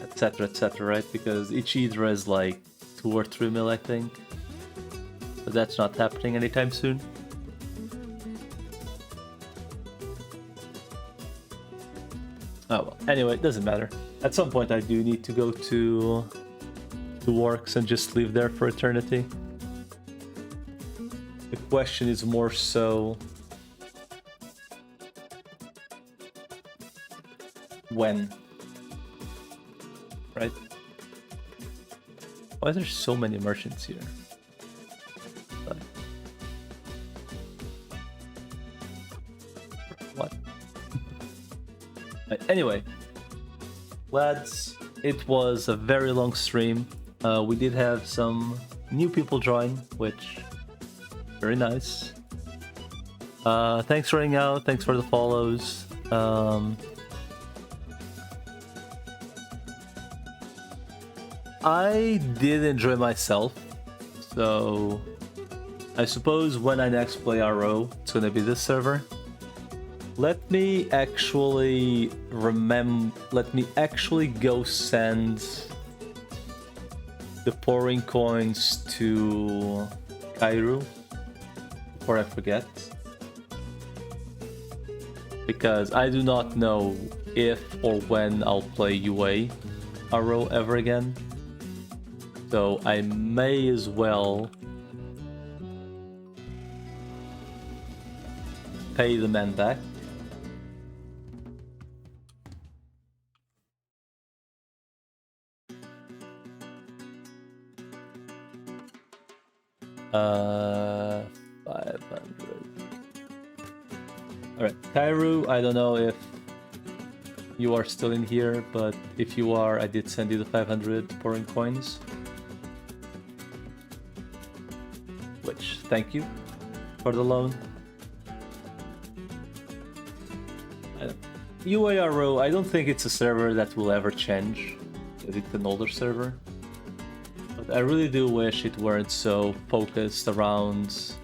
Speaker 1: etc, etc, right? Because each Hydra is like 2 or 3 mil, I think. But that's not happening anytime soon. Oh well, anyway, it doesn't matter. At some point I do need to go to Works and just live there for eternity. The question is more so when, right? Why are there so many merchants here? But... what? Anyway, lads, it was a very long stream. We did have some new people join, which very nice. Thanks for hanging out. Thanks for the follows. I did enjoy myself, so I suppose when I next play RO, it's gonna be this server. Let me actually go send the pouring coins to Kairu before I forget, because I do not know if or when I'll play UA RO ever again, so I may as well pay the man back. $500. Alright, Kairu, I don't know if you are still in here, but if you are, I did send you the 500 pouring coins. Which, thank you for the loan. UARO, I don't think it's a server that will ever change, because it's an older server. But I really do wish it weren't so focused around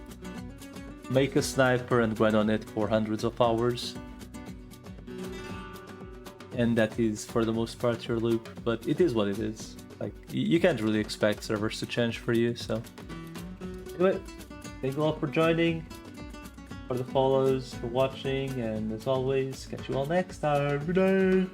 Speaker 1: make a sniper and grind on it for hundreds of hours. And that is, for the most part, your loop, but it is what it is. Like, you can't really expect servers to change for you, so... Anyway, thank you all for joining, for the follows, for watching, and as always, catch you all next time. Good night!